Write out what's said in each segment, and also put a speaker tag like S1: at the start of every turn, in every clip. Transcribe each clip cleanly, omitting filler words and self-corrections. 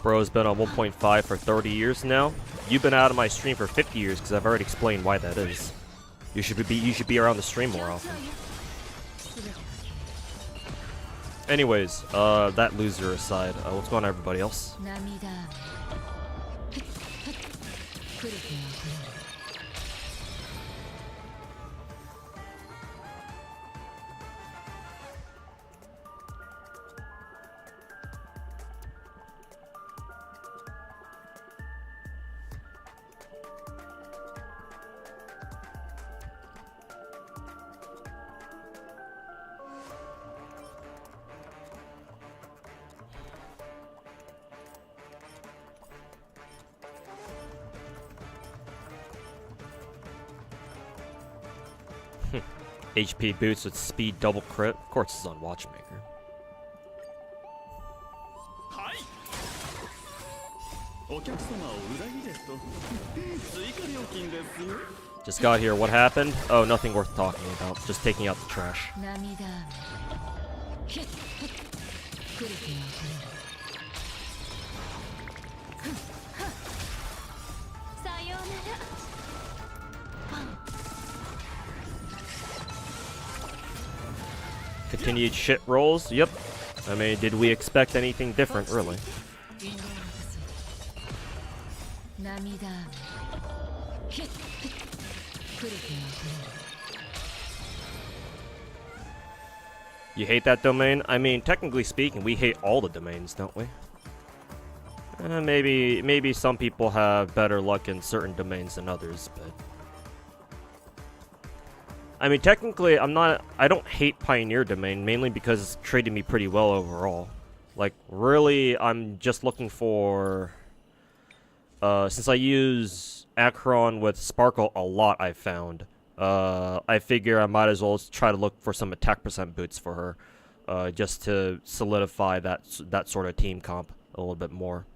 S1: Bro's been on 1.5 for 30 years now. You've been out of my stream for 50 years because I've already explained why that is. You should be around the stream more often. Anyways, that loser aside, what's going on, everybody else? HP boots with speed double crit. Of course, it's on Watchmaker. Just got here. What happened? Oh, nothing worth talking about. Just taking out the trash. Continued shit rolls? Yep. I mean, did we expect anything different, really? You hate that domain? I mean, technically speaking, we hate all the domains, don't we? Maybe some people have better luck in certain domains than others, but... I mean, technically, I don't hate Pioneer domain, mainly because it's treated me pretty well overall. Like, really, I'm just looking for... since I use Acheron with Sparkle a lot, I've found, I figure I might as well try to look for some attack percent boots for her, just to solidify that sort of team comp a little bit more.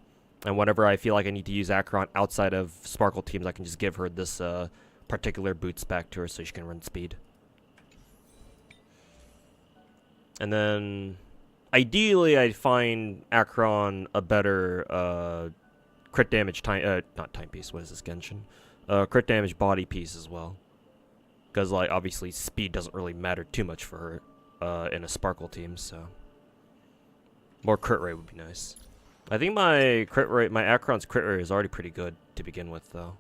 S1: And whenever I feel like I need to use Acheron outside of Sparkle teams, I can just give her this, particular boots back to her so she can run speed. And then ideally I'd find Acheron a better crit damage not timepiece, what is this, Genshin? Crit damage body piece as well. Because like obviously speed doesn't really matter too much for her in a Sparkle team, so more crit rate would be nice. I think my Acheron's crit rate is already pretty good to begin with though.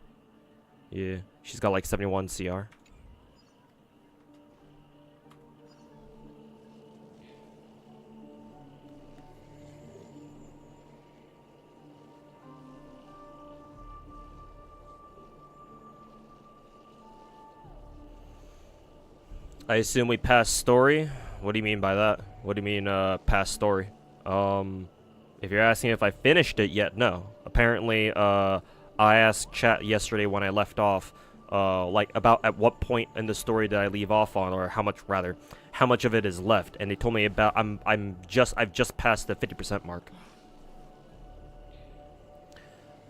S1: Yeah, she's got like 71 CR. I assume we passed story? What do you mean by that? What do you mean, past story? If you're asking if I finished it yet, no. Apparently, I asked chat yesterday when I left off, like about at what point in the story did I leave off on, or how much of it is left, and they told me about I've just passed the 50% mark.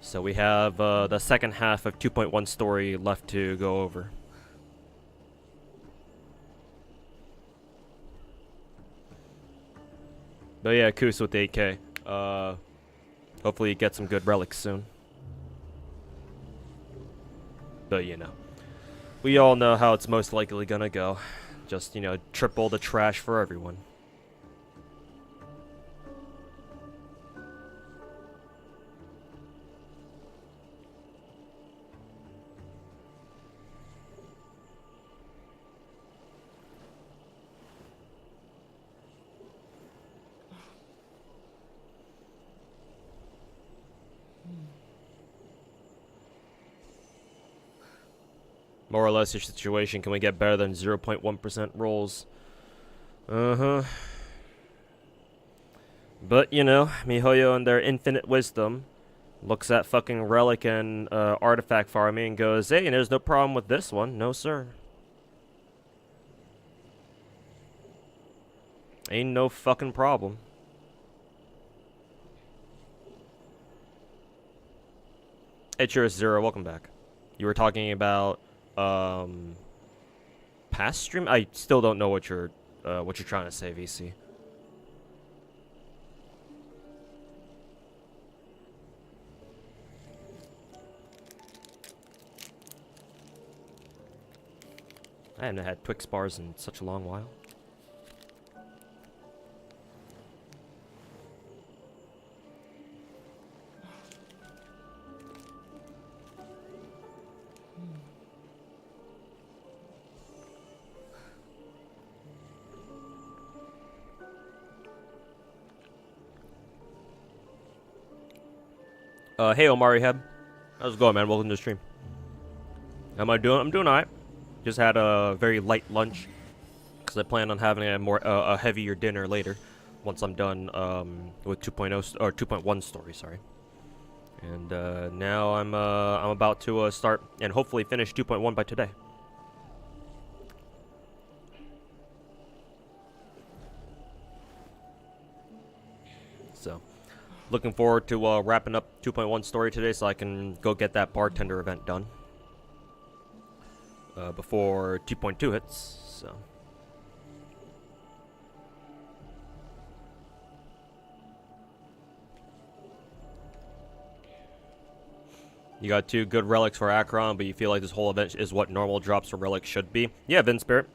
S1: So we have the second half of 2.1 story left to go over. But yeah, Koos with the 8K. Hopefully you get some good relics soon. But you know, we all know how it's most likely gonna go. Just, you know, triple the trash for everyone. More or less your situation. Can we get better than 0.1% rolls? Uh-huh. But, you know, MiHoYo and their infinite wisdom looks at fucking Relic and artifact farming and goes, hey, there's no problem with this one. No, sir. Ain't no fucking problem. It's 0, welcome back. You were talking about past stream? I still don't know what you're trying to say, VC. I haven't had Twix bars in such a long while. Hey Omari Heb. How's it going, man? Welcome to the stream. How am I doing? I'm doing alright. Just had a very light lunch because I plan on having a more a heavier dinner later once I'm done with 2.0 or 2.1 story, sorry. And now I'm about to start and hopefully finish 2.1 by today. So, looking forward to wrapping up 2.1 story today so I can go get that bartender event done before 2.2 hits. So. You got 2 good relics for Akron, but you feel like this whole event is what normal drops for relics should be. Yeah, Vin Spirit.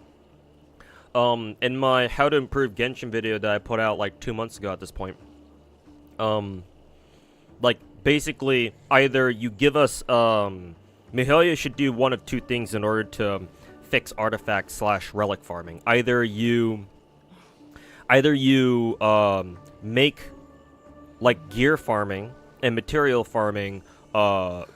S1: In my How to Improve Genshin video that I put out like 2 months ago at this point, like basically either you give us MiHoYo should do one of 2 things in order to fix artifact / relic farming. Either you make like gear farming and material farming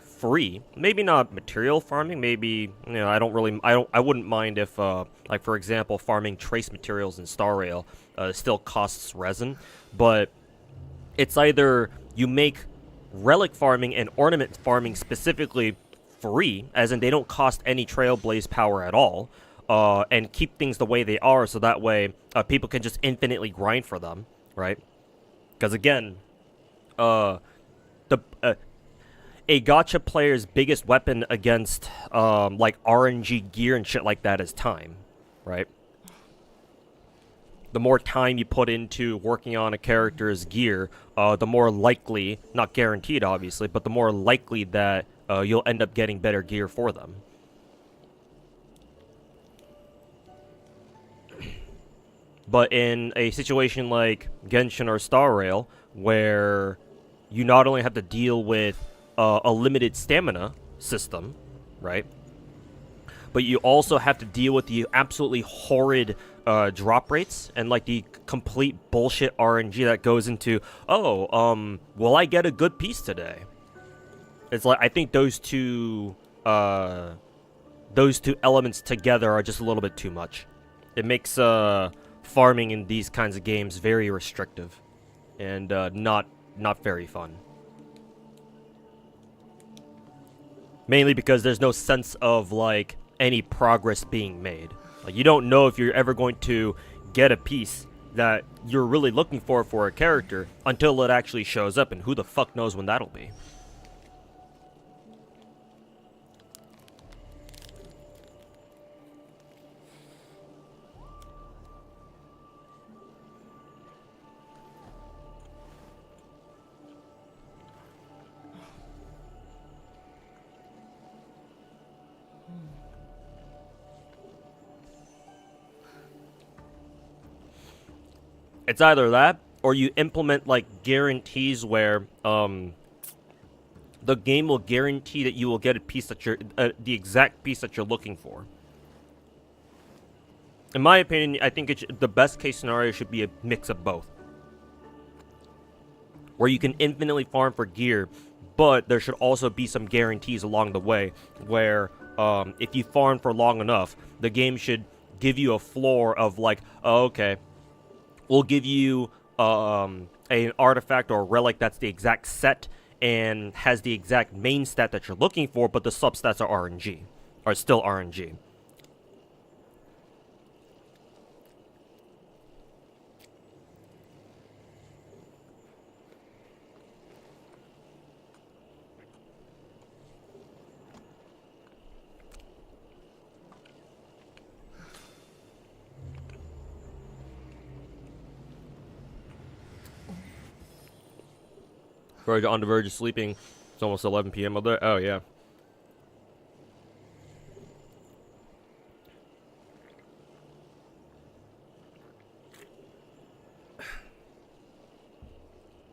S1: free. Maybe not material farming, maybe, you know, I wouldn't mind if like for example farming trace materials in Star Rail still costs resin, but it's either you make relic farming and ornament farming specifically free, as in they don't cost any Trailblaze power at all, and keep things the way they are so that way people can just infinitely grind for them, right? Because again, a gacha player's biggest weapon against like RNG gear and shit like that is time, right? The more time you put into working on a character's gear, the more likely, not guaranteed obviously, but the more likely that you'll end up getting better gear for them. But in a situation like Genshin or Star Rail, where you not only have to deal with a limited stamina system, right? But you also have to deal with the absolutely horrid drop rates and like the complete bullshit RNG that goes into, oh, will I get a good piece today? It's like, I think those two elements together are just a little bit too much. It makes farming in these kinds of games very restrictive and not very fun. Mainly because there's no sense of like any progress being made. Like you don't know if you're ever going to get a piece that you're really looking for a character until it actually shows up, and who the fuck knows when that'll be. It's either that, or you implement like guarantees where the game will guarantee that you will get a piece that you're the exact piece that you're looking for. In my opinion, I think the best case scenario should be a mix of both, where you can infinitely farm for gear, but there should also be some guarantees along the way, where if you farm for long enough, the game should give you a floor of like, oh, okay, we'll give you an artifact or a relic that's the exact set and has the exact main stat that you're looking for, but the substats are RNG, are still RNG. We're on the verge of sleeping. It's almost 11 p.m. out there. Oh, yeah.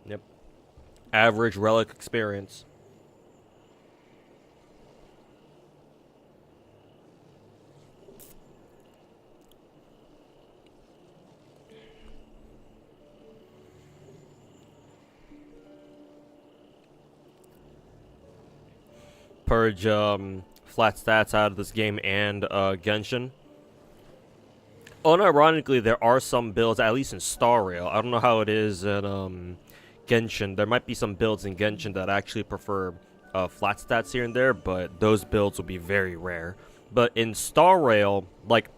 S1: Yep. Average relic experience. Purge flat stats out of this game and Genshin. Unironically, there are some builds, at least in Star Rail. I don't know how it is in Genshin. There might be some builds in Genshin that actually prefer flat stats here and there, but those builds will be very rare. But in Star Rail, like,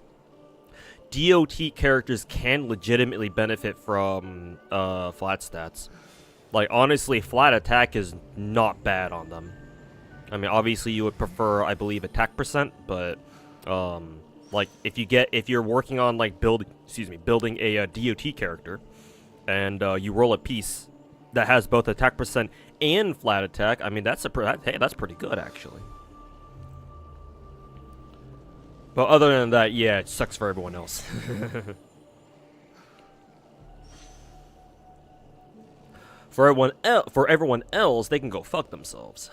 S1: DOT characters can legitimately benefit from flat stats. Like, honestly, flat attack is not bad on them. I mean, obviously you would prefer, I believe, attack percent, but like if you're working on like building a DOT character, and you roll a piece that has both attack percent and flat attack, I mean hey, that's pretty good actually. But other than that, yeah, it sucks for everyone else. For everyone else, they can go fuck themselves.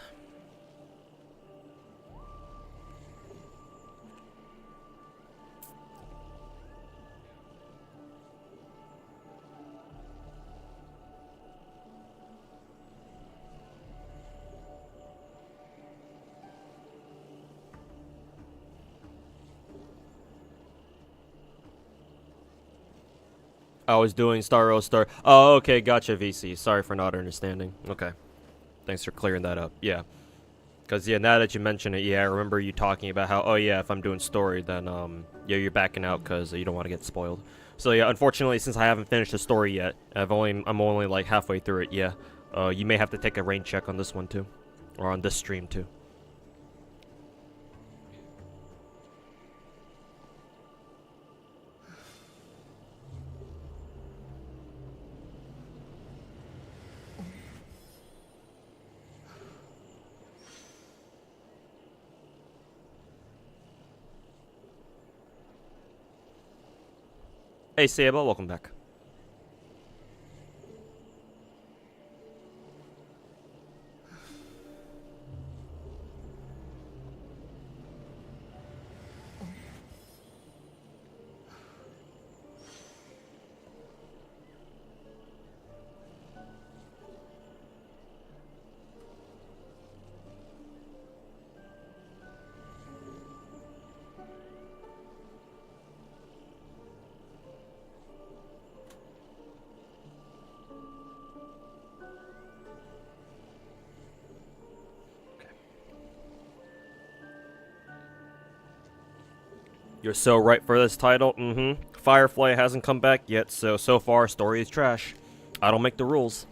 S1: I was doing Star. Oh, okay, gotcha, VC. Sorry for not understanding. Okay. Thanks for clearing that up. Yeah. Because, yeah, now that you mention it, yeah, I remember you talking about how, oh, yeah, if I'm doing story, then, yeah, you're backing out because you don't want to get spoiled. So, yeah, unfortunately, since I haven't finished the story yet, I'm only, like, halfway through it, yeah. You may have to take a rain check on this one, too. Or on this stream, too. Hey, Saba, welcome back. You're so right for this title. Firefly hasn't come back yet, so far, story is trash. I don't make the rules.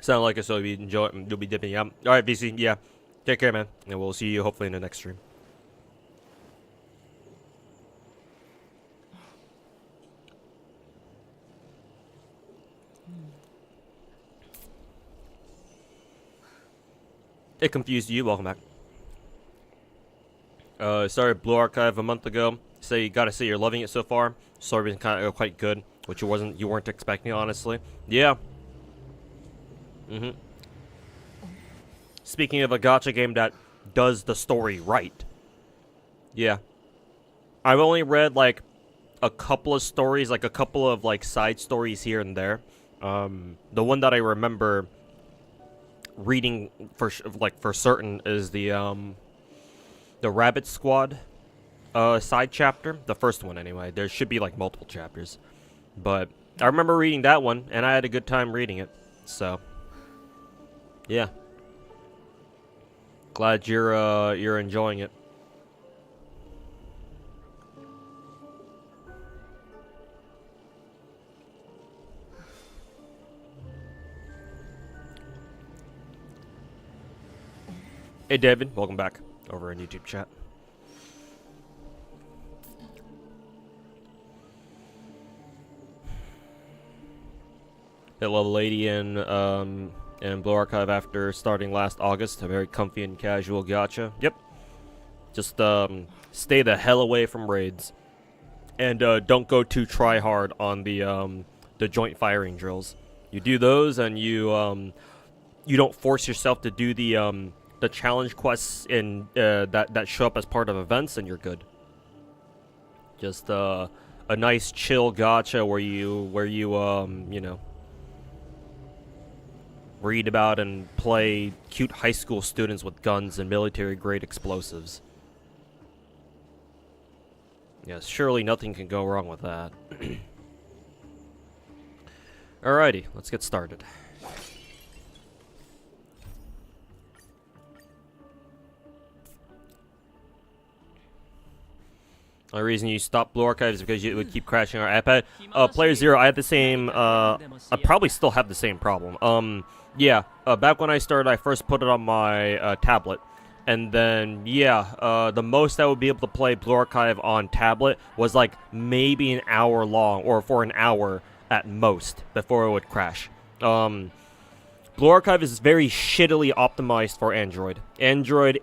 S1: Sound like it, so you'll be dipping out. All right, VC, yeah. Take care, man, and we'll see you hopefully in the next stream. It confused you. Welcome back. Started Blue Archive a month ago. Say you gotta say you're loving it so far. Story's been kind of quite good, which you weren't expecting, honestly. Yeah. Speaking of a gacha game that does the story right. Yeah. I've only read like a couple of stories, like a couple of like side stories here and there. The one that I remember reading for certain is the Rabbit Squad side chapter, the first one anyway. There should be like multiple chapters, but I remember reading that one and I had a good time reading it. So yeah, glad you're enjoying it. Hey David, welcome back over in YouTube chat. Hit level 80 in Blue Archive after starting last August. A very comfy and casual gacha. Yep. Just stay the hell away from raids, and don't go too try hard on the joint firing drills. You do those, and you don't force yourself to do the challenge quests in that show up as part of events, and you're good. Just a nice chill gacha where you you know, read about and play cute high school students with guns and military grade explosives. Yes, surely nothing can go wrong with that. Alrighty, let's get started. The reason you stopped Blue Archive is because it would keep crashing our iPad. Player Zero, I had the same, I probably still have the same problem. Yeah, back when I started, I first put it on my tablet. And then, yeah, the most I would be able to play Blue Archive on tablet was like maybe an hour long, or for an hour at most, before it would crash. Blue Archive is very shittily optimized for Android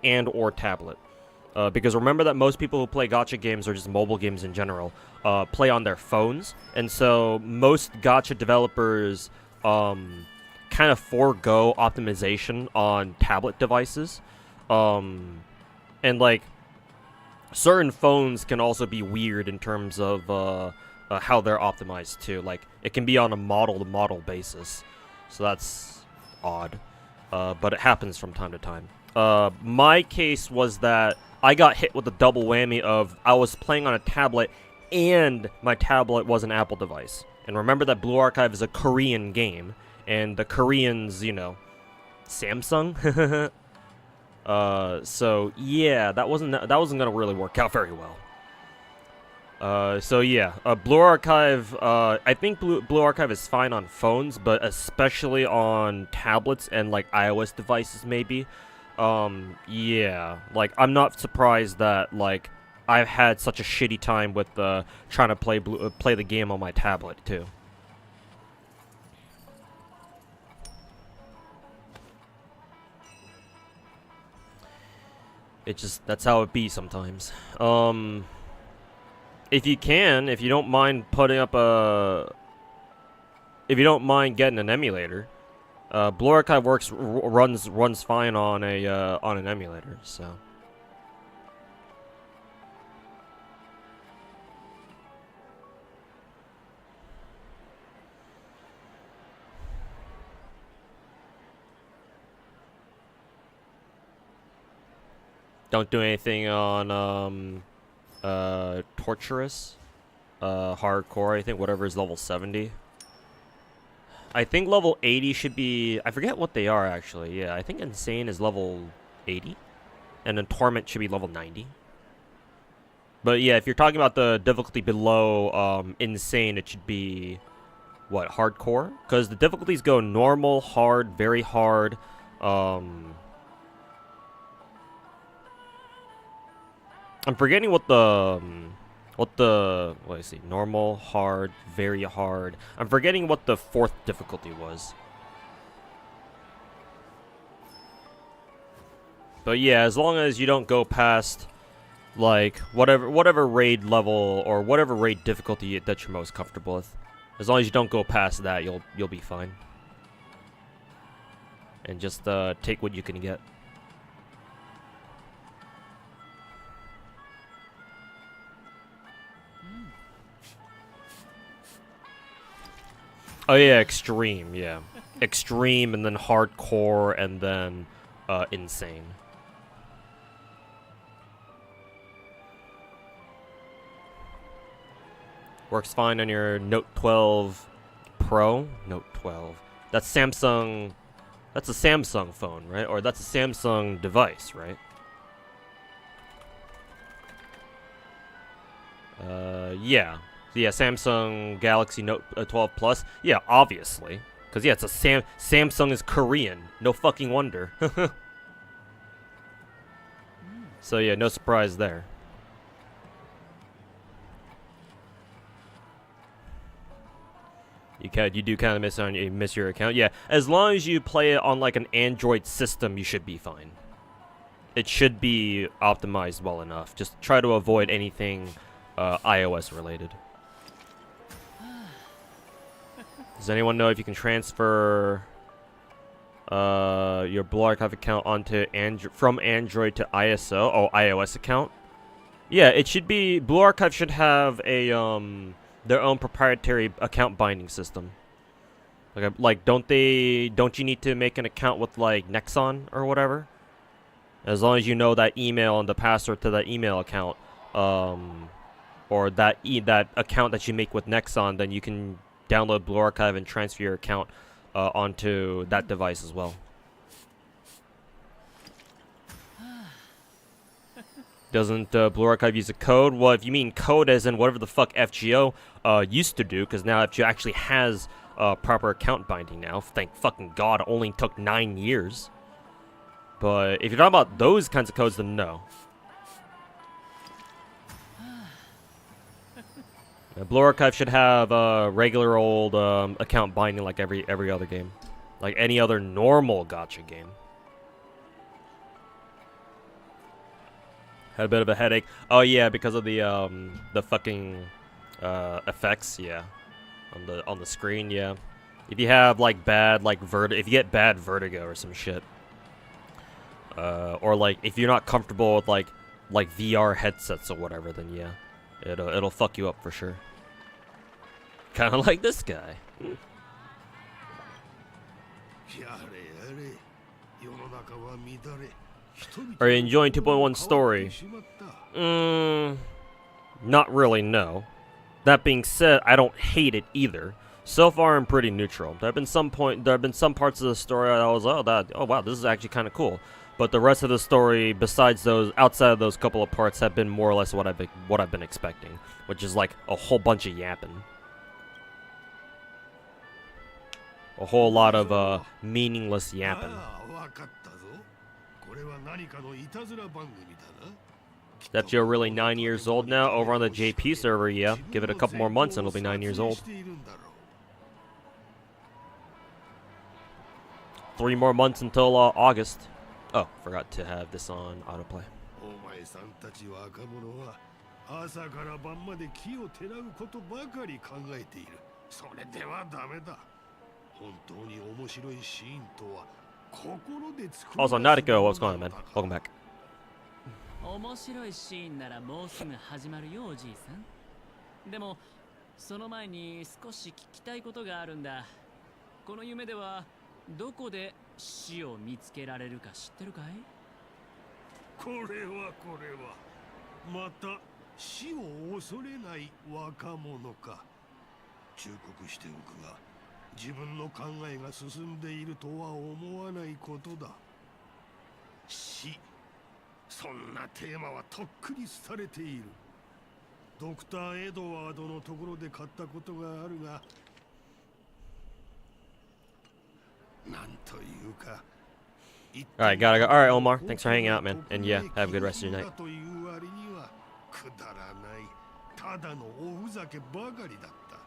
S1: and or tablet. Because remember that most people who play gacha games, or just mobile games in general, play on their phones. And so most gacha developers kind of forego optimization on tablet devices. And like, certain phones can also be weird in terms of how they're optimized too. Like, it can be on a model-to-model basis. So that's odd. But it happens from time to time. My case was that I got hit with a double whammy of I was playing on a tablet and my tablet was an Apple device. And remember that Blue Archive is a Korean game, and the Koreans, you know, Samsung. So yeah, that wasn't gonna really work out very well. So yeah, Blue Archive. I think Blue Archive is fine on phones, but especially on tablets and like iOS devices, maybe. Yeah, like, I'm not surprised that, like, I've had such a shitty time with, trying to play the game on my tablet, too. That's how it be sometimes. If you don't mind getting an emulator, Blue Archive runs fine on an emulator, so. Don't do anything on torturous, hardcore. I think whatever is level 70. I think level 80 should be... I forget what they are, actually. Yeah, I think Insane is level 80. And then Torment should be level 90. But yeah, if you're talking about the difficulty below Insane, it should be what, hardcore? Because the difficulties go normal, hard, very hard. I'm forgetting what the let me see, normal, hard, very hard. I'm forgetting what the 4th difficulty was. But yeah, as long as you don't go past like whatever raid level or whatever raid difficulty that you're most comfortable with. As long as you don't go past that, you'll be fine. And just take what you can get. Oh yeah, extreme, yeah. Extreme and then hardcore and then insane. Works fine on your Note 12 Pro. Note 12. That's Samsung. That's a Samsung phone, right? Or that's a Samsung device, right? Yeah. So yeah, Samsung Galaxy Note 12 Plus. Yeah, obviously. Because, yeah, it's a Samsung is Korean. No fucking wonder. So, yeah, no surprise there. You do kind of miss your account. Yeah, as long as you play it on like an Android system, you should be fine. It should be optimized well enough. Just try to avoid anything iOS related. Does anyone know if you can transfer your Blue Archive account onto from Android to ISO? Oh, iOS account? Yeah, it should be. Blue Archive should have a their own proprietary account binding system. Like don't you need to make an account with like Nexon or whatever? As long as you know that email and the password to that email account, or that account that you make with Nexon, then you can download Blue Archive and transfer your account onto that device as well. Doesn't Blue Archive use a code? Well, if you mean code as in whatever the fuck FGO used to do, because now FGO actually has proper account binding now. Thank fucking God, it only took 9 years. But if you're talking about those kinds of codes, then no. Blue Archive should have regular old account binding like every other game. Like any other normal gacha game. Had a bit of a headache. Oh yeah, because of the fucking effects, yeah. On the screen, yeah. If you have like bad if you get bad vertigo or some shit. Or like if you're not comfortable with like VR headsets or whatever, then yeah. It'll fuck you up for sure. Kind of like this guy. Are you enjoying 2.1 story? Not really, no. That being said, I don't hate it either. So far, I'm pretty neutral. There have been some parts of the story I was, oh wow, this is actually kind of cool. But the rest of the story, besides those, outside of those couple of parts, have been more or less what I've been expecting, which is like a whole bunch of yapping. A whole lot of meaningless yapping. That you're really 9 years old now over on the JP server, yeah. Give it a couple more months and it'll be 9 years old. 3 more months until August. Oh, forgot to have this on autoplay. Also, Nariko, what's going on, man? Welcome back.
S2: 面白いシーンならもうすぐ始まるよおじいさん。でもその前に少し聞きたいことがあるんだ。この夢ではどこで死を見つけられるか知ってるかい？
S3: これはまた死を恐れない若者か。忠告しておくが、自分の考えが進んでいるとは思わないことだ。死。そんなテーマはとっくにされている。ドクター・エドワードのところで買ったことがあるが、
S1: Alright, gotta go. Alright, Omar. Thanks for hanging out, man. And yeah, have a good rest of your night.
S3: ただのおふざけばかりだった。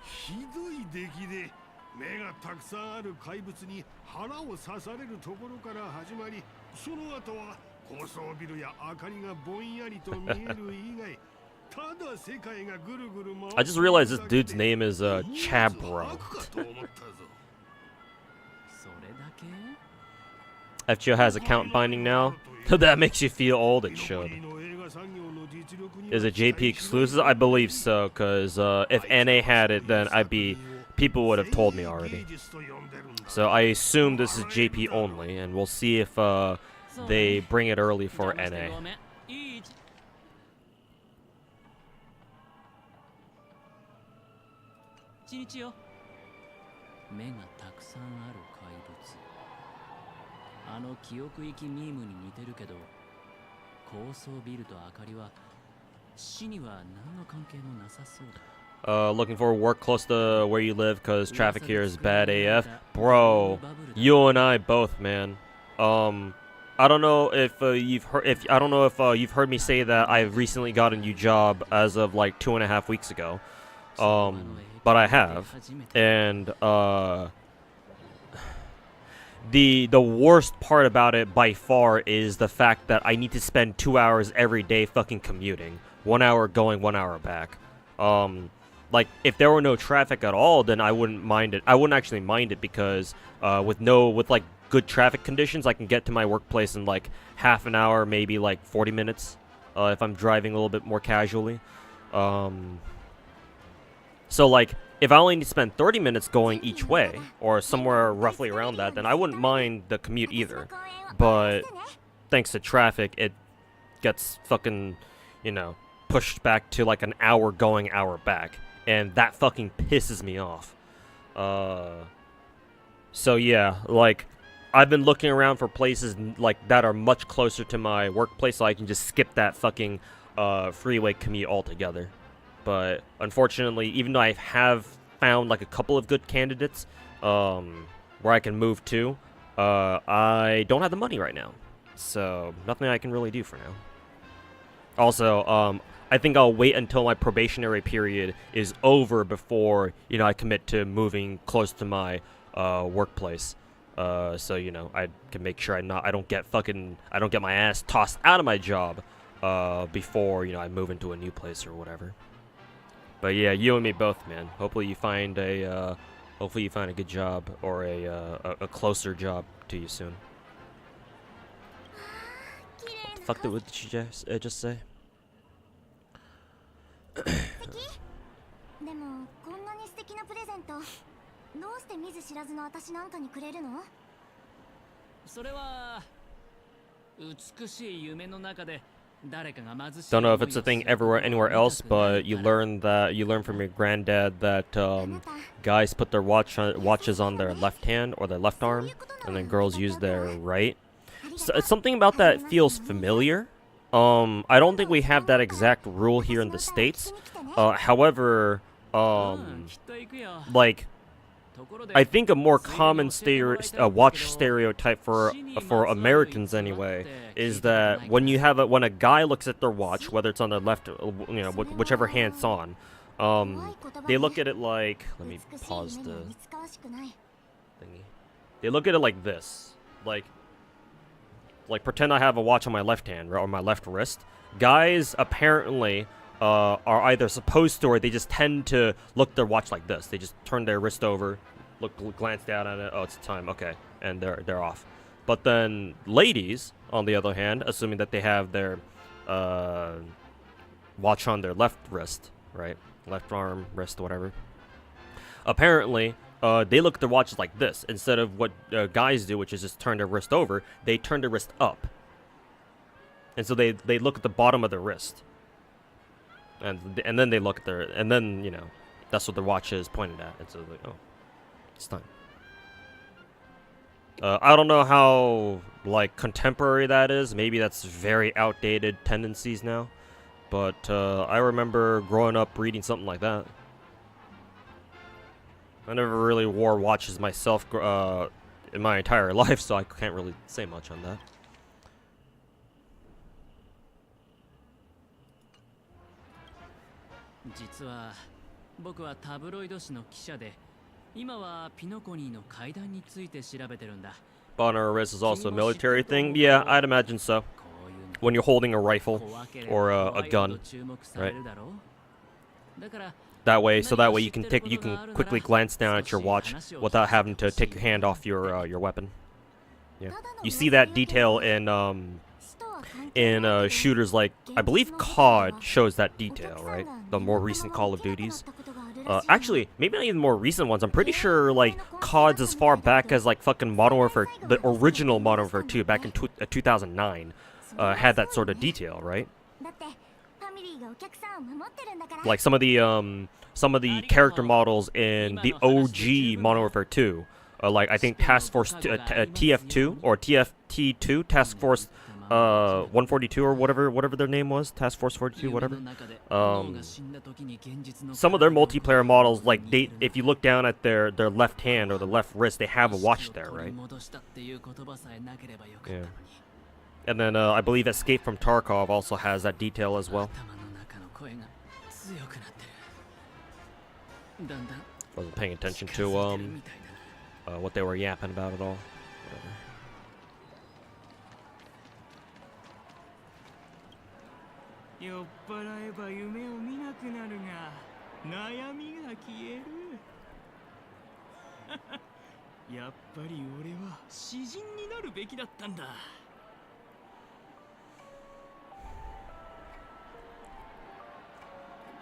S3: ひどい出来で目がたくさんある怪物に腹を刺されるところから始まり、その後は高層ビルや明かりがぼんやりと見える以外、ただ世界がぐるぐる回る。
S1: I just realized this dude's name is Chabro. FGO has account binding now. That makes you feel old. It should. Is it JP exclusive? I believe so, because if NA had it, then people would have told me already. So I assume this is JP only, and we'll see if they bring it early for NA. Looking for work close to where you live because traffic here is bad AF. Bro, you and I both, man. I don't know if you've heard me say that I've recently got a new job as of like 2.5 weeks ago. But I have, and the worst part about it by far is the fact that I need to spend 2 hours every day fucking commuting. 1 hour going, 1 hour back. Like, if there were no traffic at all, then I wouldn't mind it. I wouldn't actually mind it because with like good traffic conditions, I can get to my workplace in like half an hour, maybe like 40 minutes, if I'm driving a little bit more casually. So like, if I only need to spend 30 minutes going each way, or somewhere roughly around that, then I wouldn't mind the commute either. But thanks to traffic, it gets fucking, you know, pushed back to like an hour going, hour back. And that fucking pisses me off. So yeah, like, I've been looking around for places like that are much closer to my workplace so I can just skip that fucking freeway commute altogether. But unfortunately, even though I have found like a couple of good candidates where I can move to, I don't have the money right now. So nothing I can really do for now. Also, I think I'll wait until my probationary period is over before, you know, I commit to moving close to my workplace. So, you know, I can make sure I don't get my ass tossed out of my job before, you know, I move into a new place or whatever. But yeah, you and me both, man. Hopefully you find a good job or a closer job to you soon. What the fuck did you just say? Don't know if it's a thing anywhere else, but you learn from your granddad that guys put their watches on their left hand or their left arm, and then girls use their right. So, something about that feels familiar. I don't think we have that exact rule here in the States. However, like, I think a more common watch stereotype for Americans anyway is that when a guy looks at their watch, whether it's on their left, you know, whichever hand it's on, they look at it like, let me pause the thingy. They look at it like this, like pretend I have a watch on my left hand or my left wrist. Guys apparently are either supposed to, or they just tend to look at their watch like this. They just turn their wrist over, glance down at it. Oh, it's time. Okay, and they're off. But then ladies, on the other hand, assuming that they have their watch on their left wrist, right, left arm, wrist, whatever. Apparently, they look at their watches like this instead of what guys do, which is just turn their wrist over. They turn their wrist up, and so they look at the bottom of their wrist. And then they look at and then, you know, that's what the watch is pointed at. And so like, oh, it's time. I don't know how, like, contemporary that is. Maybe that's very outdated tendencies now. But I remember growing up reading something like that. I never really wore watches myself in my entire life, so I can't really say much on that.
S2: 実は僕はタブロイド紙の記者で、今はピノコニーの階段について調べてるんだ。
S1: Honor arrest is also a military thing. Yeah, I'd imagine so. When you're holding a rifle or a gun, right? That way, you can quickly glance down at your watch without having to take your hand off your weapon. Yeah, you see that detail in shooters like, I believe COD shows that detail, right? The more recent Call of Duties. Actually, maybe not even more recent ones. I'm pretty sure like COD's as far back as like fucking Modern Warfare, the original Modern Warfare 2 back in 2009, had that sort of detail, right? Like some of the character models in the OG Modern Warfare 2, like I think Task Force TF2 or TFT2, Task Force 142 or whatever their name was, Task Force 42, whatever. Some of their multiplayer models, like if you look down at their left hand or the left wrist, they have a watch there, right? Yeah. And then I believe Escape from Tarkov also has that detail as well. Wasn't paying attention to what they were yapping about at all. Whatever.
S2: 酔っ払えば夢を見なくなるが悩みが消えるやっぱり俺は詩人になるべきだったんだ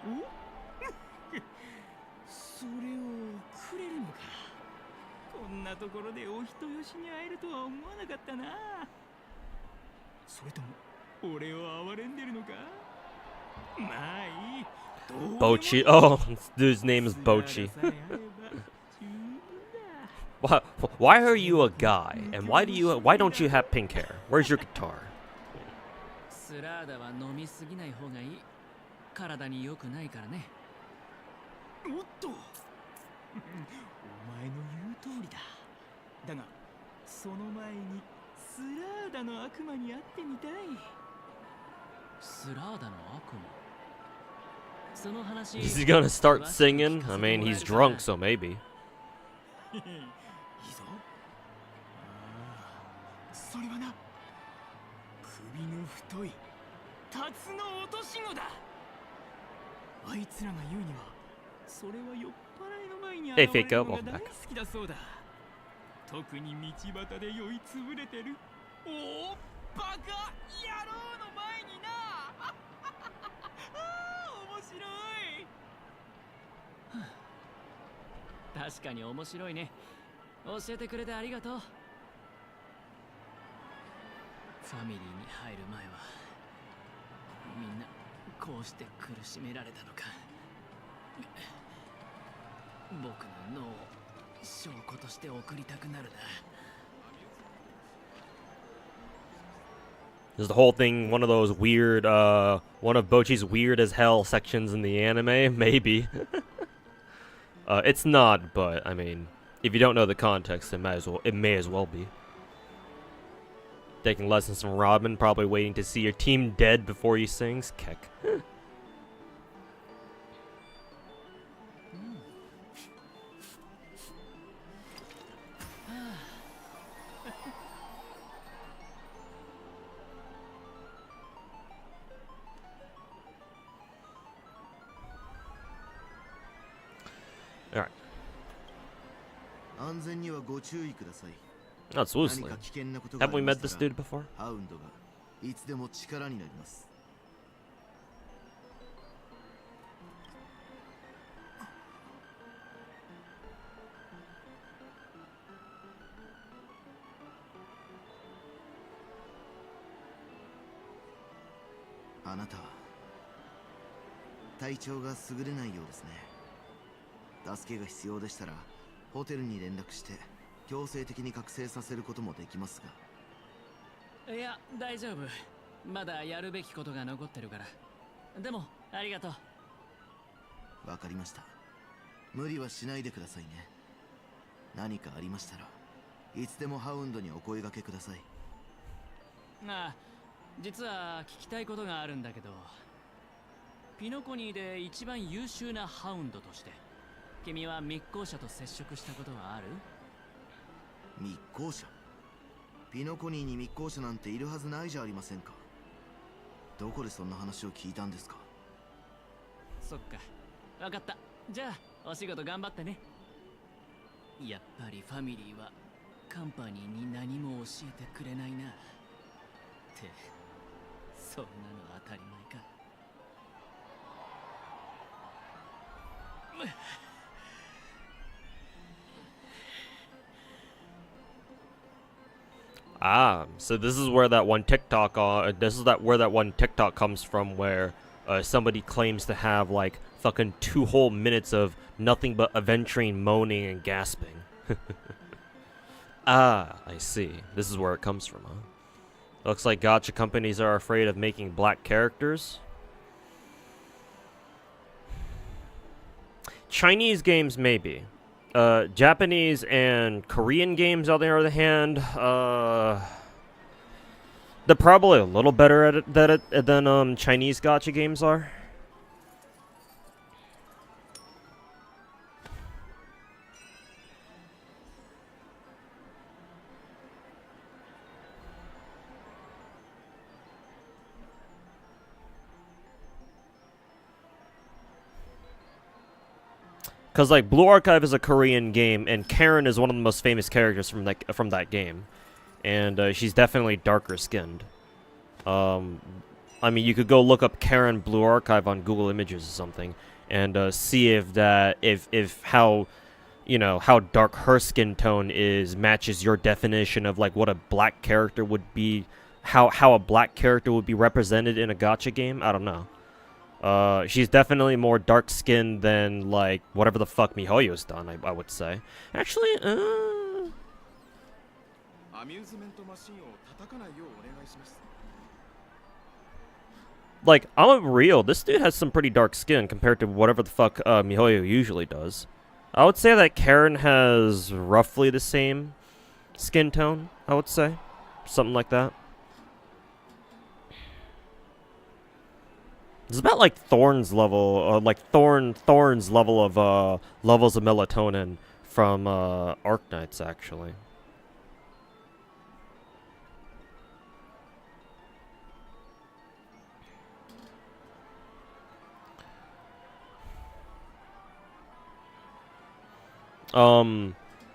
S2: おそれをくれるのかこんなところでお人よしに会えるとは思わなかったなそれとも俺を憐れんでるのか
S1: Bochi. Oh, dude's name is Bochi. Why are you a guy? And why don't you have pink hair? Where's your guitar?
S2: スラーダは飲みすぎない方がいい。体に良くないからね。おっと。お前の言う通りだ。だがその前にスラーダの悪魔に会ってみたい。スラーダの悪魔。
S1: Is he gonna start singing? I mean, he's drunk, so maybe.
S2: それはな、首の太いタツノオトシゴだ。あいつらが言うには、それは酔っ払いの前に現れるのが大好きだそうだ。特に道端で酔いつぶれてる。おお、バカ野郎の前にな。面白い。確かに面白いね。教えてくれてありがとう。ファミリーに入る前はみんなこうして苦しめられたのか。僕の脳を証拠として送りたくなるな。
S1: Is the whole thing one of those weird, one of Bochi's weird as hell sections in the anime? Maybe. It's not, but I mean, if you don't know the context, it may as well be. Taking lessons from Robin, probably waiting to see your team dead before he sings. Keck. Alright. Absolutely. Have we met this dude before?
S4: いつでも力になります。あなたは体調が優れないようですね。助けが必要でしたらホテルに連絡して強制的に覚醒させることもできますが。いや、
S2: 大丈夫。まだやるべきことが残ってるから。でも、ありがとう。
S4: わかりました。無理はしないでくださいね。何かありましたらいつでもハウンドにお声掛けください。
S2: ああ、実は聞きたいことがあるんだけど、ピノコニーで一番優秀なハウンドとして君は密航者と接触したことはある？
S4: 密航者？ピノコニーに密航者なんているはずないじゃありませんか。どこでそんな話を聞いたんですか？
S2: そっか、わかった。じゃあお仕事頑張ってね。やっぱりファミリーはカンパニーに何も教えてくれないな。ってそんなの当たり前か。
S1: Ah, so this is where that one TikTok where that one TikTok comes from, where somebody claims to have like fucking 2 whole minutes of nothing but aventurine moaning and gasping. Ah, I see. This is where it comes from, huh? Looks like gacha companies are afraid of making black characters. Chinese games, maybe. Japanese and Korean games, on the other hand, they're probably a little better at it than Chinese gacha games are. Because like Blue Archive is a Korean game, and Karen is one of the most famous characters from that game, and she's definitely darker skinned. I mean, you could go look up Karen Blue Archive on Google Images or something, and see if how, you know, how dark her skin tone is matches your definition of like what a black character would be, how a black character would be represented in a gacha game. I don't know. She's definitely more dark-skinned than, like, whatever the fuck Mihoyo's done, I would say. Actually, like, I'm real. This dude has some pretty dark skin compared to whatever the fuck Mihoyo usually does. I would say that Karen has roughly the same skin tone, I would say. Something like that. It's about like Thorn's level, or like Thorn's level of levels of melatonin from Arknights, actually.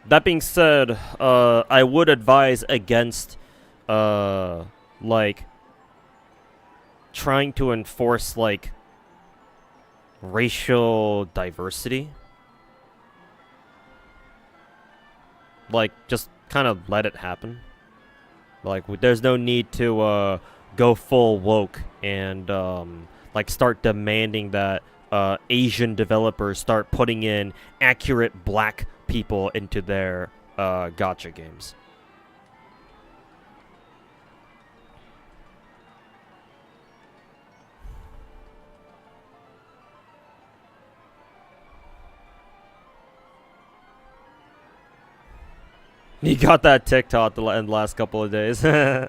S1: That being said, I would advise against like trying to enforce like racial diversity. Like, just kind of let it happen. Like, there's no need to go full woke and like start demanding that Asian developers start putting in accurate black people into their gacha games. He got that TikTok in the last couple of days. You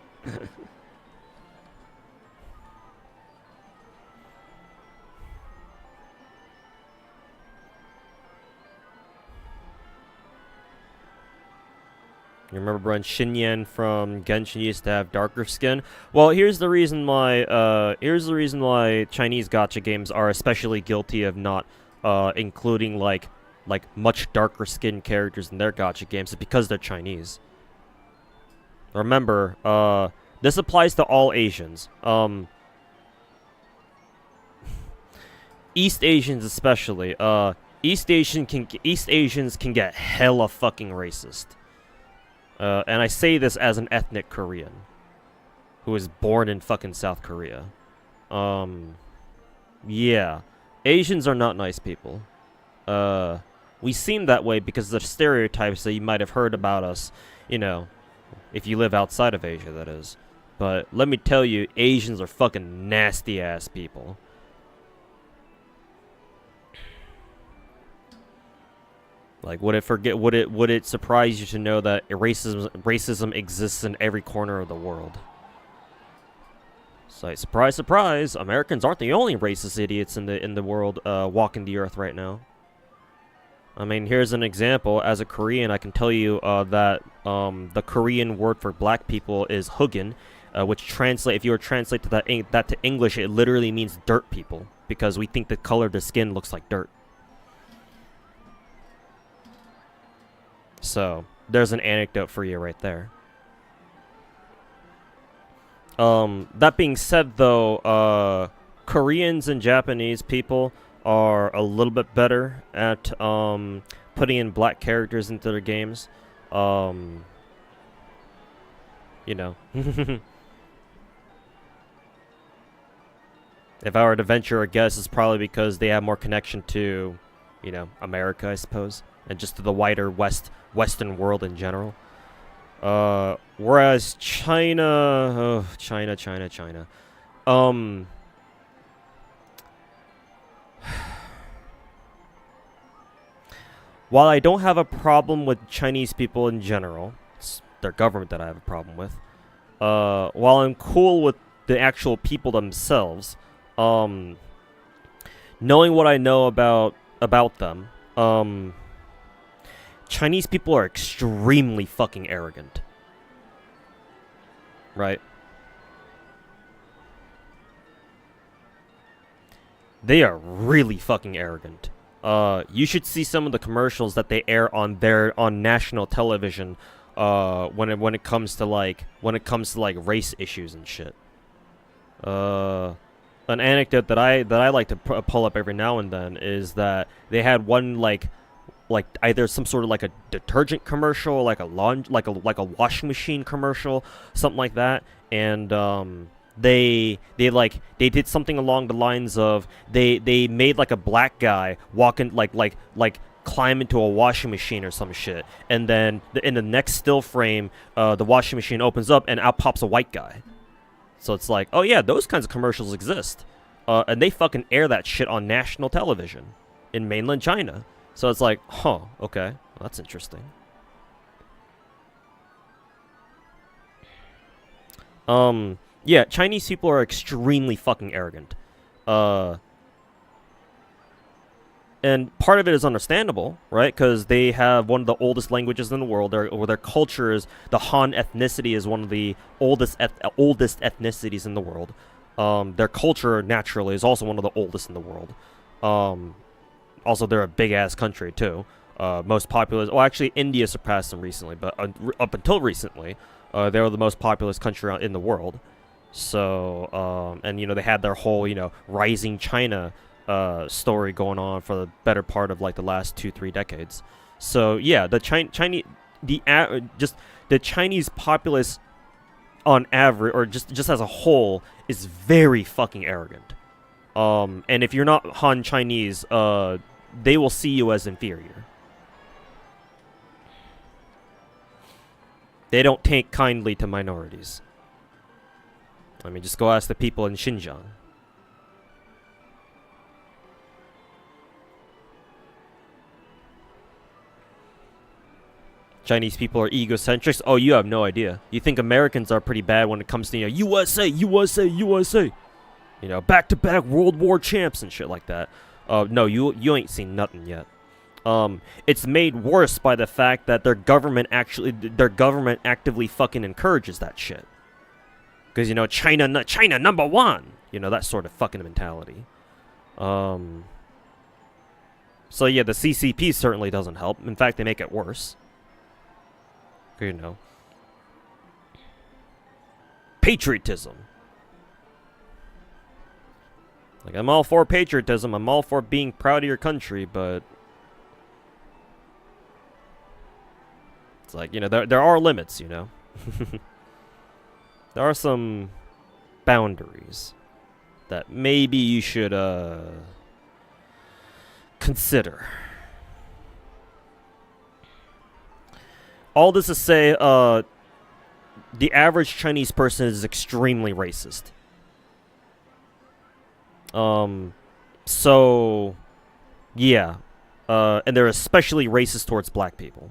S1: remember when Shinyan from Genshin used to have darker skin? Well, here's the reason why Chinese gacha games are especially guilty of not including like much darker skinned characters in their gacha games, is because they're Chinese. Remember, this applies to all Asians. East Asians especially. East Asians can get hella fucking racist. And I say this as an ethnic Korean who was born in fucking South Korea. Yeah. Asians are not nice people. We seem that way because of the stereotypes that you might have heard about us, you know, if you live outside of Asia, that is. But let me tell you, Asians are fucking nasty-ass people. Like, would it surprise you to know that racism exists in every corner of the world? So, surprise, surprise, Americans aren't the only racist idiots in the world walking the earth right now. I mean, here's an example. As a Korean, I can tell you that the Korean word for black people is hugin, which if you were to translate that to English, it literally means dirt people, because we think the color of the skin looks like dirt. So, there's an anecdote for you right there. That being said, though, Koreans and Japanese people are a little bit better at putting in black characters into their games. You know. If I were to venture a guess, it's probably because they have more connection to, you know, America, I suppose, and just to the wider Western world in general. Whereas China, China. While I don't have a problem with Chinese people in general, it's their government that I have a problem with. While I'm cool with the actual people themselves, knowing what I know about them, Chinese people are extremely fucking arrogant. Right? They are really fucking arrogant. You should see some of the commercials that they air on national television when it comes to like race issues and shit. An anecdote that I like to pull up every now and then is that they had one like either some sort of like a detergent commercial, like a washing machine commercial, something like that, and they did something along the lines of they made like a black guy walking like climb into a washing machine or some shit, and then in the next still frame, the washing machine opens up and out pops a white guy. So it's like, oh yeah, those kinds of commercials exist, and they fucking air that shit on national television in mainland China. So it's like, huh, okay, well, that's interesting. Yeah, Chinese people are extremely fucking arrogant. And part of it is understandable, right? Because they have one of the oldest languages in the world. Their culture is, the Han ethnicity is one of the oldest ethnicities in the world. Their culture, naturally, is also one of the oldest in the world. Also, they're a big-ass country, too. Most populous... Well, actually, India surpassed them recently, but up until recently, they were the most populous country in the world. So, and, you know, they had their whole, you know, rising China story going on for the better part of, like, the last 2-3 decades. So, yeah, the Chinese populace on average, or just as a whole, is very fucking arrogant. And if you're not Han Chinese, they will see you as inferior. They don't take kindly to minorities. I mean, just go ask the people in Xinjiang. Chinese people are egocentrics? Oh, you have no idea. You think Americans are pretty bad when it comes to, you know, USA, USA, USA. You know, back-to-back World War champs and shit like that. No, you ain't seen nothing yet. It's made worse by the fact that their government actively fucking encourages that shit. Because, you know, China number one. You know, that sort of fucking mentality. So yeah, the CCP certainly doesn't help. In fact, they make it worse. You know. Patriotism. Like, I'm all for patriotism. I'm all for being proud of your country, but it's like, you know, there are limits, you know. There are some boundaries that maybe you should consider. All this to say, the average Chinese person is extremely racist. So, yeah. and they're especially racist towards black people.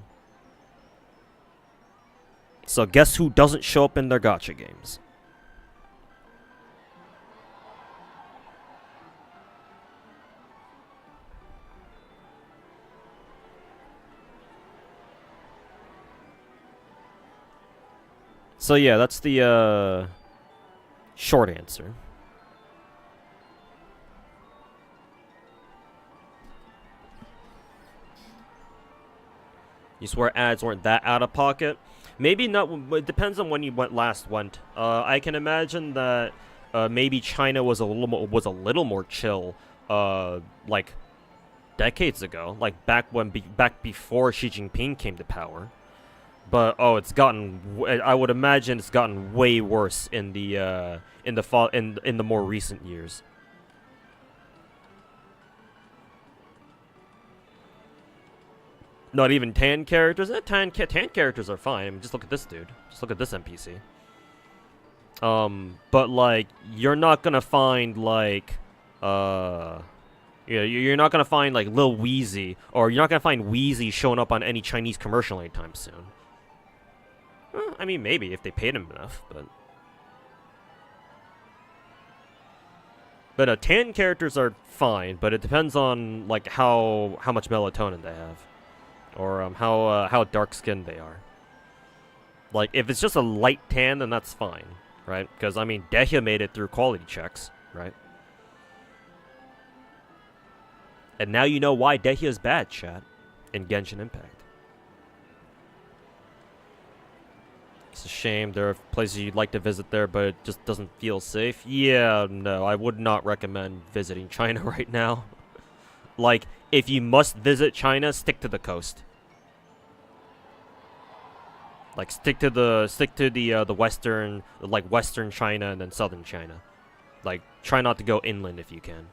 S1: So guess who doesn't show up in their gacha games? So yeah, that's the short answer. You swear ads weren't that out of pocket? Maybe not. It depends on when you last went. I can imagine that maybe China was a little more chill, like decades ago, like back before Xi Jinping came to power. But it's gotten. I would imagine it's gotten way worse in the more recent years. Not even tan characters. Tan characters are fine. I mean, just look at this dude. Just look at this NPC. But like, you're not gonna find like, you're not gonna find like Lil Weezy, or you're not gonna find Weezy showing up on any Chinese commercial anytime soon. I mean, maybe if they paid him enough, but tan characters are fine. But it depends on like how much melatonin they have. Or how dark skinned they are. Like if it's just a light tan, then that's fine, right? Because I mean, Dehya made it through quality checks, right? And now you know why Dehya's bad, chat, in Genshin Impact. It's a shame there are places you'd like to visit there, but it just doesn't feel safe. Yeah, no, I would not recommend visiting China right now. Like, if you must visit China, stick to the coast. Like stick to the western, like western China and then southern China. Like try not to go inland if you can.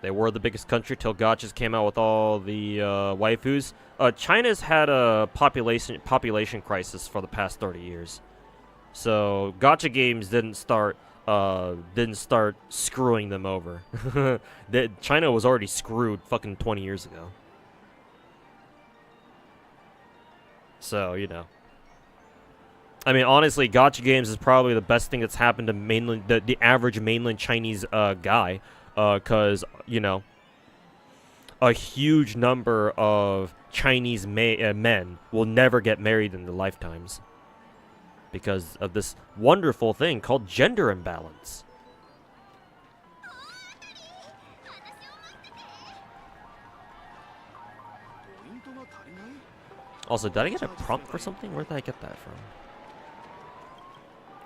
S1: They were the biggest country till Gachas came out with all the waifus. China's had a population crisis for the past 30 years. So gacha games didn't start screwing them over. China was already screwed fucking 20 years ago. So, you know. I mean, honestly, gacha games is probably the best thing that's happened to the average mainland Chinese guy. Because, you know, a huge number of Chinese men will never get married in their lifetimes. Because of this wonderful thing called gender imbalance. Also, did I get a prompt for something? Where did I get that from?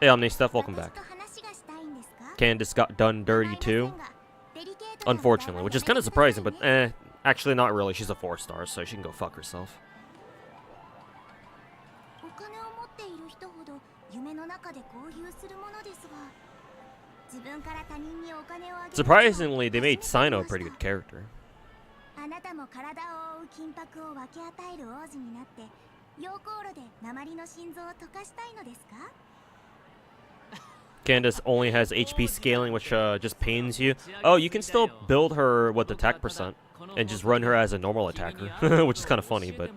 S1: Hey, Omni-Steph, welcome back. Candace got done dirty too. Unfortunately, which is kind of surprising, but actually not really. She's a 4-star, so she can go fuck herself. Surprisingly, they made Sino a pretty good character. Candace only has HP scaling, which just pains you. Oh, you can still build her with attack percent and just run her as a normal attacker, which is kind of funny, but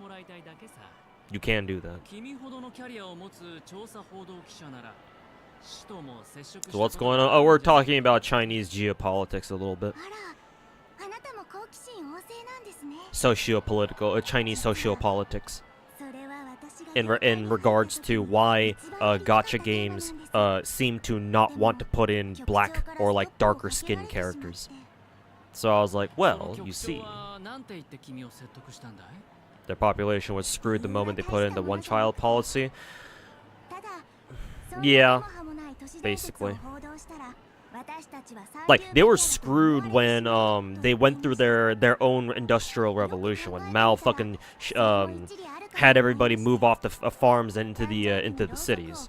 S1: you can do that. So what's going on? Oh, we're talking about Chinese geopolitics a little bit. Socio-political, Chinese sociopolitics. In regards to why gacha games seem to not want to put in black or like darker skinned characters. So I was like, well, you see. Their population was screwed the moment they put in the one-child policy. Yeah, basically. Like, they were screwed when they went through their own industrial revolution, when Mao fucking had everybody move off the farms and into the cities.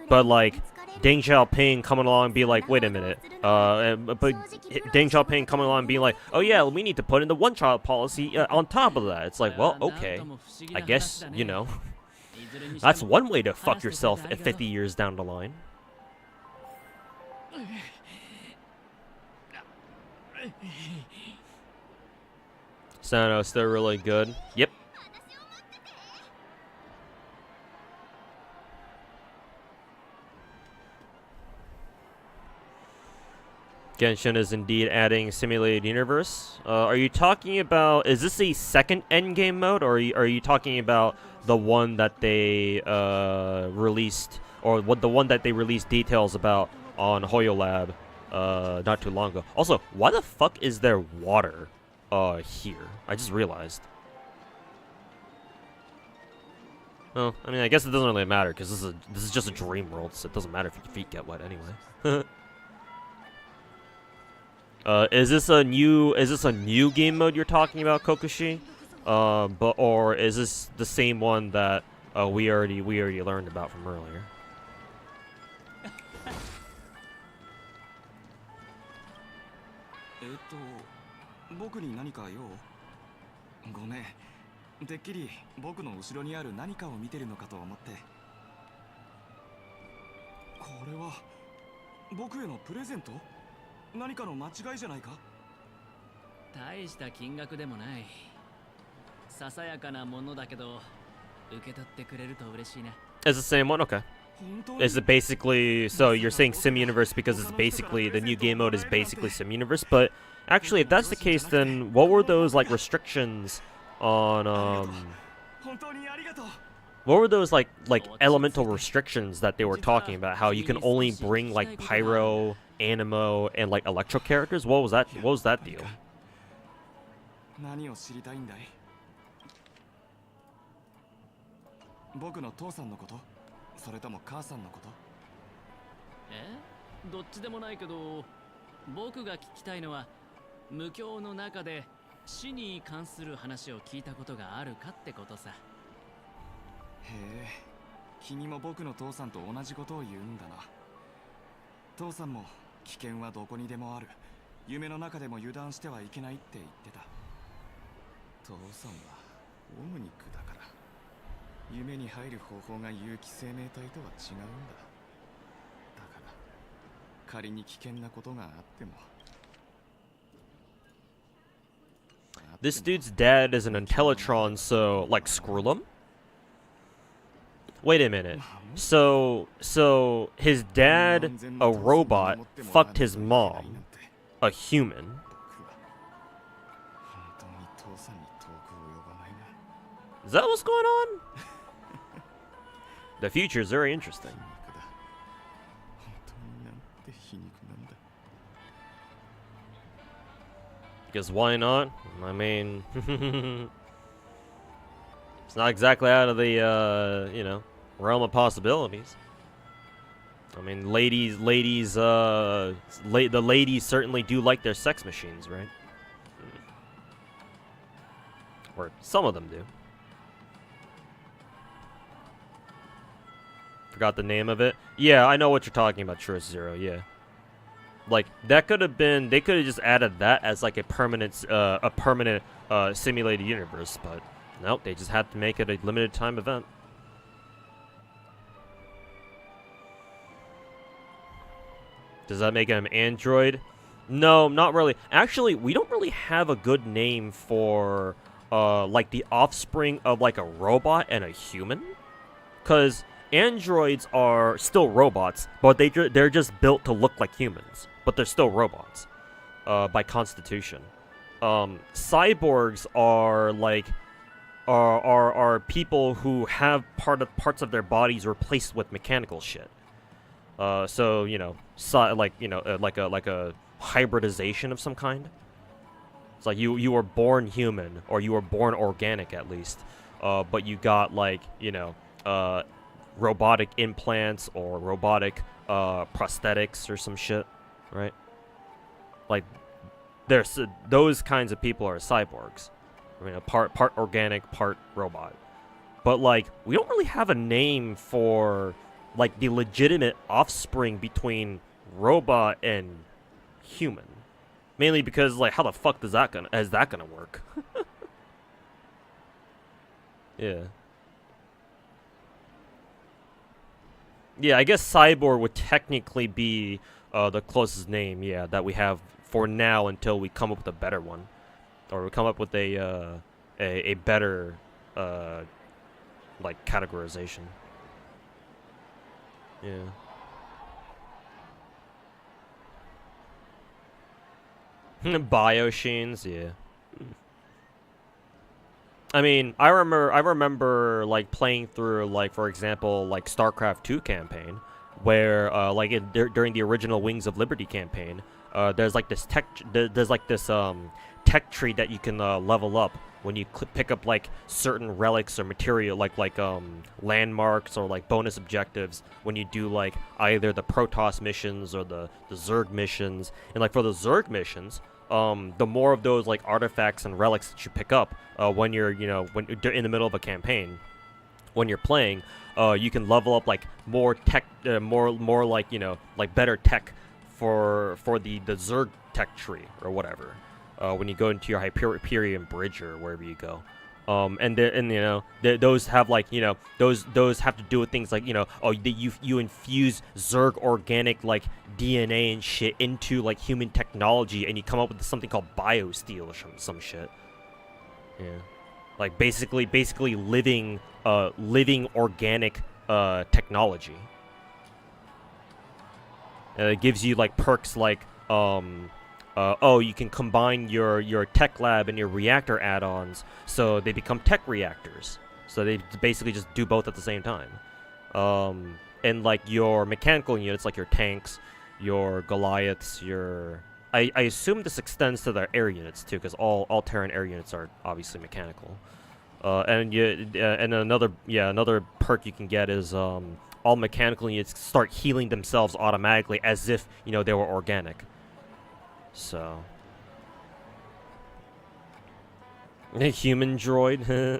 S1: But like, Deng Xiaoping coming along and be like, wait a minute, but Deng Xiaoping coming along and being like, oh yeah, we need to put in the one-child policy on top of that. It's like, well, okay, I guess, you know, that's one way to fuck yourself at 50 years down the line. Sano still really good. Yep. Genshin is indeed adding simulated universe. Are you talking about, is this a second endgame mode, or are you talking about the one that they released, or the one that they released details about on HoYoLab not too long ago? Also, why the fuck is there water here? I just realized. Well, I mean, I guess it doesn't really matter because this is just a dream world, so it doesn't matter if your feet get wet anyway. Is this a new game mode you're talking about, Kokushi? Or is this the same one that we already learned about from earlier?
S5: 僕に何か用？ごめん。てっきり僕の後ろにある何かを見てるのかと思って。これは僕へのプレゼント？何かの間違いじゃないか？
S2: 大した金額でもない。ささやかなものだけど、受け取ってくれると嬉しいな。
S1: It's the same one, okay. Is it basically, so you're saying Sim Universe because it's basically, the new game mode is basically Sim Universe, but actually if that's the case, then what were those like restrictions on, what were those like elemental restrictions that they were talking about? How you can only bring like pyro, animo, and like electro characters? What was that deal?
S5: 何を知りたいんだい？僕の父さんのこと？それとも母さんのこと？
S2: どっちでもないけど、僕が聞きたいのは無教の中で死に関する話を聞いたことがあるかってことさ。へ
S5: え、君も僕の父さんと同じことを言うんだな。父さんも危険はどこにでもある。夢の中でも油断してはいけないって言ってた。父さんはオムニックだから。夢に入る方法が有機生命体とは違うんだ。だから仮に危険なことがあっても。
S1: This dude's dad is an Intellitron, so like Skrullum? Wait a minute. So his dad, a robot, fucked his mom, a human. Is that what's going on? The future is very interesting. Because why not? I mean, it's not exactly out of the, you know, realm of possibilities. I mean, the ladies certainly do like their sex machines, right? Or some of them do. Forgot the name of it. Yeah, I know what you're talking about, True Zero, yeah. Like, that could have been, they could have just added that as like a permanent simulated universe, but nope, they just had to make it a limited time event. Does that make him android? No, not really. Actually, we don't really have a good name for like the offspring of like a robot and a human, because androids are still robots, but they're just built to look like humans, but they're still robots by constitution. Cyborgs are like are people who have parts of their bodies replaced with mechanical shit. So you know, like a hybridization of some kind. It's like you were born human, or you were born organic at least, but you got like, you know, robotic implants or robotic prosthetics or some shit, right? Like, there's those kinds of people are cyborgs. I mean, part organic, part robot. But like, we don't really have a name for like the legitimate offspring between robot and human. Mainly because, like, how the fuck is that gonna work? Yeah. Yeah, I guess cyborg would technically be the closest name, yeah, that we have for now until we come up with a better one, or we come up with a better like categorization. Yeah. Biosheens, yeah. I mean, I remember like playing through, like, for example, like StarCraft 2 campaign, where like during the original Wings of Liberty campaign, there's like this tech tree that you can level up when you pick up like certain relics or material, like landmarks or like bonus objectives when you do like either the Protoss missions or the Zerg missions. And like for the Zerg missions, the more of those like artifacts and relics that you pick up when you're when you're in the middle of a campaign, when you're playing, you can level up like more tech, more like like better tech for the Zerg tech tree or whatever. When you go into your Hyperion Bridge or wherever you go. Those have like those have to do with things like you infuse Zerg organic like DNA and shit into like human technology, and you come up with something called biosteel or some shit. Yeah, like basically living organic technology. And it gives you like perks like you can combine your tech lab and your reactor add-ons, so they become tech reactors. So they basically just do both at the same time. And like your mechanical units, like your tanks, your Goliaths, I assume this extends to their air units too, because all Terran air units are obviously mechanical. And another perk you can get is all mechanical units start healing themselves automatically as if they were organic. So, a human droid.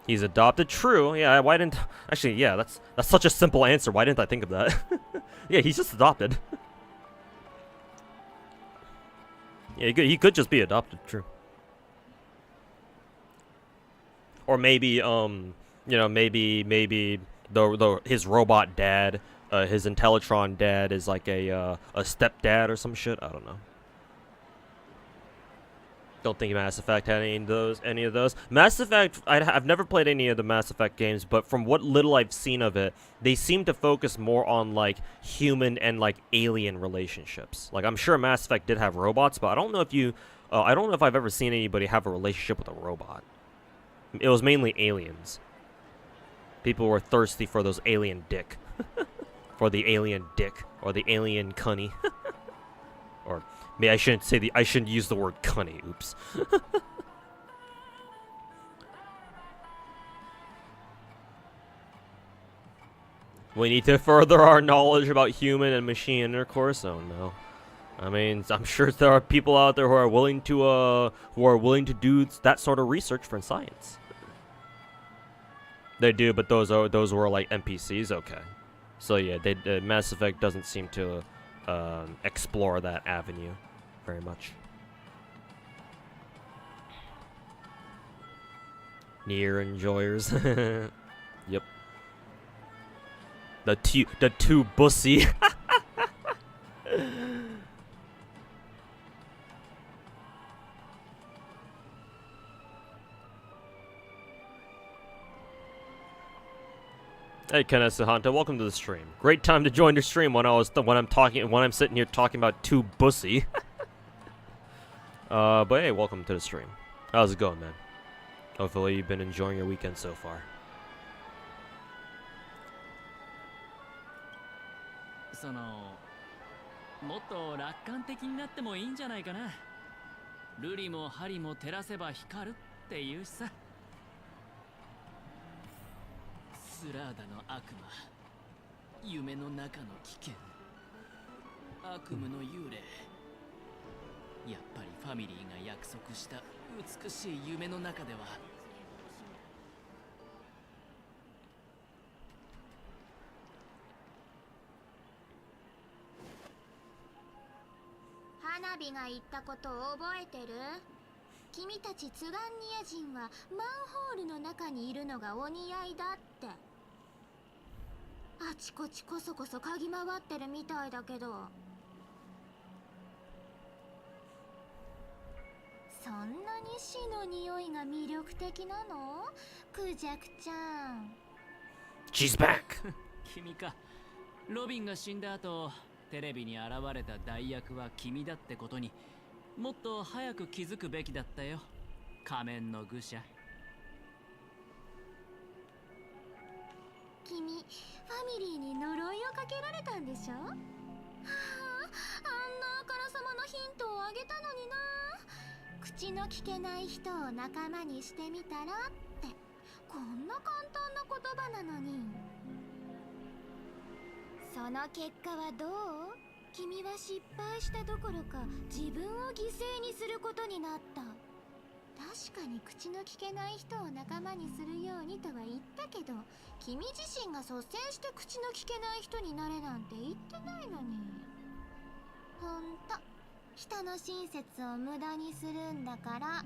S1: He's adopted. True. Yeah. Why didn't? Actually, yeah. That's such a simple answer. Why didn't I think of that? Yeah, he's just adopted. Yeah, he could just be adopted. True. Or maybe maybe his robot dad. His Intellitron dad is like a stepdad or some shit. I don't know. Don't think Mass Effect had any of those. Mass Effect, I've never played any of the Mass Effect games, but from what little I've seen of it, they seem to focus more on like human and like alien relationships. Like I'm sure Mass Effect did have robots, but I don't know if I've ever seen anybody have a relationship with a robot. It was mainly aliens. People were thirsty for those alien dick. For the alien dick, or the alien cunny. Or maybe I shouldn't use the word cunny, oops. We need to further our knowledge about human and machine intercourse. Oh no. I mean, I'm sure there are people out there who are willing to do that sort of research for science. They do, but those were like NPCs, okay. So yeah, Mass Effect doesn't seem to explore that avenue very much. Near enjoyers. Yep. The two bussy. Hey Kenneth Sahanta, welcome to the stream. Great time to join the stream when I'm sitting here talking about two bussy. But hey, welcome to the stream. How's it going, man? Hopefully you've been enjoying your weekend so far.
S2: So もっと楽観的になってもいいんじゃないかな。ルリもハリも照らせば光るっていうしさ。スラーダの悪魔、夢の中の危険、悪夢の幽霊。やっぱりファミリーが約束した美しい夢の中では。
S6: 花火が言ったことを覚えてる？君たちツガンニア人はマンホールの中にいるのがお似合いだって。あちこちこそこそ嗅ぎ回ってるみたいだけど。そんなに死の匂いが魅力的なの？クジャクちゃん。
S1: She's back.
S2: 君か。ロビンが死んだ後、テレビに現れた代役は君だってことにもっと早く気づくべきだったよ。仮面の愚者。
S6: 君、ファミリーに呪いをかけられたんでしょ？はあ、あんなあからさまなヒントをあげたのにな。口の聞けない人を仲間にしてみたらってこんな簡単な言葉なのに。その結果はどう？君は失敗したどころか自分を犠牲にすることになった。確かに口の聞けない人を仲間にするようにとは言ったけど、君自身が率先して口の聞けない人になれなんて言ってないのに。ほんと人の親切を無駄にするんだから。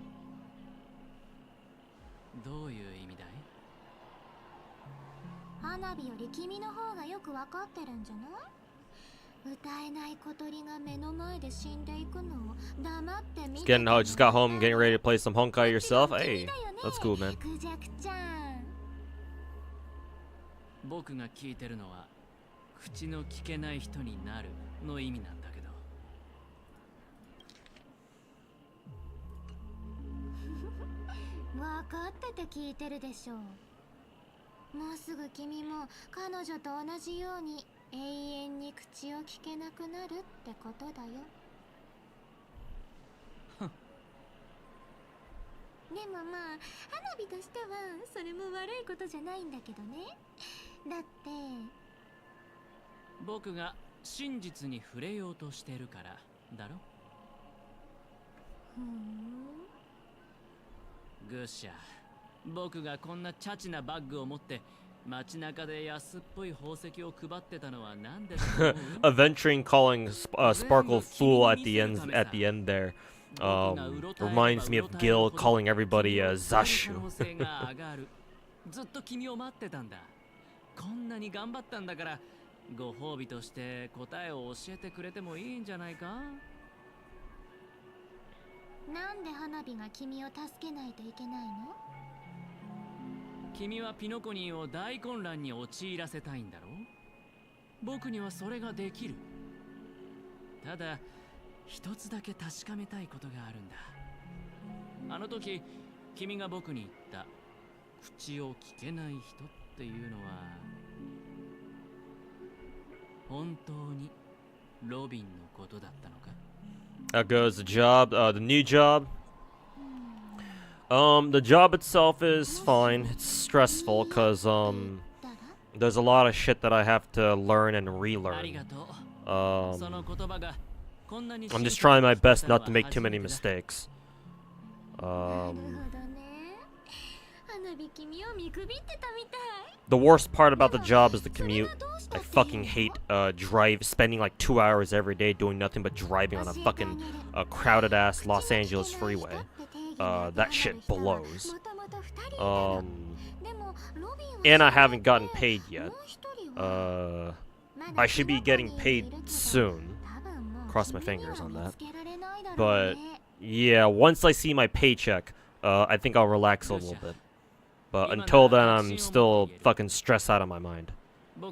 S2: どういう意味だい？
S6: 花火より君の方がよくわかってるんじゃない？歌えない小鳥が目の前で死んでいくのを黙って見て。
S1: Just got home, getting ready to play some Honkai yourself. Hey, that's cool, man.
S6: クジャクちゃん。
S2: 僕が聞いてるのは口の聞けない人になるの意味なんだけど。
S6: わかってて聞いてるでしょう。もうすぐ君も彼女と同じように永遠に口を聞けなくなるってことだよ。でもまあ花火としてはそれも悪いことじゃないんだけどね。だって
S2: 僕が真実に触れようとしてるからだろ。愚者、僕がこんなチャチなバッグを持って街中で安っぽい宝石を配ってたのはなんでだろう？
S1: Aventuring calling Sparkle fool at the end there reminds me of Gil calling everybody Zashu.
S2: ずっと君を待ってたんだ。こんなに頑張ったんだからご褒美として答えを教えてくれてもいいんじゃないか？
S6: なんで花火が君を助けないといけないの？
S2: 君はピノコニーを大混乱に陥らせたいんだろう？僕にはそれができる。ただ一つだけ確かめたいことがあるんだ。あの時君が僕に言った口を聞けない人っていうのは本当にロビンのことだったのか
S1: How goes the job? The new job? The job itself is fine. It's stressful because there's a lot of shit that I have to learn and relearn. I'm just trying my best not to make too many mistakes. The worst part about the job is the commute. I fucking hate spending like 2 hours every day doing nothing but driving on a fucking crowded ass Los Angeles freeway. That shit blows. And I haven't gotten paid yet. I should be getting paid soon. Cross my fingers on that. But yeah, once I see my paycheck, I think I'll relax a little bit. But until then, I'm still fucking stressed out of my mind. I'll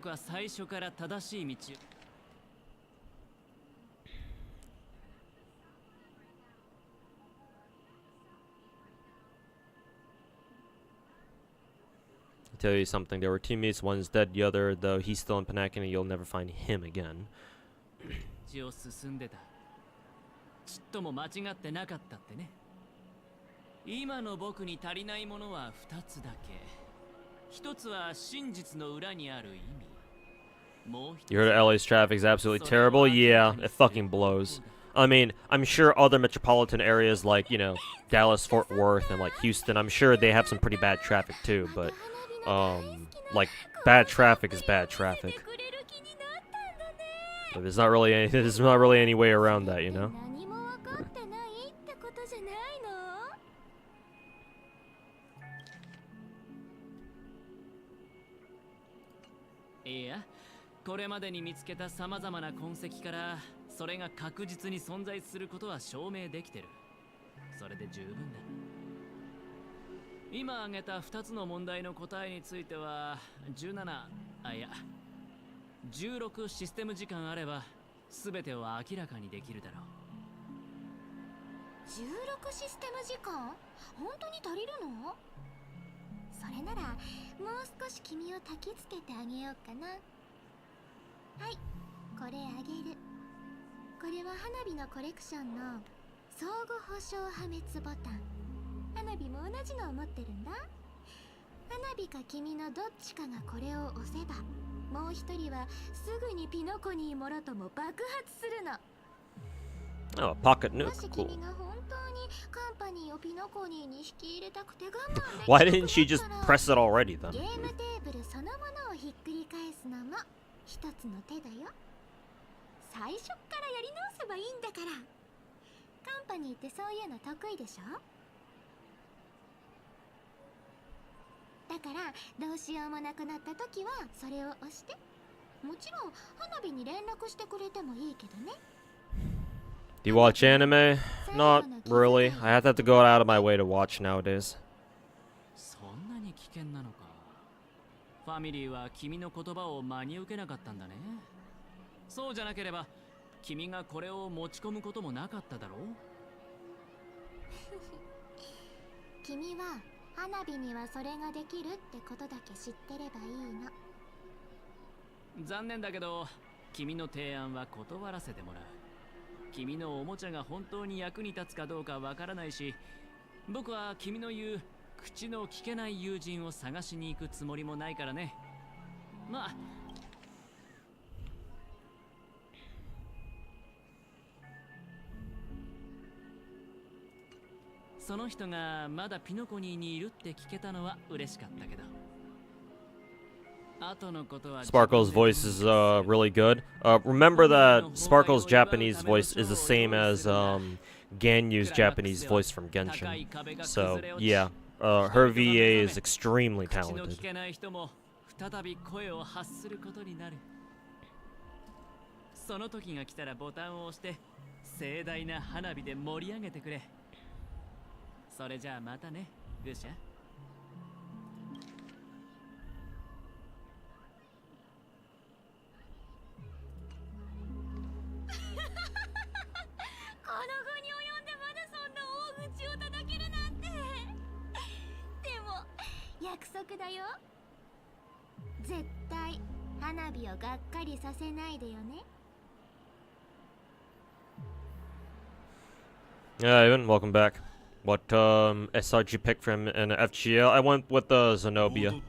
S1: tell you something, there were teammates, one's dead, the other, though he's still in Panakin and you'll never find him again.
S2: 今の僕に足りないものは2つだけ。1つは真実の裏にある意味。もう1つ
S1: You heard LA's traffic is absolutely terrible? Yeah, it fucking blows. I mean, I'm sure other metropolitan areas like, you know, Dallas, Fort Worth, and like Houston, I'm sure they have some pretty bad traffic too, but like bad traffic is bad traffic. But there's not really any way around that, you know?
S2: れまでに見つけた様々な痕跡からそれが確実に存在することは証明できてる。それで十分だ。今挙げた2つの問題の答えについては16システム時間あれば全てを明らかにできるだろう。
S6: 16システム時間？本当に足りるの？それならもう少し君を焚きつけてあげようかな。はい、これあげる。これは花火のコレクションの相互保証破滅ボタン。花火も同じのを持ってるんだ。花火か君のどっちかがこれを押せば、もう一人はすぐにピノコニーもろとも爆発するの。
S1: Oh, a pocket
S6: も
S1: nuke.
S6: し
S1: Cool.
S6: 君が本当にカンパニーをピノコニーに引き入れたくて我慢できなく
S1: Why
S6: な
S1: didn't she
S6: った
S1: just
S6: ら
S1: press it already then?
S6: ゲームテーブルそのものをひっくり返すのも一つの手だよ。最初っからやり直せばいいんだから。カンパニーってそういうの得意でしょ？だからどうしようもなくなった時はそれを押して。もちろん花火に連絡してくれてもいいけどね。
S1: Do you watch anime? Not really. I have to go out of my way to watch nowadays.
S2: そんなに危険なのか。ファミリーは君の言葉を真に受けなかったんだね。そうじゃなければ君がこれを持ち込むこともなかっただろう。
S6: 君は花火にはそれができるってことだけ知ってればいいの。
S2: 残念だけど君の提案は断らせてもらう。君のおもちゃが本当に役に立つかどうかわからないし、僕は君の言う口の聞けない友人を探しに行くつもりもないからね。まあその人がまだピノコニーにいるって聞けたのは嬉しかったけど。
S1: Sparkle's voice is really good. Remember that Sparkle's Japanese voice is the same as Ganyu's Japanese voice from Genshin. So yeah, her VA is extremely talented.
S2: その時が来たらボタンを押して盛大な花火で盛り上げてくれ。それじゃあまたね、グシャ。
S6: 約束だよ。絶対花火をがっかりさせないでよね。
S1: Yeah, Ivan, welcome back. What SRG pick from an FGL? I went with Zenobia.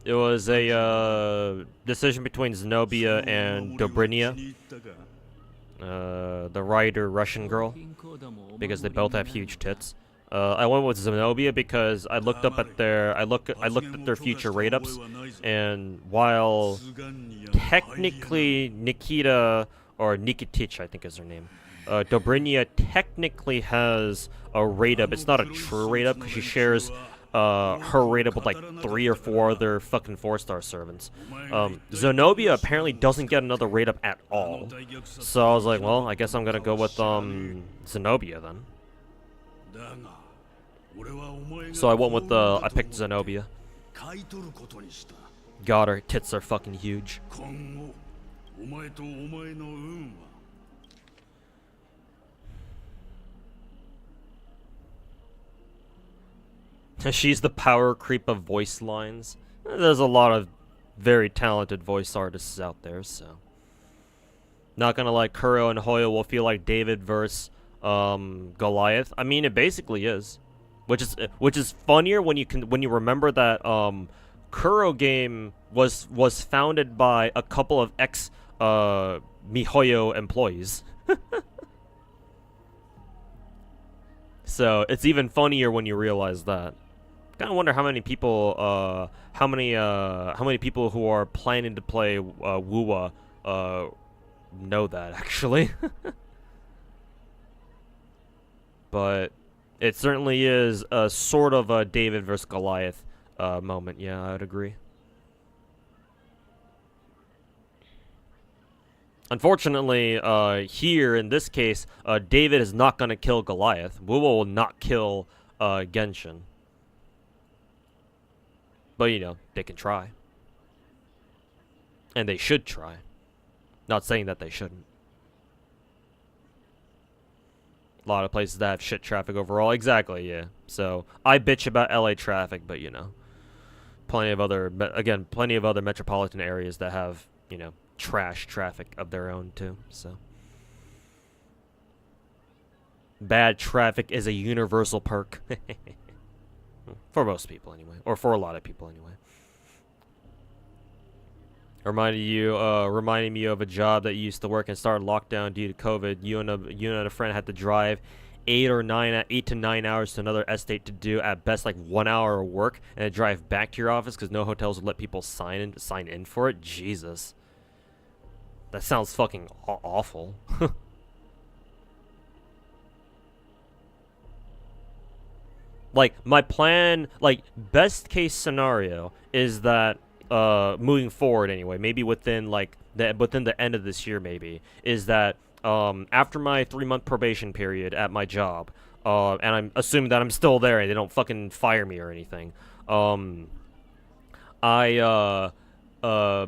S1: It was a decision between Zenobia and Dobrinia, the writer Russian girl, because they both have huge tits. I went with Zenobia because I looked up at their I looked at their future rate ups, and while technically Nikita or Nikitich, I think is her name, Dobrinia technically has a rate up. It's not a true rate up because she shares her rate up with like 3 or 4 other fucking 4-star servants. Zenobia apparently doesn't get another rate up at all. So I was like, well, I guess I'm gonna go with Zenobia then. So I went with I picked Zenobia. God, her tits are fucking huge. She's the power creep of voice lines. There's a lot of very talented voice artists out there, so not gonna lie, Kuro and Hoyo will feel like David versus Goliath. I mean, it basically is, which is funnier when you remember that Kuro game was founded by a couple of ex MiHoYo employees. So it's even funnier when you realize that. Kind of wonder how many people people who are planning to play Wuwa know that actually. But it certainly is a sort of a David versus Goliath moment. Yeah, I would agree. Unfortunately, here in this case, David is not gonna kill Goliath. Wu will not kill Genshin. But you know, they can try. And they should try. Not saying that they shouldn't. A lot of places that have shit traffic overall. Exactly, yeah. So, I bitch about LA traffic, but you know. Plenty of other metropolitan areas that have, you know, trash traffic of their own too, so. Bad traffic is a universal perk. For most people anyway. Or for a lot of people anyway. Reminding me of a job that you used to work and started lockdown due to COVID. You and a friend had to drive 8 to 9 hours to another estate to do at best like 1 hour of work, and then drive back to your office because no hotels would let people sign in for it. Jesus, that sounds fucking awful. Like my plan, like best case scenario is that moving forward anyway, maybe within the end of this year, maybe is that after my 3-month probation period at my job, and I'm assuming that I'm still there and they don't fucking fire me or anything, I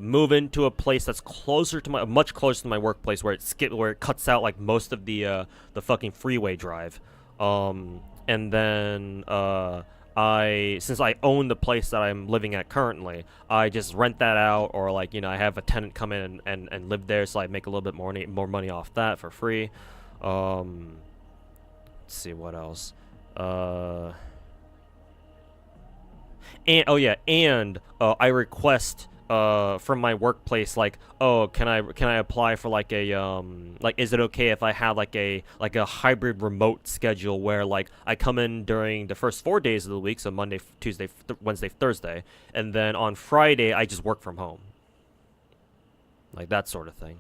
S1: move into a place that's much closer to my workplace, where it cuts out like most of the fucking freeway drive, and then since I own the place that I'm living at currently, I just rent that out, or like, you know, I have a tenant come in and live there, so I make a little bit more money off that for free. Let's see what else. I request from my workplace, like, oh, can I apply for like a like, is it okay if I have like a hybrid remote schedule where like I come in during the first 4 days of the week, so Monday, Tuesday, Wednesday, Thursday, and then on Friday I just work from home, like that sort of thing.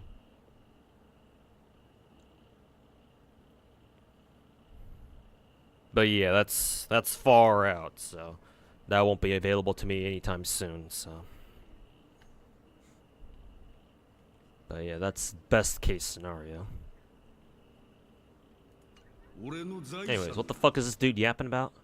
S1: But yeah, that's far out, so that won't be available to me anytime soon, so. But yeah, that's best case scenario. Anyways, what the fuck is this dude yapping about?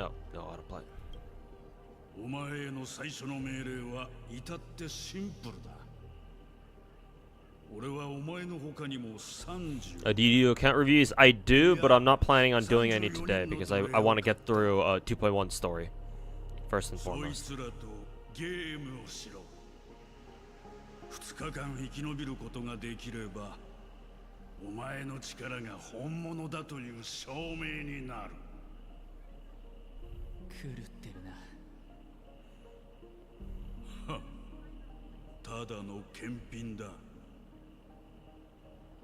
S1: Oh, no autoplay.
S3: お前への最初の命令は至ってシンプルだ。俺はお前の他にも30。
S1: Do you do account reviews? I do, but I'm not planning on doing any today because I want to get through 2.1 story first and
S3: そい
S1: foremost.
S3: つらとゲームをしろ。2日間生き延びることができれば、お前の力が本物だという証明になる。
S2: 狂ってるな。
S3: ただの検品だ。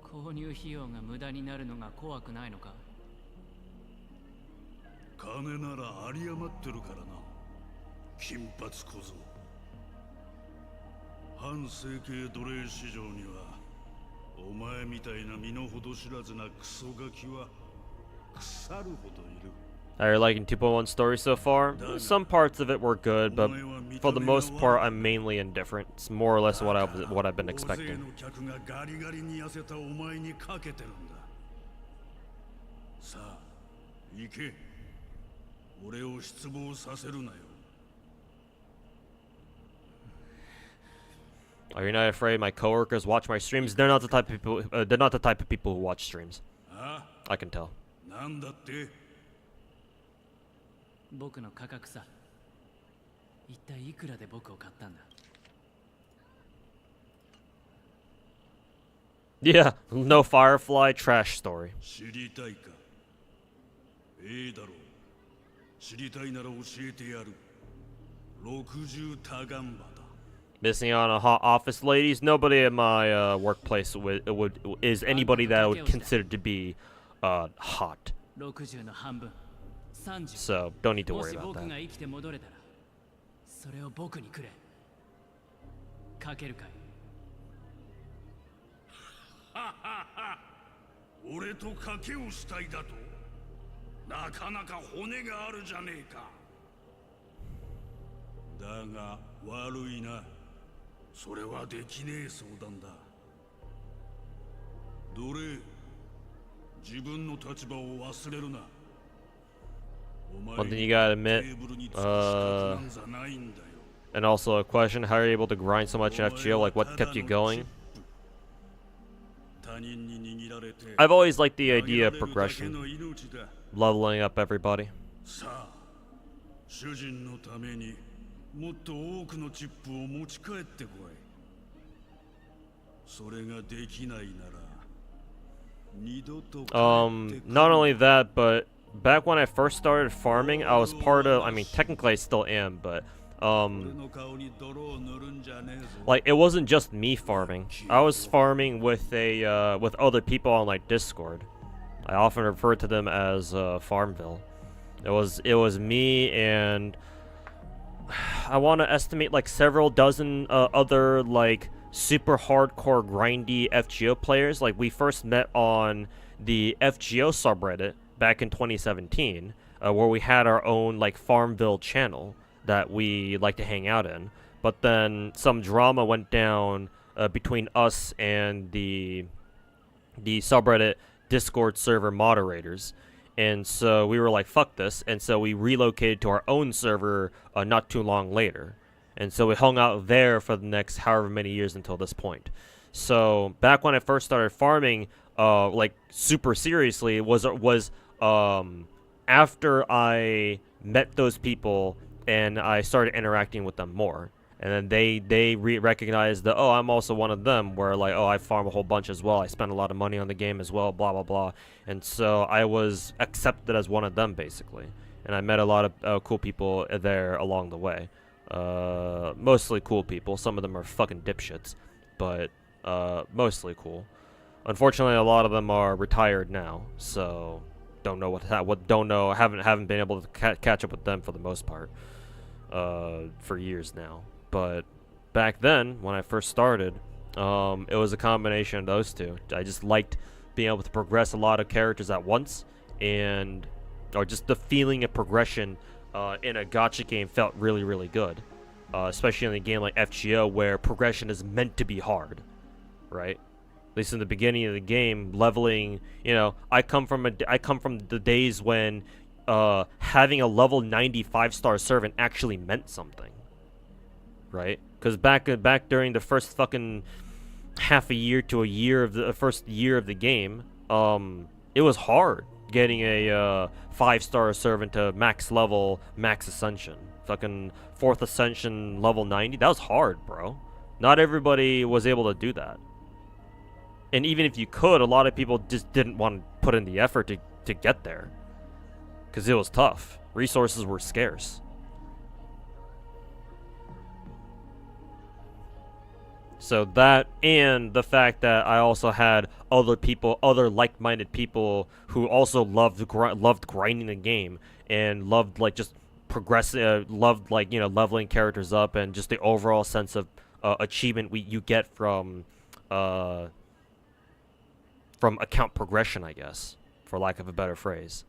S2: 購入費用が無駄になるのが怖くないのか？
S3: 金なら有り余ってるからな。金髪小僧。半世紀奴隷市場にはお前みたいな身の程知らずなクソガキは腐るほどいる。
S1: Are you liking 2.1 story so far? Some parts of it were good, but for the most part, I'm mainly indifferent. It's more or less what I've been expecting.
S3: さあ、行け。俺を失望させるなよ。
S1: Are you not afraid my coworkers watch my streams? They're not the type of people. They're not the type of people who watch streams. I can tell.
S3: なんだって？
S2: 僕の価格さ。一体いくらで僕を買ったんだ？
S1: Yeah, no firefly trash story.
S3: 知りたいか？いいだろう。知りたいなら教えてやる。60タガンバだ。
S1: Missing on a hot office, ladies. Nobody at my workplace is anybody that I would consider to be hot.
S2: 60の半分30
S1: So don't need to
S2: も
S1: worry
S2: し
S1: about
S2: 僕が
S1: that.
S2: 生きて戻れたらそれを僕にくれかけるかい
S3: 俺と賭けをしたいだとなかなか骨があるじゃねえかだが悪いなそれはできねえ相談だどれ自分の立場を忘れるな
S1: One thing you gotta admit, and also a question, how are you able to grind so much in FGO? Like, what kept you going? I've always liked the idea of progression, leveling up everybody.
S3: 主人のためにもっと多くのチップを持ち帰ってこいそれができないなら二度と帰ってこい
S1: Not only that, but back when I first started farming, I was part of, I mean, technically I still am, but, like, it wasn't just me farming. I was farming with with other people on, like, Discord. I often refer to them as, Farmville. It was me and I want to estimate, like, several dozen, other, like, super hardcore grindy FGO players. Like, we first met on the FGO subreddit back in 2017, where we had our own, like, Farmville channel that we like to hang out in. But then some drama went down between us and the subreddit Discord server moderators. And so we were like, fuck this. And so we relocated to our own server not too long later. And so we hung out there for the next however many years until this point. So back when I first started farming, like, super seriously, was after I met those people and I started interacting with them more. And then they recognized that, oh, I'm also one of them, where, like, oh, I farm a whole bunch as well. I spend a lot of money on the game as well, blah, blah, blah. And so I was accepted as one of them, basically. And I met a lot of cool people there along the way. Mostly cool people. Some of them are fucking dipshits, but mostly cool. Unfortunately, a lot of them are retired now, so don't know haven't been able to catch up with them for the most part for years now. But back then, when I first started, it was a combination of those two. I just liked being able to progress a lot of characters at once, or just the feeling of progression in a gacha game felt really, really good. Especially in a game like FGO, where progression is meant to be hard, right? At least in the beginning of the game, leveling. You know, I come from the days when having a level 95 star servant actually meant something. Right? Because back during the first fucking half a year to a year of the first year of the game, it was hard getting a 5-star servant to max level, max ascension. Fucking 4th ascension level 90. That was hard, bro. Not everybody was able to do that. And even if you could, a lot of people just didn't want to put in the effort to get there. Because it was tough. Resources were scarce. So that, and the fact that I also had other like-minded people who also loved grinding the game and loved, like, just loved, like, you know, leveling characters up, and just the overall sense of achievement you get from account progression, I guess, for lack of a better phrase.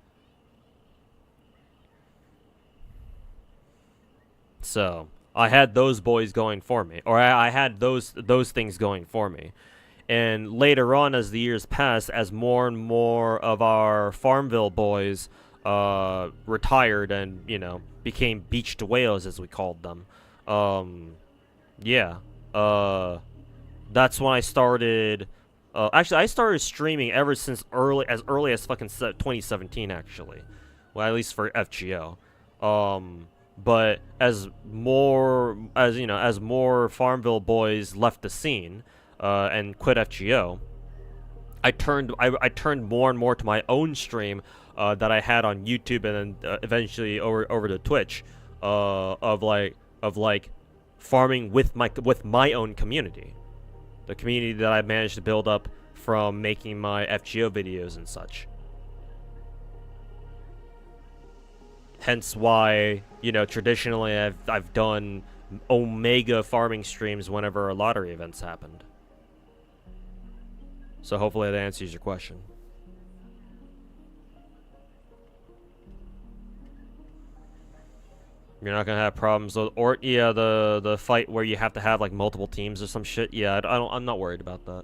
S1: So I had those boys going for me, or I had those things going for me. And later on, as the years passed, as more and more of our Farmville boys retired and, you know, became beached whales, as we called them, that's when I started. Actually, I started streaming ever since early as fucking 2017, actually. Well, at least for FGO. But as more Farmville boys left the scene and quit FGO, I turned more and more to my own stream that I had on YouTube, and then eventually over to Twitch, of farming with my own community, the community that I managed to build up from making my FGO videos and such. hence why, you know, traditionally I've done Omega farming streams whenever lottery events happened. So hopefully that answers your question. You're not gonna have problems with, or yeah, the fight where you have to have like multiple teams or some shit. Yeah, I'm not worried about that.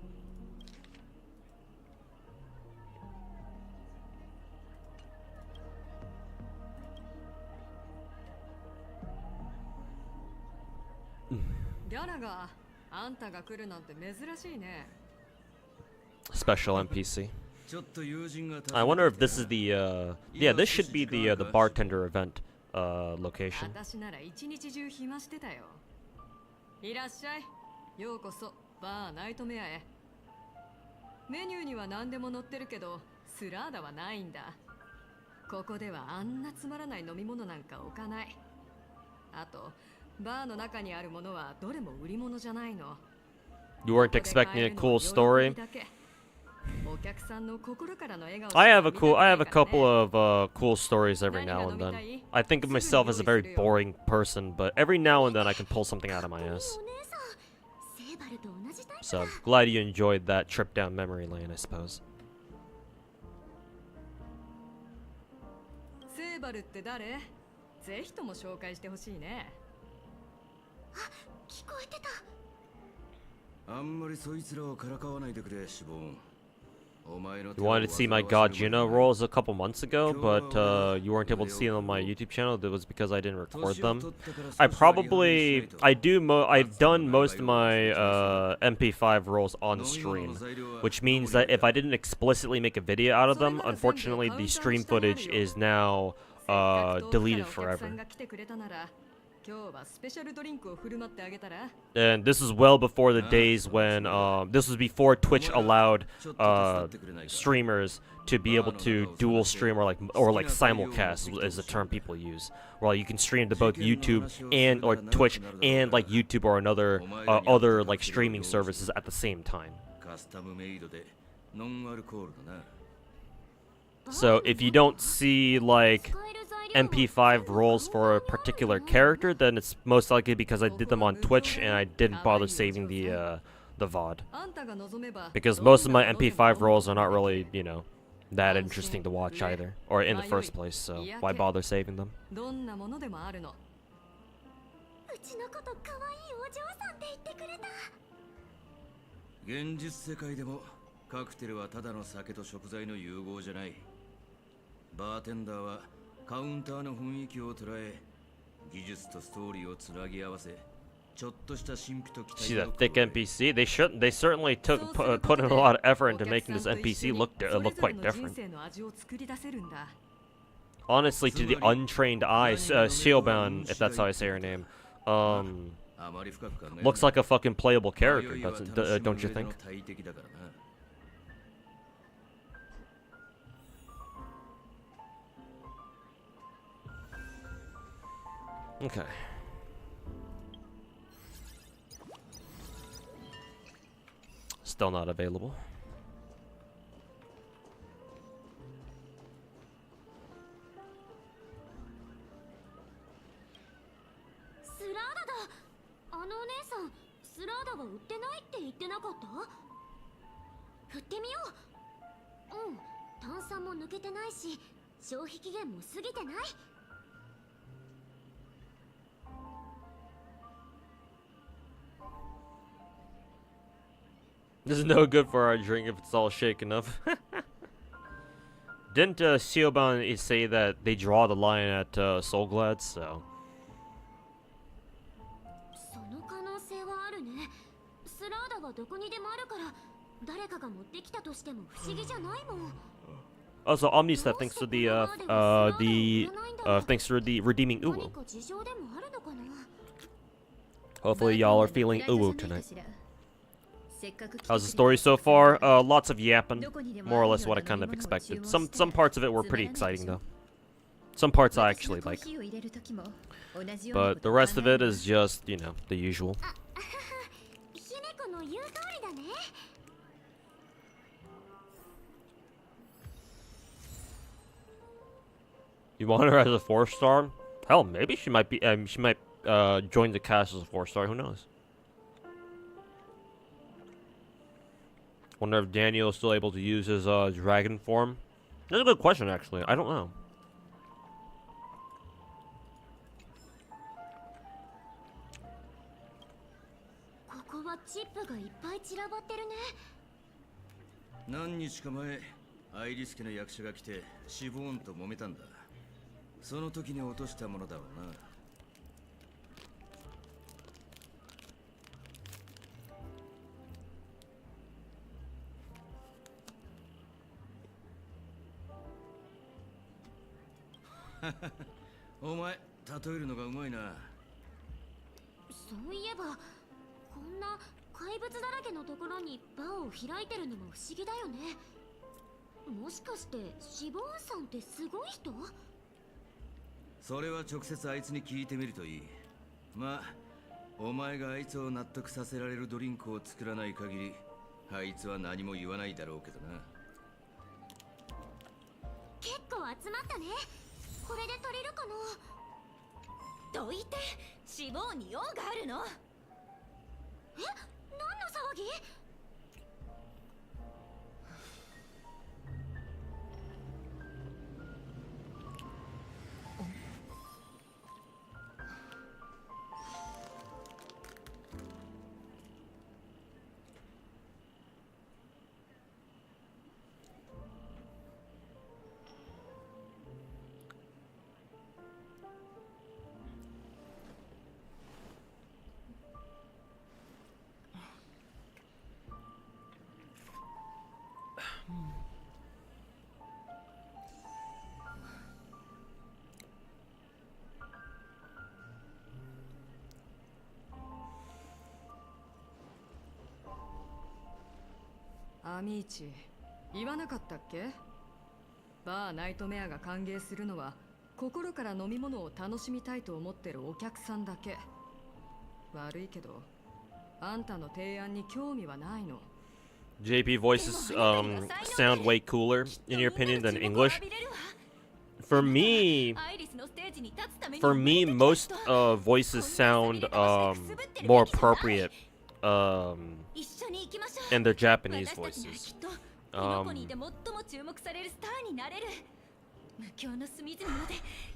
S1: Special NPC. I wonder if this is the yeah, this should be the bartender event location.
S7: いらっしゃい。ようこそバーナイトメアへ。メニューには何でも載ってるけど、スラーダはないんだ。ここではあんなつまらない飲み物なんか置かない。あと、バーの中にあるものはどれも売り物じゃないの。
S1: You weren't expecting a cool story? I have a couple of cool stories every now and then. I think of myself as a very boring person, but every now and then I can pull something out of my ass. So, glad you enjoyed that trip down memory lane, I suppose. You wanted to see my Gacha rolls a couple months ago, but you weren't able to see them on my YouTube channel. That was because I didn't record them. I've done most of my MP5 rolls on stream, which means that if I didn't explicitly make a video out of them, unfortunately the stream footage is now deleted forever. And this is well before the days when this was before Twitch allowed streamers to be able to dual stream or like simulcast is the term people use. Well, you can stream to both YouTube and or Twitch and like YouTube or another other like streaming services at the same time. So if you don't see like MP5 rolls for a particular character, then it's most likely because I did them on Twitch and I didn't bother saving the VOD. Because most of my MP5 rolls are not really, you know, that interesting to watch either, or in the first place, so why bother saving them?
S8: カウンターの雰囲気を捉え、技術とストーリーをつなぎ合わせ、ちょっとした神秘と期待
S1: See that thick NPC? They certainly put in a lot of effort into making this NPC look quite different. Honestly, to the untrained eye, Socio-political, if that's how I say her name, looks like a fucking playable character, don't you think? Okay. Still not available. This is no good for our drink if it's all shaken up. Didn't Socio-political say that they draw the line at Soulglad, so... Also, Omnistat, thanks for the redeeming Uwu. Hopefully y'all are feeling Uwu tonight. How's the story so far? Lots of yapping. More or less what I kind of expected. Some parts of it were pretty exciting though. Some parts I actually like. But the rest of it is just, you know, the usual. You want her as a 4-star? Hell, maybe she might be. She might join the cast as a 4-star. Who knows? Wonder if Daniel is still able to use his dragon form. That's a good question, actually. I don't know.
S8: 何日か前、アイリス家の役者が来てシボーンと揉めたんだ。その時に落としたものだろうな。お前、例えるのがうまいな。
S6: そういえば、こんな怪物だらけのところにバーを開いてるのも不思議だよね。もしかしてシボーンさんってすごい人？
S8: それは直接あいつに聞いてみるといい。まあ、お前があいつを納得させられるドリンクを作らない限り、あいつは何も言わないだろうけどな。
S6: 結構集まったね。これで足りるかな？どいて、脂肪に用があるの？え？何の騒ぎ？
S7: アミーチ、言わなかったっけ？バーナイトメアが歓迎するのは心から飲み物を楽しみたいと思ってるお客さんだけ。悪いけど、あんたの提案に興味はないの。
S1: JP voices sound way cooler in your opinion than English. For me, most voices sound more appropriate in their Japanese voices.
S6: 無境の隅々まで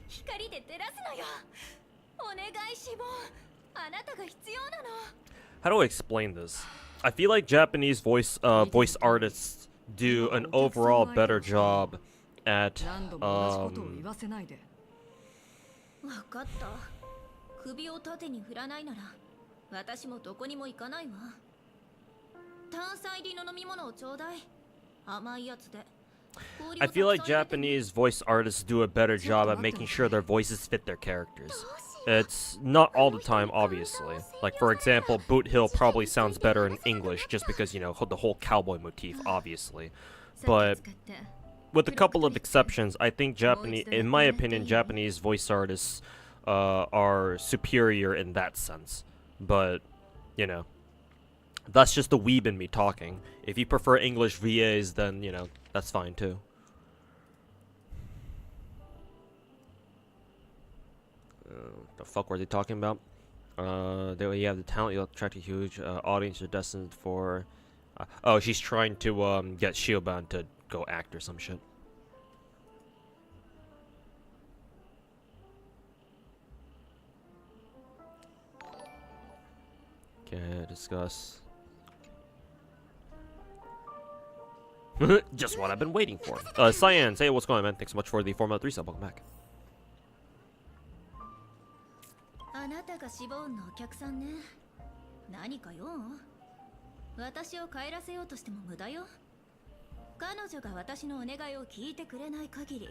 S6: 光で照らすのよ。お願いしぼん、あなたが必要なの。
S1: How do I explain this? I feel like Japanese voice artists do an overall better job at
S6: わかった。首を縦に振らないなら私もどこにも行かないわ。炭酸入りの飲み物をちょうだい。甘いやつで。
S1: I feel like Japanese voice artists do a better job at making sure their voices fit their characters. It's not all the time, obviously. Like, for example, Boot Hill probably sounds better in English just because, you know, the whole cowboy motif, obviously. But with a couple of exceptions, I think Japanese, in my opinion, Japanese voice artists are superior in that sense. But, you know, that's just the weeb in me talking. If you prefer English VAs, then, you know, that's fine too. The fuck were they talking about? You have the talent, you'll attract a huge audience. You're destined for... oh, she's trying to get Shioban to go act or some shit. Okay, discuss. Just what I've been waiting for. Cyan, say what's going on, man. Thanks so much for the Formula 3 sub. Welcome back.
S6: あなたがシボーンのお客さんね。何か用？私を帰らせようとしても無駄よ。彼女が私のお願いを聞いてくれない限り。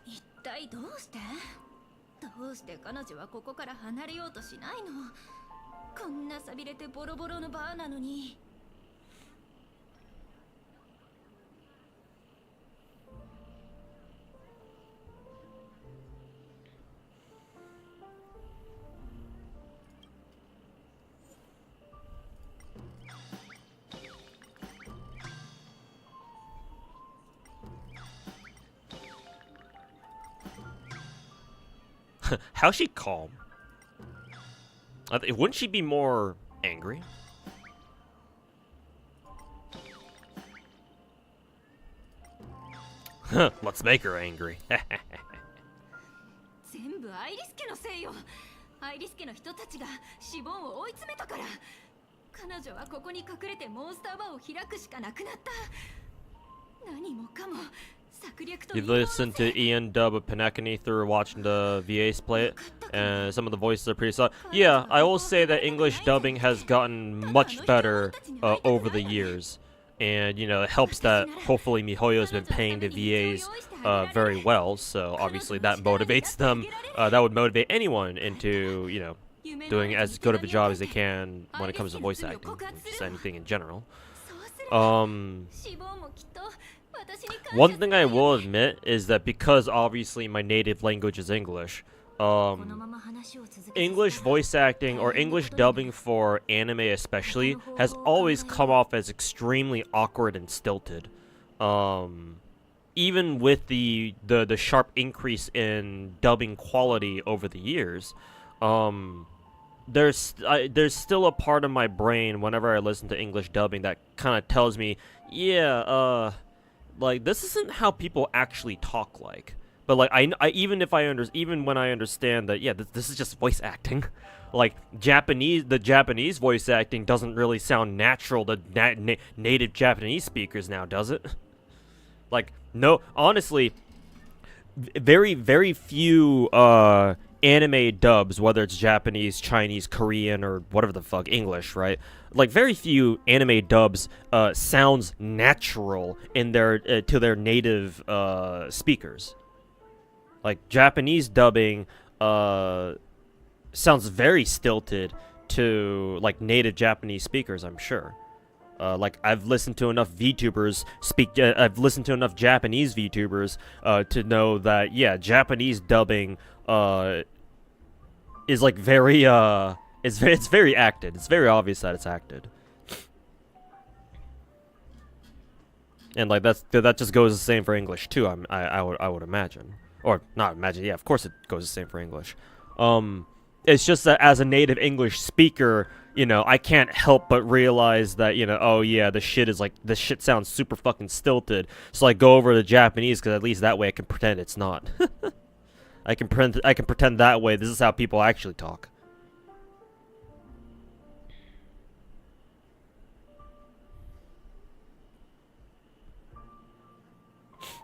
S6: 一体どうして？どうして彼女はここから離れようとしないの？こんな寂れてボロボロのバーなのに。
S1: How's she calm? Wouldn't she be more angry? Let's make her angry.
S7: 全部アイリス家のせいよ。アイリス家の人たちがシボンを追い詰めたから。彼女はここに隠れてモンスターバーを開くしかなくなった。何もかも策略と。
S1: You listen to Ian dub of Panakani through watching the VAs play it, and some of the voices are pretty solid. Yeah, I will say that English dubbing has gotten much better over the years. And, you know, it helps that hopefully MiHoYo's been paying the VAs very well, so obviously that motivates them. That would motivate anyone into, you know, doing as good of a job as they can when it comes to voice acting, just anything in general. One thing I will admit is that because obviously my native language is English, English voice acting or English dubbing for anime especially has always come off as extremely awkward and stilted. Even with the sharp increase in dubbing quality over the years, there's still a part of my brain whenever I listen to English dubbing that kind of tells me, yeah, like this isn't how people actually talk like. But like even when I understand that, yeah, this is just voice acting. Like the Japanese voice acting doesn't really sound natural to native Japanese speakers now, does it? Like no, honestly, very very few anime dubs, whether it's Japanese, Chinese, Korean, or whatever the fuck, English, right? Like very few anime dubs sounds natural in their to their native speakers. Like Japanese dubbing sounds very stilted to like native Japanese speakers, I'm sure. Like I've listened to enough VTubers speak. I've listened to enough Japanese VTubers to know that yeah, Japanese dubbing is like very it's very acted. It's very obvious that it's acted. And like that just goes the same for English too. I would imagine. Or not imagine, yeah, of course it goes the same for English. It's just that as a native English speaker, you know, I can't help but realize that, you know, oh yeah, this shit sounds super fucking stilted. So I go over to Japanese because at least that way I can pretend it's not. I can pretend that way this is how people actually talk.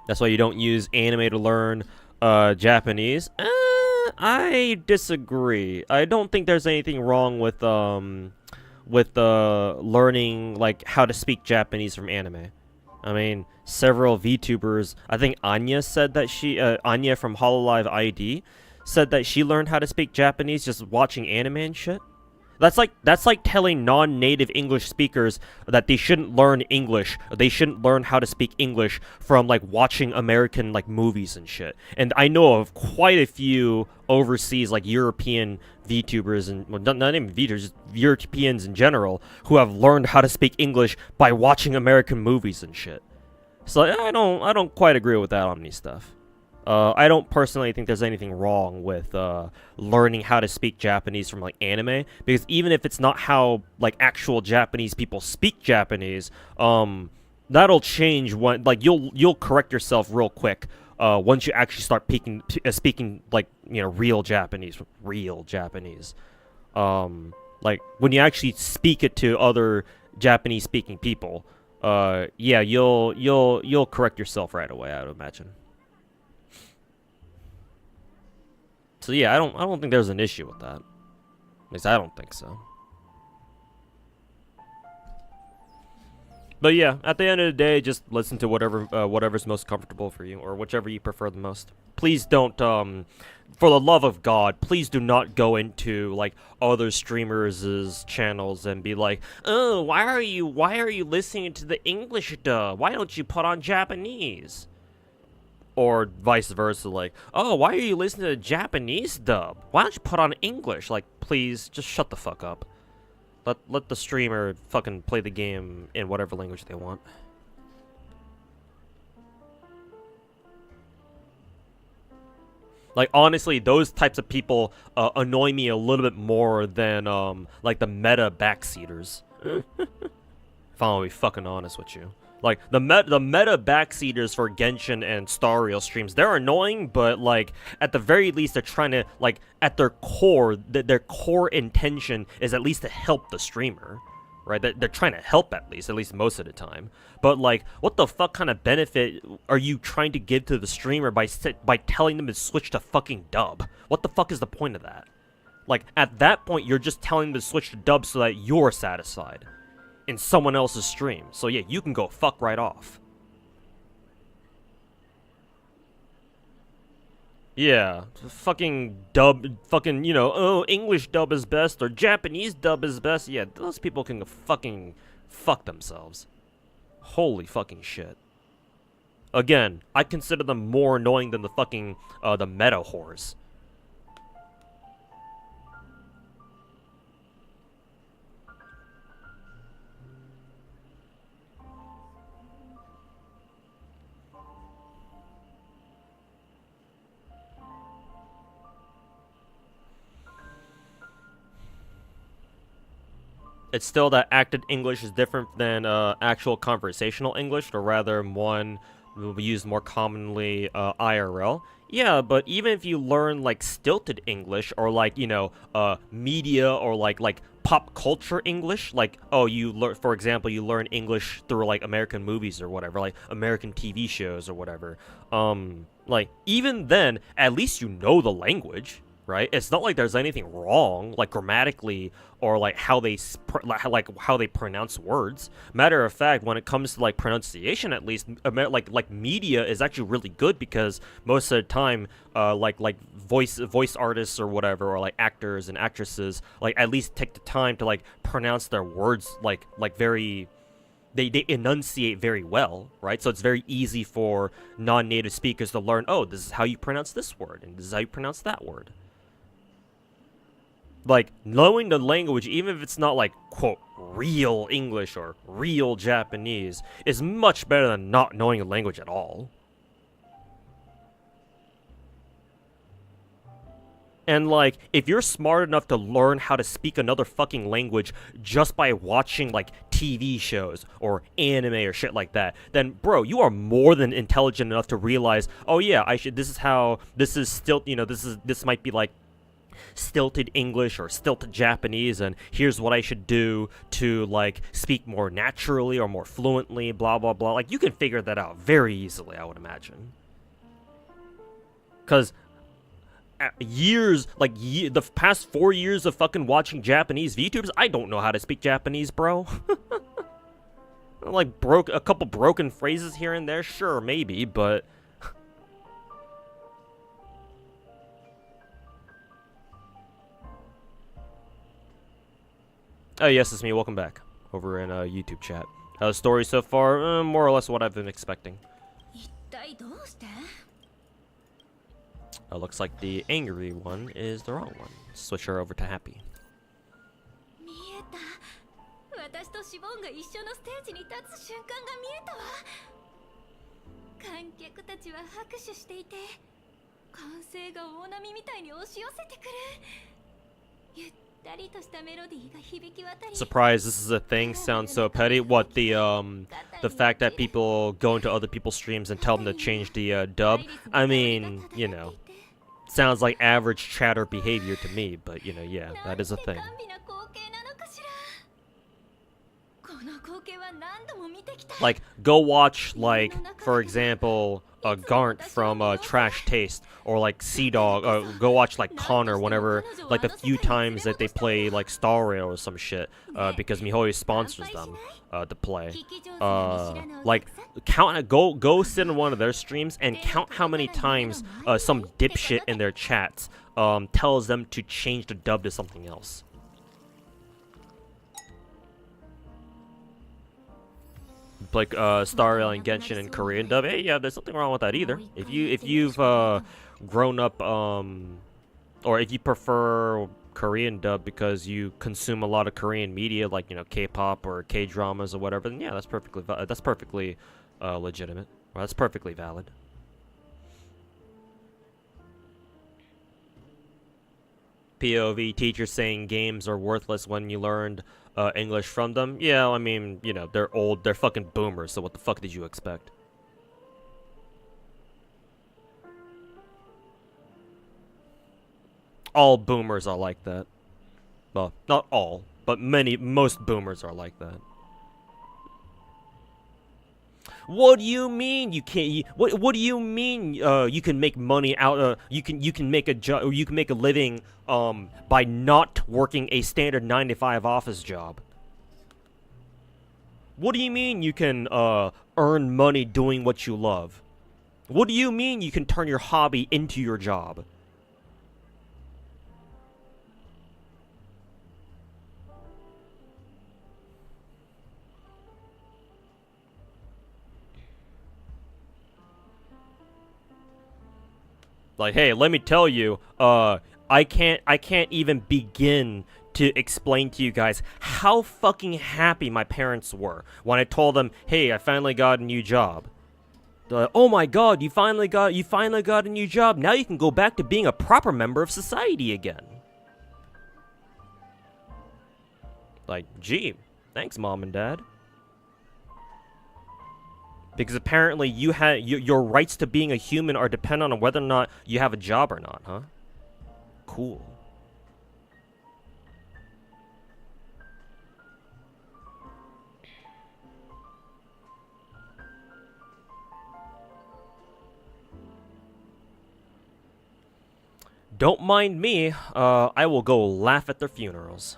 S1: That's why you don't use anime to learn Japanese. I disagree. I don't think there's anything wrong with learning like how to speak Japanese from anime. I mean, several VTubers, I think Anya said that Anya from Hololive ID said that she learned how to speak Japanese just watching anime and shit. That's like telling non-native English speakers that they shouldn't learn English, or they shouldn't learn how to speak English from like watching American like movies and shit. And I know of quite a few overseas like European VTubers and well, not even VTubers, just Europeans in general who have learned how to speak English by watching American movies and shit. So I don't quite agree with that Omni stuff. I don't personally think there's anything wrong with learning how to speak Japanese from like anime, because even if it's not how like actual Japanese people speak Japanese, that'll change when like you'll correct yourself real quick once you actually start speaking like, you know, real Japanese. Like when you actually speak it to other Japanese speaking people, yeah, you'll correct yourself right away, I would imagine. So yeah, I don't think there's an issue with that. At least I don't think so. But yeah, at the end of the day, just listen to whatever's most comfortable for you, or whichever you prefer the most. Please don't, for the love of God, please do not go into like other streamers' channels and be like, oh, why are you listening to the English dub? Why don't you put on Japanese? Or vice versa, like, oh, why are you listening to the Japanese dub? Why don't you put on English? Like, please, just shut the fuck up. Let the streamer fucking play the game in whatever language they want. Like, honestly, those types of people annoy me a little bit more than, like, the meta backseaters. If I'm gonna be fucking honest with you. Like, the meta backseaters for Genshin and Star Rail streams, they're annoying, but, like, at the very least, they're trying to, like, at their core, their core intention is at least to help the streamer. Right? They're trying to help at least most of the time. But, like, what the fuck kind of benefit are you trying to give to the streamer by telling them to switch to fucking dub? What the fuck is the point of that? Like, at that point, you're just telling them to switch to dub so that you're satisfied in someone else's stream. So yeah, you can go fuck right off. Yeah, fucking dub, fucking, you know, oh, English dub is best or Japanese dub is best. Yeah, those people can fucking fuck themselves. Holy fucking shit. Again, I consider them more annoying than the fucking, the meta whores. It's still that acted English is different than actual conversational English, or rather one will be used more commonly IRL. Yeah, but even if you learn like stilted English or like, you know, media or like pop culture English, like, oh, you learn, for example, you learn English through like American movies or whatever, like American TV shows or whatever. Like even then, at least you know the language. Right? It's not like there's anything wrong, like grammatically or like how they how they pronounce words. Matter of fact, when it comes to like pronunciation, at least, like media is actually really good because most of the time, like voice artists or whatever, or like actors and actresses, like at least take the time to like pronounce their words like very. They enunciate very well, right? So it's very easy for non-native speakers to learn, oh, this is how you pronounce this word, and this is how you pronounce that word. Like, knowing the language, even if it's not like, quote, real English or real Japanese, is much better than not knowing the language at all. And, like, if you're smart enough to learn how to speak another fucking language just by watching, like, TV shows or anime or shit like that, then, bro, you are more than intelligent enough to realize, oh yeah, this is still, you know, this might be, like, stilted English or stilted Japanese, and here's what I should do to like speak more naturally or more fluently, blah blah blah. Like, you can figure that out very easily, I would imagine. Because years, like the past 4 years of fucking watching Japanese VTubers, I don't know how to speak Japanese, bro. Like, a couple broken phrases here and there, sure, maybe, but oh, yes, it's me. Welcome back. Over in YouTube chat. How's the story so far? More or less what I've been expecting. Looks like the angry one is the wrong one. Switch her over to happy. Surprise, this is a thing. Sounds so petty. What, the fact that people go into other people's streams and tell them to change the dub? I mean, you know, sounds like average chatter behavior to me, but you know, yeah, that is a thing. Like, go watch, like, for example, Garnt from Trash Taste, or like Sea Dog, go watch like Connor whenever, like the few times that they play like Star Rail or some shit, because Mihoyo sponsors them to play. Like, go sit in one of their streams and count how many times some dipshit in their chats tells them to change the dub to something else. Like Star Rail and Genshin and Korean dub. Hey, yeah, there's nothing wrong with that either. If you've grown up or if you prefer Korean dub because you consume a lot of Korean media, like, you know, K-pop or K-dramas or whatever, then yeah, that's perfectly legitimate. Well, that's perfectly valid. POV teachers saying games are worthless when you learned English from them. Yeah, I mean, you know, they're old, they're fucking boomers, so what the fuck did you expect? All boomers are like that. Well, not all, but most boomers are like that. What do you mean you can't? What do you mean? You can make money out. You can make a job. You can make a living. By not working a standard 9-to-5 office job. What do you mean you can earn money doing what you love? What do you mean you can turn your hobby into your job? Like, hey, let me tell you, I can't even begin to explain to you guys how fucking happy my parents were when I told them, hey, I finally got a new job. They're like, oh my god, you finally got a new job. Now you can go back to being a proper member of society again. Like, gee, thanks, Mom and Dad. Because apparently your rights to being a human are dependent on whether or not you have a job or not, huh? Cool. Don't mind me, I will go laugh at their funerals.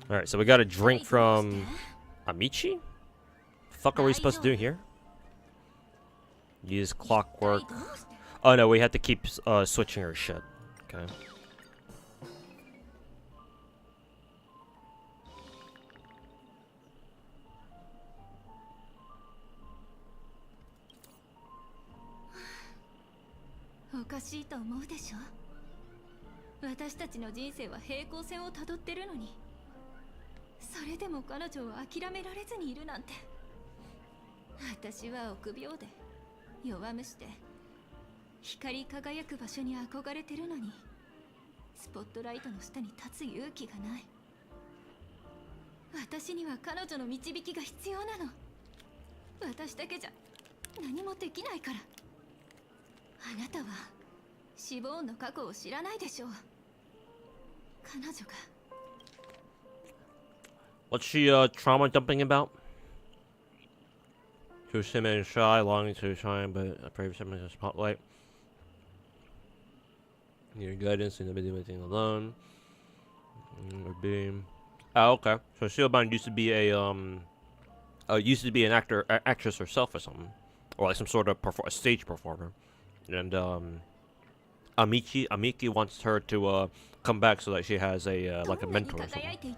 S1: Alright, so we got a drink from Amici? Fuck are we supposed to do here? Use clockwork. Oh no, we have to keep switching her shit. Okay. What's she trauma dumping about? She was timid and shy, longing to shine, but afraid of something in the spotlight. Your guidance and never do anything alone. Or being. Oh, okay. So Shielband used to be an actress herself or something, or like some sort of a stage performer. And Amiki wants her to come back so that she has a like a mentor or something.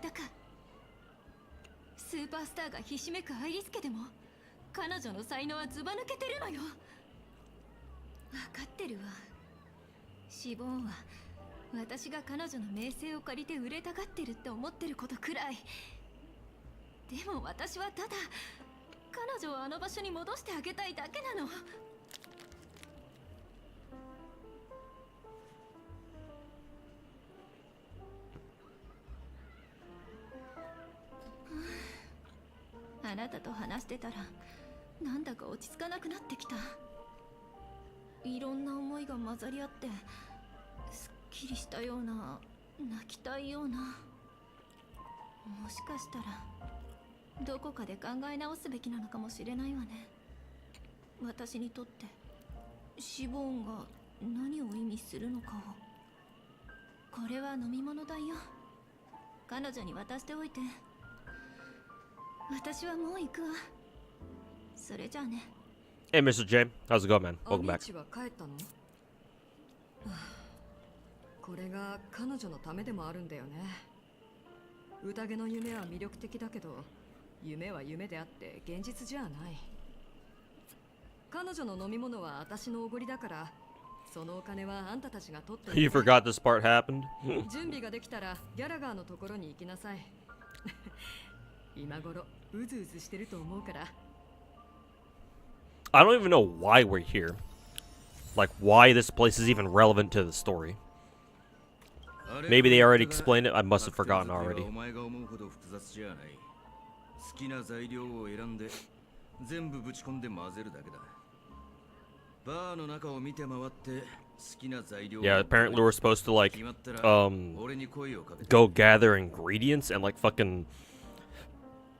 S1: Hey, Mr. J, how's it going, man? Welcome back.
S7: これが彼女のためでもあるんだよね。宴の夢は魅力的だけど、夢は夢であって現実じゃない。彼女の飲み物は私のおごりだから、そのお金はあんたたちが取って
S1: You forgot this part happened?
S7: 準備ができたらギャラガーのところに行きなさい。今頃うずうずしてると思うから。
S1: I don't even know why we're here. Like, why this place is even relevant to the story. Maybe they already explained it. I must have forgotten already.
S8: 好きな材料を選んで全部ぶち込んで混ぜるだけだ。バーの中を見て回って好きな材料を
S1: Yeah, apparently we're supposed to like
S8: 決まったら俺に声をかけて
S1: go gather ingredients and like fucking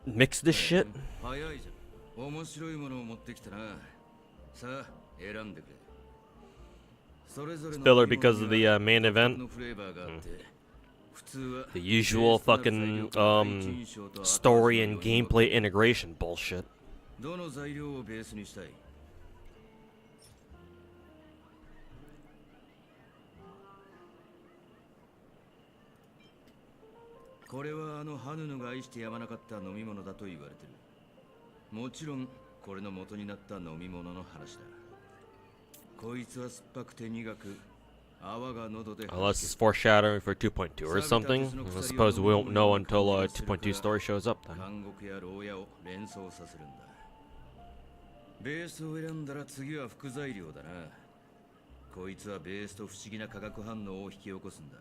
S1: mix this shit.
S8: 早いじゃん。面白いものを持ってきたな。さあ選んでくれ。それぞれの
S1: Filler because of the main event.
S8: のフレーバーがあって
S1: The usual fucking story and gameplay integration bullshit.
S8: どの材料をベースにしたい？これはあのハヌヌが愛してやまなかった飲み物だと言われてる。もちろんこれの元になった飲み物の話だ。こいつは酸っぱくて苦く、泡が喉で
S1: Unless it's foreshadowing for 2.2 or something. I suppose we won't know until 2.2 story shows up then.
S8: 監獄や牢屋を連想させるんだ。ベースを選んだら次は副材料だな。こいつはベースと不思議な化学反応を引き起こすんだ。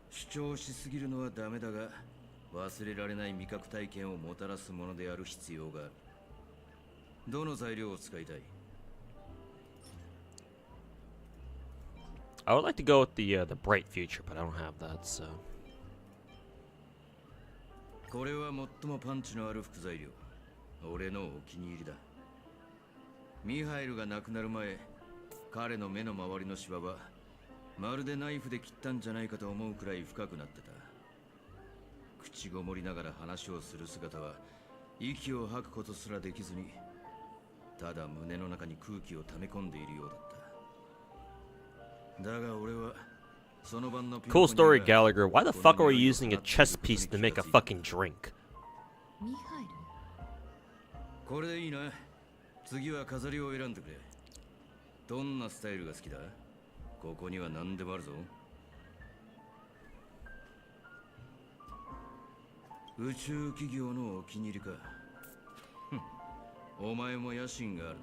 S8: 主張しすぎるのはダメだが、忘れられない味覚体験をもたらすものである必要がある。どの材料を使いたい？
S1: I would like to go with the bright future, but I don't have that, so.
S8: これは最もパンチのある副材料。俺のお気に入りだ。ミハイルが亡くなる前、彼の目の周りのシワはまるでナイフで切ったんじゃないかと思うくらい深くなってた。口ごもりながら話をする姿は息を吐くことすらできずに、ただ胸の中に空気を溜め込んでいるようだった。だが俺はその晩の
S1: Cool story, Gallagher. Why the fuck are we using a chess piece to make a fucking drink?
S7: ミハイル。
S8: これでいいな。次は飾りを選んでくれ。どんなスタイルが好きだ？ここには何でもあるぞ。宇宙企業のお気に入りか。お前も野心がある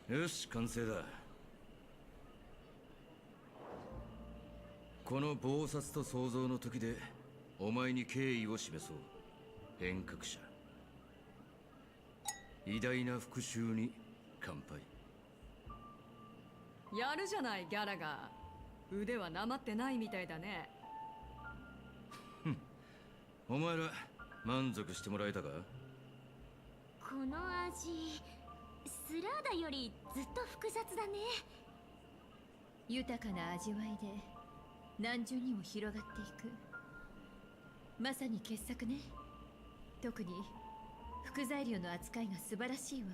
S8: な。よし、完成だ。この暴殺と創造の時でお前に敬意を示そう。変革者。偉大な復讐に乾杯。
S7: やるじゃないギャラが。腕はなまってないみたいだね。
S8: お前ら満足してもらえたか？
S6: この味、スラーダよりずっと複雑だね。
S9: 豊かな味わいで何重にも広がっていく。まさに傑作ね。特に副材料の扱いが素晴らしいわ。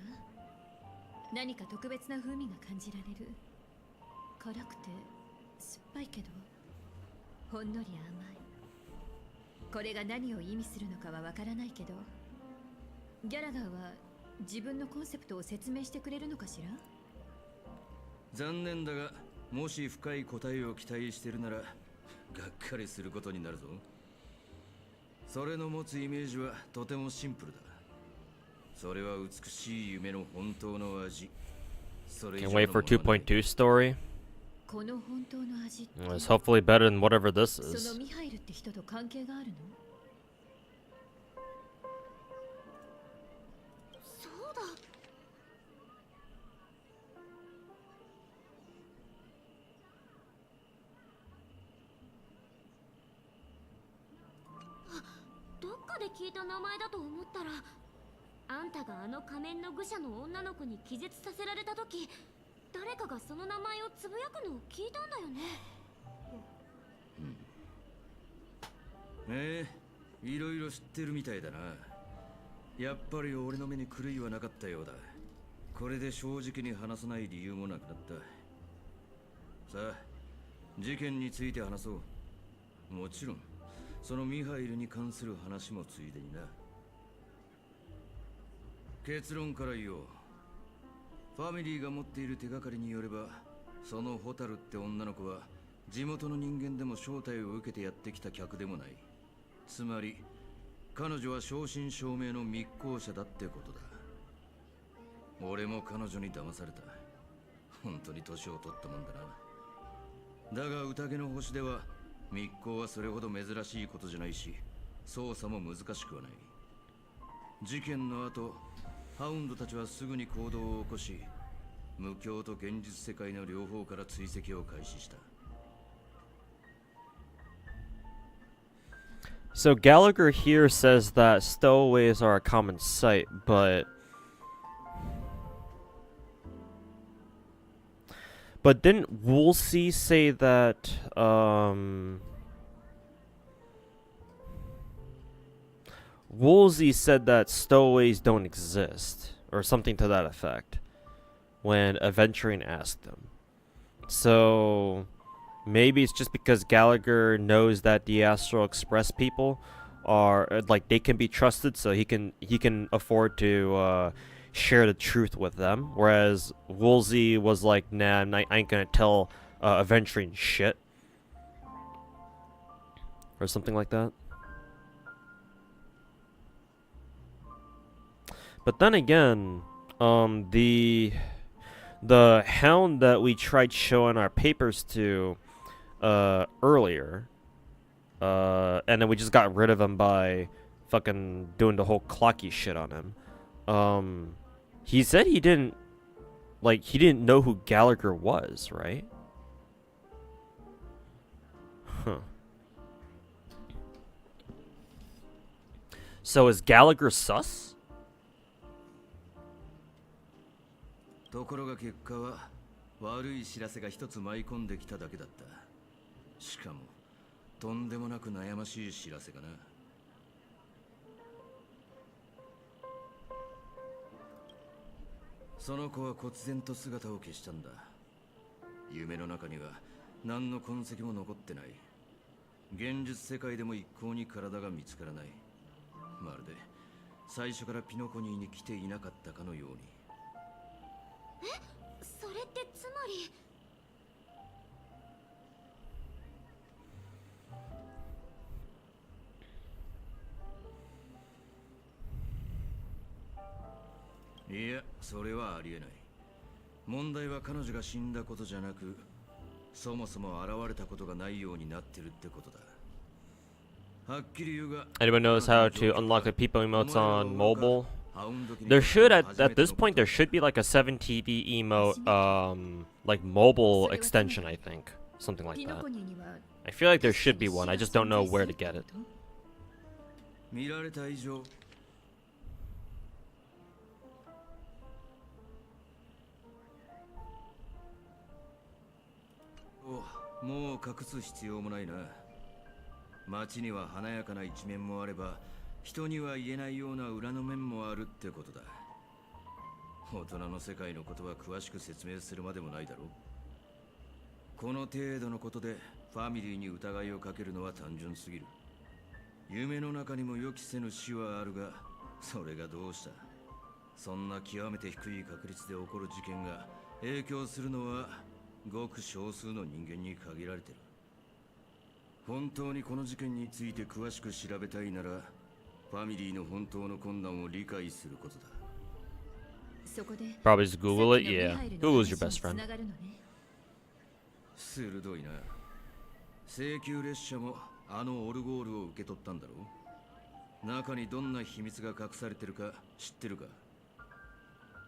S9: 何か特別な風味が感じられる。辛くて酸っぱいけどほんのり甘い。これが何を意味するのかはわからないけど、ギャラガーは自分のコンセプトを説明してくれるのかしら？
S8: 残念だが、もし深い答えを期待してるならがっかりすることになるぞ。それの持つイメージはとてもシンプルだ。それは美しい夢の本当の味。
S1: Can't wait for 2.2 story.
S9: この本当の味って
S1: It's hopefully better than whatever this
S9: そ
S1: is.
S9: のミハイルって人と関係があるの？
S6: そうだ。どっかで聞いた名前だと思ったら、あんたがあの仮面の愚者の女の子に気絶させられた時、誰かがその名前をつぶやくのを聞いたんだよね。
S8: いろいろ知ってるみたいだな。やっぱり俺の目に狂いはなかったようだ。これで正直に話さない理由もなくなった。さあ、事件について話そう。もちろんそのミハイルに関する話もついでにな。結論から言おう。ファミリーが持っている手がかりによれば、そのホタルって女の子は地元の人間でも招待を受けてやってきた客でもない。つまり彼女は正真正銘の密航者だってことだ。俺も彼女に騙された。本当に年を取ったもんだな。だが宴の星では密航はそれほど珍しいことじゃないし、捜査も難しくはない。事件の後、ハウンドたちはすぐに行動を起こし、無境と現実世界の両方から追跡を開始した。
S1: So Gallagher here says that stowaways are a common sight, but didn't Woolsey say that Woolsey said that stowaways don't exist or something to that effect when Aventurine asked them. So maybe it's just because Gallagher knows that the Astral Express people are like they can be trusted, so he can afford to share the truth with them, whereas Woolsey was like, nah, I ain't gonna tell Aventurine shit or something like that. But then again, the hound that we tried showing our papers to earlier, and then we just got rid of him by fucking doing the whole clocky shit on him. He said he didn't know who Gallagher was, right? Huh. So is Gallagher sus?
S8: ところが結果は悪い知らせが一つ舞い込んできただけだった。しかもとんでもなく悩ましい知らせがな。その子は忽然と姿を消したんだ。夢の中には何の痕跡も残ってない。現実世界でも一向に体が見つからない。まるで最初からピノコニーに来ていなかったかのように。
S6: それってつまり。
S8: いや、それはありえない。問題は彼女が死んだことじゃなく、そもそも現れたことがないようになってるってことだ。はっきり言うが、
S1: Anyone knows how to unlock the people emotes on mobile? There should at this point there should be like a 7TV emote like mobile extension, I think. Something like that. I feel like there should be one. I just don't know where to get it.
S8: 見られた以上、もう隠す必要もないな。街には華やかな一面もあれば、人には言えないような裏の面もあるってことだ。大人の世界のことは詳しく説明するまでもないだろう。この程度のことでファミリーに疑いをかけるのは単純すぎる。夢の中にも予期せぬ死はあるが、それがどうした。そんな極めて低い確率で起こる事件が影響するのはごく少数の人間に限られてる。本当にこの事件について詳しく調べたいなら、ファミリーの本当の困難を理解することだ。
S1: Probably just Google it. Yeah, Google's your best friend.
S8: 鋭いな。請求列車もあのオルゴールを受け取ったんだろう。中にどんな秘密が隠されてるか知ってるか。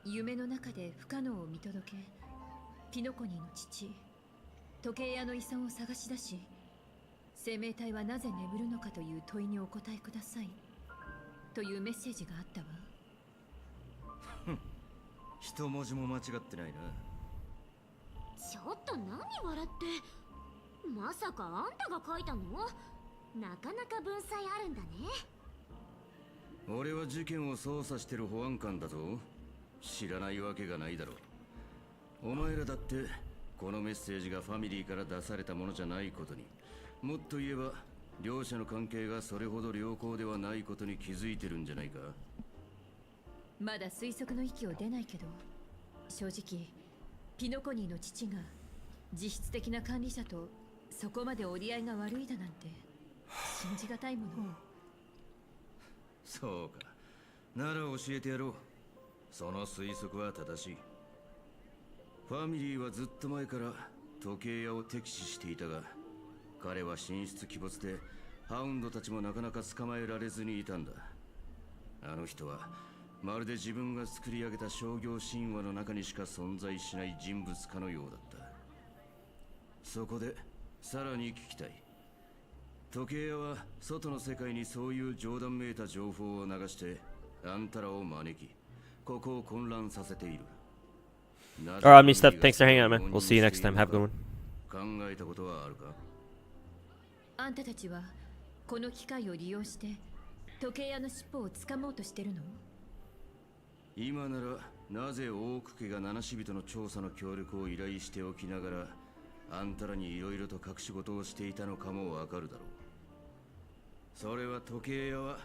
S9: 夢の中で不可能を見届け、ピノコニーの父、時計屋の遺産を探し出し、生命体はなぜ眠るのかという問いにお答えくださいというメッセージがあったわ。
S8: 一文字も間違ってないな。
S6: ちょっと何笑って。まさかあんたが書いたの？なかなか文才あるんだね。
S8: 俺は事件を捜査してる保安官だぞ。知らないわけがないだろう。お前らだってこのメッセージがファミリーから出されたものじゃないことに、もっと言えば両者の関係がそれほど良好ではないことに気づいてるんじゃないか。
S9: まだ推測の域を出ないけど、正直ピノコニーの父が実質的な管理者とそこまで折り合いが悪いだなんて信じがたいもの。
S8: そうか。なら教えてやろう。その推測は正しい。ファミリーはずっと前から時計屋を敵視していたが、彼は神出鬼没でハウンドたちもなかなか捕まえられずにいたんだ。あの人はまるで自分が作り上げた商業神話の中にしか存在しない人物かのようだった。そこでさらに聞きたい。時計屋は外の世界にそういう冗談めいた情報を流してあんたらを招き、ここを混乱させている。
S1: Alright, me Steph, thanks for hanging out, man. We'll see you next time. Have a good one.
S8: 考えたことはあるか？
S9: あんたたちはこの機会を利用して時計屋の尻尾を掴もうとしてるの？
S8: 今ならなぜ大奥家が七死人の調査の協力を依頼しておきながらあんたらに色々と隠し事をしていたのかもわかるだろう。それは時計屋は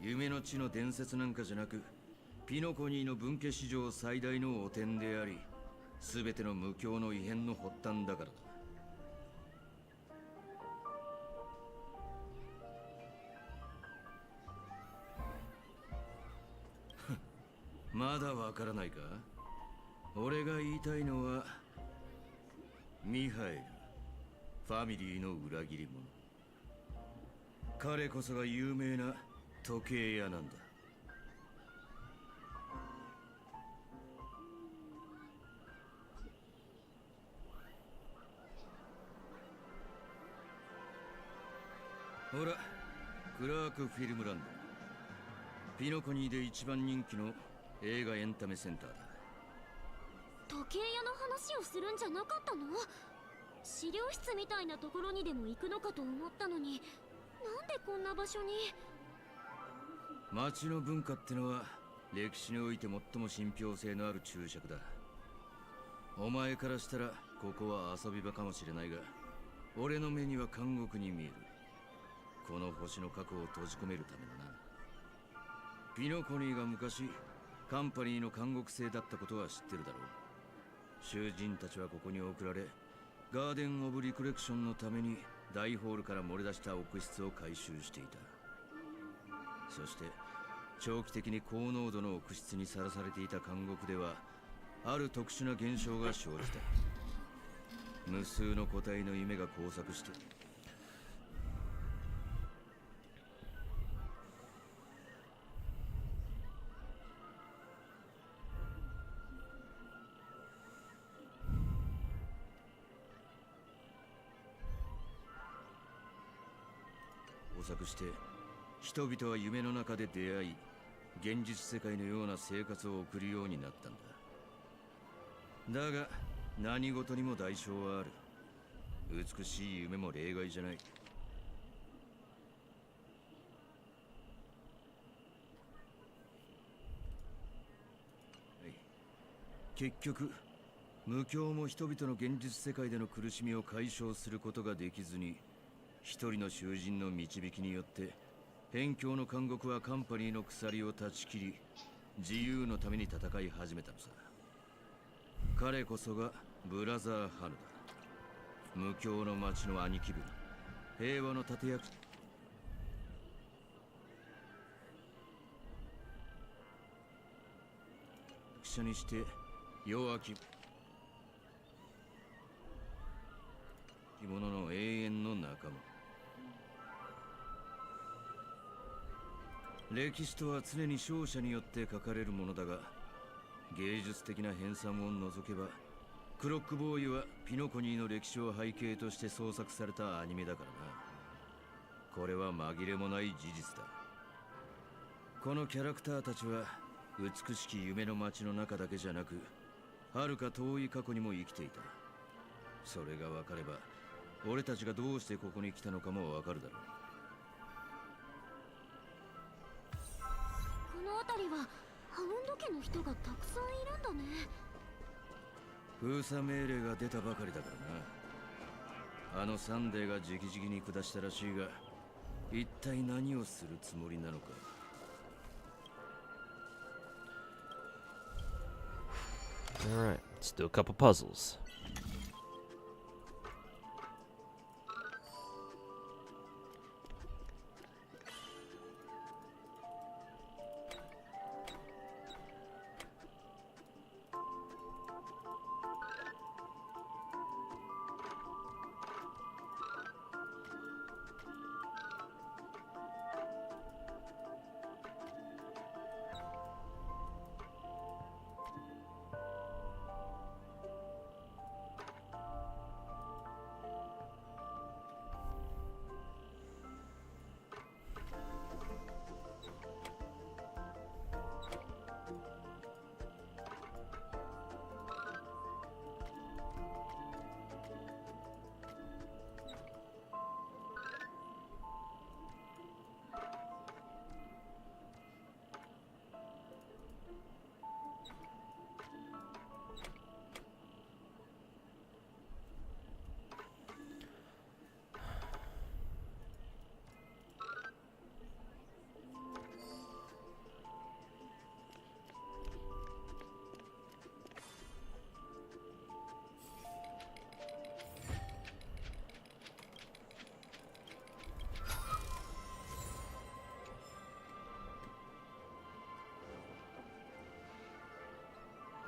S8: 夢の地の伝説なんかじゃなく、ピノコニーの分家史上最大の汚点であり、全ての無教の異変の発端だからだ。まだわからないか？俺が言いたいのはミハエル、ファミリーの裏切り者。彼こそが有名な時計屋なんだ。ほら、クラークフィルムランド。ピノコニーで一番人気の映画エンタメセンターだ。
S6: 時計屋の話をするんじゃなかったの？資料室みたいなところにでも行くのかと思ったのに、なんでこんな場所に？
S8: 街の文化ってのは歴史において最も信憑性のある注釈だ。お前からしたらここは遊び場かもしれないが、俺の目には監獄に見える。この星の核を閉じ込めるためのな。ピノコニーが昔カンパニーの監獄生だったことは知ってるだろう。囚人たちはここに送られ、ガーデン・オブ・リコレクションのために大ホールから漏れ出した屋室を回収していた。そして長期的に高濃度の屋室にさらされていた監獄では、ある特殊な現象が生じた。無数の個体の夢が交錯して人々は夢の中で出会い、現実世界のような生活を送るようになったんだ。だが何事にも代償はある。美しい夢も例外じゃない。結局無教も人々の現実世界での苦しみを解消することができずに、一人の囚人の導きによって辺境の監獄はカンパニーの鎖を断ち切り、自由のために戦い始めたのさ。彼こそがブラザー・ハヌだ。無教の町の兄貴分、平和の立役。者にして弱き者の永遠の仲間。歴史とは常に勝者によって書かれるものだが、芸術的な編纂を除けばクロックボーイはピノコニーの歴史を背景として創作されたアニメだからな。これは紛れもない事実だ。このキャラクターたちは美しき夢の街の中だけじゃなく、遥か遠い過去にも生きていた。それが分かれば俺たちがどうしてここに来たのかも分かるだろう。
S6: この辺りはハウンド家の人がたくさんいるんだね。
S8: 封鎖命令が出たばかりだからな。あのサンデーが直々に下したらしいが、一体何をするつもりなのか。
S1: Alright, let's do a couple puzzles.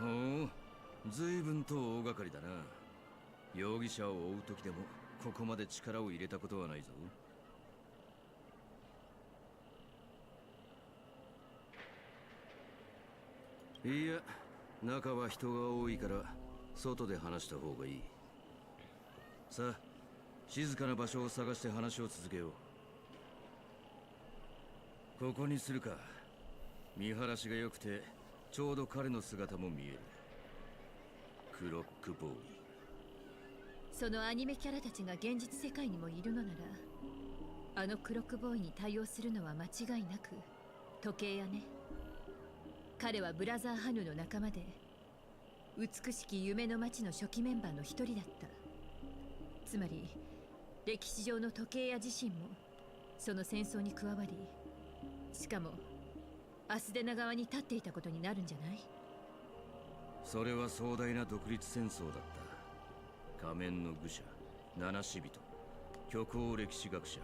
S8: ほう、随分と大掛かりだな。容疑者を追う時でもここまで力を入れたことはないぞ。いや、中は人が多いから外で話した方がいい。さあ、静かな場所を探して話を続けよう。ここにするか。見晴らしが良くてちょうど彼の姿も見える。クロックボーイ。
S9: そのアニメキャラたちが現実世界にもいるのなら、あのクロックボーイに対応するのは間違いなく時計屋ね。彼はブラザーハヌの仲間で、美しき夢の街の初期メンバーの一人だった。つまり歴史上の時計屋自身もその戦争に加わり、しかもアスデナ側に立っていたことになるんじゃない？
S8: それは壮大な独立戦争だった。仮面の愚者、七死人、虚構歴史学者、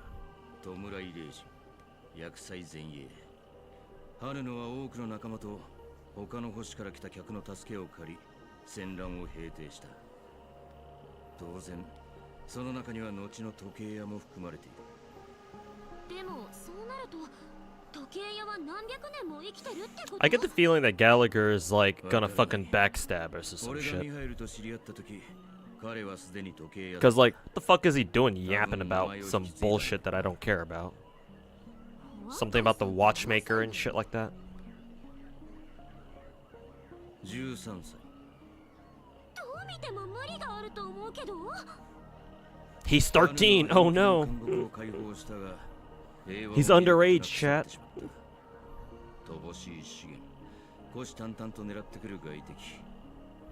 S8: 弔い霊人、厄災前衛。ハルノは多くの仲間と他の星から来た客の助けを借り、戦乱を平定した。当然その中には後の時計屋も含まれている。
S6: でもそうなると時計屋は何百年も生きてるってこと？
S1: I get the feeling that Gallagher is like gonna fucking backstab us or some
S8: 俺が
S1: shit.
S8: ミハイルと知り合った時、彼はすでに時計屋だ。
S1: Cause like, what the fuck is he doing yapping about some bullshit that I don't care about? Something about the watchmaker and shit like that?
S8: 13歳。
S6: どう見ても無理があると思うけど。
S1: He's 13! Oh no! He's underage, chat.
S8: 乏しい資源、虎視眈々と狙ってくる外敵、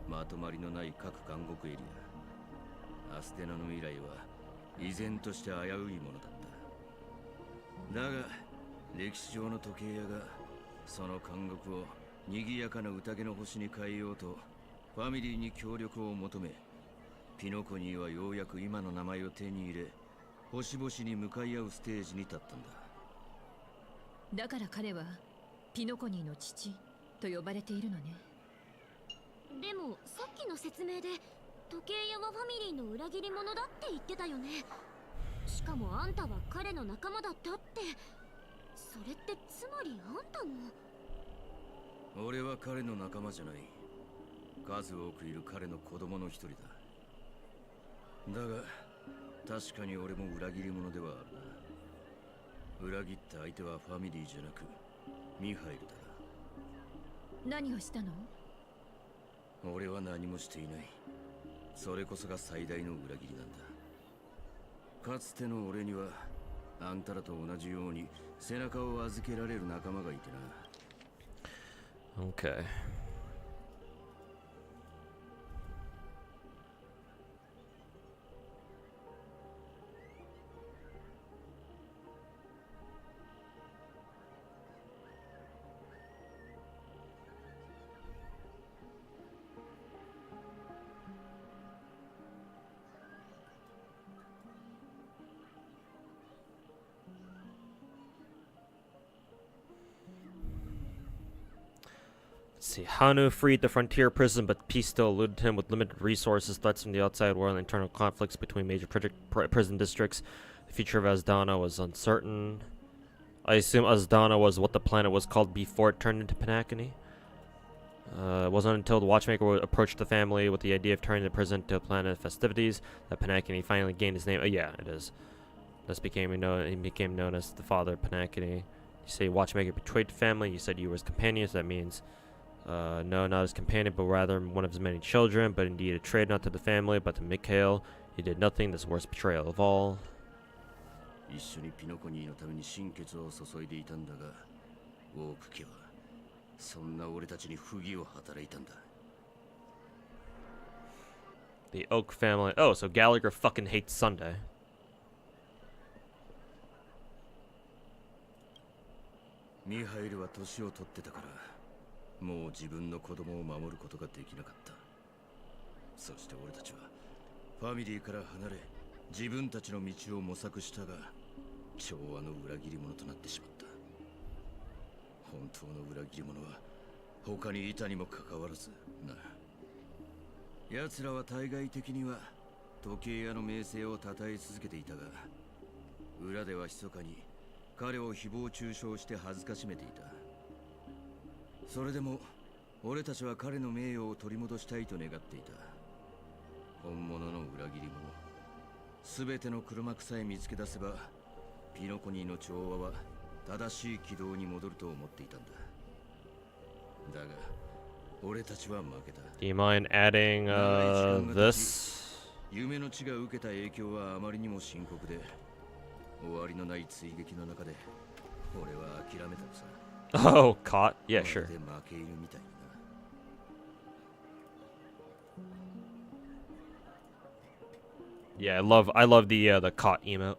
S8: まとまりのない各監獄エリア。アステナの未来は依然として危ういものだった。だが歴史上の時計屋がその監獄を賑やかな宴の星に変えようとファミリーに協力を求め、ピノコニーはようやく今の名前を手に入れ、星々に向かい合うステージに立ったんだ。
S9: だから彼はピノコニーの父と呼ばれているのね。
S6: でもさっきの説明で時計屋はファミリーの裏切り者だって言ってたよね。しかもあんたは彼の仲間だったって。それってつまりあんたも。
S8: 俺は彼の仲間じゃない。数多くいる彼の子供の一人だ。だが確かに俺も裏切り者ではあるな。裏切った相手はファミリーじゃなくミハイルだ。
S9: 何をしたの？
S8: 俺は何もしていない。それこそが最大の裏切りなんだ。かつての俺にはあんたらと同じように背中を預けられる仲間がいてな。
S1: Okay. see. Hanu freed the frontier prison, but peace still eluded him with limited resources, threats from the outside world, and internal conflicts between major prison districts. The future of Azdana was uncertain. I assume Azdana was what the planet was called before it turned into Panakani. It wasn't until the Watchmaker approached the family with the idea of turning the prison into a planet of festivities that Panakani finally gained his name. Yeah, it is. Thus he became known as the father of Panakani. You say Watchmaker betrayed the family. You said you were his companion. So that means, no, not his companion, but rather one of his many children. But indeed a traitor not to the family, but to Mikhail. He did nothing. This worst betrayal of all.
S8: 一緒にピノコニーのために心血を注いでいたんだが、オーク家はそんな俺たちに不義を働いたんだ。
S1: The Oak family. Oh, so Gallagher fucking hates Sunday.
S8: ミハイルは年を取ってたから、もう自分の子供を守ることができなかった。そして俺たちはファミリーから離れ、自分たちの道を模索したが、調和の裏切り者となってしまった。本当の裏切り者は他にいたにもかかわらずな。奴らは対外的には時計屋の名声を称え続けていたが、裏では密かに彼を誹謗中傷して恥ずかしめていた。それでも俺たちは彼の名誉を取り戻したいと願っていた。本物の裏切り者、すべての黒幕さえ見つけ出せば、ピノコニーの調和は正しい軌道に戻ると思っていたんだ。だが俺たちは負けた。
S1: Do you mind adding this?
S8: 夢の地が受けた影響はあまりにも深刻で、終わりのない追撃の中で俺は諦めたのさ。
S1: Oh, caught? Yeah, sure.
S8: 負け犬みたいにな。
S1: Yeah, I love the caught emote.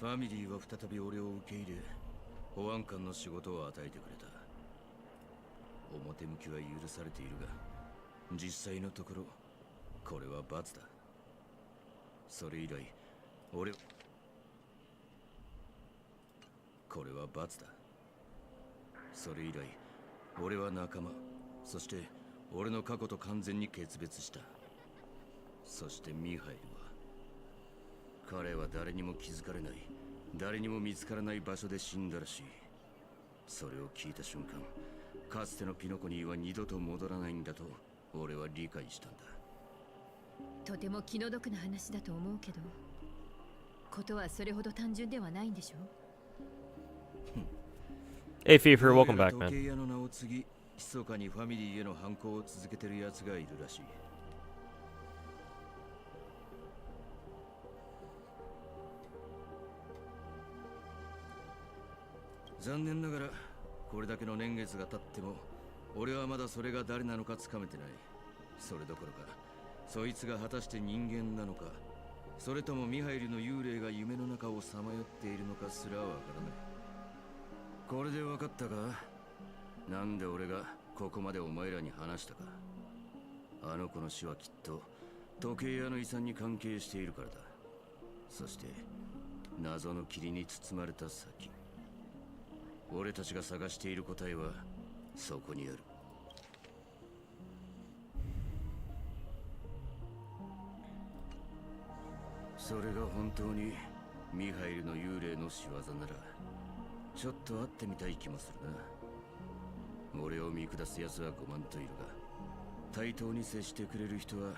S8: ファミリーは再び俺を受け入れ、保安官の仕事を与えてくれた。表向きは許されているが、実際のところこれは罰だ。それ以来これは罰だ。それ以来俺は仲間、そして俺の過去と完全に決別した。そしてミハイルは、彼は誰にも気づかれない、誰にも見つからない場所で死んだらしい。それを聞いた瞬間、かつてのピノコニーは二度と戻らないんだと俺は理解したんだ。
S9: とても気の毒な話だと思うけど、ことはそれほど単純ではないんでしょう。
S1: Hey, Fever, welcome back,
S8: 時計
S1: man.
S8: 屋の名を継ぎ、密かにファミリーへの反抗を続けてる奴がいるらしい。残念ながらこれだけの年月が経っても俺はまだそれが誰なのかつかめてない。それどころかそいつが果たして人間なのか、それともミハイルの幽霊が夢の中をさまよっているのかすらわからない。これでわかったか？なんで俺がここまでお前らに話したか。あの子の死はきっと時計屋の遺産に関係しているからだ。そして謎の霧に包まれた先、俺たちが探している答えはそこにある。それが本当にミハイルの幽霊の仕業なら、ちょっと会ってみたい気もするな。俺を見下す奴は5万といるが、対等に接してくれる人は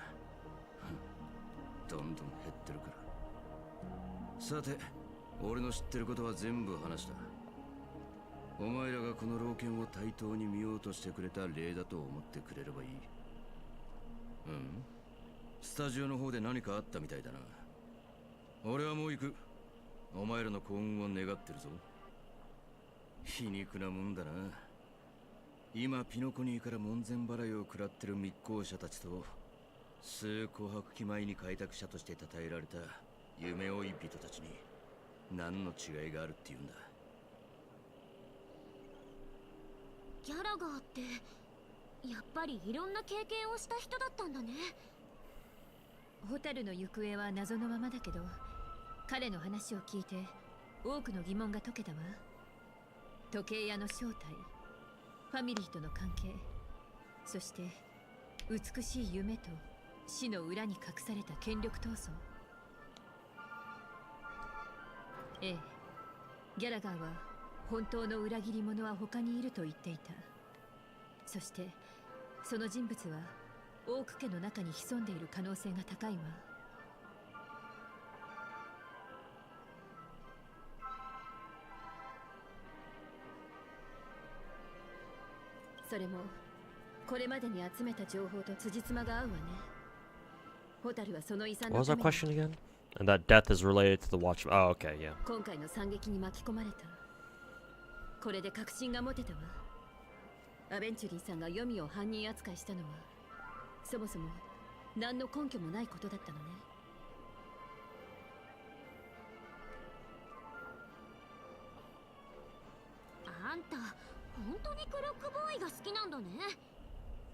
S8: どんどん減ってるから。さて、俺の知ってることは全部話した。お前らがこの老犬を対等に見ようとしてくれた例だと思ってくれればいい。スタジオの方で何かあったみたいだな。俺はもう行く。お前らの幸運を願ってるぞ。皮肉なもんだな。今ピノコニーから門前払いを食らってる密航者たちと、数琥珀期前に開拓者として称えられた夢追い人たちに何の違いがあるっていうんだ。
S6: ギャラガーってやっぱりいろんな経験をした人だったんだね。
S9: ホタルの行方は謎のままだけど、彼の話を聞いて多くの疑問が解けたわ。時計屋の正体、ファミリーとの関係、そして美しい夢と死の裏に隠された権力闘争。ええ、ギャラガーは本当の裏切り者は他にいると言っていた。そしてその人物はオーク家の中に潜んでいる可能性が高いわ。それもこれまでに集めた情報と辻褄が合うわね。ホタルはその遺産
S1: What
S9: の
S1: was
S9: た
S1: that
S9: め
S1: question again? And that death is related to the Watchman. Oh, okay, yeah.
S9: 今回の惨劇に巻き込まれた。これで確信が持てたわ。アベンチュリーさんが黄泉を犯人扱いしたのはそもそも何の根拠もないことだったのね。
S6: あんた本当にクロックボーイが好きなんだね。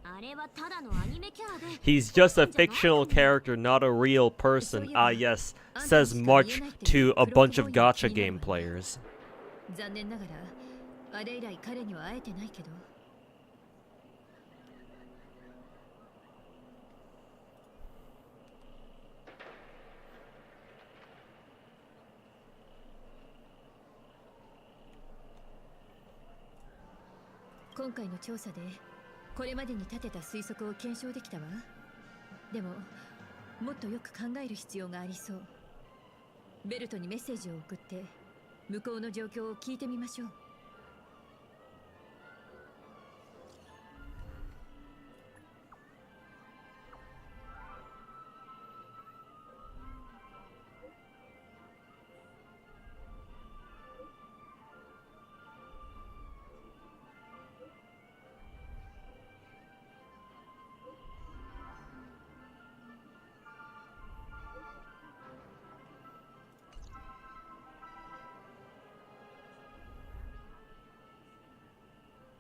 S6: あれはただのアニメキャラで
S1: He's just a fictional character, not a real person. Ah, yes. Says much to a bunch of gacha game players.
S9: 残念ながらあれ以来彼には会えてないけど。今回の調査でこれまでに立てた推測を検証できたわ。でももっとよく考える必要がありそう。ベルトにメッセージを送って向こうの状況を聞いてみましょう。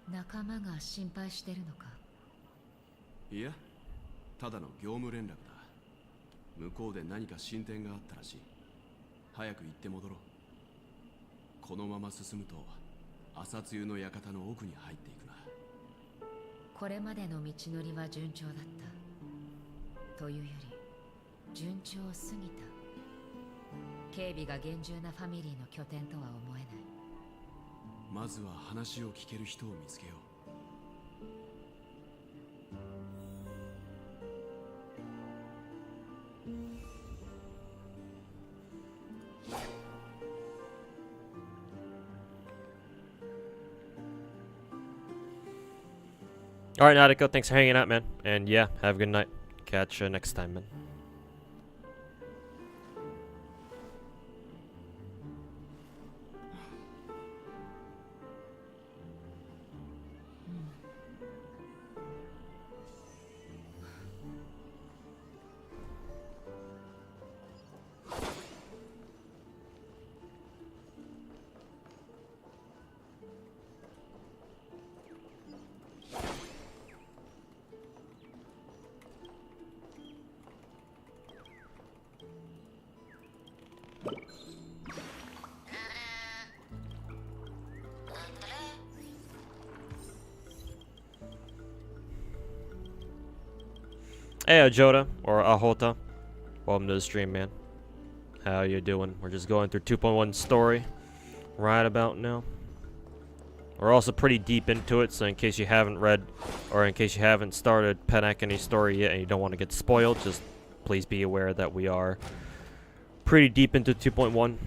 S10: 仲間が心配してるのか。
S11: いや、ただの業務連絡だ。向こうで何か進展があったらしい。早く行って戻ろう。このまま進むと朝露の館の奥に入っていくな。
S10: これまでの道のりは順調だったというより順調すぎた。警備が厳重なファミリーの拠点とは思えない。
S11: まずは話を聞ける人を見つけよう。
S1: Alright, Nadiko, thanks for hanging out, man. And yeah, have a good night. Catch you next time, man. Hey, Jota, or Ahota. Welcome to the stream, man. How you doing? We're just going through 2.1 story right about now. We're also pretty deep into it, so in case you haven't read, or in case you haven't started Penacony story yet and you don't want to get spoiled, just please be aware that we are pretty deep into 2.1.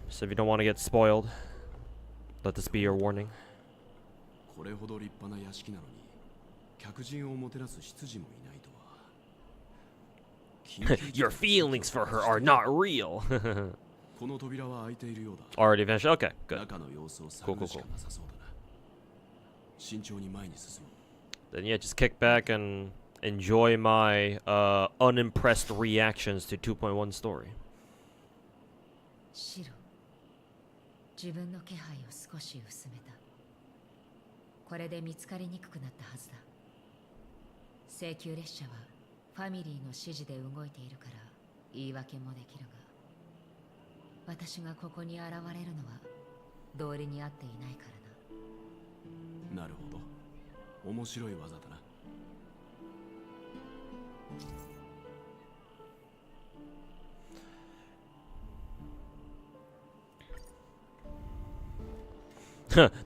S1: So if you don't want to get spoiled, let this be your warning.
S11: これほど立派な屋敷なのに客人をもてなす執事もいないとは。
S1: Your feelings for her are not real.
S11: この扉は開いているようだ。
S1: Already finished? Okay, good.
S11: 中の様子を
S1: Cool,
S11: 探
S1: cool,
S11: るしか
S1: cool.
S11: なさそうだな。慎重に前に進む。
S1: Then yeah, just kick back and enjoy my unimpressed reactions to 2.1 story.
S10: 白、自分の気配を少し薄めた。これで見つかりにくくなったはずだ。請求列車はファミリーの指示で動いているから言い訳もできるが、私がここに現れるのは道理に合っていないからな。
S11: なるほど。面白い技だな。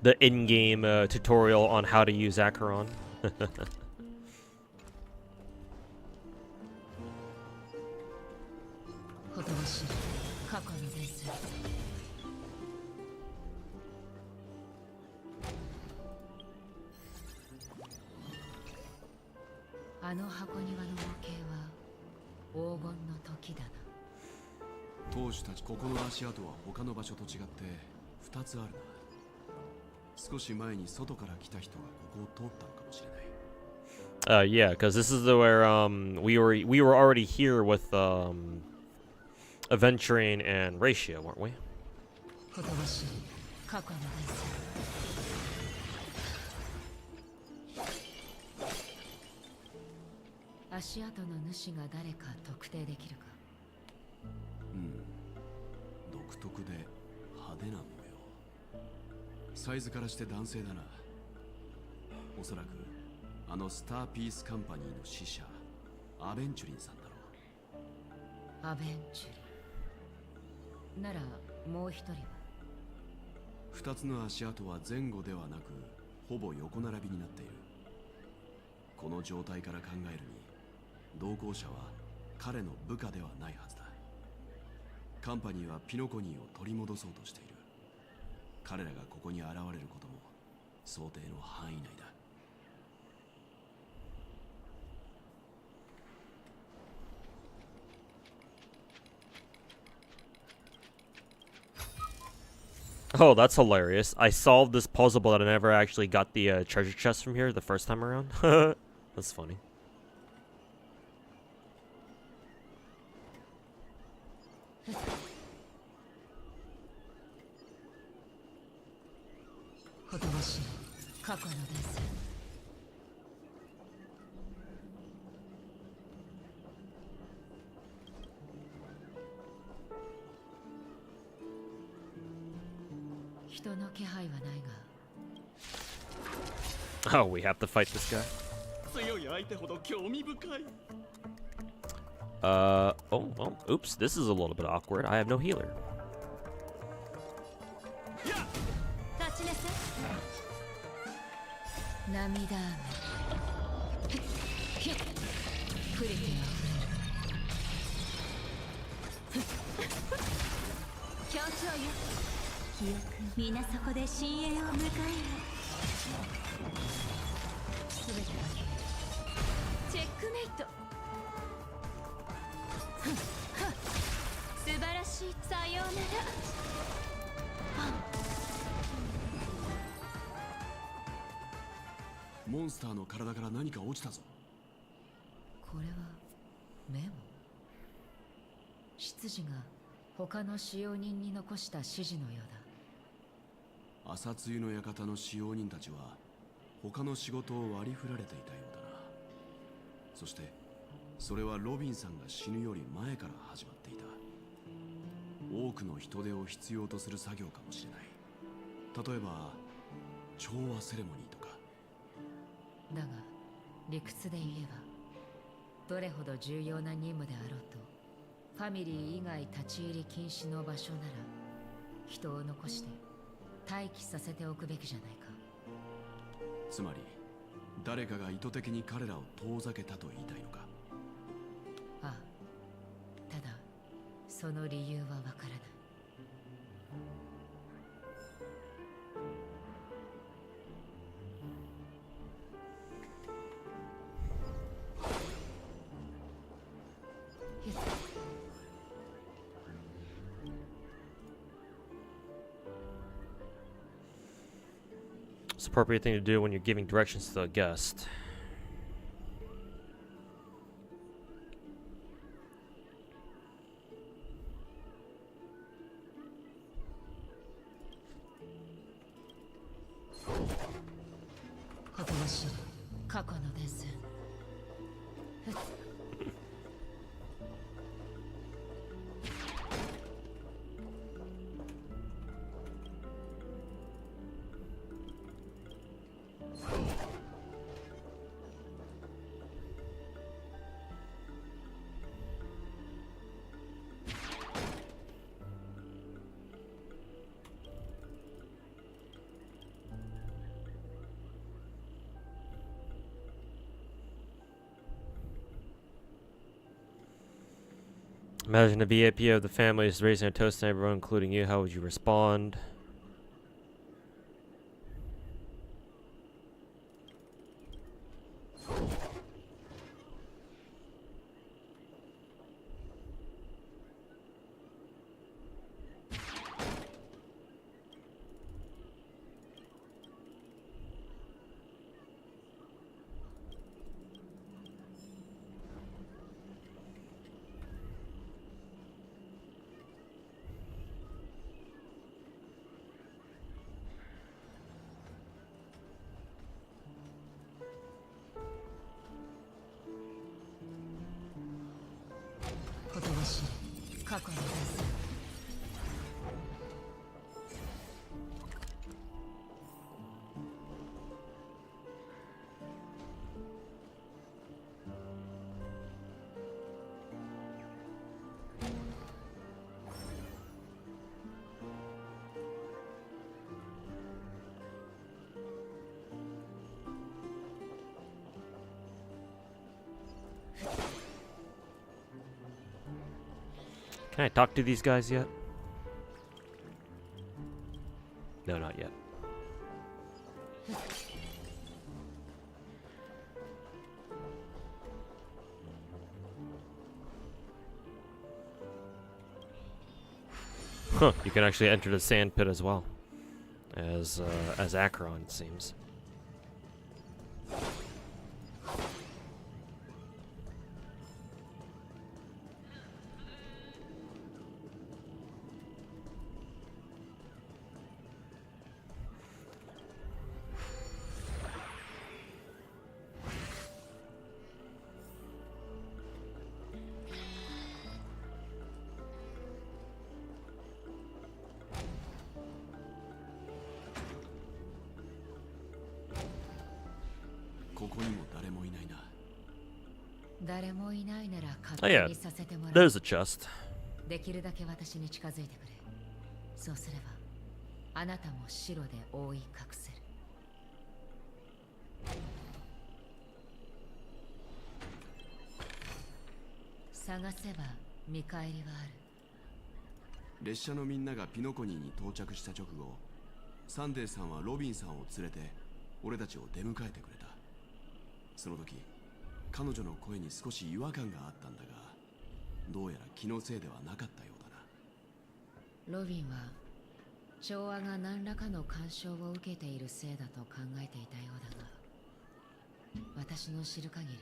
S1: The in-game tutorial on how to use Acheron.
S10: ほとばしる過去の伝説。あの箱庭の模型は黄金の時だな。
S11: 当主たちここの足跡は他の場所と違って2つあるな。少し前に外から来た人がここを通ったのかもしれない。
S1: Yeah, because this is where we were already here with Aventurine and Ratio, weren't we?
S10: ほとばしる過去の伝説。足跡の主が誰か特定できるか。
S11: うん。独特で派手な模様。サイズからして男性だな。おそらくあのスターピースカンパニーの使者アベンチュリンさんだろ
S10: う。アベンチュリンならもう一人は。
S11: 2つの足跡は前後ではなくほぼ横並びになっている。この状態から考えるに同行者は彼の部下ではないはずだ。カンパニーはピノコニーを取り戻そうとしている。彼らがここに現れることも想定の範囲内だ。
S1: Oh, that's hilarious. I solved this puzzle, but I never actually got the treasure chest from here the first time around. That's funny. Oh, we have to fight this guy. Oh, well, oops, this is a little bit awkward. I have no healer.
S11: モンスターの体から何か落ちたぞ。
S10: これはメモ。執事が他の使用人に残した指示のようだ。
S11: 朝露の館の使用人たちは他の仕事を割り振られていたようだな。そしてそれはロビンさんが死ぬより前から始まっていた。多くの人手を必要とする作業かもしれない。例えば調和セレモニーとか。
S10: だが理屈で言えばどれほど重要な任務であろうとファミリー以外立ち入り禁止の場所なら人を残して待機させておくべきじゃないか。
S11: つまり誰かが意図的に彼らを遠ざけたと言いたいのか。
S10: ああ、ただその理由はわからない。
S1: It's the appropriate thing to do when you're giving directions to a guest. Imagine a VIP of the family is raising a toast to everyone, including you. How would you respond? Can I talk to these guys yet? No, not yet. Huh, you can actually enter the sand pit as well. As Acheron, it seems. Oh yeah, there's a chest.
S10: できるだけ私に近づいてくれ。そうすればあなたも白で覆い隠せる。探せば見返りはある。
S11: 列車のみんながピノコニーに到着した直後、サンデーさんはロビンさんを連れて俺たちを出迎えてくれた。その時彼女の声に少し違和感があったんだが、どうやら気のせいではなかったようだな。
S10: ロビンは調和が何らかの干渉を受けているせいだと考えていたようだが、私の知る限り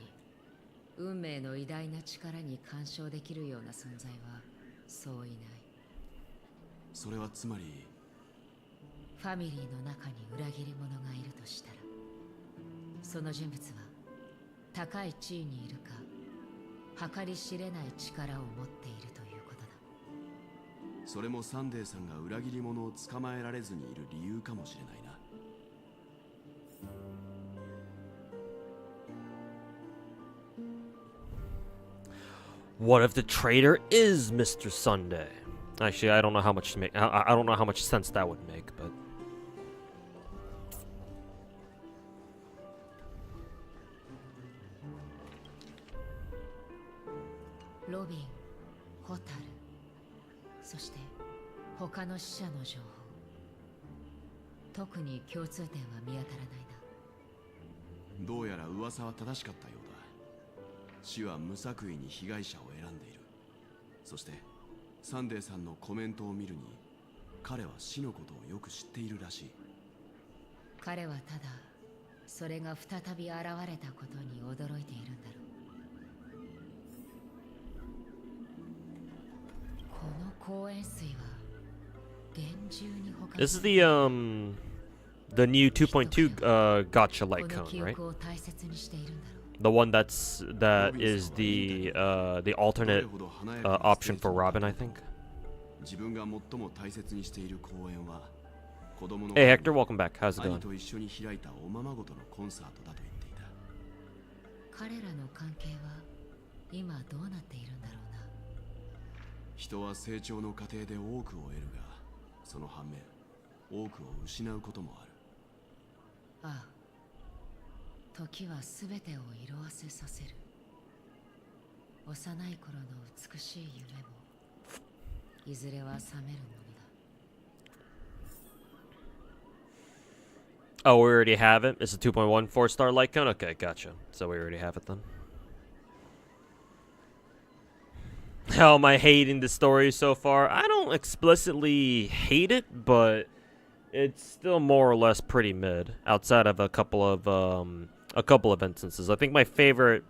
S10: 運命の偉大な力に干渉できるような存在はそういない。
S11: それはつまり
S10: ファミリーの中に裏切り者がいるとしたら、その人物は高い地位にいるか計り知れない力を持っているということだ。
S11: それもサンデーさんが裏切り者を捕まえられずにいる理由かもしれないな。
S1: What if the traitor is Mr. Sunday? Actually, I don't know how much to make. I don't know how much sense that would make, but.
S10: Robin, Hotaru, そして他の死者の情報。特に共通点は見当たらないな。
S11: どうやら噂は正しかったようだ。死は無作為に被害者を選んでいる。そしてサンデーさんのコメントを見るに、彼は死のことをよく知っているらしい。
S10: 彼はただそれが再び現れたことに驚いているんだろう。この公園水は厳重に保管
S1: This is the new 2.2 Gacha light cone, right? The one that is the alternate option for Robin, I think. Hey Hector, welcome back. How's it going?
S10: 彼らの関係は今どうなっているんだろうな。
S11: 人は成長の過程で多くを得るが、その反面多くを失うこともある。
S10: ああ、時はすべてを色あせさせる。幼い頃の美しい夢もいずれは覚めるものだ。
S1: Oh, we already have it. It's a 2.1 4-star light cone. Okay, gotcha. So we already have it then. How am I hating the story so far? I don't explicitly hate it, but it's still more or less pretty mid. Outside of a couple of instances, I think my favorite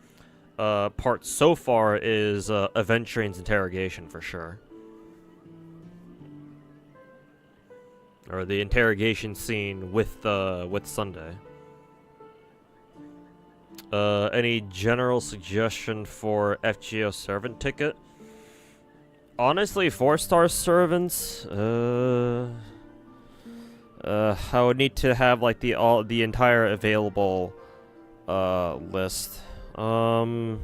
S1: part so far is Aventuring's interrogation for sure, or the interrogation scene with Sunday. Any general suggestion for FGO servant ticket? Honestly, 4-star servants. I would need to have like the entire available list. I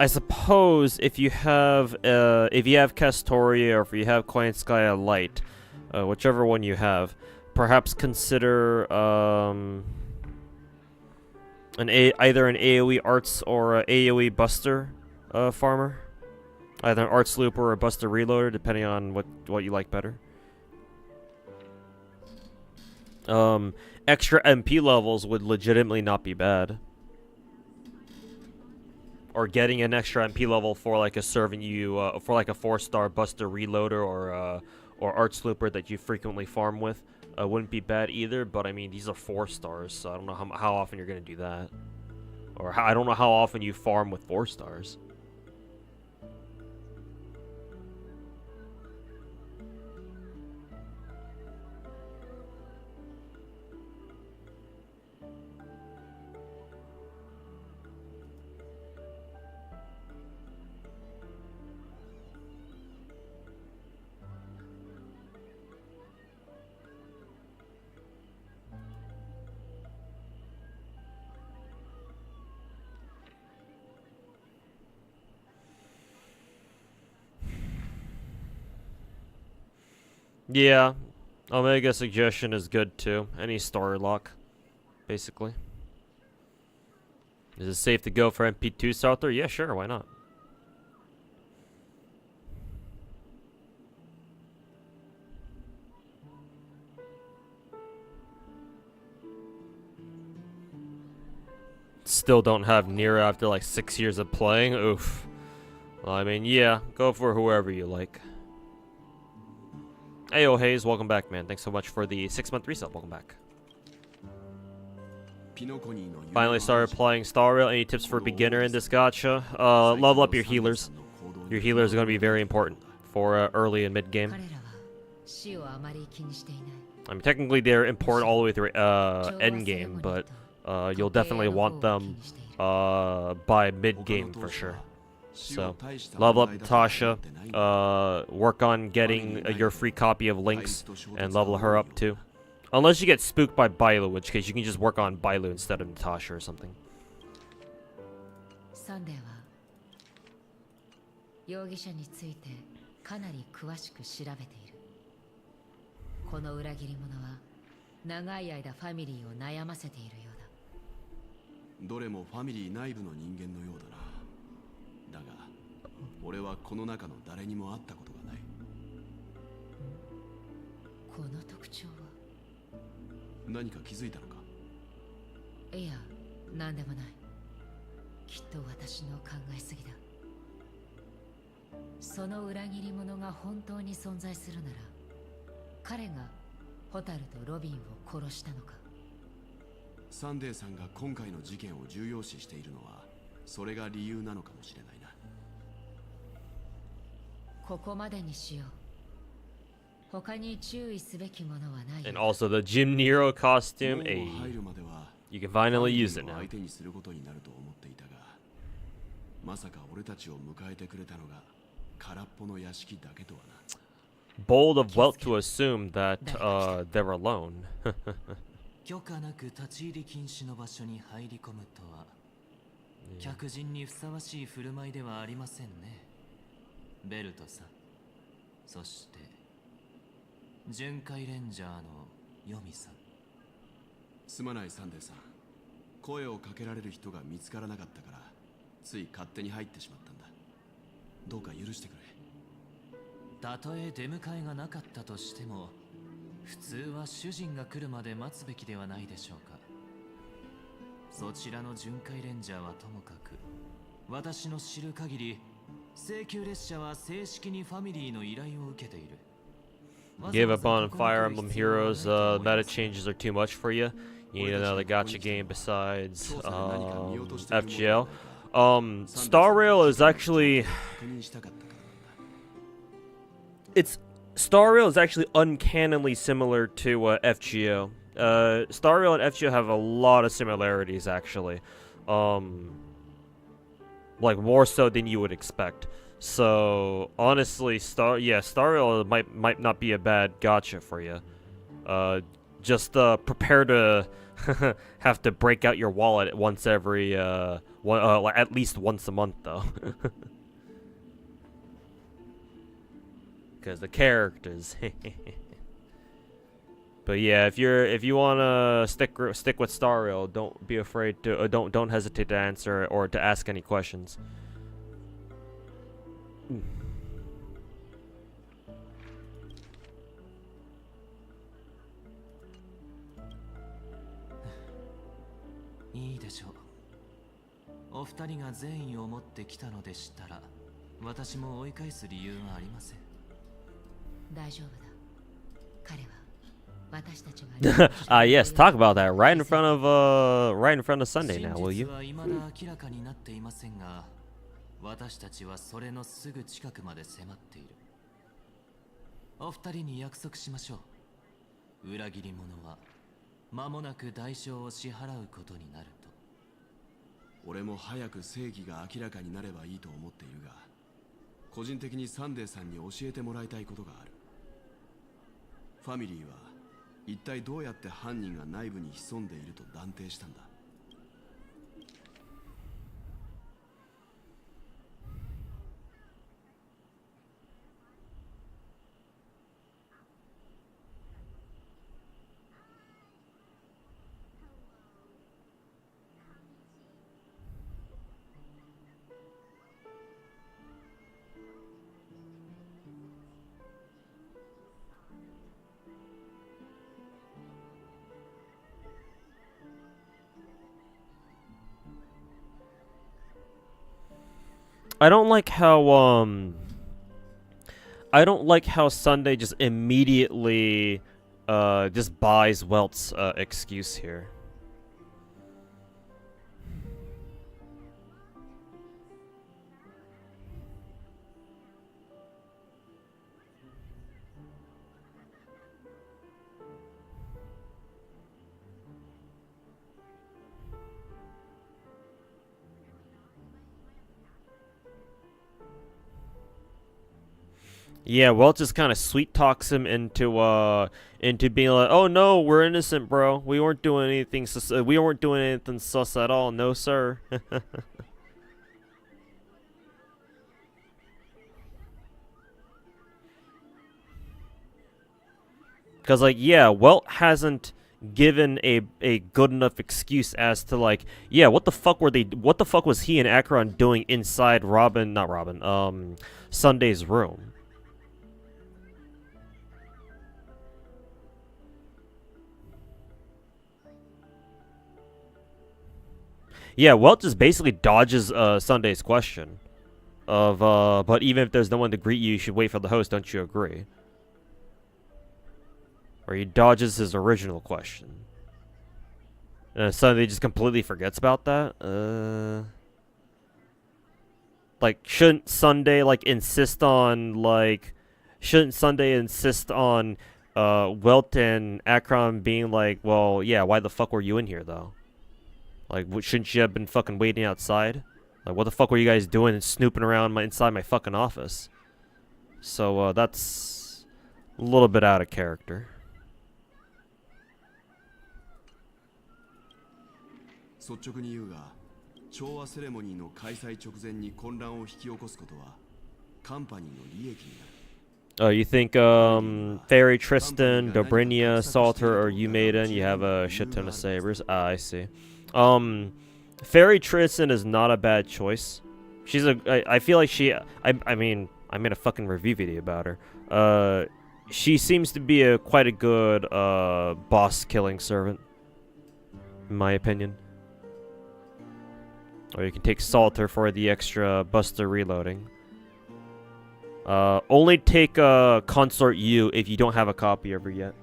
S1: suppose if you have Castoria or if you have Koyanskaya Light, whichever one you have, perhaps consider either an AoE Arts or a AoE Buster farmer. Either an Arts Looper or a Buster Reloader, depending on what you like better. Extra MP levels would legitimately not be bad. Or getting an extra MP level for like a servant for like a 4-star Buster Reloader or Arts Looper that you frequently farm with wouldn't be bad either. But I mean, these are 4 stars, so I don't know how often you're gonna do that, or I don't know how often you farm with 4 stars. Yeah, Omega suggestion is good too. Any story lock, basically. Is it safe to go for MP2 Souther? Yeah, sure, why not? Still don't have Nira after like 6 years of playing? Oof. Well, I mean, yeah, go for whoever you like. Hey, oh, Hayes, welcome back, man. Thanks so much for the 6-month resub. Welcome back. Finally started playing Star Rail. Any tips for a beginner in this gacha? Level up your healers. Your healers are going to be very important for early and mid game. I mean, technically they're important all the way through end game, but you'll definitely want them by mid game for sure. So, level up Natasha, work on getting your free copy of Lynx, and level her up too. Unless you get spooked by Bailu, in which case you can just work on Bailu instead of Natasha or something.
S10: Sunday 容疑者についてかなり詳しく調べている。この裏切り者は長い間ファミリーを悩ませているようだ。
S11: どれもファミリー内部の人間のようだな。だが俺はこの中の誰にも会ったことがない。
S10: この特徴は
S11: 何か気づいたのか？
S10: いや、何でもない。きっと私の考えすぎだ。その裏切り者が本当に存在するなら、彼がホタルとロビンを殺したのか。
S11: サンデーさんが今回の事件を重要視しているのはそれが理由なのかもしれないな。
S10: ここまでにしよう。他に注意すべきものはない。
S1: And also the Jim Nero costume.
S11: 門を
S1: Hey,
S11: 入るまでは
S1: you can finally use it
S11: ファミリーを
S1: now.
S11: 相手にすることになると思っていたが、まさか俺たちを迎えてくれたのが空っぽの屋敷だけとはな。
S1: Bold of Welt to assume that they're alone.
S2: 許可なく立ち入り禁止の場所に入り込むとは、客人にふさわしい振る舞いではありませんね、ベルトさん。そして巡回レンジャーのヨミさん。
S11: すまないサンデーさん、声をかけられる人が見つからなかったからつい勝手に入ってしまったんだ。どうか許してくれ。
S2: たとえ出迎えがなかったとしても、普通は主人が来るまで待つべきではないでしょうか。そちらの巡回レンジャーはともかく、私の知る限り請求列車は正式にファミリーの依頼を受けている。
S1: Give up on Fire Emblem Heroes. Meta changes are too much for you. You need another gacha game besides FGL. Star Rail is actually Star Rail is actually uncannily similar to FGO. Star Rail and FGO have a lot of similarities actually. Like more so than you would expect. So honestly, Star Rail might not be a bad gacha for you. Just prepare to have to break out your wallet once every at least once a month though. Because the characters. But yeah, if you wanna stick with Star Rail, don't be afraid to don't hesitate to answer or to ask any questions.
S2: いいでしょう。お二人が善意を持ってきたのでしたら、私も追い返す理由はありません。
S10: 大丈夫だ。彼は私たちが。
S1: Yes, talk about that right in front of Sunday now, will you?
S2: 真実は未だ明らかになっていませんが、私たちはそれのすぐ近くまで迫っている。お二人に約束しましょう。裏切り者は間もなく代償を支払うことになると。
S11: 俺も早く正義が明らかになればいいと思っているが、個人的にサンデーさんに教えてもらいたいことがある。ファミリーは一体どうやって犯人が内部に潜んでいると断定したんだ。
S1: I don't like how Sunday just immediately just buys Welt's excuse here. Yeah, Welt just kind of sweet talks him into being like, "Oh no, we're innocent, bro. We weren't doing anything sus at all. No, sir." Because like, yeah, Welt hasn't given a good enough excuse as to like, yeah, what the fuck was he and Akron doing inside Sunday's room? Yeah, Welt just basically dodges Sunday's question of but even if there's no one to greet you, you should wait for the host, don't you agree? Or he dodges his original question. And suddenly he just completely forgets about that? Like, shouldn't Sunday, like, insist on, like... Shouldn't Sunday insist on, Welt and Akron being like, well, yeah, why the fuck were you in here, though? Like, shouldn't you have been fucking waiting outside? Like, what the fuck were you guys doing and snooping around inside my fucking office? So, that's a little bit out of character.
S11: 率直に言うが、調和セレモニーの開催直前に混乱を引き起こすことはカンパニーの利益になる。
S1: Oh, you think Fairy Tristan, Dobrinia, Salter, or you Maiden, you have a shit ton of sabers? Ah, I see. Fairy Tristan is not a bad choice. She's I feel like I mean, I made a fucking review video about her. She seems to be quite a good boss killing servant, in my opinion. Or you can take Salter for the extra buster reloading. Only take Consort U if you don't have a copy of her yet.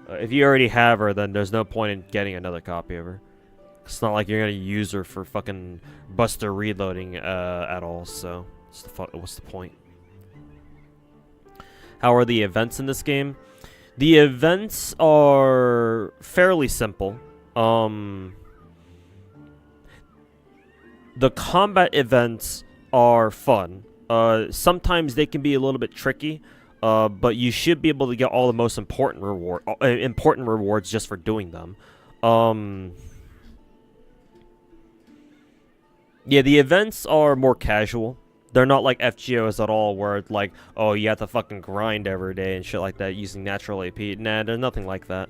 S1: If you already have her, then there's no point in getting another copy of her. It's not like you're gonna use her for fucking buster reloading at all, so what's the point? How are the events in this game? The events are fairly simple. The combat events are fun. Sometimes they can be a little bit tricky, but you should be able to get all the most important rewards just for doing them. Yeah, the events are more casual. They're not like FGOs at all, where it's like, oh, you have to fucking grind every day and shit like that using natural AP. Nah, there's nothing like that.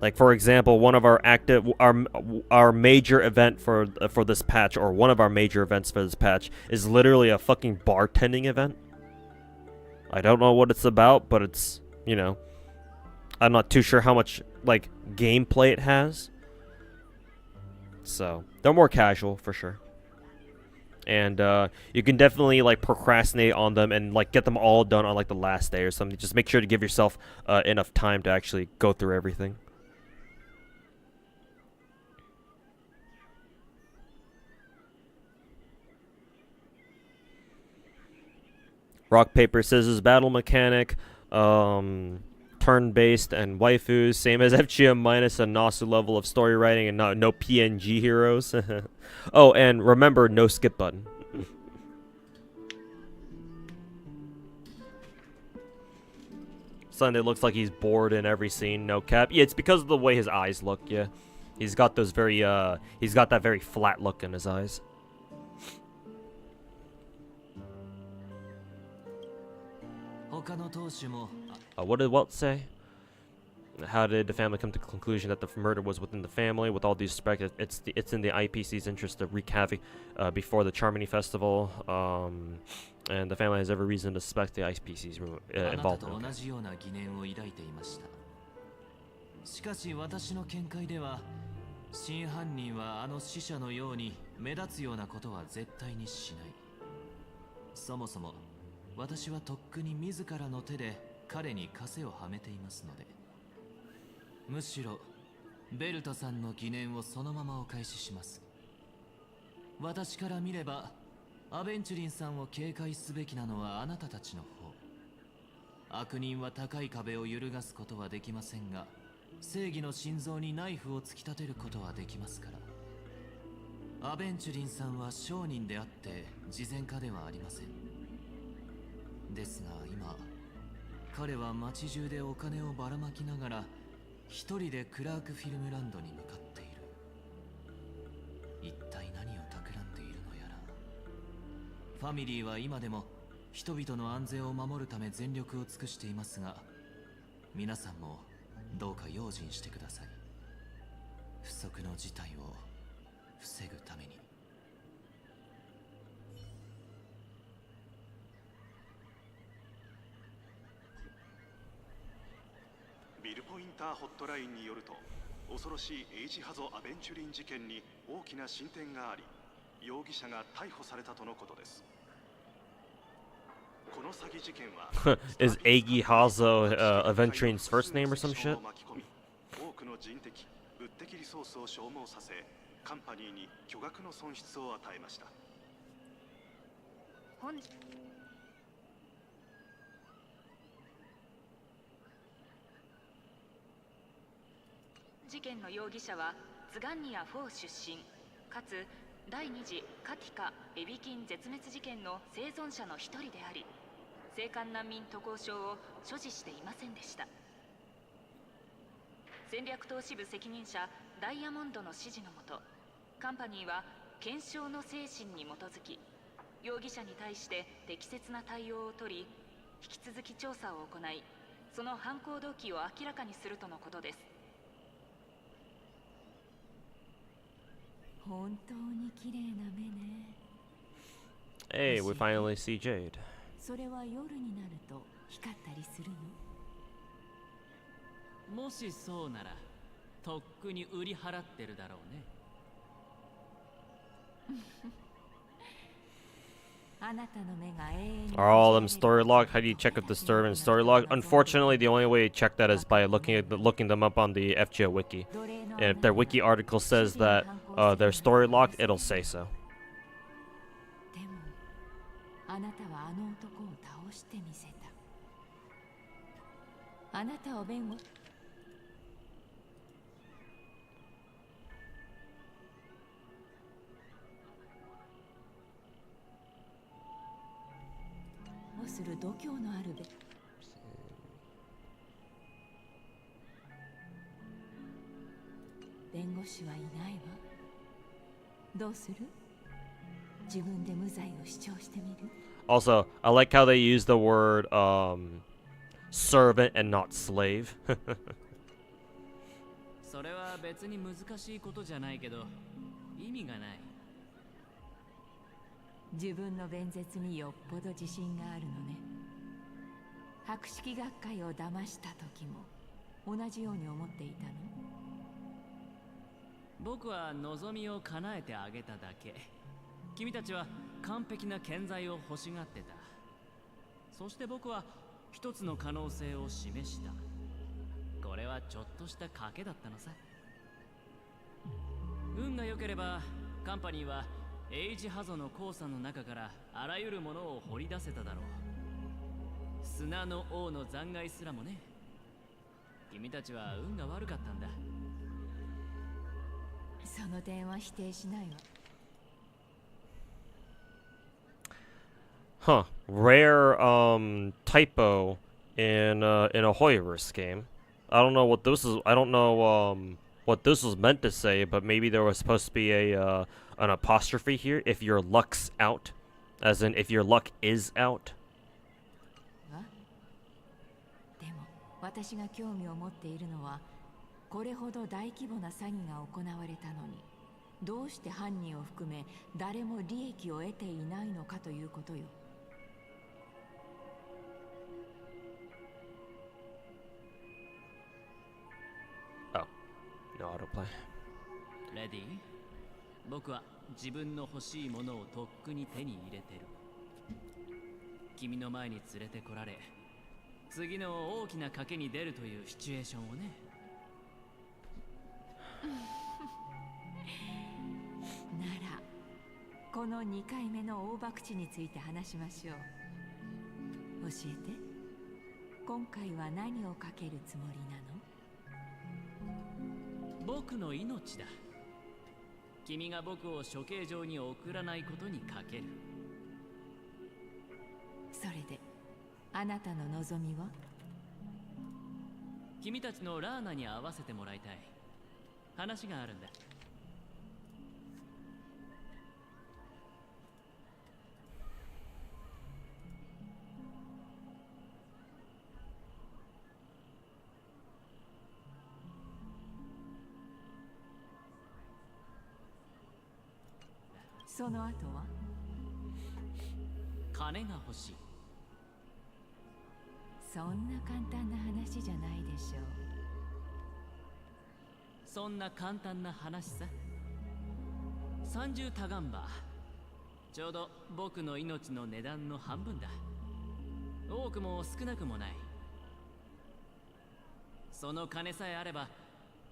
S1: Like, for example, one of our major event for this patch, or one of our major events for this patch, is literally a fucking bartending event. I don't know what it's about, but it's, you know, I'm not too sure how much, like, gameplay it has. So, they're more casual, for sure. And, you can definitely, like, procrastinate on them and, like, get them all done on, like, the last day or something. Just make sure to give yourself, enough time to actually go through everything. Rock, paper, scissors, battle mechanic, turn-based, and waifus. Same as FGM minus a Nasu level of story writing and no PNG heroes. Oh, and remember, no skip button. Sunday looks like he's bored in every scene, no cap. Yeah, it's because of the way his eyes look, yeah. He's got those very, he's got that very flat look in his eyes. What did Welt say? How did the family come to the conclusion that the murder was within the family? With all due respect, it's in the IPC's interest to wreak havoc before the Charmony Festival, and the family has every reason to suspect the IPC's involvement. Okay.
S2: 私はとっくに自らの手で彼に枷をはめていますので、むしろベルトさんの疑念をそのままお返しします。私から見ればアベンチュリンさんを警戒すべきなのはあなたたちの方。悪人は高い壁を揺るがすことはできませんが、正義の心臓にナイフを突き立てることはできますから。アベンチュリンさんは商人であって慈善家ではありません。ですが今、彼は街中でお金をばらまきながら一人でクラークフィルムランドに向かっている。一体何を企んでいるのやら。ファミリーは今でも人々の安全を守るため全力を尽くしていますが、皆さんもどうか用心してください。不測の事態を防ぐために。
S12: ビルポインターホットラインによると、恐ろしいエイジハゾアベンチュリン事件に大きな進展があり、容疑者が逮捕されたとのことです。この詐欺事件は
S1: Is Agi Hazo Aventuring's first name or some shit?
S12: 多くの人的、物的リソースを消耗させ、カンパニーに巨額の損失を与えました。
S13: 事件の容疑者はツガンニア4出身かつ第2次カティカ・エビキン絶滅事件の生存者の一人であり、青函難民渡航証を所持していませんでした。戦略投資部責任者ダイヤモンドの指示のもと、カンパニーは検証の精神に基づき容疑者に対して適切な対応をとり、引き続き調査を行い、その犯行動機を明らかにするとのことです。
S9: 本当に綺麗な目ね。
S1: Hey, we finally see Jade.
S9: それは夜になると光ったりするの？
S2: もしそうならとっくに売り払ってるだろうね。
S9: あなたの目が永遠に
S1: Are all of them story log? How do you check if the story in story log? Unfortunately, the only way to check that is by looking them up on the FGO wiki. And if their wiki article says that they're story logged, it'll say so.
S9: でもあなたはあの男を倒してみせた。あなたを弁護する度胸のあるべ弁護士はいないわ。どうする？自分で無罪を主張してみる？
S1: Also, I like how they use the word servant and not slave.
S2: それは別に難しいことじゃないけど意味がない。
S9: 自分の弁舌によっぽど自信があるのね。博識学会を騙した時も同じように思っていたの？
S2: 僕は望みを叶えてあげただけ。君たちは完璧な健在を欲しがってた。そして僕は一つの可能性を示した。これはちょっとした賭けだったのさ。運が良ければカンパニーはエイジハゾの鉱山の中からあらゆるものを掘り出せただろう。砂の王の残骸すらもね。君たちは運が悪かったんだ。
S9: その点は否定しないわ。
S1: Huh. Rare typo in a Hoyoverse game. I don't know what this is. I don't know what this was meant to say, but maybe there was supposed to be a an apostrophe here. If your luck's out, as in if your luck is out.
S9: でも私が興味を持っているのは、これほど大規模な詐欺が行われたのに、どうして犯人を含め誰も利益を得ていないのかということよ。
S1: No autoplay.
S2: レディー？僕は自分の欲しいものをとっくに手に入れてる。君の前に連れてこられ、次の大きな賭けに出るというシチュエーションをね。
S9: なら、この2回目の大博打について話しましょう。教えて。今回は何をかけるつもりなの？
S2: 僕の命だ。君が僕を処刑場に送らないことにかける。
S9: それであなたの望みは？
S2: 君たちのラーナに会わせてもらいたい。話があるんだ。
S9: その後は？
S2: 金が欲しい。
S9: そんな簡単な話じゃないでしょう。
S2: そんな簡単な話さ。30タガンバー。ちょうど僕の命の値段の半分だ。多くも少なくもない。その金さえあれば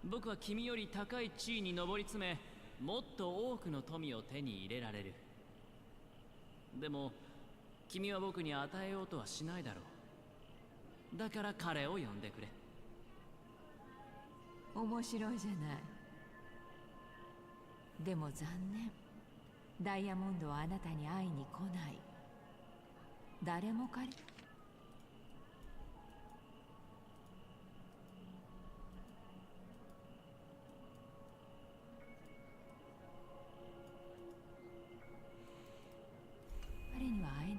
S2: 僕は君より高い地位に上り詰め、もっと多くの富を手に入れられる。でも君は僕に与えようとはしないだろう。だから彼を呼んでくれ。
S9: 面白いじゃない。でも残念、ダイヤモンドはあなたに会いに来ない。誰も彼には会えない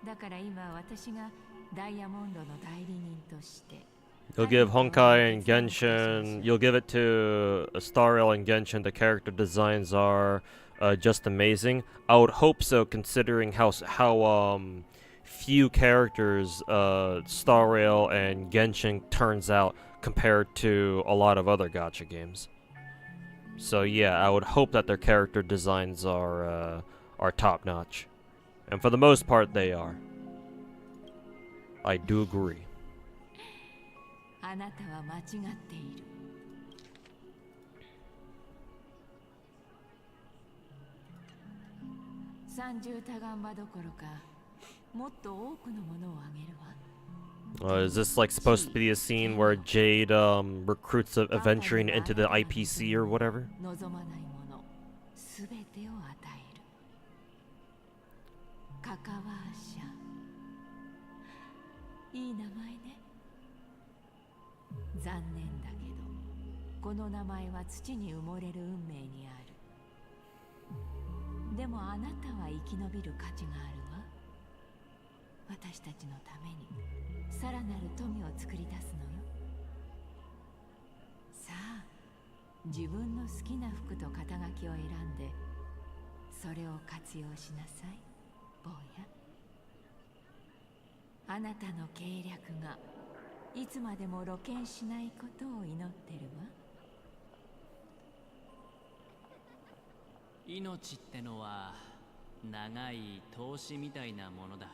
S9: の。だから今私がダイヤモンドの代理人として。
S1: You'll give Honkai and Genshin, you'll give it to Star Rail and Genshin. The character designs are just amazing. I would hope so, considering how few characters Star Rail and Genshin turns out compared to a lot of other gacha games. So yeah, I would hope that their character designs are top notch, and for the most part, they are. I do agree.
S9: あなたは間違っている。三重多眼場どころか、もっと多くのものをあげるわ。
S1: Is this like supposed to be a scene where Jade recruits Aventurine into the IPC or whatever?
S9: 望まないもの、すべてを与える。カカワーシャ。いい名前ね。残念だけど、この名前は土に埋もれる運命にある。でもあなたは生き延びる価値があるわ。私たちのためにさらなる富を作り出すのよ。さあ、自分の好きな服と肩書きを選んで、それを活用しなさい、坊や。あなたの計略がいつまでも露見しないことを祈ってるわ。
S2: 命ってのは長い投資みたいなものだ。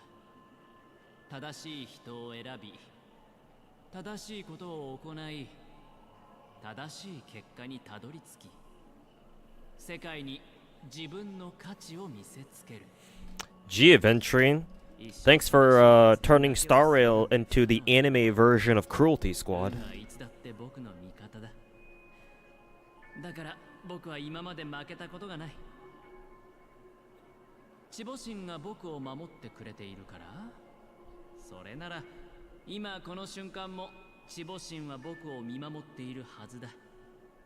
S2: 正しい人を選び、正しいことを行い、正しい結果にたどり着き、世界に自分の価値を見せつける。
S1: Gee, Aventurine, thanks for turning Star Rail into the anime version of Cruelty Squad.
S2: いつだって僕の味方だ。だから僕は今まで負けたことがない。チボ神が僕を守ってくれているから、それなら今この瞬間もチボ神は僕を見守っているはずだ。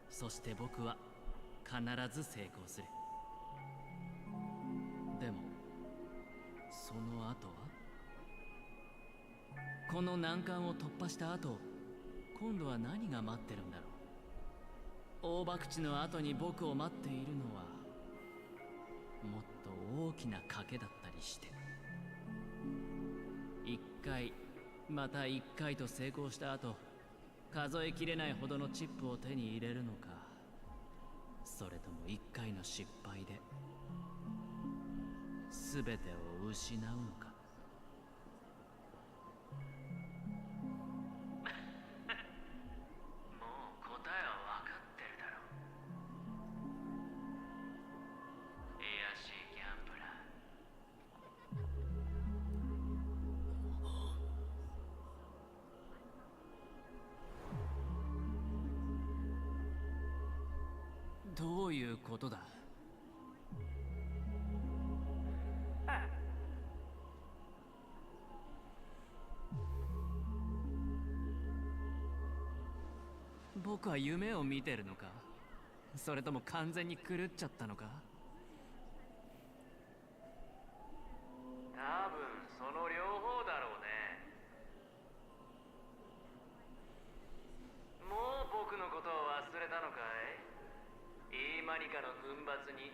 S2: そして僕は必ず成功する。でもその後は、この難関を突破した後、今度は何が待ってるんだろう。大博打の後に僕を待っているのは、もっと大きな賭けだったりして、一回また一回と成功した後、数えきれないほどのチップを手に入れるのか、それとも一回の失敗で全てを失うのか。もう答えは分かってるだろう。卑しいギャンブラー。どういうことだ。僕は夢を見てるのか、それとも完全に狂っちゃったのか。多分その両方だろうね。もう僕のことを忘れたのかい。イーマニカの軍閥に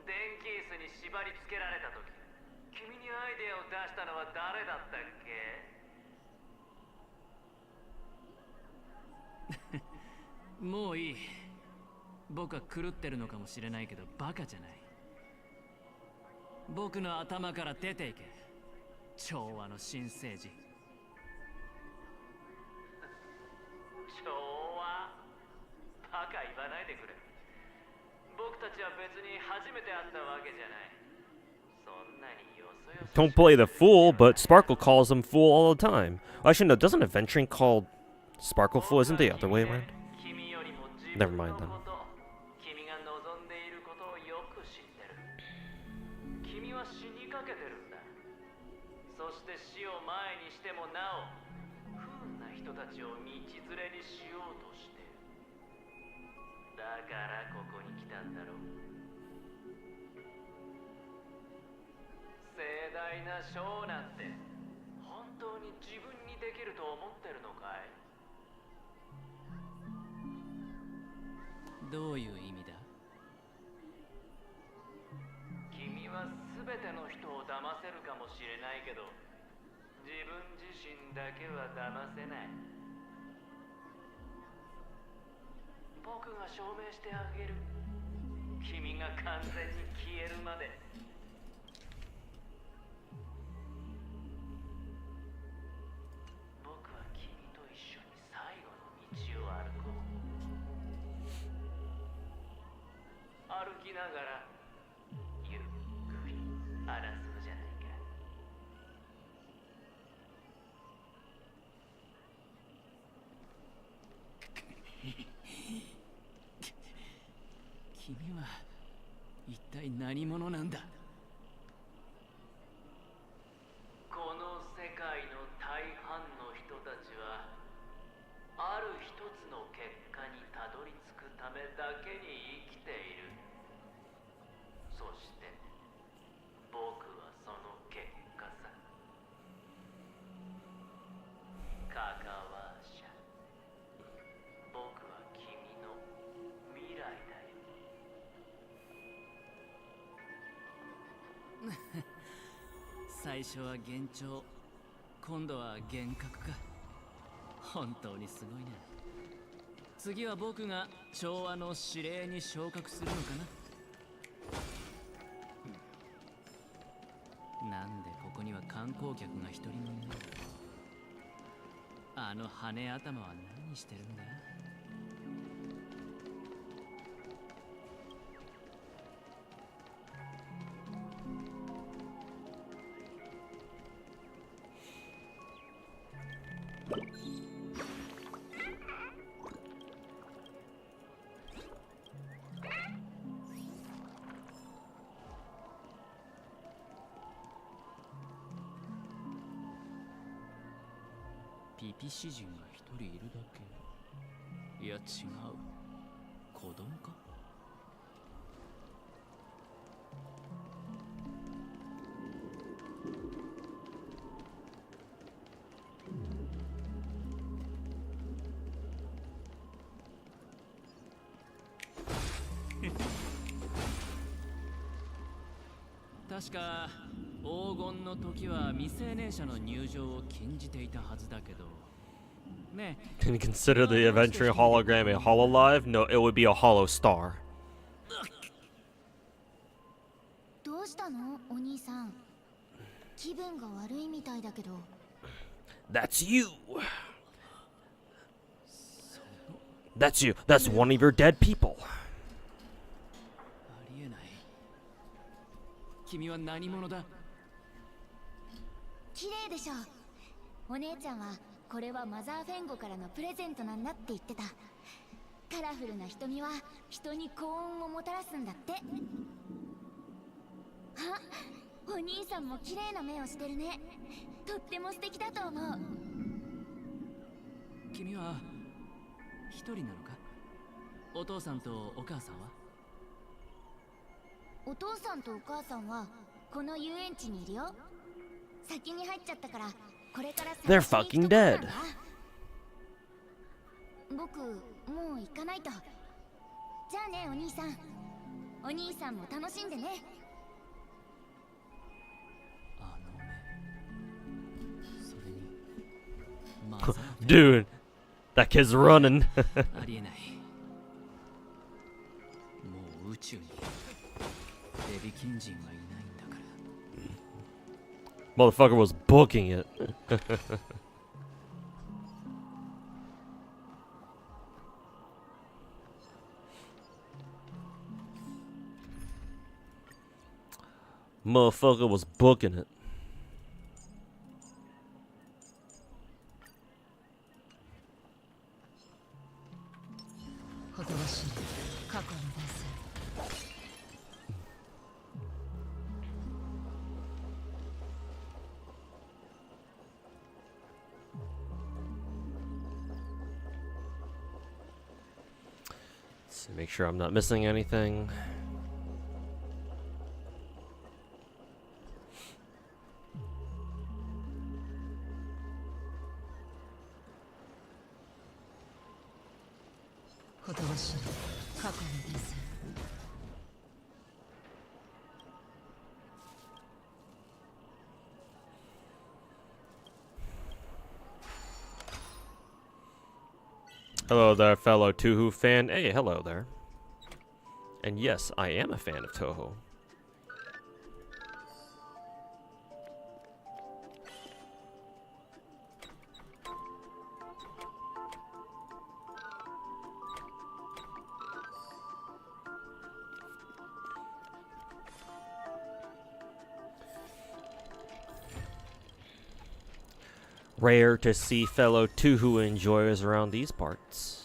S2: 電気椅子に縛り付けられた時、君にアイデアを出したのは誰だったっけ。もういい。僕は狂ってるのかもしれないけどバカじゃない。僕の頭から出ていけ。調和の新生児。
S14: 調和バカ言わないでくれ。僕たちは別に初めて会ったわけじゃない。そんなによそよそ
S1: Don't play the fool, but Sparkle calls him fool all the time. Actually, no, doesn't Adventuring call Sparkle fool? Isn't the other way around? Never mind then.
S14: 君が望んでいることをよく知ってる。君は死にかけてるんだ。そして死を前にしてもなお不運な人たちを道連れにしようとしてる。だからここに来たんだろう。盛大なショーなんて本当に自分にできると思ってるのかい？
S2: どういう意味だ？
S14: 君は全ての人を騙せるかもしれないけど、自分自身だけは騙せない。僕が証明してあげる。君が完全に消えるまで。僕は君と一緒に最後の道を歩こう。歩きながらゆっくり話そうじゃないか。
S2: 君は一体何者なんだ？
S14: この世界の大半の人たちはある一つの結果にたどり着くためだけに生きている。そして僕はその結果さ。カカワーシャ。僕は君の未来だよ。
S2: 最初は幻聴、今度は幻覚か。本当にすごいね。次は僕が調和の指令に昇格するのかな。なんでここには観光客が一人もいない。あの羽頭は何してるんだ？ピピ詩人が一人いるだけ。いや違う。子供か？確か黄金の時は未成年者の入場を禁じていたはずだけどね。
S1: Can you consider the Adventuring hologram a hololive? No, it would be a hollow star.
S6: どうしたのお兄さん。気分が悪いみたいだけど。
S1: That's you. That's you. That's one of your dead people.
S2: ありえない。君は何者だ？
S6: 綺麗でしょ。お姉ちゃんはこれはマザーフェンゴからのプレゼントなんだって言ってた。カラフルな瞳は人に幸運をもたらすんだって。あ、お兄さんも綺麗な目をしてるね。とっても素敵だと思う。
S2: 君は一人なのか？お父さんとお母さんは？
S6: お父さんとお母さんはこの遊園地にいるよ。先に入っちゃったからこれから
S1: They're fucking dead.
S6: 僕もう行かないと。じゃあねお兄さん。お兄さんも楽しんでね。
S2: あの目、それにマザーフェンゴ。
S1: Dude, that kid's running.
S2: ありえない。もう宇宙にデビキン人はいないんだから。
S1: Motherfucker was booking it. Motherfucker was booking it. Let's make sure I'm not missing anything. Hello there, fellow Touhou fan. Hey, hello there. And yes, I am a fan of Touhou. Rare to see fellow Touhou enjoyers around these parts.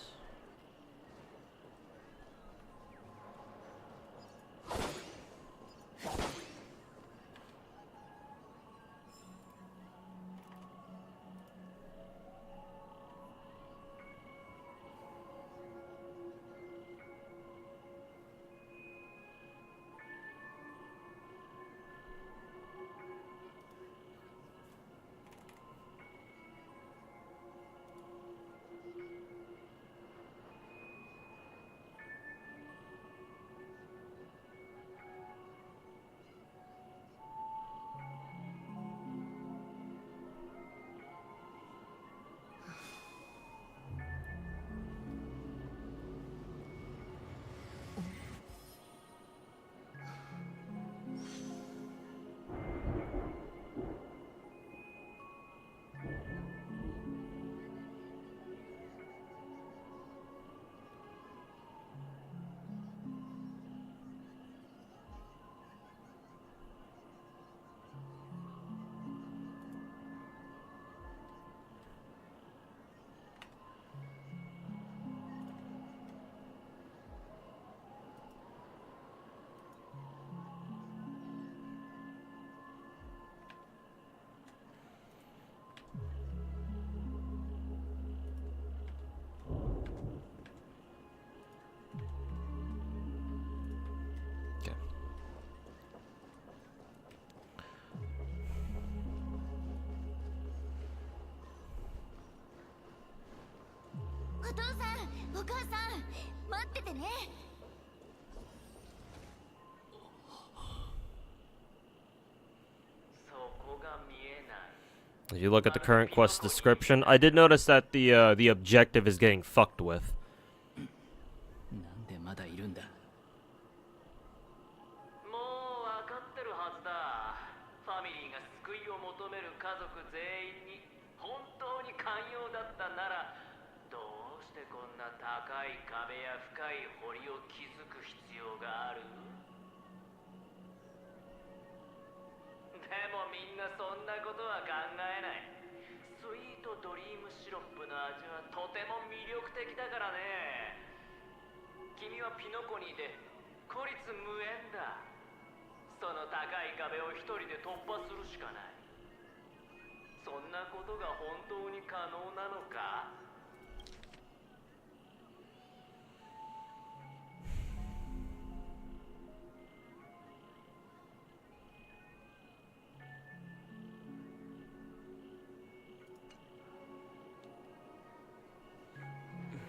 S1: If you look at the current quest description, I did notice that the objective is getting fucked with.
S2: なんでまだいるんだ。
S14: もう分かってるはずだ。ファミリーが救いを求める家族全員に本当に寛容だったなら、どうしてこんな高い壁や深い堀を築く必要がある？でもみんなそんなことは考えない。スイートドリームシロップの味はとても魅力的だからね。君はピノコニーで孤立無縁だ。その高い壁を一人で突破するしかない。そんなことが本当に可能なのか？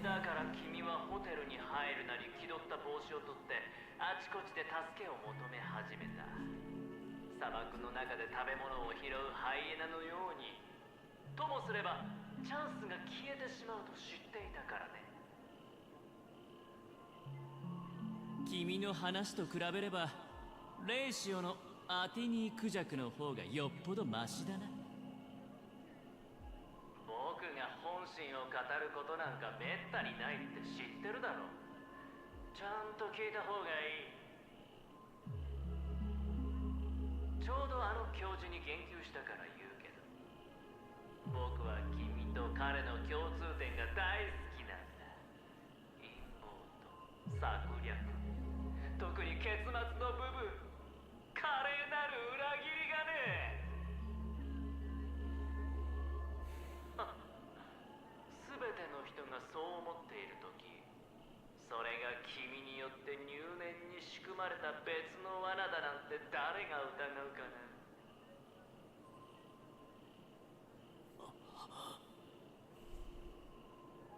S14: だから君はホテルに入るなり気取った帽子を取ってあちこちで助けを求め始めた。砂漠の中で食べ物を拾うハイエナのように。ともすればチャンスが消えてしまうと知っていたからね。
S2: 君の話と比べればレイシオのアテニークジャクの方がよっぽどマシだな。
S14: 僕が本心を語ることなんかめったにないって知ってるだろ。ちゃんと聞いた方がいい。ちょうどあの教授に言及したから言うけど、僕は君と彼の共通点が大好きなんだ。陰謀と策略、特に結末の部分、華麗なる裏切りがね。すべての人がそう思っているとき、それが君によって入念に仕組まれた別の罠だなんて誰が疑うかな。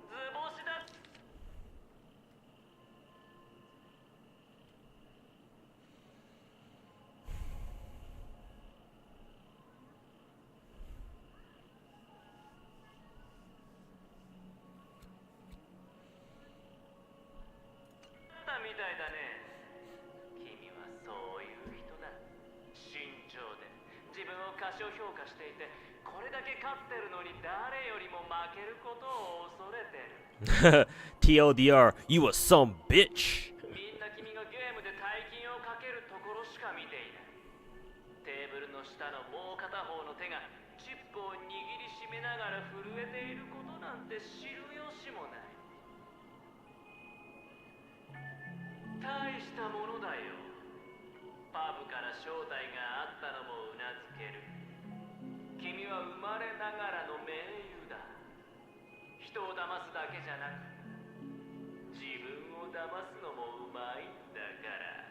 S14: 図星だ。みたいだね。君はそういう人だ。慎重で自分を過小評価していて、これだけ勝ってるのに誰よりも負けることを恐れてる。
S1: TLDR, you a some bitch.
S14: みんな君がゲームで大金をかけるところしか見ていない。テーブルの下のもう片方の手がチップを握りしめながら震えていることなんて知る由もない。大したものだよ。パブから招待があったのもうなずける。君は生まれながらの盟友だ。人を騙すだけじゃなく、自分を騙すのもうまいんだから。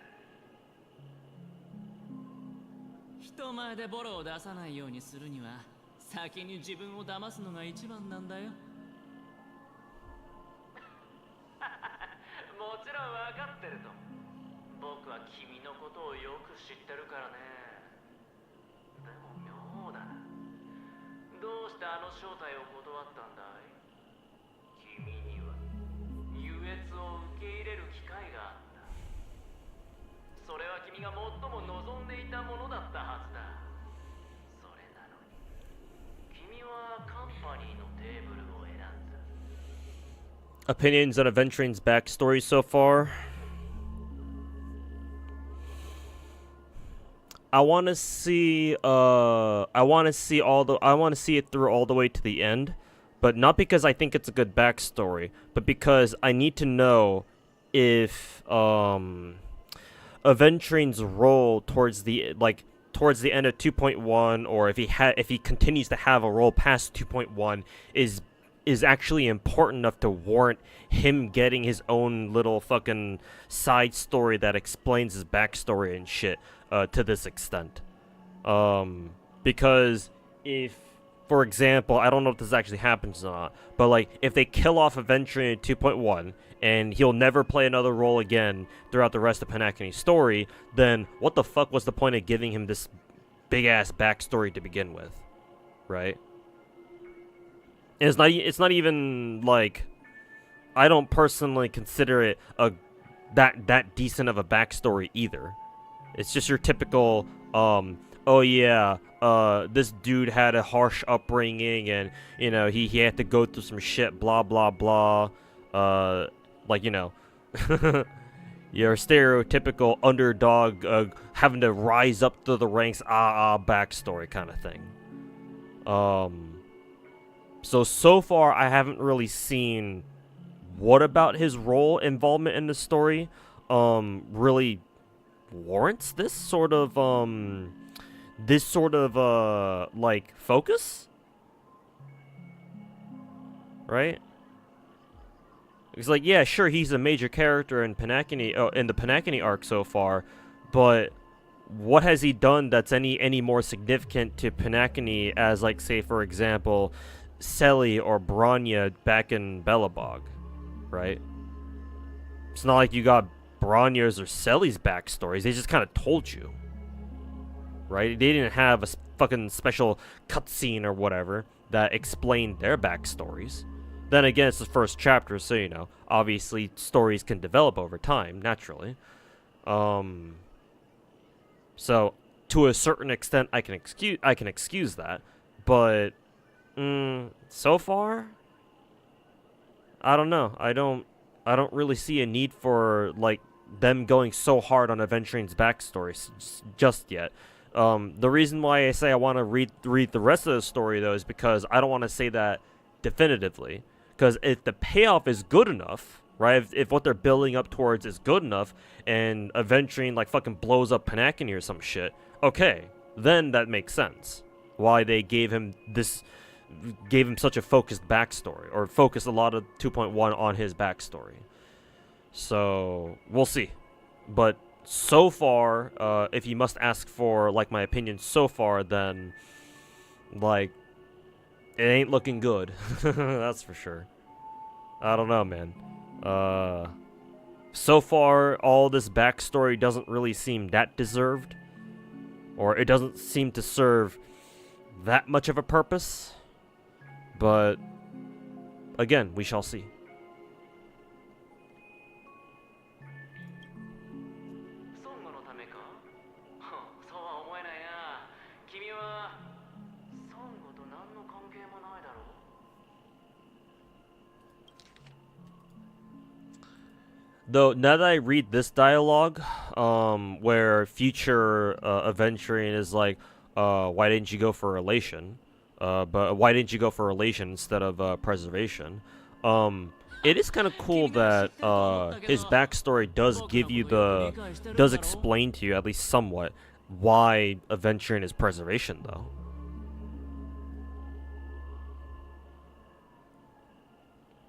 S2: 人前でボロを出さないようにするには、先に自分を騙すのが一番なんだよ。
S14: もちろん分かってると。僕は君のことをよく知ってるからね。でも妙だな。どうしてあの招待を断ったんだい？君には優越を受け入れる機会があった。それは君が最も望んでいたものだったはずだ。それなのに君はカンパニーのテーブルを選んだ。
S1: Opinions on Aventuring's backstory so far. I want to see it through all the way to the end, but not because I think it's a good backstory, but because I need to know if Aventuring's role towards the end of 2.1, or if he continues to have a role past 2.1 is actually important enough to warrant him getting his own little fucking side story that explains his backstory and shit to this extent. Because if, for example, I don't know if this actually happens or not, but like if they kill off Aventuring in 2.1 and he'll never play another role again throughout the rest of Panakini's story, then what the fuck was the point of giving him this big ass backstory to begin with, right? And it's not even like, I don't personally consider it that decent of a backstory either. It's just your typical oh yeah, this dude had a harsh upbringing and you know he had to go through some shit, blah blah blah. Like, you know, your stereotypical underdog having to rise up through the ranks, backstory kind of thing. So far, I haven't really seen what about his role involvement in the story really warrants this sort of like focus, right? It's like, yeah, sure, he's a major character in Panakini, in the Panakini arc so far, but what has he done that's any more significant to Panakini as, like, say, for example, Selly or Bronya back in Belobog, right? It's not like you got Bronya's or Selly's backstories. They just kind of told you, right? They didn't have a fucking special cutscene or whatever that explained their backstories. Then again, it's the first chapter, so, you know, obviously stories can develop over time, naturally. So, to a certain extent, I can excuse that, but so far, I don't know. I don't really see a need for like them going so hard on Aventurine's backstory just yet. The reason why I say I want to read the rest of the story though is because I don't want to say that definitively. Because if the payoff is good enough, right? If what they're building up towards is good enough, and Aventurine like fucking blows up Panakini or some shit, okay, then that makes sense. Why they gave him such a focused backstory, or focused a lot of 2.1 on his backstory. So we'll see. But so far, if you must ask for like my opinion so far, then like it ain't looking good. That's for sure. I don't know, man. So far, all this backstory doesn't really seem that deserved, or it doesn't seem to serve that much of a purpose. But again, we shall see.
S14: 思えないな。君は孫悟と何の関係もないだろう。
S1: Though, now that I read this dialogue, where future Aventurine is like, why didn't you go for relation? But why didn't you go for relation instead of preservation? It is kind of cool that his backstory does explain to you, at least somewhat, why Aventurine is preservation, though.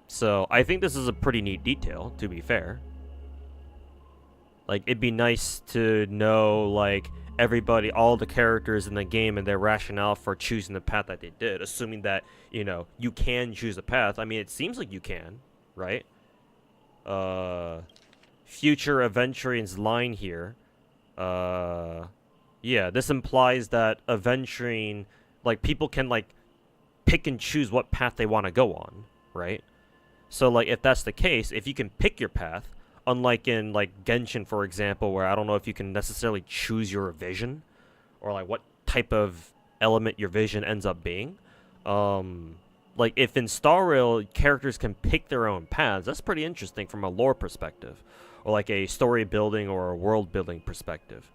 S1: So, I think this is a pretty neat detail, to be fair. Like, it'd be nice to know, like, everybody, all the characters in the game and their rationale for choosing the path that they did, assuming that, you know, you can choose a path. I mean, it seems like you can, right? Future Aventurine's line here, yeah, this implies that Aventurine, like, people can, like, pick and choose what path they want to go on, right? So, like, if that's the case, if you can pick your path, unlike in, like, Genshin, for example, where I don't know if you can necessarily choose your vision, or, like, what type of element your vision ends up being. Like, if in Star Rail, characters can pick their own paths, that's pretty interesting from a lore perspective, or, like, a story building or a world building perspective.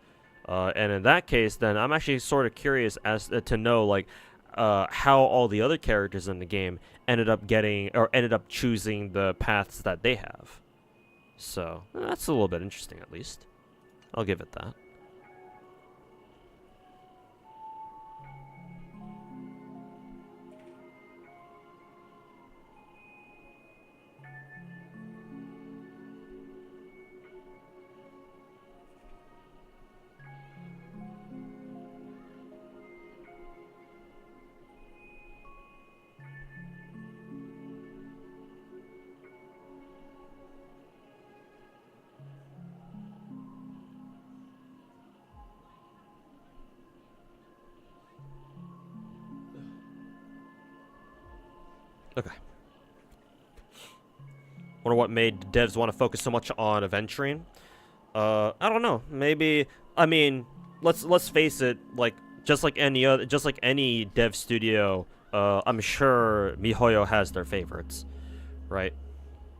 S1: And in that case, then, I'm actually sort of curious as to know, like, how all the other characters in the game ended up choosing the paths that they have. So, that's a little bit interesting, at least. I'll give it that. Okay. Wonder what made devs want to focus so much on Aventurine. I don't know. Maybe, I mean, let's face it. Like just like any dev studio, I'm sure MiHoYo has their favorites, right?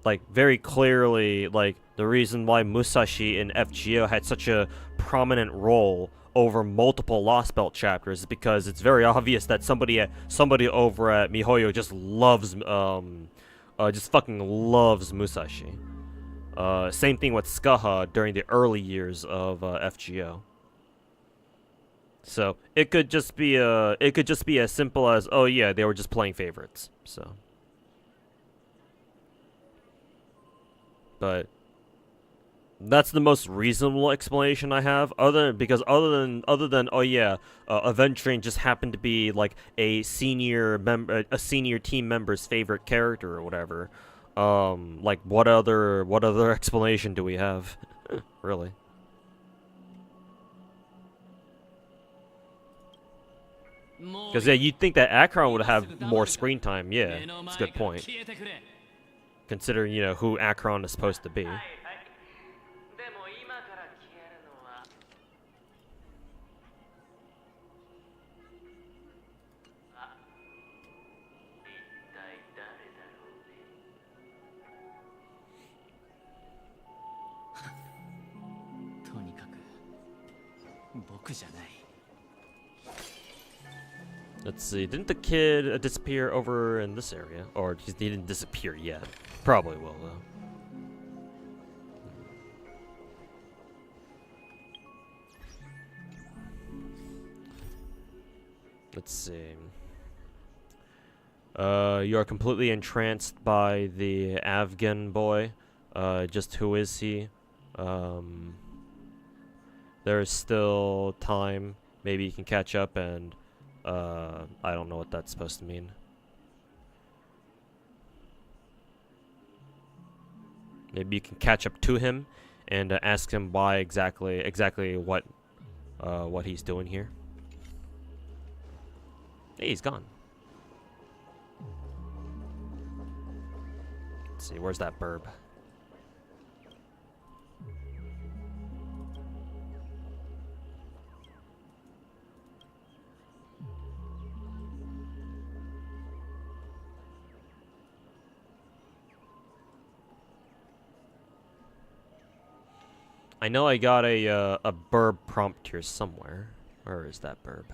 S1: Like very clearly, like the reason why Musashi in FGO had such a prominent role over multiple Lost Belt chapters is because it's very obvious that somebody over at MiHoYo just loves just fucking loves Musashi. Same thing with Skaha during the early years of FGO. So it could just be as simple as, oh yeah, they were just playing favorites. So, but that's the most reasonable explanation I have. Other than oh yeah, Aventurine just happened to be like a senior team member's favorite character or whatever. Like what other explanation do we have? Really? Because yeah, you'd think that Akron would have more screen time. Yeah, that's a good point. Considering, you know, who Akron is supposed to be.
S2: 僕じゃない。
S1: Let's see. Didn't the kid disappear over in this area? Or he didn't disappear yet. Probably will, though. Let's see. You are completely entranced by the Afghan boy. Just who is he? There is still time. Maybe you can catch up and... I don't know what that's supposed to mean. Maybe you can catch up to him and ask him why exactly what he's doing here. Hey, he's gone. Let's see, where's that burb? I know I got a burb prompt here somewhere. Where is that burb?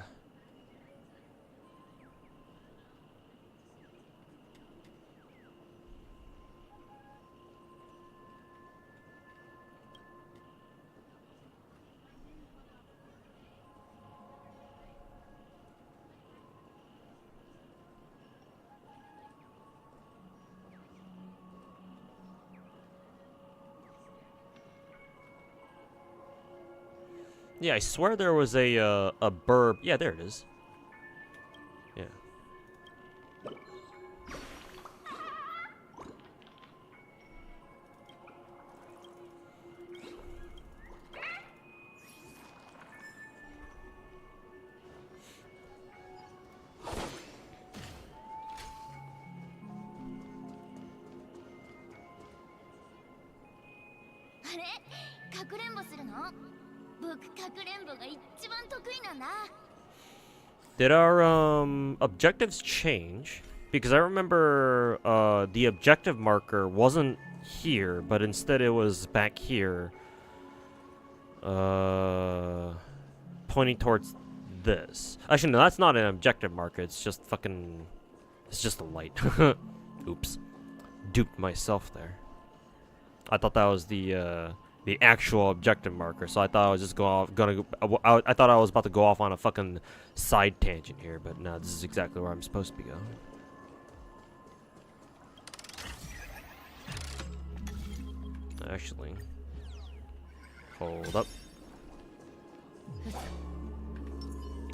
S1: Yeah, I swear there was a burb. Yeah, there it is. Yeah. Did our objectives change? Because I remember the objective marker wasn't here, but instead it was back here, pointing towards this. Actually, no, that's not an objective marker. It's just fucking. It's just a light. Oops, duped myself there. I thought that was the actual objective marker, so I thought I was just I thought I was about to go off on a fucking side tangent here, but no, this is exactly where I'm supposed to be going. Actually, hold up.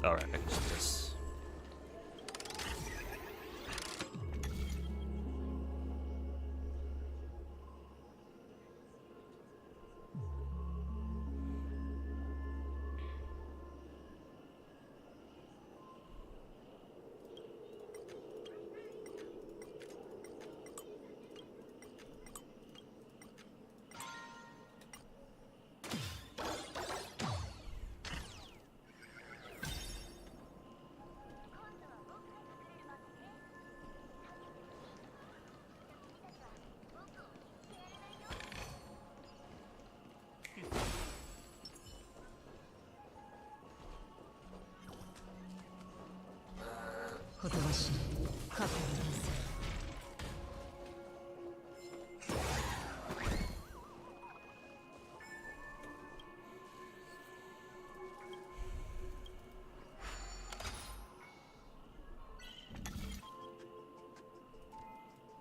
S1: Alright, I can do this.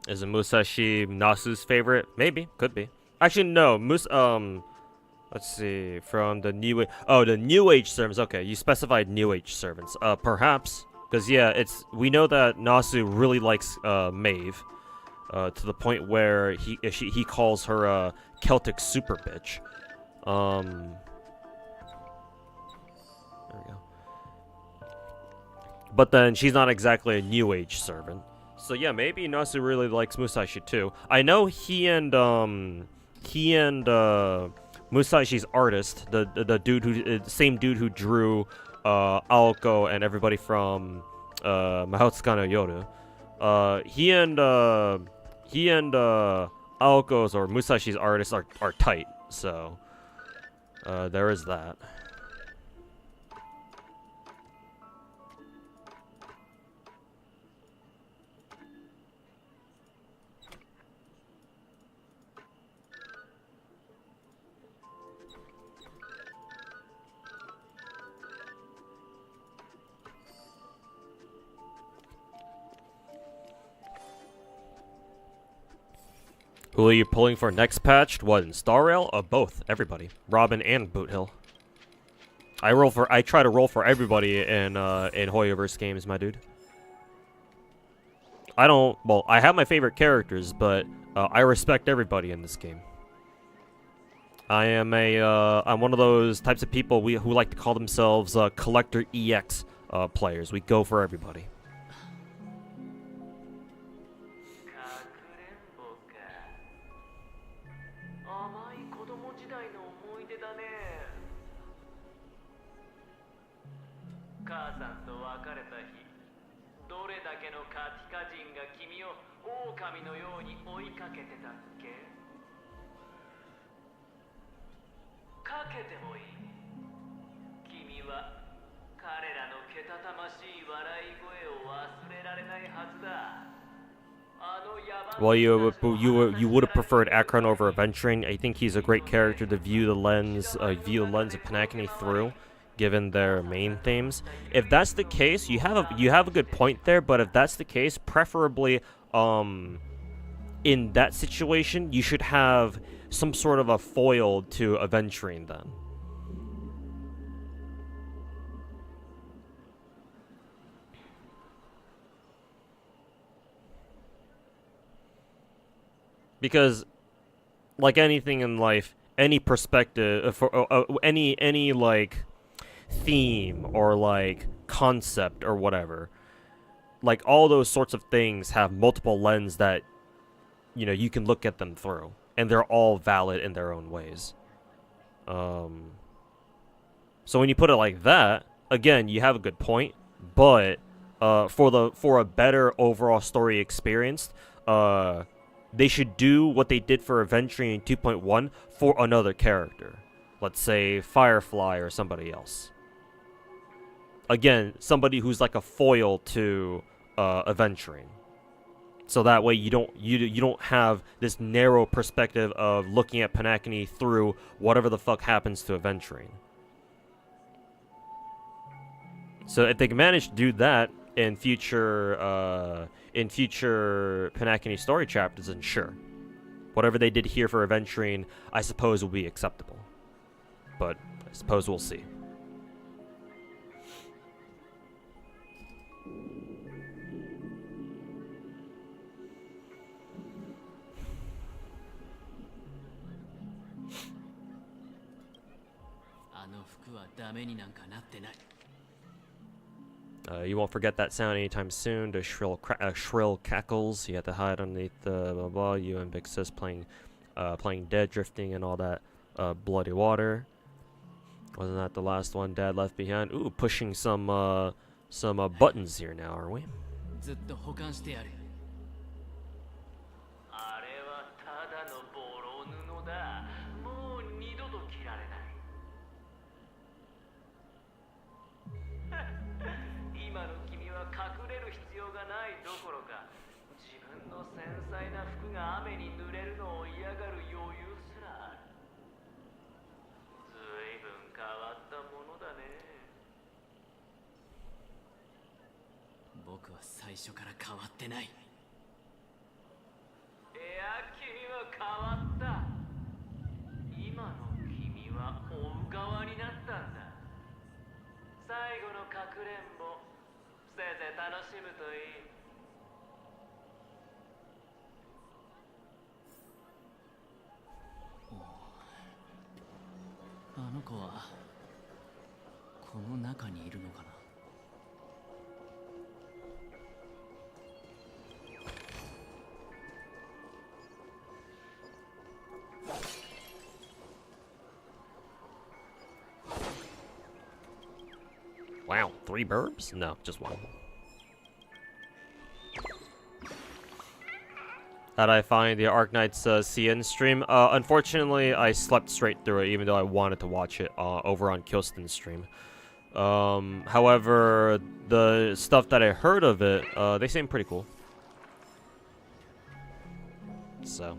S1: Is it Musashi Nasu's favorite? Maybe, could be. Actually, no. Let's see. From the new age. Oh, the new age servants. Okay, you specified new age servants. Perhaps, because yeah, we know that Nasu really likes Maeve, to the point where he calls her a Celtic super bitch. There we go. But then she's not exactly a new age servant. So yeah, maybe Nasu really likes Musashi too. I know he and Musashi's artist, the dude who same dude who drew Aoko and everybody from Mahoutsuka no Yoru. He and Aoko's or Musashi's artist are tight. So there is that. Who are you pulling for next patch? What, in Star Rail? Both. Everybody. Robin and Boothill. I try to roll for everybody in Hoyoverse games, my dude. I have my favorite characters, but I respect everybody in this game. I'm one of those types of people who like to call themselves Collector EX players. We go for everybody. Well, you would have preferred Akron over Aventuring. I think he's a great character to view the lens of Panakini through, given their main themes. If that's the case, you have a good point there. But if that's the case, preferably, in that situation, you should have some sort of a foil to Aventuring then. Because, like anything in life, any perspective, any like theme or like concept or whatever, like all those sorts of things have multiple lenses that, you know, you can look at them through, and they're all valid in their own ways. So when you put it like that, again, you have a good point, but for a better overall story experience, they should do what they did for Aventuring 2.1 for another character. Let's say Firefly or somebody else. Again, somebody who's like a foil to Aventuring. So that way you don't have this narrow perspective of looking at Panakini through whatever the fuck happens to Aventuring. So if they can manage to do that in future Panakini story chapters, then sure. Whatever they did here for Aventuring, I suppose will be acceptable. But I suppose we'll see. You won't forget that sound anytime soon. The shrill cackles. You have to hide underneath the blah blah. You and Big Sis playing Dead Drifting and all that bloody water. Wasn't that the last one Dad left behind? Ooh, pushing some buttons here now, are we? Wow, 3 burbs? No, just 1. How'd I find the Arknight's CN stream? Unfortunately, I slept straight through it, even though I wanted to watch it over on Kilston's stream. However, the stuff that I heard of it, they seem pretty cool. So.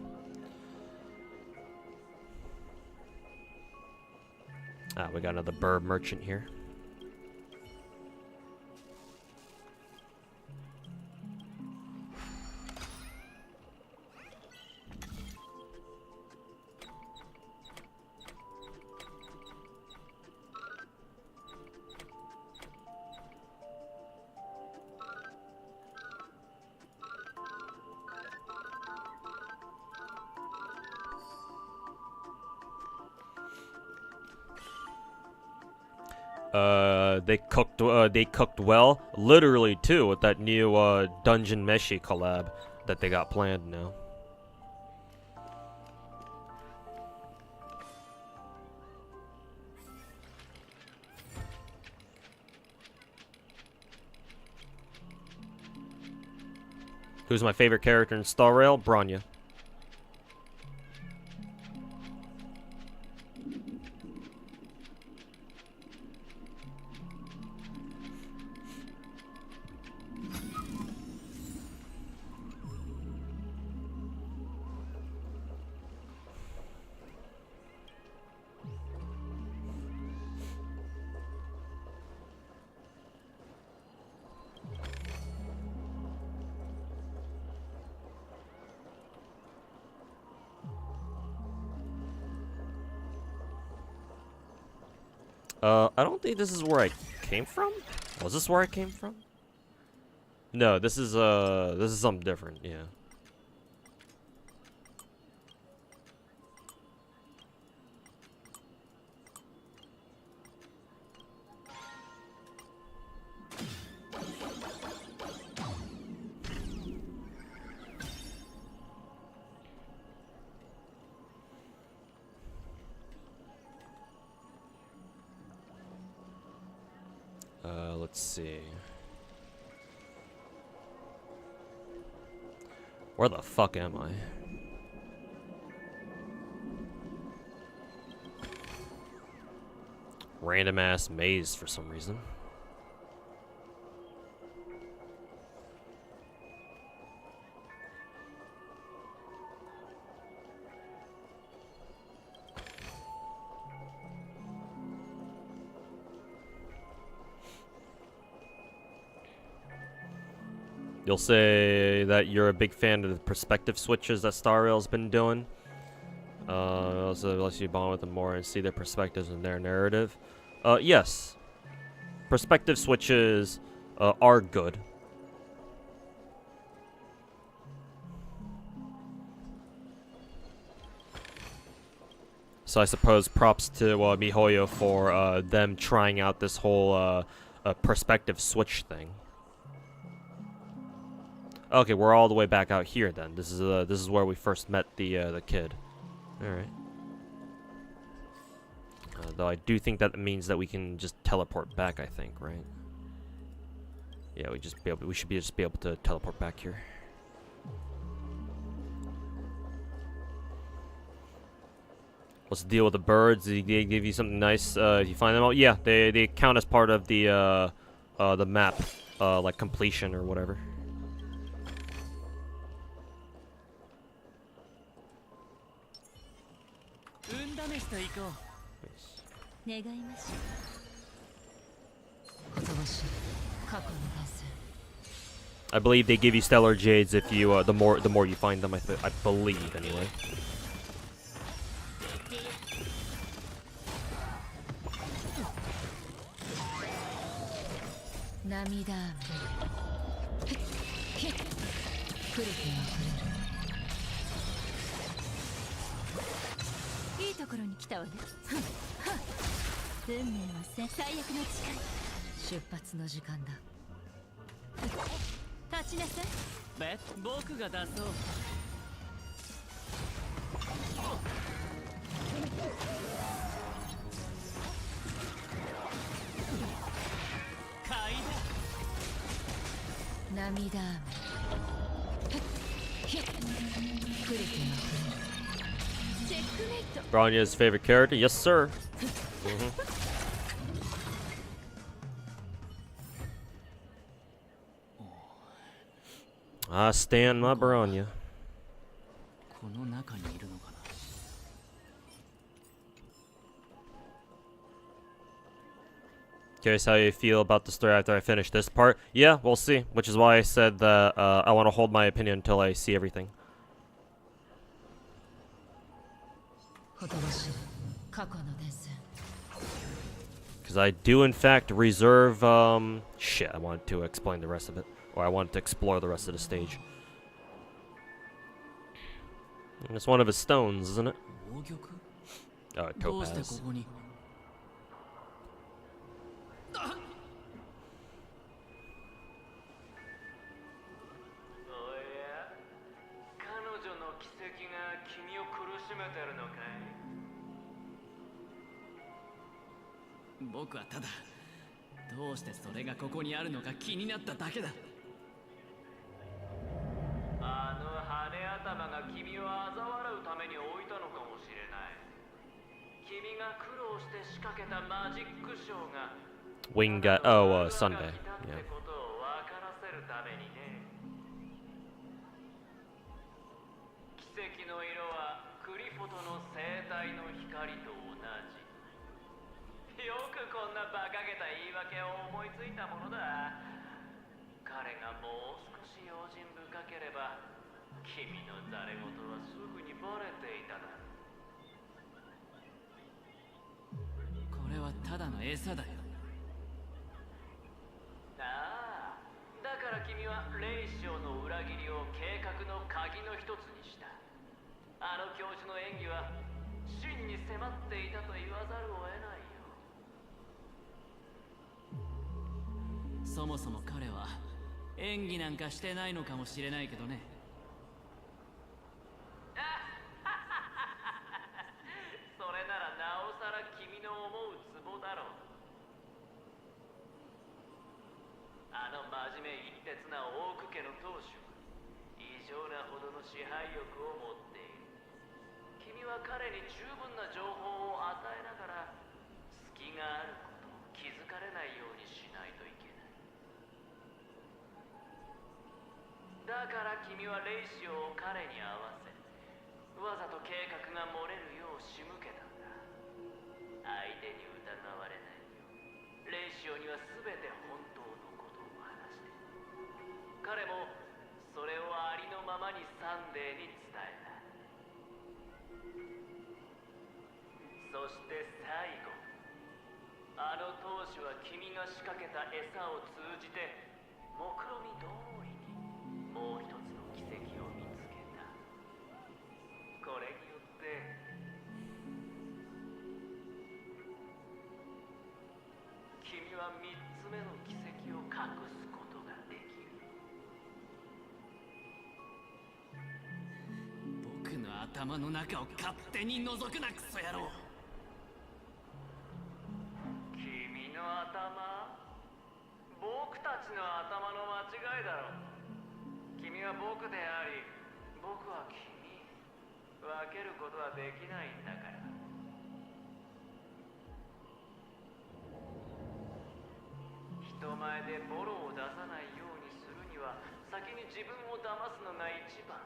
S1: We got another burb merchant here. They cooked well, literally too, with that new Dungeon Meshi collab that they got planned now. Who's my favorite character in Star Rail? Bronya. I don't think this is where I came from. Was this where I came from? No, this is something different, yeah. Let's see. Where the fuck am I? Random ass maze for some reason. You'll say that you're a big fan of the perspective switches that Star Rail's been doing. Also lets you bond with them more and see their perspectives and their narrative. Yes. Perspective switches are good. So I suppose props to MiHoYo for them trying out this whole perspective switch thing. Okay, we're all the way back out here then. This is where we first met the kid. All right. Though I do think that means that we can just teleport back. I think, right? Yeah, we should just be able to teleport back here. What's the deal with the birds? Did they give you something nice if you find them out? Yeah, they count as part of the map, like completion or whatever. I believe they give you stellar jades if you the more you find them. I believe anyway. Bronya's favorite character? Yes, sir. I stand my Bronya. Curious how you feel about the story after I finish this part. Yeah, we'll see. Which is why I said that I want to hold my opinion until I see everything. Because I do, in fact, reserve... shit, I wanted to explain the rest of it. Or I wanted to explore the rest of the stage. And it's one of his stones, isn't it? Oh, topaz.
S14: 君を苦しめてるのかい？
S2: 僕はただどうしてそれがここにあるのか気になっただけだ。
S14: あの羽頭が君を嘲笑うために置いたのかもしれない。君が苦労して仕掛けたマジックショーが
S1: Wing got Sunday.
S14: ってことを分からせるためにね。奇跡の色はクリフォトの生態の光と同じ。よくこんな馬鹿げた言い訳を思いついたものだ。彼がもう少し用心深ければ君のざれ言はすぐにバレていただろう。
S2: これはただの餌だよ。
S14: ああ、だから君はレイショーの裏切りを計画の鍵の一つにした。あの教授の演技は真に迫っていたと言わざるを得ないよ。
S2: そもそも彼は演技なんかしてないのかもしれないけどね。
S14: それならなおさら君の思うツボだろう。あの真面目一徹なオーク家の当主は異常なほどの支配欲を持っている。君は彼に十分な情報を与えながら隙があることを気づかれないようにしないといけない。だから君はレイシオを彼に合わせ、わざと計画が漏れるよう仕向けたんだ。相手に疑われないようレイシオには全て本当のことを話して、彼もそれをありのままにサンデーに伝えた。そして最後、あの当主は君が仕掛けた餌を通じて目論見通りにもう一つの奇跡を見つけた。これによって君は三つ目の奇跡を隠すことができる。
S2: 僕の頭の中を勝手に覗くなクソ野郎。
S14: 君の頭？僕たちの頭の間違いだろう。君は僕であり、僕は君。分けることはできないんだから。人前でボロを出さないようにするには、先に自分を騙すのが一番。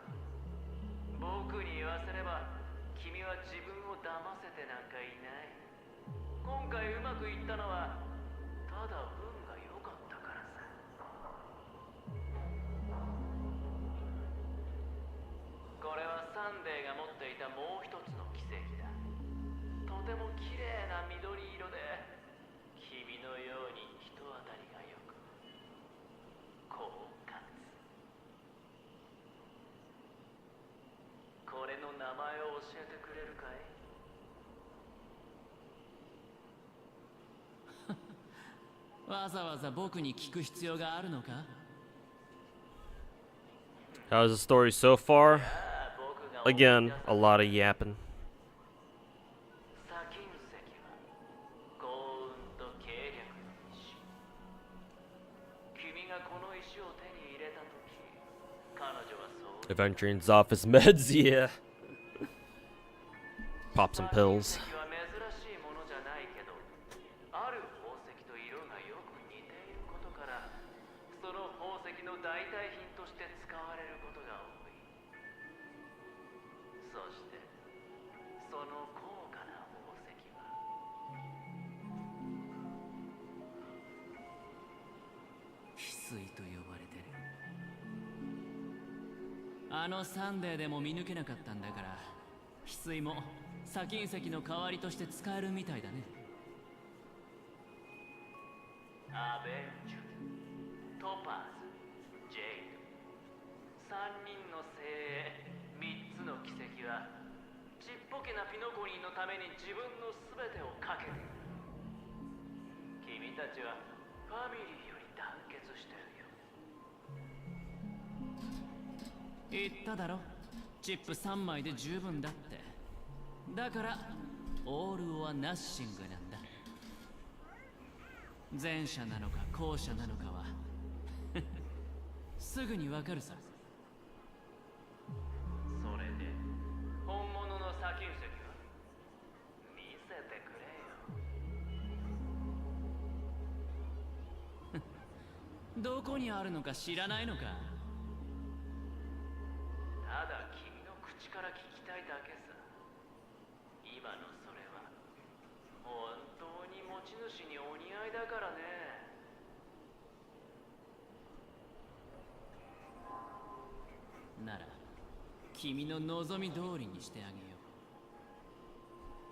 S14: 僕に言わせれば、君は自分を騙せてなんかいない。今回うまくいったのは、ただ運が良かったからさ。これはサンデーが持っていたもう一つの奇跡だ。とても綺麗な緑色で、君のように人当たりが良く、狡猾。これの名前を教えてくれるかい？
S2: わざわざ僕に聞く必要があるのか？
S1: How's the story so far? Again, a lot of yapping.
S14: 君がこの石を手に入れたとき、彼女はそう
S1: Adventuring's office meds, yeah. Pop some pills.
S14: 珍しいものじゃないけど、ある宝石と色がよく似ていることから、その宝石の代替品として使われることが多い。そしてその高価な宝石は
S2: 翡翠と呼ばれてる。あのサンデーでも見抜けなかったんだから、翡翠も砂金石の代わりとして使えるみたいだね。
S14: アベンジュ、トパーズ、ジェイド、3人の精鋭、3つの奇跡はちっぽけなピノコニーのために自分の全てをかけている。君たちはファミリーより団結してるよ。
S2: 言っただろ、チップ3枚で十分だって。だからオール・オア・ナッシングなんだ。前者なのか後者なのかはすぐにわかるさ。
S14: それで本物の砂金石は見せてくれよ。
S2: どこにあるのか知らないのか。
S14: ただ君の口から聞きたいだけさ。今のそれは本当に持ち主にお似合いだからね。
S2: なら君の望み通りにしてあげよ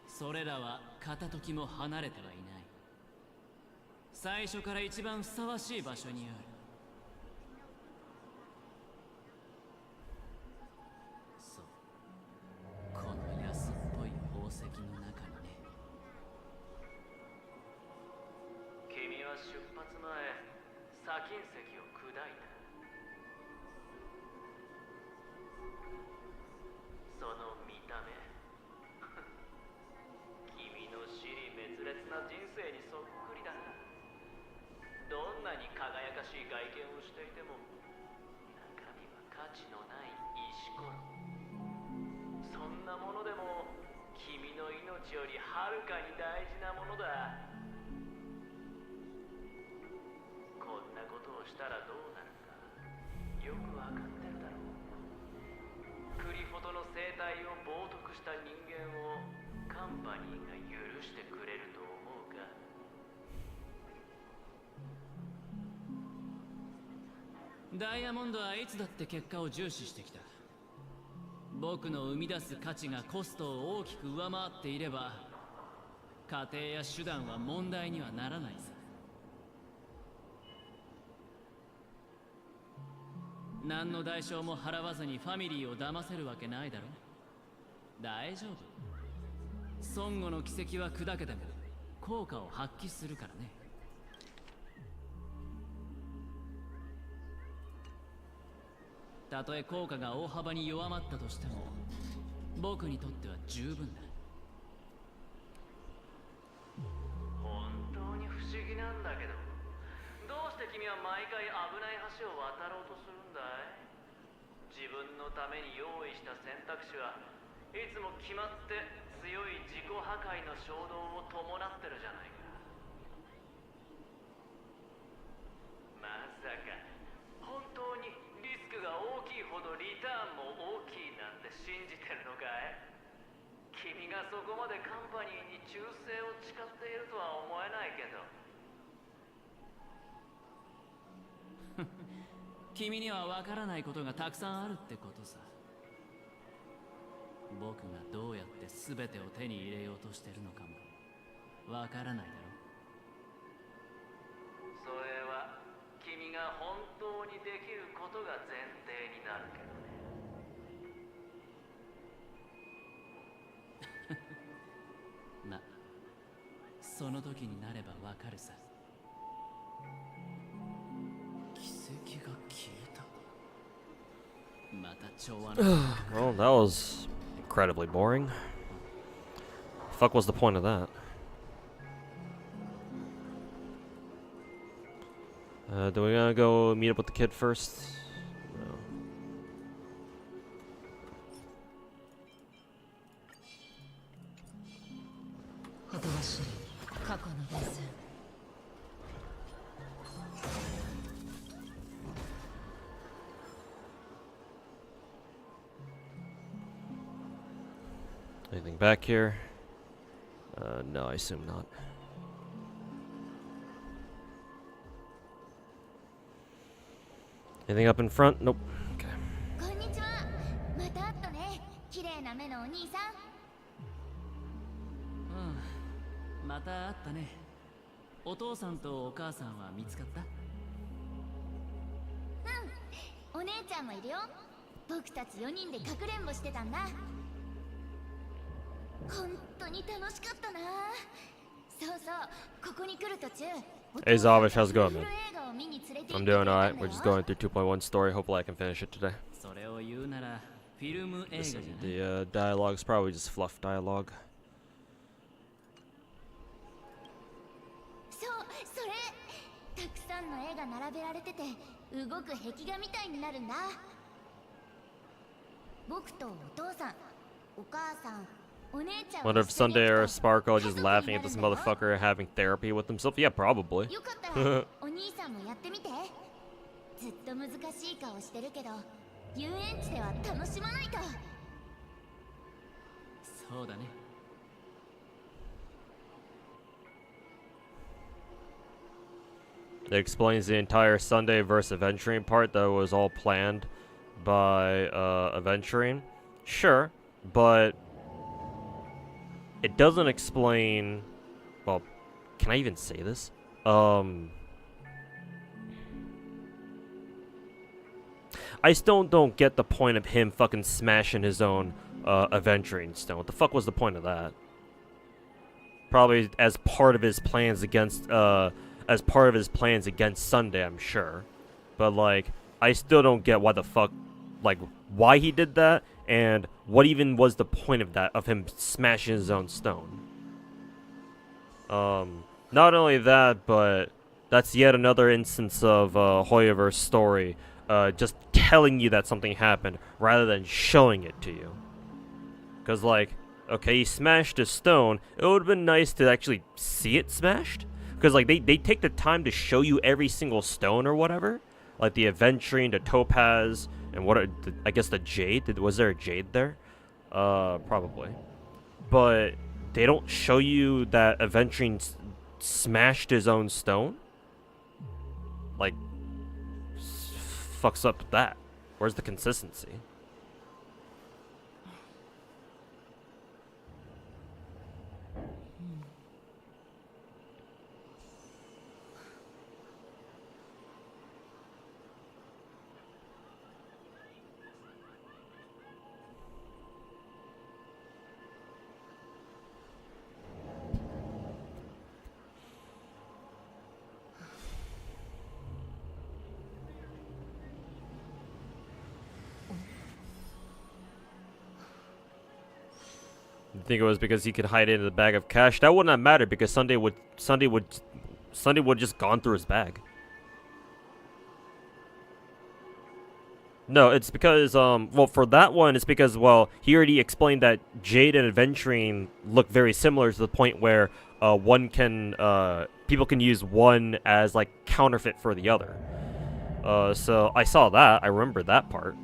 S2: う。それらは片時も離れてはいない。最初から一番ふさわしい場所にある。そう、この安っぽい宝石の中にね。
S14: 君は出発前砂金石を砕いた。その見た目君の支離滅裂な人生にそっくりだな。どんなに輝かしい外見をしていても中身は価値のない石ころ。そんなものでも君の命よりはるかに大事なものだ。こんなことをしたらどうなるかよくわかってるだろう。クリフォトの生態を冒涜した人間をカンパニーが許してくれると思うか。
S2: ダイヤモンドはいつだって結果を重視してきた。僕の生み出す価値がコストを大きく上回っていれば過程や手段は問題にはならないさ。何の代償も払わずにファミリーを騙せるわけないだろ。大丈夫。孫悟の奇跡は砕けても効果を発揮するからね。たとえ効果が大幅に弱まったとしても僕にとっては十分だ。
S14: 本当に不思議なんだけど、どうして君は毎回危ない橋を渡ろうとするんだい？自分のために用意した選択肢はいつも決まって強い自己破壊の衝動を伴ってるじゃないか。まさか本当にリスクが大きいほどリターンも大きいなんて信じてるのかい？君がそこまでカンパニーに忠誠を誓っているとは思えないけど。
S2: 君には分からないことがたくさんあるってことさ。僕がどうやって全てを手に入れようとしてるのかも分からないだろ。
S14: それは君が本当にできることが前提になるけどね。ま、その時になれば分かるさ。奇跡が消えた。また調和の
S1: Well, that was incredibly boring. Fuck was the point of that? Do we gotta go meet up with the kid first? No.
S10: ほとばしい過去の伝線。
S1: Anything back here? No, I assume not. Anything up in front? Nope. Okay.
S6: こんにちは。また会ったね。綺麗な目のお兄さん。
S2: うん、また会ったね。お父さんとお母さんは見つかった？
S6: うん、お姉ちゃんもいるよ。僕たち4人でかくれんぼしてたんだ。本当に楽しかったな。そうそう、ここに来る途中。
S1: Hey Zavish, how's it going, man? I'm doing alright. We're just going through 2.1 story. Hopefully I can finish it today.
S2: それを言うならフィルム映画じゃない。
S1: The dialogue is probably just fluff dialogue.
S6: そう、それたくさんの絵が並べられてて動く壁画みたいになるんだ。僕とお父さん、お母さん、お姉ちゃん
S1: Wonder if Sunday or Sparkle just laughing at this motherfucker having therapy with himself. Yeah, probably.
S6: よかったらお兄さんもやってみて。ずっと難しい顔してるけど遊園地では楽しまないと。
S2: そうだね。
S1: It explains the entire Sunday versus Aventurine part that was all planned by Aventurine. Sure, but it doesn't explain. Well, can I even say this? I still don't get the point of him fucking smashing his own Aventurine stone. What the fuck was the point of that? Probably as part of his plans against Sunday, I'm sure. But like, I still don't get why the fuck, like, why he did that, and what even was the point of that, of him smashing his own stone. Not only that, but that's yet another instance of Hoyover's story just telling you that something happened rather than showing it to you. Because, like, okay, he smashed a stone. It would have been nice to actually see it smashed. Because, like, they take the time to show you every single stone or whatever. Like the Aventurine, the Topaz, and I guess the Jade. Was there a Jade there? Probably. But they don't show you that Aventurine smashed his own stone? Like, fucks up that. Where's the consistency? I think it was because he could hide it in the bag of cash. That would not matter because Sunday would just gone through his bag. No, it's because well, for that one it's because, well, he already explained that Jade and Aventurine look very similar to the point where one can people can use one as like counterfeit for the other. So I saw that. I remember that part.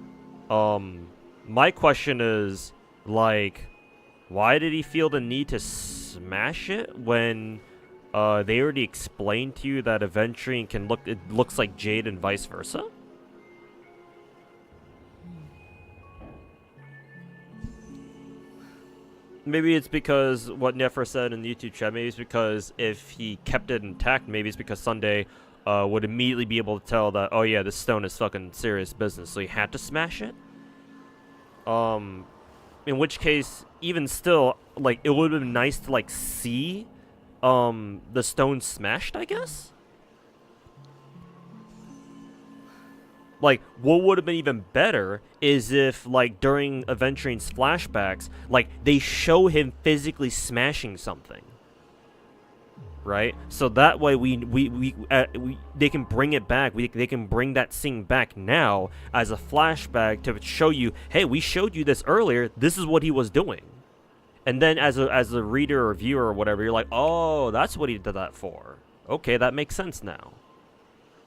S1: My question is, like, why did he feel the need to smash it when they already explained to you that Aventurine can look, it looks like Jade and vice versa? Maybe it's because what Nefra said in the YouTube chat. Maybe it's because if he kept it intact, maybe it's because Sunday would immediately be able to tell that, oh yeah, this stone is fucking serious business, so he had to smash it. In which case, even still, like, it would have been nice to, like, see the stone smashed, I guess? Like, what would have been even better is if, like, during Aventurine's flashbacks, like, they show him physically smashing something. Right? So that way they can bring it back. They can bring that scene back now as a flashback to show you, hey, we showed you this earlier. This is what he was doing. And then as a reader or viewer or whatever, you're like, oh, that's what he did that for. Okay, that makes sense now.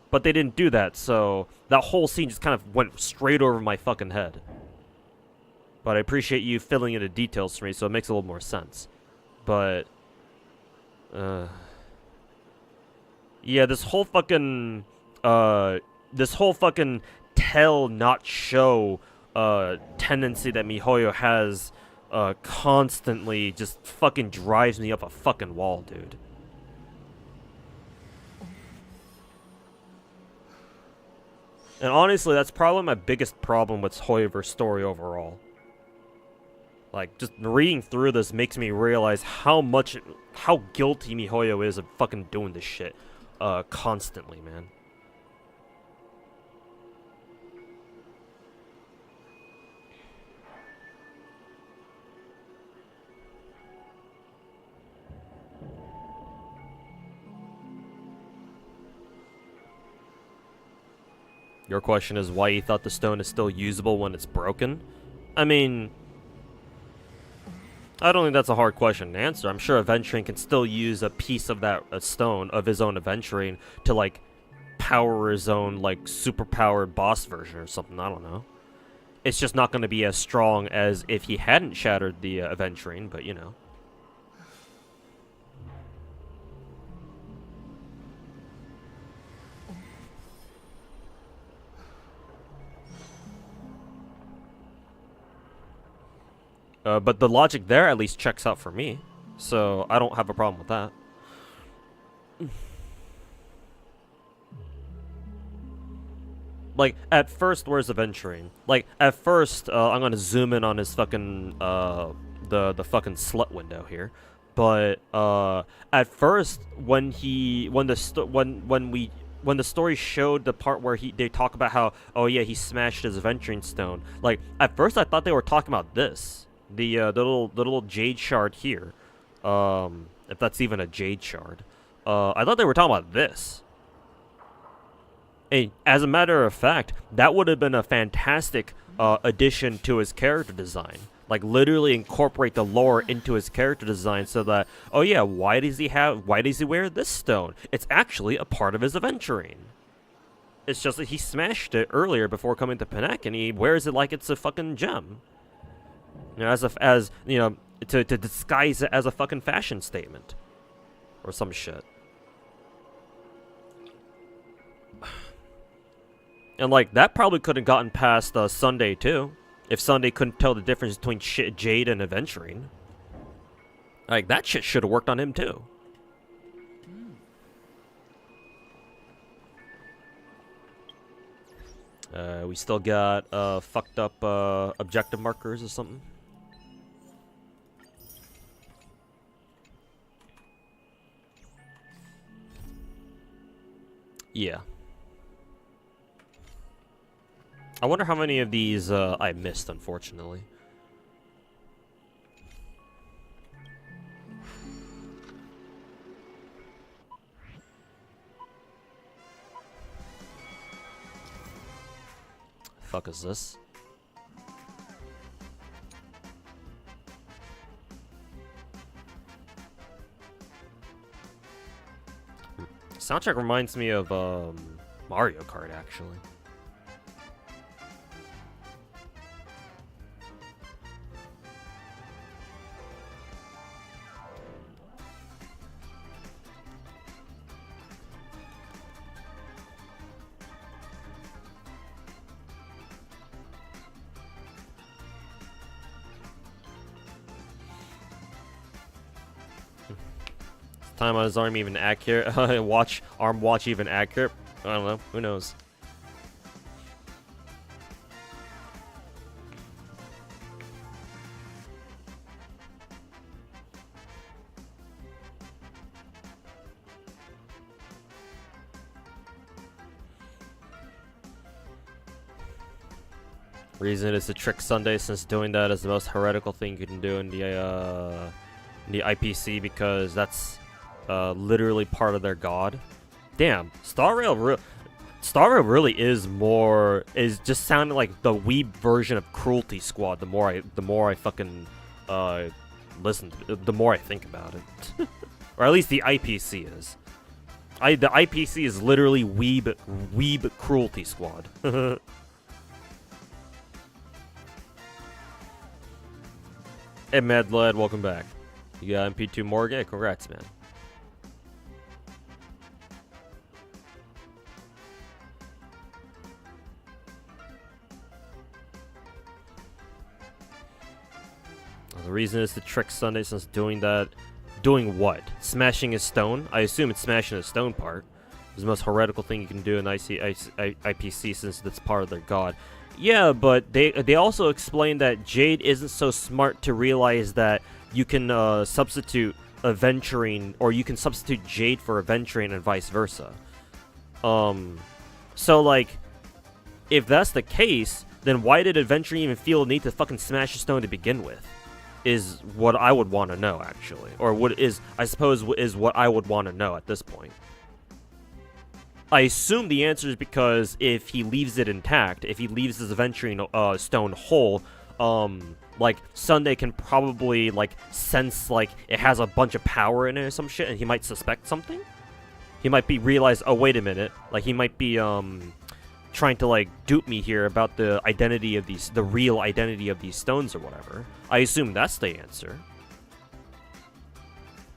S1: But they didn't do that, so that whole scene just kind of went straight over my fucking head. But I appreciate you filling in the details for me, so it makes a little more sense. But yeah, this whole fucking tell not show tendency that MiHoYo has constantly just fucking drives me up a fucking wall, dude. And honestly, that's probably my biggest problem with Hoyover's story overall. Like, just reading through this makes me realize how guilty MiHoYo is of fucking doing this shit constantly, man. Your question is why he thought the stone is still usable when it's broken? I mean, I don't think that's a hard question to answer. I'm sure Aventurine can still use a piece of that stone of his own Aventurine to, like, power his own, like, super-powered boss version or something. I don't know. It's just not going to be as strong as if he hadn't shattered the Aventurine, but, you know. But the logic there at least checks out for me, so I don't have a problem with that. Like, at first, where's Aventurine? Like, at first, I'm gonna zoom in on his fucking, the fucking slut window here. But, at first, when the story showed the part where they talk about how, oh yeah, he smashed his Aventurine stone. Like, at first I thought they were talking about this. The little jade shard here. If that's even a jade shard. I thought they were talking about this. And as a matter of fact, that would have been a fantastic addition to his character design. Like, literally incorporate the lore into his character design so that, oh yeah, why does he wear this stone? It's actually a part of his Aventurine. It's just that he smashed it earlier before coming to Panek, and he wears it like it's a fucking gem. You know, as you know, to disguise it as a fucking fashion statement. Or some shit. And, like, that probably could have gotten past Sunday, too. If Sunday couldn't tell the difference between Jade and Aventurine. Like, that shit should have worked on him, too. We still got fucked up objective markers or something. Yeah. I wonder how many of these I missed, unfortunately. Fuck is this? Soundtrack reminds me of Mario Kart, actually. Time on his arm even accurate? Arm watch even accurate? I don't know. Who knows? Reason is to trick Sunday, since doing that is the most heretical thing you can do in the IPC, because that's literally part of their god. Damn, Star Rail really is just sounding like the weeb version of Cruelty Squad. The more I fucking listen, the more I think about it, or at least the IPC is. The IPC is literally weeb Cruelty Squad. Hey, Mad Lad, welcome back. You got MP2 Morgan? Congrats, man. The reason is to trick Sunday, since doing what? Smashing a stone? I assume it's smashing a stone part. It's the most heretical thing you can do in IPC, since it's part of their god. Yeah, but they also explain that Jade isn't so smart to realize that you can substitute Aventurine, or you can substitute Jade for Aventurine and vice versa. So, like, if that's the case, then why did Aventurine even feel the need to fucking smash a stone to begin with? Is what I would want to know, actually. Or I suppose is what I would want to know at this point. I assume the answer is because if he leaves it intact, if he leaves his aventuring stone whole, like Sunday can probably like sense like it has a bunch of power in it or some shit, and he might suspect something. He might be realize, oh wait a minute, like he might be trying to like dupe me here about the identity of these, the real identity of these stones or whatever. I assume that's the answer.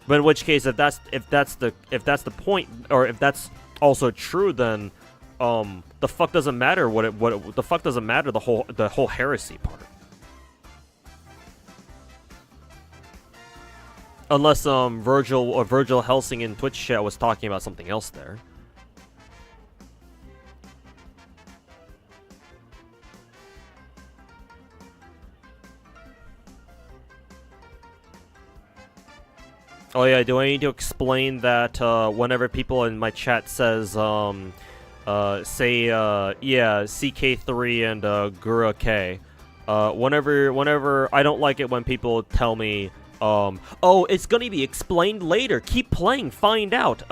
S1: But in which case, if that's the point, or if that's also true, then the fuck doesn't matter the fuck doesn't matter the whole heresy part. Unless Virgil Helsing in Twitch chat was talking about something else there. Oh yeah, do I need to explain that whenever people in my chat says yeah, CK3 and Gura K, whenever I don't like it when people tell me oh, it's gonna be explained later, keep playing, find out,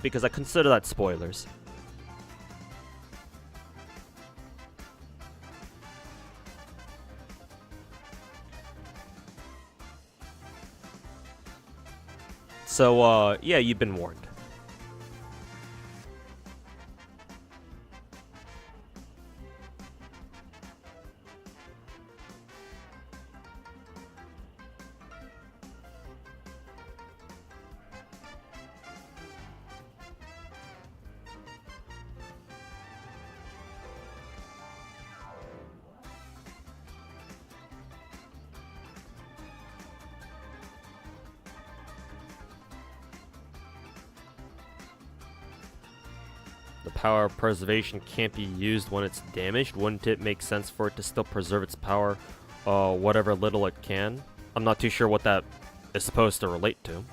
S1: because I consider that spoilers. So, yeah, you've been warned. The power of preservation can't be used when it's damaged. Wouldn't it make sense for it to still preserve its power, whatever little it can? I'm not too sure what that is supposed to relate to.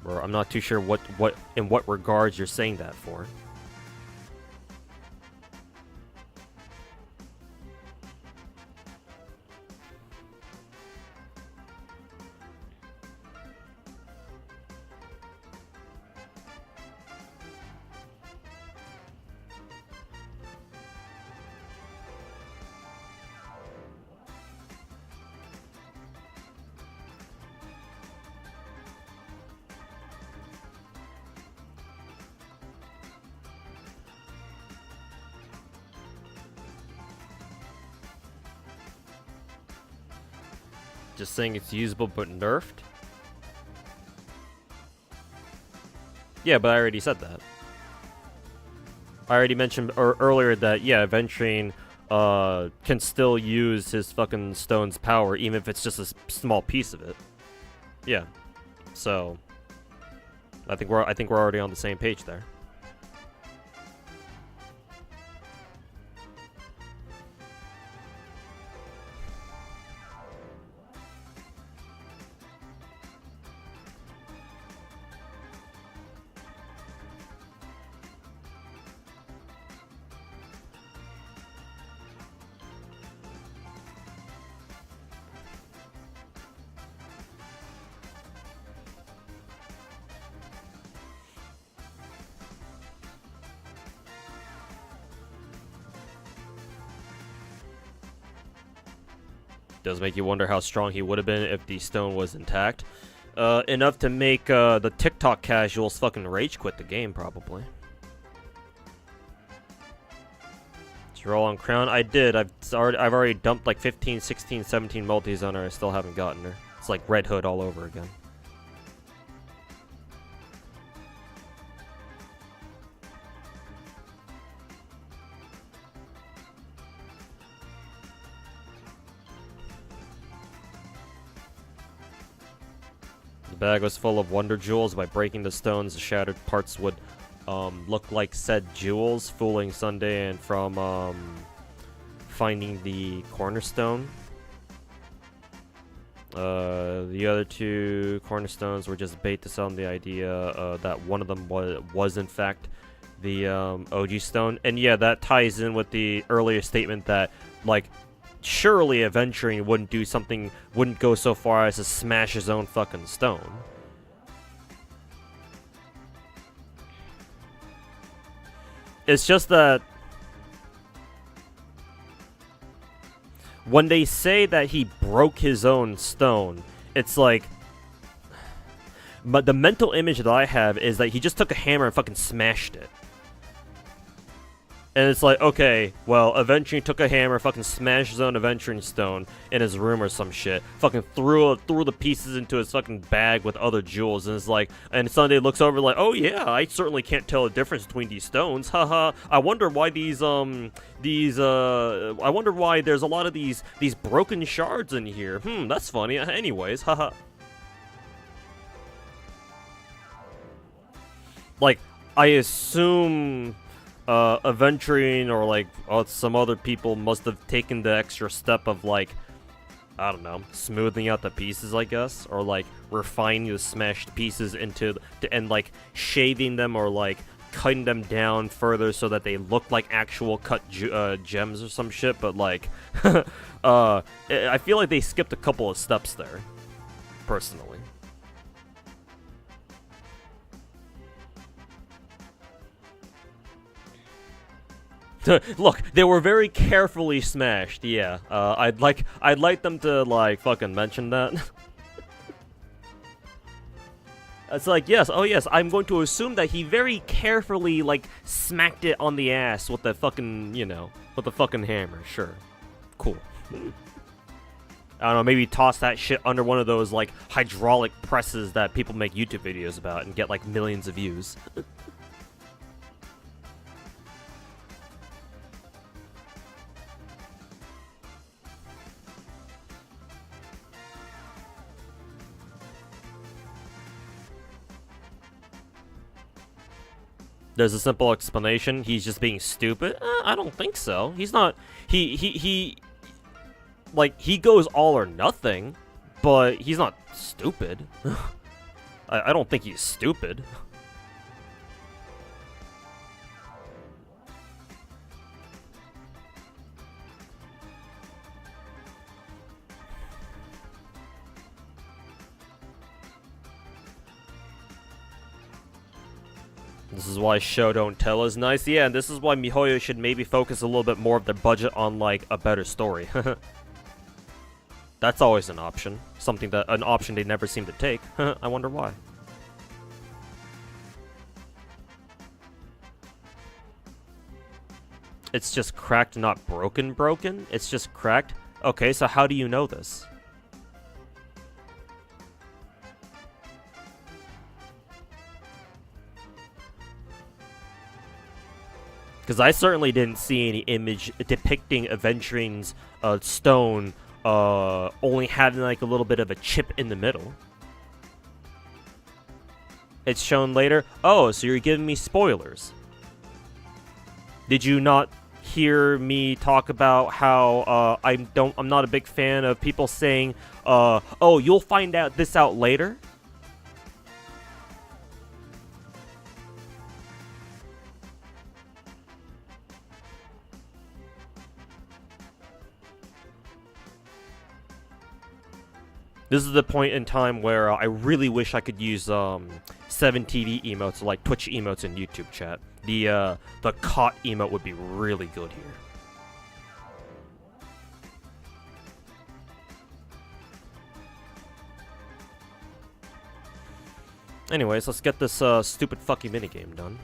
S1: Or I'm not too sure in what regards you're saying that for. Just saying it's usable but nerfed? Yeah, but I already said that. I already mentioned earlier that, yeah, Ventrain can still use his fucking stone's power, even if it's just a small piece of it. Yeah. So, I think we're already on the same page there. Does make you wonder how strong he would have been if the stone was intact. Enough to make the TikTok casuals fucking rage quit the game, probably. Did you roll on Crown? I did. I've already dumped like 15, 16, 17 multis on her. I still haven't gotten her. It's like Red Hood all over again. The bag was full of wonder jewels. By breaking the stones, the shattered parts would look like said jewels, fooling Sunday and from finding the cornerstone. The other two cornerstones were just bait to sell them the idea that one of them was in fact the OG stone. And yeah, that ties in with the earlier statement that, like, surely Aventuring wouldn't go so far as to smash his own fucking stone. It's just that when they say that he broke his own stone, it's like, but the mental image that I have is that he just took a hammer and fucking smashed it. And it's like, okay, well, Aventuring took a hammer, fucking smashed his own Aventuring stone in his room or some shit. Fucking threw the pieces into his fucking bag with other jewels, and it's like, and Sunday looks over like, oh yeah, I certainly can't tell the difference between these stones. Haha. I wonder why I wonder why there's a lot of these broken shards in here. That's funny. Anyways, haha. Like, I assume Aventuring or like some other people must have taken the extra step of like, I don't know, smoothing out the pieces, I guess, or like refining the smashed pieces and like shaving them or like cutting them down further so that they look like actual cut gems or some shit. But like, I feel like they skipped a couple of steps there, personally. Look, they were very carefully smashed. Yeah, I'd like them to like fucking mention that. It's like, yes, oh yes, I'm going to assume that he very carefully like smacked it on the ass with the fucking, you know, with the fucking hammer. Sure, cool. I don't know, maybe toss that shit under one of those like hydraulic presses that people make YouTube videos about and get like millions of views. There's a simple explanation. He's just being stupid. I don't think so. He's not. He like, he goes all or nothing, but he's not stupid. I don't think he's stupid. This is why show don't tell is nice. Yeah, and this is why MiHoYo should maybe focus a little bit more of their budget on like a better story. That's always an option. An option they never seem to take. I wonder why. It's just cracked, not broken. It's just cracked. Okay, so how do you know this? Because I certainly didn't see any image depicting Aventuring's stone only having like a little bit of a chip in the middle. It's shown later. Oh, so you're giving me spoilers. Did you not hear me talk about how I'm not a big fan of people saying, oh, you'll find out this out later? This is the point in time where I really wish I could use 7TV emotes, like Twitch emotes in YouTube chat. The caught emote would be really good here. Anyways, let's get this stupid fucking minigame done.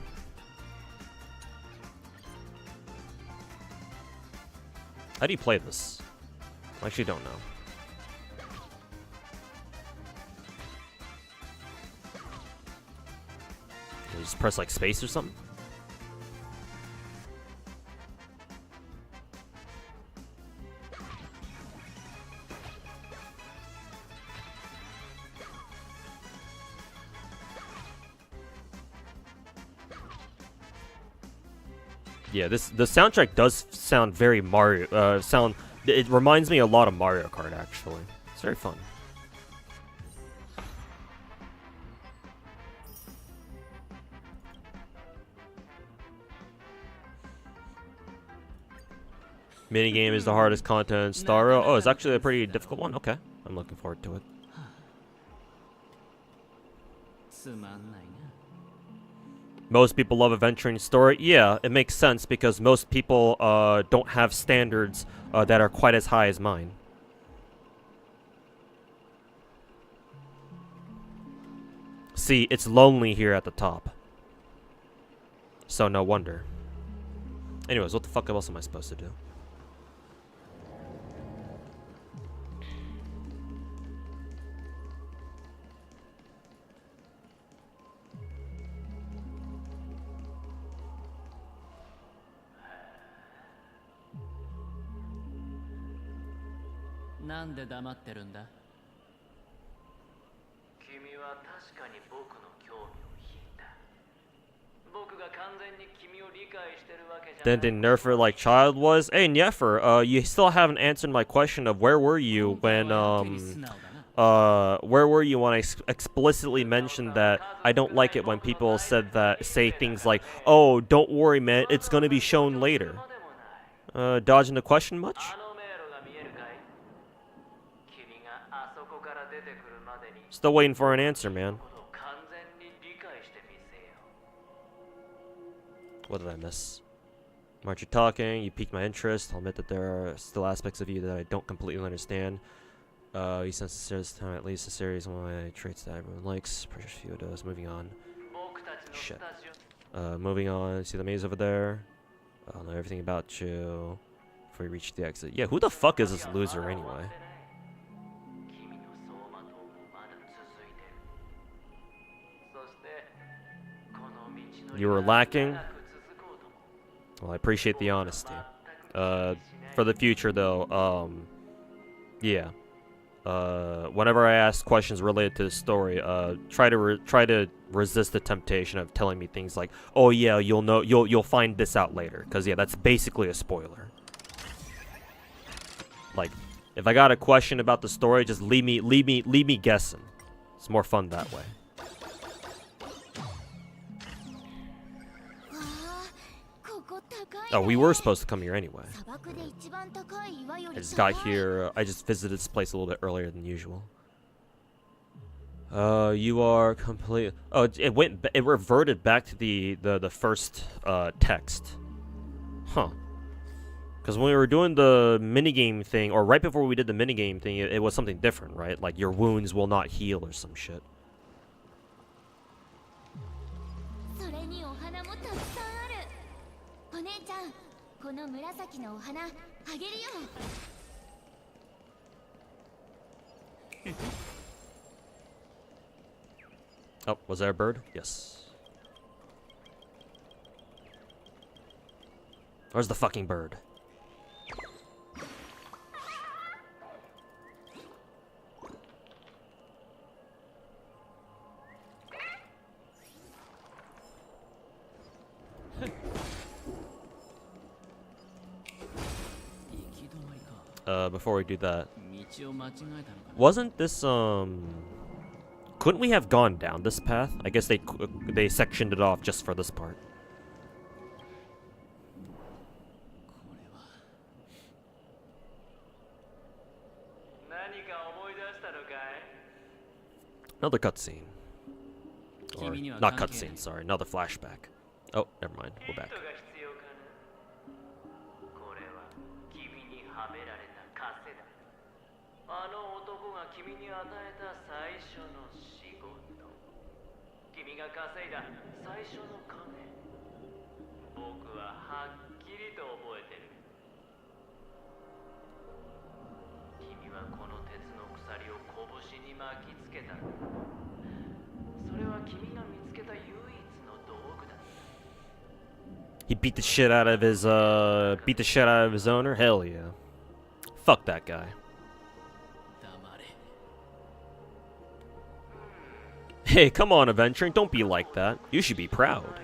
S1: How do you play this? I actually don't know. You just press like space or something? Yeah, the soundtrack does sound very Mario. It reminds me a lot of Mario Kart actually. It's very fun. Minigame is the hardest content. Starro. Oh, it's actually a pretty difficult one. Okay, I'm looking forward to it. Most people love adventuring story. Yeah, it makes sense because most people don't have standards that are quite as high as mine. See, it's lonely here at the top. So no wonder. Anyways, what the fuck else am I supposed to do?
S2: なんで黙ってるんだ？
S14: 君は確かに僕の興味を引いた。僕が完全に君を理解してるわけじゃない。
S1: Then they nerf her like child was? Hey, Nefer, you still haven't answered my question of where were you when, where were you when I explicitly mentioned that I don't like it when people say things like, oh, don't worry, man, it's gonna be shown later. Dodging the question much? Still waiting for an answer, man. What did I miss? Aren't you talking? You piqued my interest. I'll admit that there are still aspects of you that I don't completely understand. You sense this time at least a series of my traits that everyone likes. Precious few of those. Moving on. Shit. Moving on. See the maze over there? I'll know everything about you before you reach the exit. Yeah, who the fuck is this loser anyway? You were lacking? Well, I appreciate the honesty. For the future, though, yeah. Whenever I ask questions related to the story, try to resist the temptation of telling me things like, "Oh yeah, you'll find this out later," because yeah, that's basically a spoiler. Like, if I got a question about the story, just leave me guessing. It's more fun that way. Oh, we were supposed to come here anyway. I just got here. I just visited this place a little bit earlier than usual. You are complete. Oh, it reverted back to the first text. Huh. Because when we were doing the minigame thing, or right before we did the minigame thing, it was something different, right? Like your wounds will not heal or some shit. Oh, was there a bird? Yes. Where's the fucking bird? Before we do that, wasn't this couldn't we have gone down this path? I guess they sectioned it off just for this part. Another cutscene. Or not cutscene, sorry, another flashback. Oh, never mind, we're back. He beat the shit out of his owner? Hell yeah. Fuck that guy. Hey, come on, adventuring. Don't be like that. You should be proud.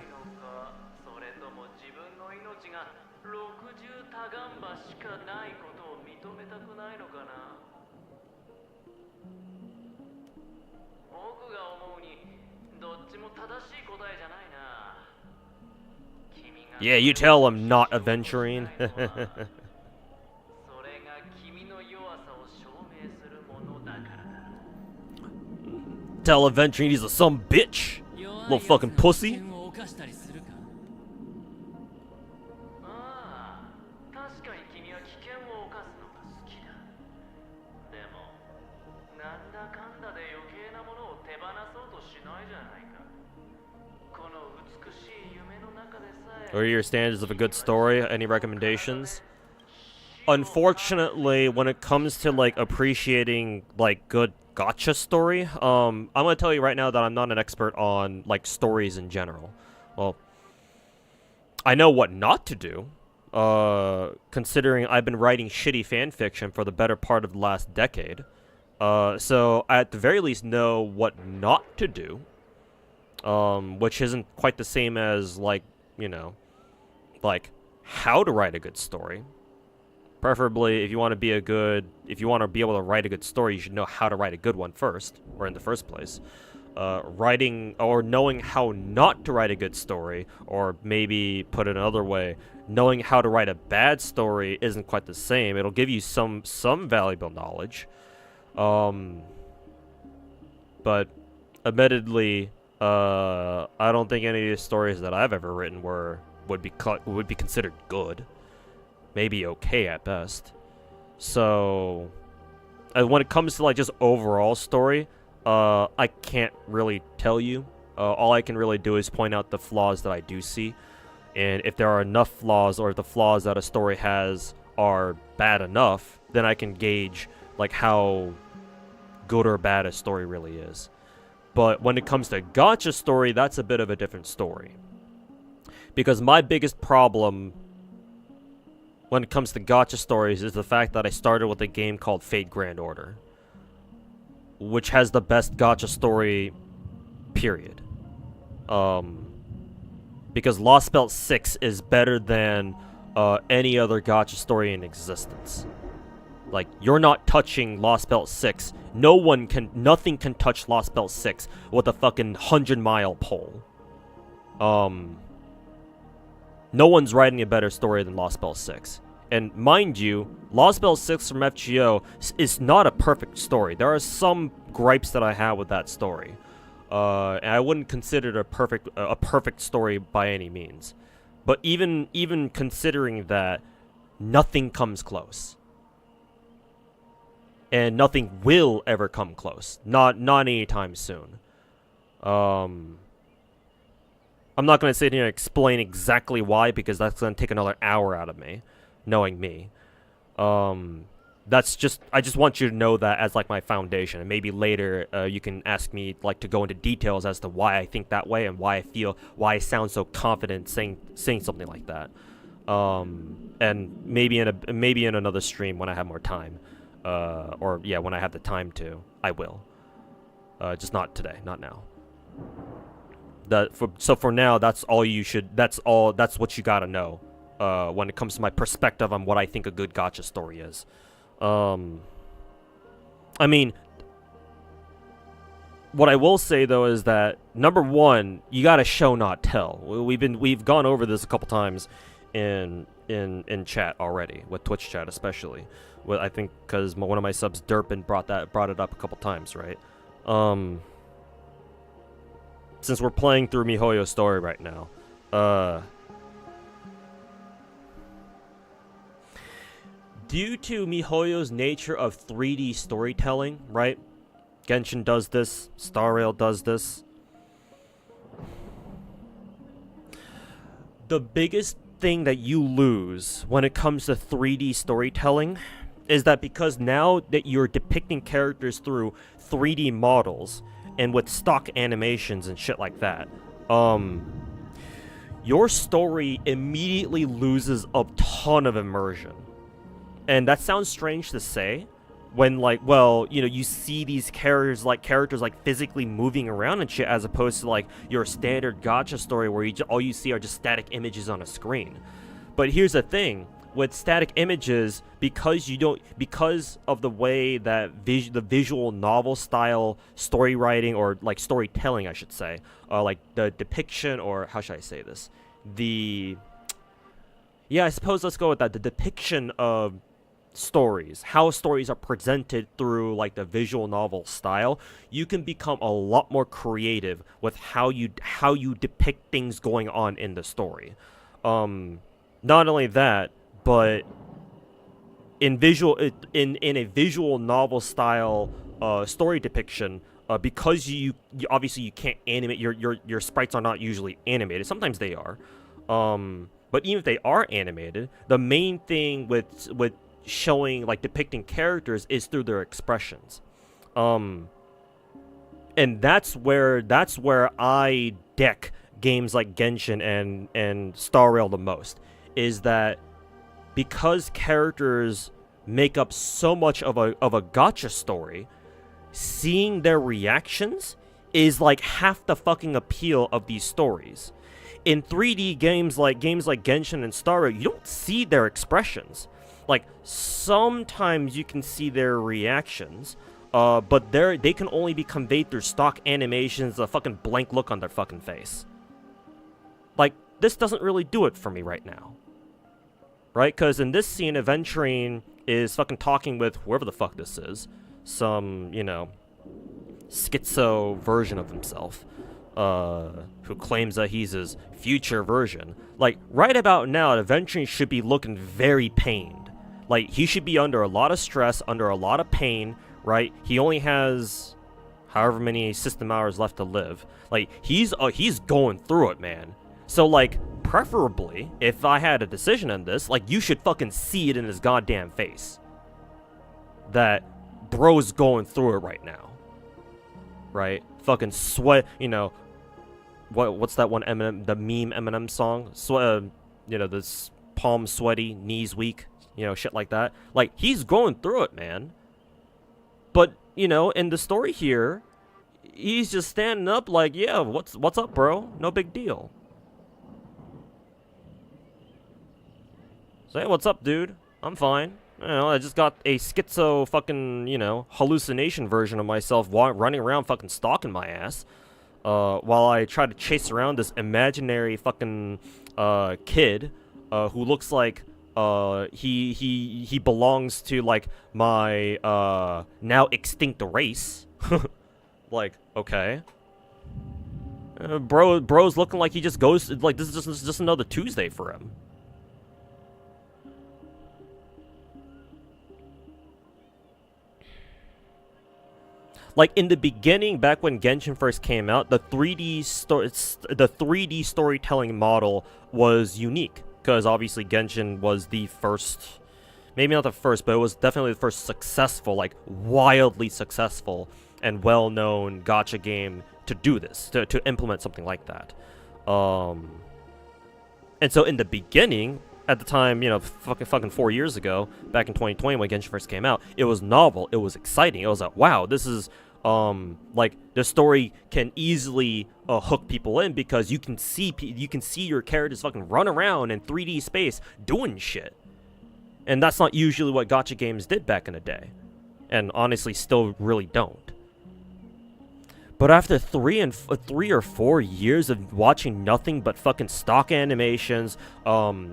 S1: Yeah, you tell him, not adventuring. Tell adventuring he's a some bitch. Little fucking pussy.
S2: かしたりするか？
S14: ああ、確かに君は危険を冒すのが好きだ。でも、なんだかんだで余計なものを手放そうとしないじゃないか。この美しい夢の中でさえ。
S1: What are your standards of a good story? Any recommendations? Unfortunately, when it comes to like appreciating like good gacha story, I'm gonna tell you right now that I'm not an expert on like stories in general. Well, I know what not to do, considering I've been writing shitty fan fiction for the better part of the last decade. So I at the very least know what not to do, which isn't quite the same as like, you know, like how to write a good story. Preferably, if you want to be able to write a good story, you should know how to write a good one first, or in the first place. Writing or knowing how not to write a good story, or maybe put it another way, knowing how to write a bad story isn't quite the same. It'll give you some valuable knowledge. But admittedly, I don't think any of the stories that I've ever written would be considered good. Maybe okay at best. So, when it comes to like just overall story, I can't really tell you. All I can really do is point out the flaws that I do see, and if there are enough flaws, or if the flaws that a story has are bad enough, then I can gauge like how good or bad a story really is. But when it comes to gacha story, that's a bit of a different story, because my biggest problem when it comes to gacha stories is the fact that I started with a game called Fate Grand Order, which has the best gacha story, period. Because Lost Belt 6 is better than any other gacha story in existence. Like, you're not touching Lost Belt 6. Nothing can touch Lost Belt 6 with a fucking 100-mile pole. No one's writing a better story than Lost Belt 6. And mind you, Lost Belt 6 from FGO is not a perfect story. There are some gripes that I have with that story. And I wouldn't consider it a perfect story by any means. But even considering that, nothing comes close. And nothing will ever come close. Not anytime soon. I'm not going to sit here and explain exactly why, because that's going to take another hour out of me, knowing me. I just want you to know that as like my foundation, and maybe later you can ask me like to go into details as to why I think that way and why I sound so confident saying something like that. And maybe in another stream when I have more time, or yeah, when I have the time to, I will. Just not today, not now. So for now, that's what you gotta know when it comes to my perspective on what I think a good gacha story is. I mean, what I will say though is that number one, you gotta show not tell. We've gone over this a couple times in chat already, with Twitch chat especially. I think because one of my subs, Derpin, brought it up a couple times, right? Since we're playing through MiHoYo's story right now, due to MiHoYo's nature of 3D storytelling, right? Genshin does this, Star Rail does this. The biggest thing that you lose when it comes to 3D storytelling is that because now that you're depicting characters through 3D models and with stock animations and shit like that, your story immediately loses a ton of immersion. And that sounds strange to say when, like, well, you know, you see these characters like physically moving around and shit, as opposed to like your standard gacha story where all you see are just static images on a screen. But here's the thing. With static images, because of the way that the visual novel style story writing, or like storytelling, I should say, like the depiction, or how should I say this? I suppose let's go with that. The depiction of stories, how stories are presented through like the visual novel style, you can become a lot more creative with how you depict things going on in the story. Not only that, but in a visual novel style story depiction, because you obviously you can't animate, your sprites are not usually animated. Sometimes they are, but even if they are animated, the main thing with showing, like, depicting characters is through their expressions. And that's where I deck games like Genshin and Star Rail the most, is that because characters make up so much of a gacha story, seeing their reactions is like half the fucking appeal of these stories. In 3D games like Genshin and Star Rail, you don't see their expressions. Like, sometimes you can see their reactions, but they can only be conveyed through stock animations, a fucking blank look on their fucking face. Like, this doesn't really do it for me right now. Right? Because in this scene, Aventurine is fucking talking with whoever the fuck this is. Some, you know, schizo version of himself, who claims that he's his future version. Like, right about now, Aventurine should be looking very pained. Like, he should be under a lot of stress, under a lot of pain, right? He only has however many system hours left to live. Like, he's going through it, man. So, like, preferably, if I had a decision on this, like, you should fucking see it in his goddamn face that bro's going through it right now, right? Fucking sweat, you know, what's that one Eminem, the meme Eminem song? You know, this palm sweaty, knees weak, you know, shit like that. Like, he's going through it, man. But, you know, in the story here, he's just standing up like, yeah, what's up, bro? No big deal. So, hey, what's up, dude? I'm fine. You know, I just got a schizo fucking, you know, hallucination version of myself running around fucking stalking my ass, while I try to chase around this imaginary fucking kid who looks like he belongs to, like, my now extinct race. Like, okay. Bro's looking like he just goes, like, this is just another Tuesday for him. Like, in the beginning, back when Genshin first came out, the 3D storytelling model was unique, because obviously Genshin was the first, maybe not the first, but it was definitely the first successful, like, wildly successful and well-known gacha game to do this, to implement something like that. And so in the beginning, at the time, you know, fucking 4 years ago, back in 2020 when Genshin first came out, it was novel, it was exciting, it was like, wow, this is, like, the story can easily hook people in, because you can see your characters fucking run around in 3D space doing shit. And that's not usually what gacha games did back in the day. And honestly, still really don't. But after 3 or 4 years of watching nothing but fucking stock animations,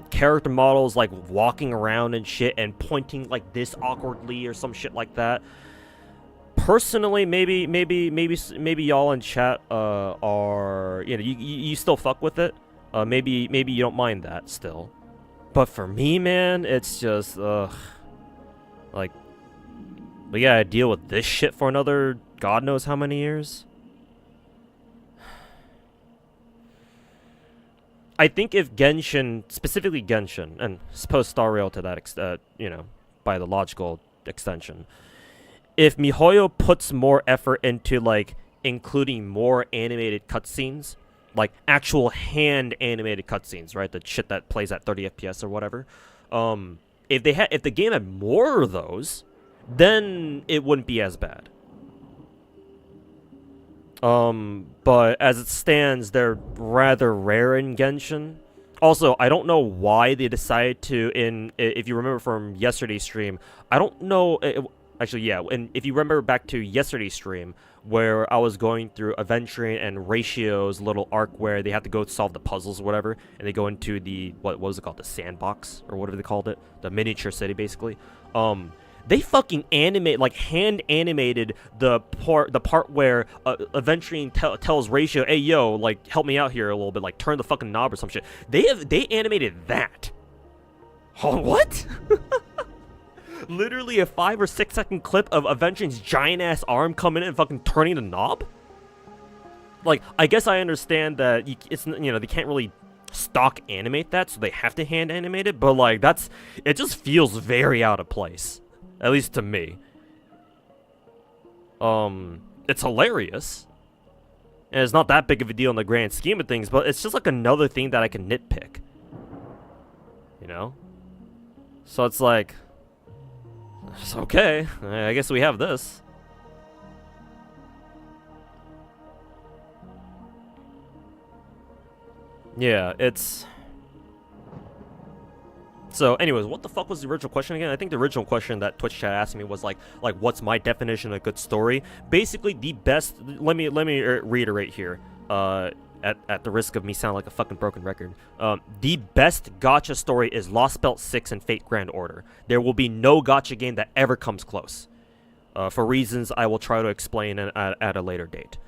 S1: character models like walking around and shit and pointing like this awkwardly or some shit like that, personally, maybe y'all in chat are, you know, you still fuck with it. Maybe you don't mind that still. But for me, man, it's just like, we gotta deal with this shit for another god knows how many years. I think if Genshin, specifically Genshin, and suppose Star Rail to that you know, by the logical extension, if MiHoYo puts more effort into, like, including more animated cutscenes, like actual hand animated cutscenes, right, the shit that plays at 30 FPS or whatever, if the game had more of those, then it wouldn't be as bad. But as it stands, they're rather rare in Genshin. Also, I don't know why they decided to, if you remember from yesterday's stream, I don't know, Actually, yeah, and if you remember back to yesterday's stream, where I was going through Aventuring and Ratio's little arc where they have to go solve the puzzles or whatever, and they go into the, what was it called, the sandbox, or whatever they called it, the miniature city, basically. They fucking animate, like, hand animated the part where Aventuring tells Ratio, hey, yo, like, help me out here a little bit, like, turn the fucking knob or some shit. They animated that. Oh, what? Literally a 5 or 6 second clip of Aventuring's giant ass arm coming in and fucking turning the knob? Like, I guess I understand that it's, you know, they can't really stock animate that, so they have to hand animate it, but like, it just feels very out of place. At least to me. It's hilarious. And it's not that big of a deal in the grand scheme of things, but it's just like another thing that I can nitpick. You know? So it's like, it's okay. I guess we have this. Yeah, it's... So, anyways, what the fuck was the original question again? I think the original question that Twitch chat asked me was like what's my definition of a good story? Basically, the best... Let me reiterate here. At the risk of me sounding like a fucking broken record. The best gacha story is Lost Belt 6 and Fate Grand Order. There will be no gacha game that ever comes close. For reasons I will try to explain at a later date.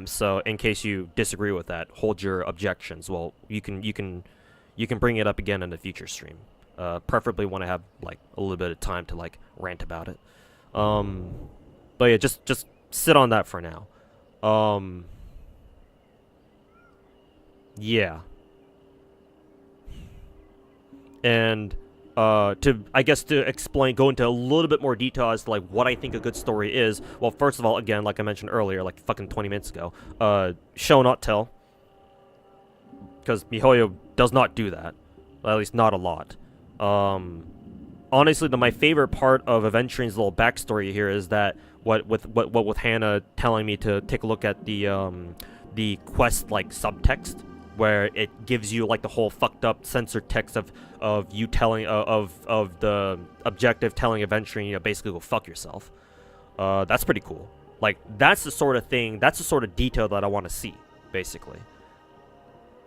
S1: So in case you disagree with that, hold your objections. Well, you can bring it up again in a future stream. Preferably when I have like a little bit of time to like rant about it. But yeah, just sit on that for now. Yeah. And to explain, go into a little bit more detail as to like what I think a good story is. Well, first of all, again, like I mentioned earlier, like fucking 20 minutes ago, show not tell, because MiHoYo does not do that, at least not a lot. Honestly, my favorite part of Aventuring's little backstory here is that what with Hannah telling me to take a look at the quest like subtext, where it gives you like the whole fucked up censored text of you telling of the objective telling Aventuring, you know, basically go fuck yourself. That's pretty cool. Like, that's the sort of thing, that's the sort of detail that I want to see, basically.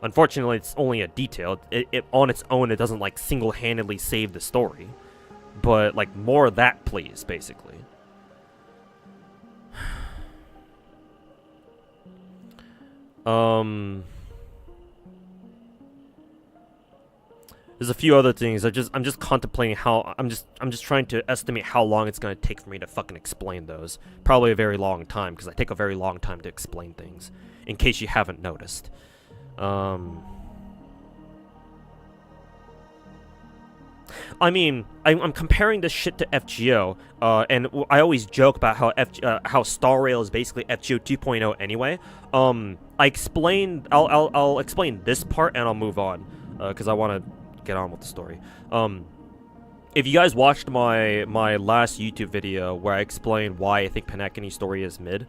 S1: Unfortunately, it's only a detail. It on its own, it doesn't like single-handedly save the story. But like, more of that, please, basically. There's a few other things. I'm just contemplating how I'm just trying to estimate how long it's gonna take for me to fucking explain those. Probably a very long time, because I take a very long time to explain things. In case you haven't noticed. I mean, I'm comparing this shit to FGO, and I always joke about how Star Rail is basically FGO 2.0 anyway. I'll explain this part and I'll move on, because I want to get on with the story. If you guys watched my last YouTube video where I explained why I think Panakini's story is mid,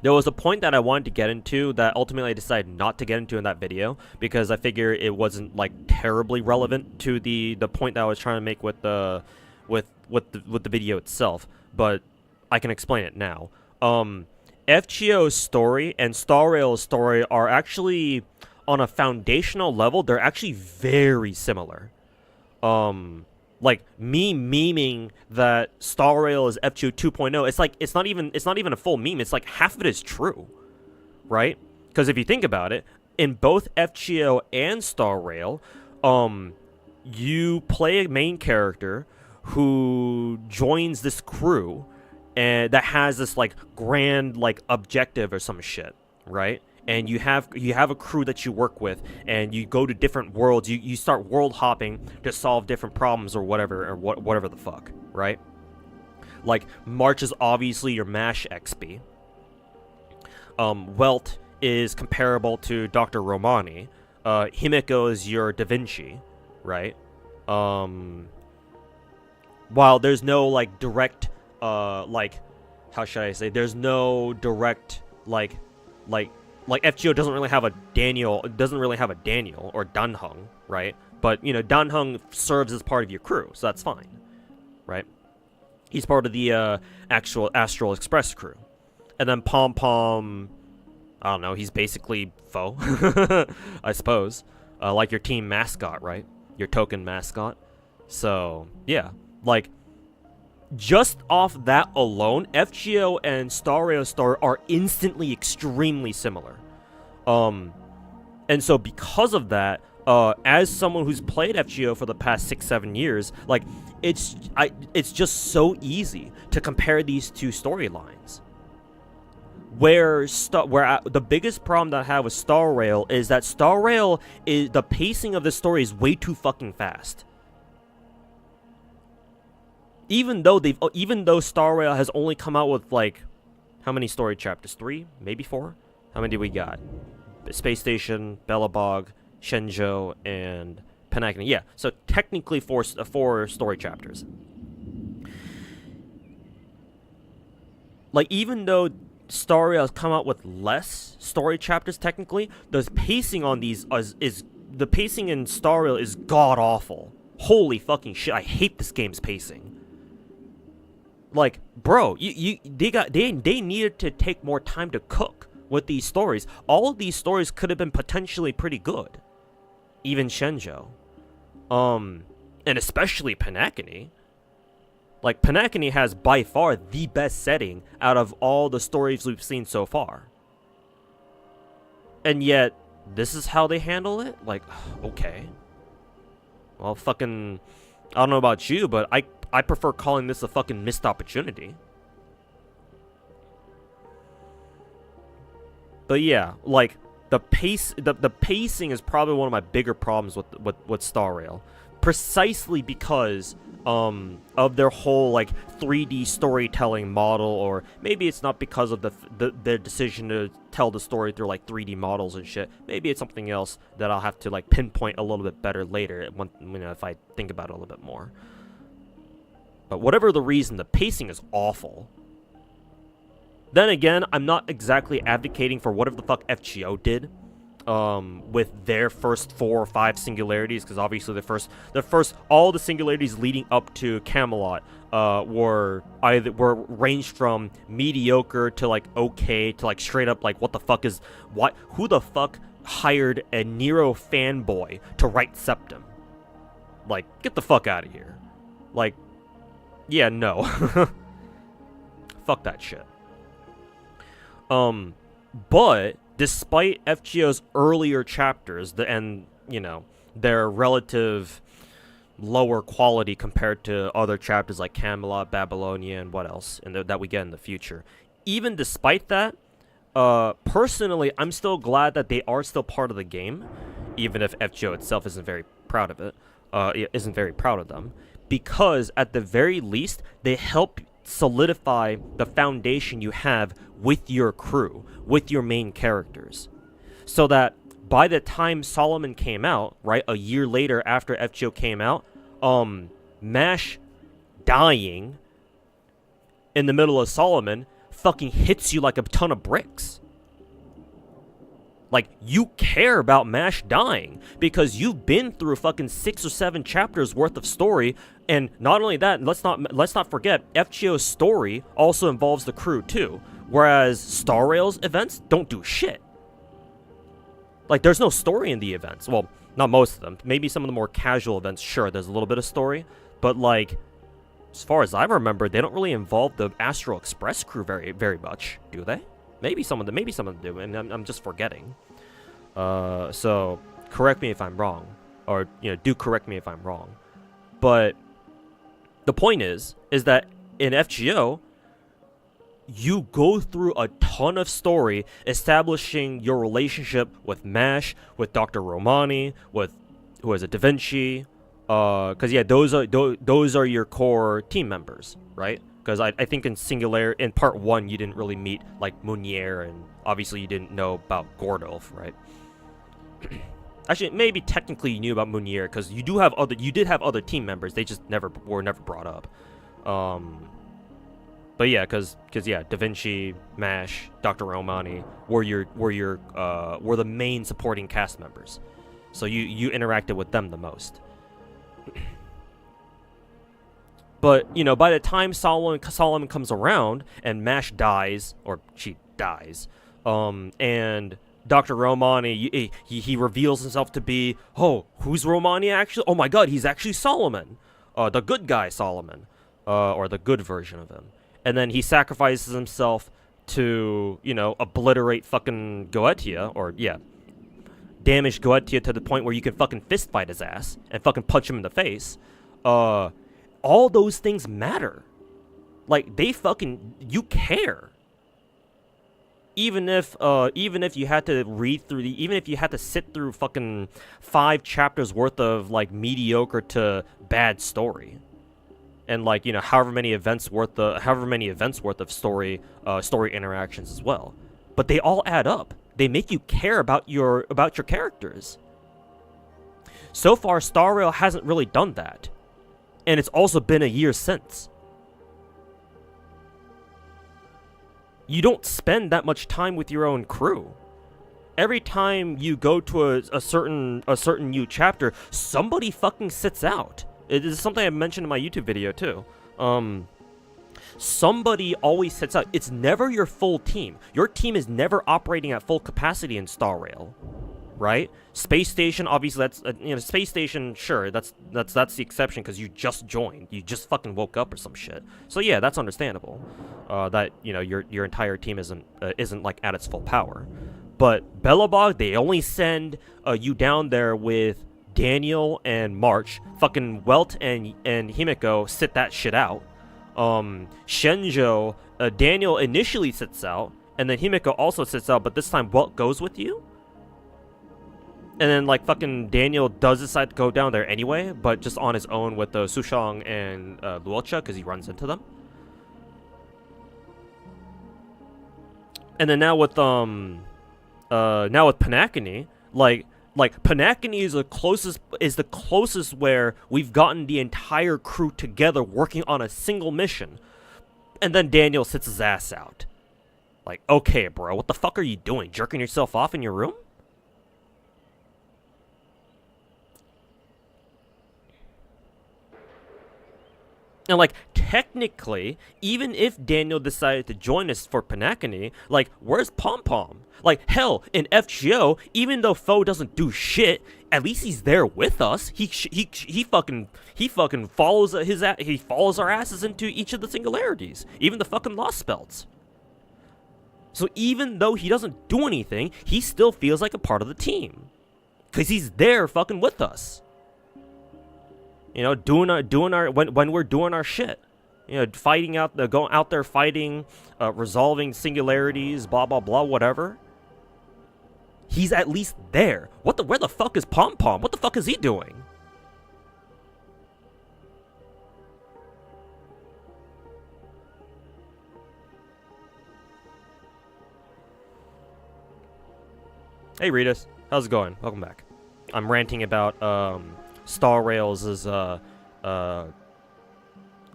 S1: there was a point that I wanted to get into that ultimately I decided not to get into in that video, because I figure it wasn't like terribly relevant to the point that I was trying to make with the video itself. But I can explain it now. FGO's story and Star Rail's story are actually, on a foundational level, they're actually very similar. Like, me memeing that Star Rail is FGO 2.0, it's like, it's not even a full meme, it's like half of it is true, right? Because if you think about it, in both FGO and Star Rail, you play a main character who joins this crew, and that has this like grand like objective or some shit, right? And you have a crew that you work with, and you go to different worlds. You start world hopping to solve different problems or whatever, whatever the fuck, right? Like, March is obviously your MASH XP. Welt is comparable to Dr. Romani. Himiko is your Da Vinci, right? While there's no like direct, like, how should I say? There's no direct like FGO doesn't really have a Daniel, or Danhung, right? But, you know, Danhung serves as part of your crew, so that's fine, right? He's part of the actual Astral Express crew. And then Pom Pom, I don't know, he's basically foe, I suppose. Like your team mascot, right? Your token mascot. So, yeah. Like, just off that alone, FGO and Star Rail Star are instantly extremely similar. And so because of that, as someone who's played FGO for the past 6-7 years, like, it's just so easy to compare these two storylines. Where the biggest problem that I have with Star Rail is that Star Rail is the pacing of the story is way too fucking fast. Even though Star Rail has only come out with like how many story chapters? 3, maybe 4. How many do we got? Space Station, Belobog, Shenzhou, and Penacony. Yeah, so technically four story chapters. Like, even though Star Rail has come out with less story chapters, technically, the pacing on these is the pacing in Star Rail is god awful. Holy fucking shit! I hate this game's pacing. Like, bro, they needed to take more time to cook with these stories. All of these stories could have been potentially pretty good. Even Shenzhou. And especially Penacony. Like, Penacony has by far the best setting out of all the stories we've seen so far. And yet, this is how they handle it? Like, okay. Well, fucking, I don't know about you, but I prefer calling this a fucking missed opportunity. But yeah, like, the pacing is probably one of my bigger problems with Star Rail. Precisely because of their whole like 3D storytelling model, or maybe it's not because of their decision to tell the story through like 3D models and shit. Maybe it's something else that I'll have to like pinpoint a little bit better later when, if I think about it a little bit more. But whatever the reason, the pacing is awful. Then again, I'm not exactly advocating for whatever the fuck FGO did with their first 4 or 5 singularities, because obviously the first all the singularities leading up to Camelot were ranged from mediocre to like okay to like straight up like who the fuck hired a Nero fanboy to write Septim? Like, get the fuck out of here. Like, yeah, no. Fuck that shit. But despite FGO's earlier chapters and their relative lower quality compared to other chapters like Camelot, Babylonia, and what else that we get in the future, even despite that, personally, I'm still glad that they are still part of the game, even if FGO itself isn't very proud of it. Isn't very proud of them, because at the very least they help solidify the foundation you have with your crew, with your main characters, so that by the time Solomon came out, right, a year later after FGO came out, MASH dying in the middle of Solomon fucking hits you like a ton of bricks. Like, you care about MASH dying because you've been through fucking 6 or 7 chapters worth of story, and not only that, let's not forget, FGO's story also involves the crew too, whereas Star Rail's events don't do shit. Like, there's no story in the events. Well, not most of them. Maybe some of the more casual events, sure, there's a little bit of story, but like, as far as I remember, they don't really involve the Astral Express crew very, very much, do they? Maybe some of them do, and I'm just forgetting. So correct me if I'm wrong, or do correct me if I'm wrong. But the point is that in FGO, you go through a ton of story establishing your relationship with MASH, with Dr. Romani, with Da Vinci, because yeah, those are your core team members, right? Because I think in part 1 you didn't really meet like Munier, and obviously you didn't know about Gordolf, right? Actually, maybe technically you knew about Munier because you did have other team members. They just were never brought up. But yeah, because Da Vinci, MASH, Dr. Romani were the main supporting cast members, so you interacted with them the most. But, you know, by the time Solomon comes around and Mash dies, or she dies, and Dr. Romani, he reveals himself to be, oh, who's Romani actually? Oh my god, he's actually Solomon. The good guy Solomon. Or the good version of him. And then he sacrifices himself to, you know, obliterate fucking Goetia, or, yeah, damage Goetia to the point where you can fucking fist fight his ass and fucking punch him in the face. All those things matter. Like, they fucking, you care. Even if you had to read through even if you had to sit through fucking 5 chapters worth of, like, mediocre to bad story. And, like, you know, however many events worth of story interactions as well. But they all add up. They make you care about your characters. So far, Star Rail hasn't really done that. And it's also been a year since. You don't spend that much time with your own crew. Every time you go to a certain new chapter, somebody fucking sits out. It is something I mentioned in my YouTube video too. Somebody always sits out. It's never your full team. Your team is never operating at full capacity in Star Rail, right? Space Station, obviously, that's you know, Space Station. Sure, that's the exception because you just joined. You just fucking woke up or some shit. So yeah, that's understandable. That, you know, your entire team isn't like at its full power. But Belobog, they only send you down there with Daniel and March. Fucking Welt and Himiko sit that shit out. Shenjo, Daniel initially sits out, and then Himiko also sits out, but this time Welt goes with you. And then, like, fucking Daniel does decide to go down there anyway, but just on his own with Sushang and Luocha, because he runs into them. And then now with Panakini, like Panakini is the closest where we've gotten the entire crew together working on a single mission. And then Daniel sits his ass out. Like, okay, bro, what the fuck are you doing? Jerking yourself off in your room? And, like, technically, even if Daniel decided to join us for Panakini, like, where's Pom Pom? Like, hell, in FGO, even though Foe doesn't do shit, at least he's there with us. He fucking follows our asses into each of the singularities, even the fucking lost spells. So even though he doesn't do anything, he still feels like a part of the team, cause he's there fucking with us. You know, when we're doing our shit. You know, going out there fighting, resolving singularities, blah blah blah, whatever. He's at least there. Where the fuck is Pom Pom? What the fuck is he doing? Hey Ritas, how's it going? Welcome back. I'm ranting about Star Rails'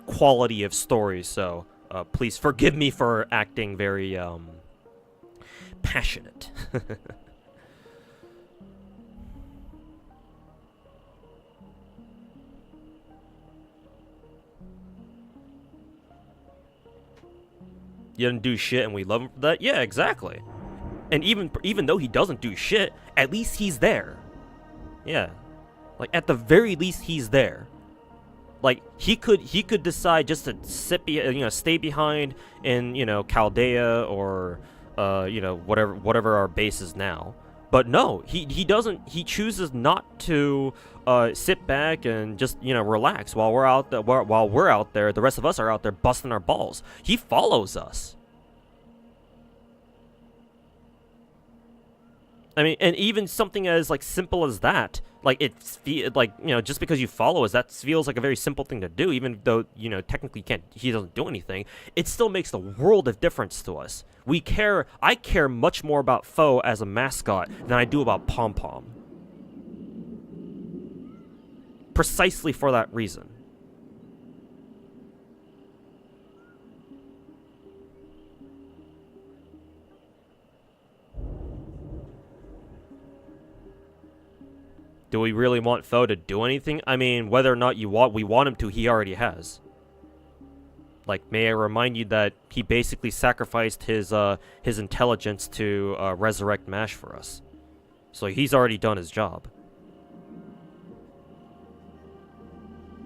S1: quality of story, so please forgive me for acting very passionate. You didn't do shit and we love him for that? Yeah, exactly. And even though he doesn't do shit, at least he's there. Yeah. Like, at the very least, he's there. Like, he could decide just to stay behind in, you know, Chaldea or, you know, whatever our base is now. But no, he doesn't. He chooses not to sit back and just, you know, relax while we're out there. While we're out there, the rest of us are out there busting our balls. He follows us. I mean, and even something as, like, simple as that, like, you know, just because you follow us, that feels like a very simple thing to do, even though, you know, technically he doesn't do anything. It still makes the world of difference to us. I care much more about Foe as a mascot than I do about Pom Pom. Precisely for that reason. Do we really want Foe to do anything? I mean, whether or not we want him to, he already has. Like, may I remind you that he basically sacrificed his intelligence to resurrect MASH for us. So he's already done his job.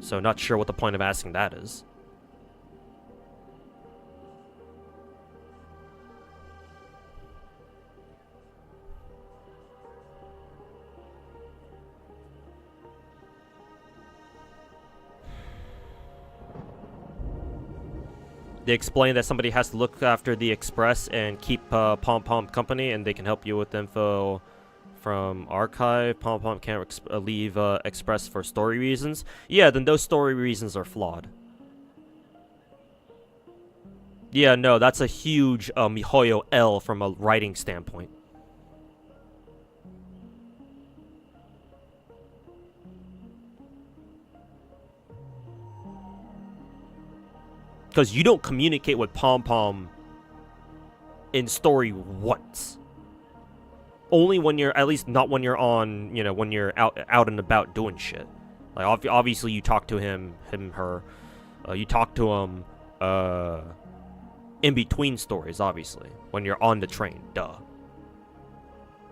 S1: So not sure what the point of asking that is. They explain that somebody has to look after the Express and keep Pom Pom company, and they can help you with info from archive. Pom Pom can't leave Express for story reasons. Yeah, then those story reasons are flawed. Yeah, no, that's a huge Mihoyo L from a writing standpoint. Because you don't communicate with Pom Pom in story once. Only when you're, at least not when you're on, you know, when you're out and about doing shit. Like, obviously you talk to him, her. You talk to him in between stories, obviously. When you're on the train, duh.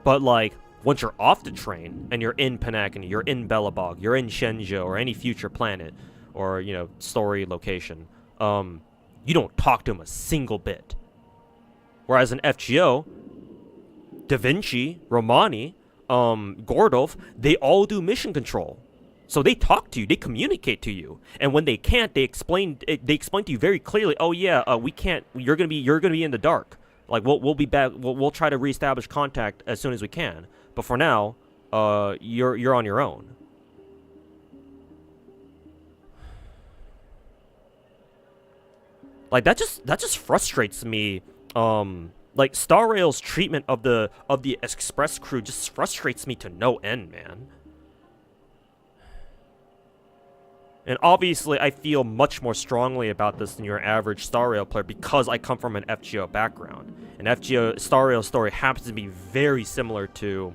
S1: But, like, once you're off the train, and you're in Panakani, you're in Belobog, you're in Shenzhou, or any future planet, or, you know, story location, you don't talk to him a single bit. Whereas in FGO, Da Vinci, Romani, Gordov, they all do mission control. So they talk to you, they communicate to you. And when they can't, they explain to you very clearly, oh yeah, we can't, you're gonna be in the dark. Like, we'll be back, we'll try to reestablish contact as soon as we can. But for now, you're on your own. Like, that just frustrates me. Like, Star Rail's treatment of the Express crew just frustrates me to no end, man. And obviously, I feel much more strongly about this than your average Star Rail player because I come from an FGO background. And FGO Star Rail's story happens to be very similar to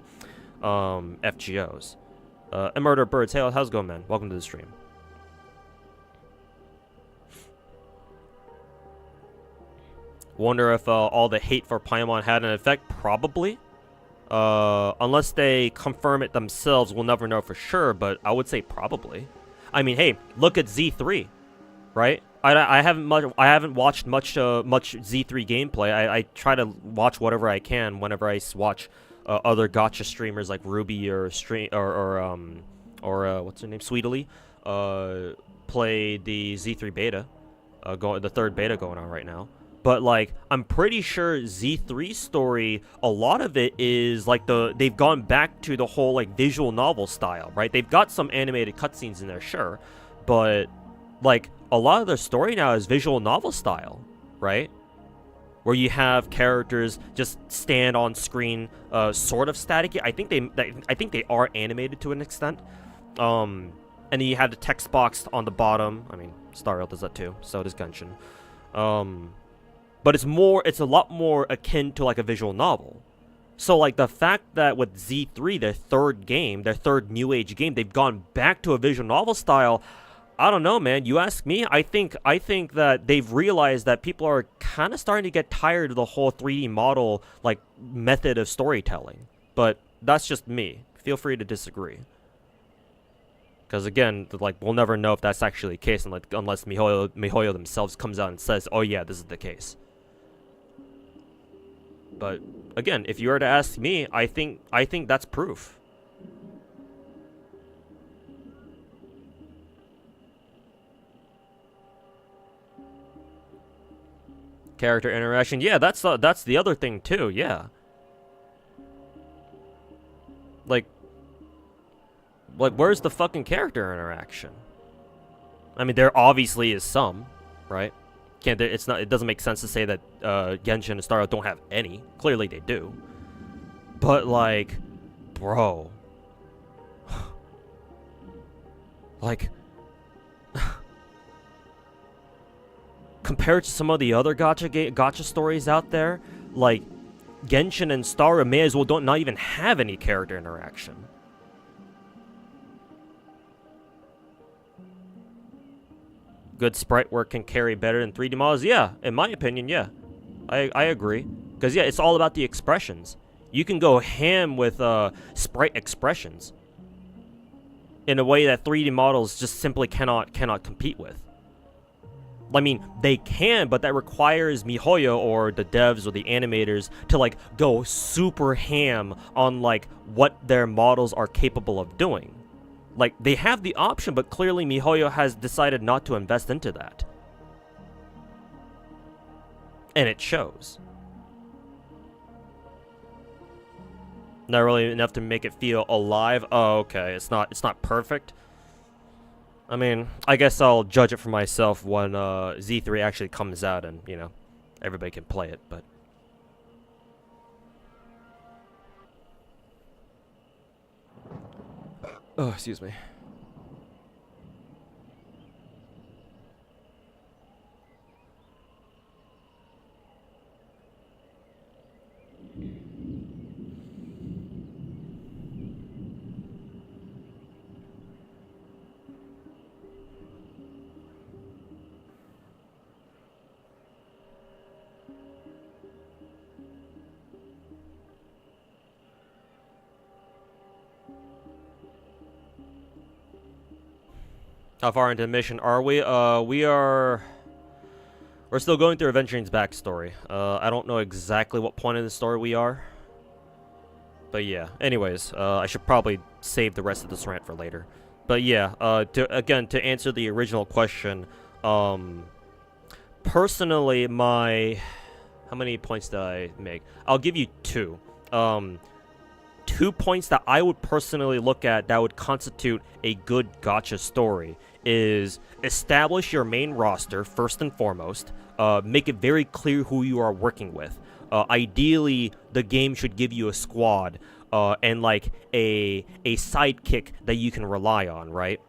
S1: FGO's. And Murder Birds, hey, how's it going, man? Welcome to the stream. Wonder if all the hate for Paimon had an effect. Probably. Unless they confirm it themselves, we'll never know for sure, but I would say probably. I mean, hey, look at Z3, right? I haven't watched much Z3 gameplay. I try to watch whatever I can whenever I watch other gacha streamers like Ruby or what's her name, Sweetly, play the Z3 beta, the third beta going on right now. But, like, I'm pretty sure Z3's story, a lot of it is, like, they've gone back to the whole, like, visual novel style, right? They've got some animated cutscenes in there, sure. But, like, a lot of their story now is visual novel style, right? Where you have characters just stand on screen, sort of static. I think they are animated to an extent. And then you have the text box on the bottom. I mean, Star Rail does that too. So does Genshin. But it's a lot more akin to like a visual novel. So like the fact that with Z3, their third new age game, they've gone back to a visual novel style, I don't know, man. You ask me, I think that they've realized that people are kind of starting to get tired of the whole 3D model like method of storytelling. But that's just me. Feel free to disagree. Because again, like we'll never know if that's actually the case unless Mihoyo themselves comes out and says, "Oh yeah, this is the case." But again, if you were to ask me, I think that's proof. Character interaction, yeah, that's the other thing too, yeah. Like where's the fucking character interaction? I mean, there obviously is some, right? It doesn't make sense to say that Genshin and Star Rail don't have any. Clearly they do. But like, bro. Like compared to some of the other gacha stories out there, like Genshin and Star Rail may as well not even have any character interaction. good sprite work can carry better than 3D models? Yeah, in my opinion, yeah. I agree. Because, yeah, it's all about the expressions. You can go ham with sprite expressions in a way that 3D models just simply cannot compete with. I mean, they can, but that requires MiHoYo or the devs or the animators to, like, go super ham on, like, what their models are capable of doing. Like, they have the option, but clearly MiHoYo has decided not to invest into that. And it shows. Not really enough to make it feel alive. Oh, okay. It's not perfect. I mean, I guess I'll judge it for myself when Z3 actually comes out and, you know, everybody can play it, but... Oh, excuse me. How far into the mission are we? We're still going through Aventuring's backstory. I don't know exactly what point in the story we are. But yeah, anyways, I should probably save the rest of this rant for later. But yeah, to answer the original question, personally, how many points did I make? I'll give you 2. 2 points that I would personally look at that would constitute a good gacha story is establish your main roster first and foremost. Make it very clear who you are working with. Ideally, the game should give you a squad and like a sidekick that you can rely on, right?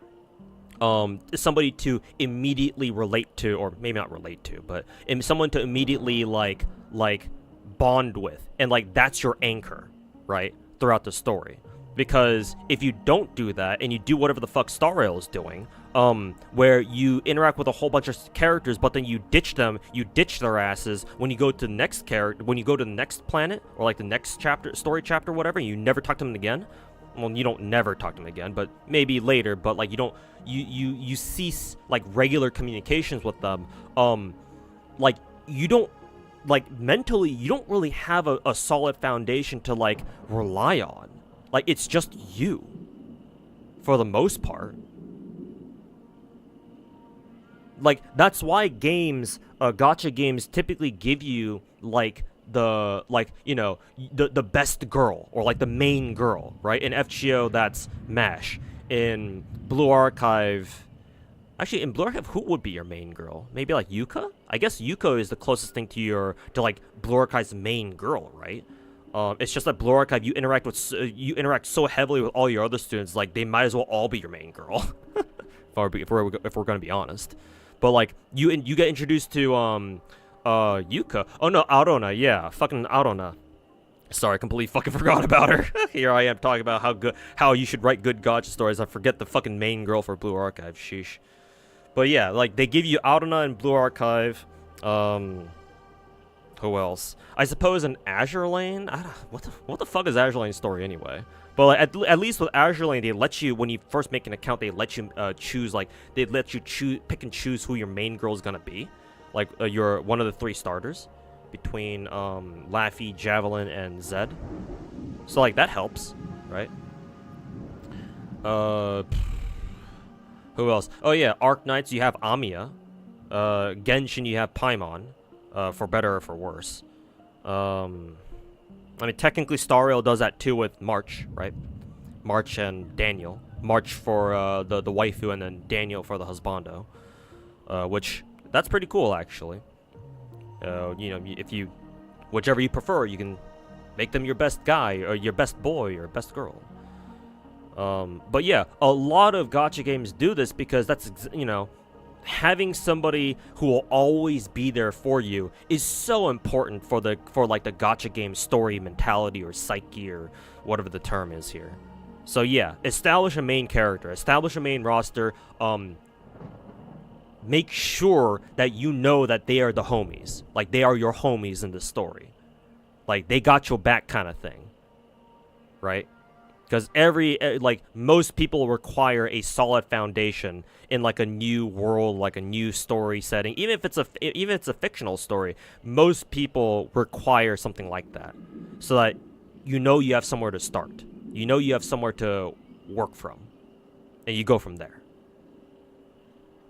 S1: Somebody to immediately relate to, or maybe not relate to, but someone to immediately like bond with, and like that's your anchor, right, throughout the story. Because if you don't do that and you do whatever the fuck Star Rail is doing, where you interact with a whole bunch of characters, but then you ditch them, you ditch their asses when you go to the next when you go to the next planet, or like the next chapter, story chapter, whatever, you never talk to them again. Well, you don't never talk to them again, but maybe later, but like you don't, you cease like regular communications with them. Like you don't, like mentally, you don't really have a solid foundation to like rely on. Like, it's just you, for the most part. Like, that's why games, gacha games typically give you, like, the best girl, or, like, the main girl, right? In FGO, that's MASH. In Blue Archive... Actually, in Blue Archive, who would be your main girl? Maybe, like, Yuka? I guess Yuka is the closest thing to like, Blue Archive's main girl, right? It's just that Blue Archive, you interact so heavily with all your other students, like they might as well all be your main girl, if we're gonna be honest. But like you get introduced to Yuka. Oh no, Arona, yeah, fucking Arona. Sorry, I completely fucking forgot about her. Here I am talking about how you should write good gacha stories. I forget the fucking main girl for Blue Archive. Sheesh. But yeah, like they give you Arona in Blue Archive. Who else? I suppose an Azure Lane? What the fuck is Azure Lane's story anyway? But like, at least with Azure Lane, they let you, when you first make an account, they let you choose, like, they let you pick and choose who your main girl is gonna be. Like, you're one of the 3 starters between Laffy, Javelin, and Zed. So like, that helps, right? Who else? Oh yeah, Arc Knights, you have Amiya. Genshin, you have Paimon. For better or for worse. I mean, technically Star Rail does that too with March, right? March and Daniel. March for the waifu, and then Daniel for the husbando. Which, that's pretty cool, actually. You know, whichever you prefer, you can make them your best guy, or your best boy, or best girl. But yeah, a lot of gacha games do this because that's, you know, having somebody who will always be there for you is so important for like the gacha game story mentality or psyche or whatever the term is here. So yeah, establish a main character, establish a main roster, make sure that you know that they are the homies. Like, they are your homies in the story. Like, they got your back kind of thing. Right? Because most people require a solid foundation in, like, a new world, like a new story setting. Even if it's a fictional story, most people require something like that. So that you know you have somewhere to start. You know you have somewhere to work from. And you go from there.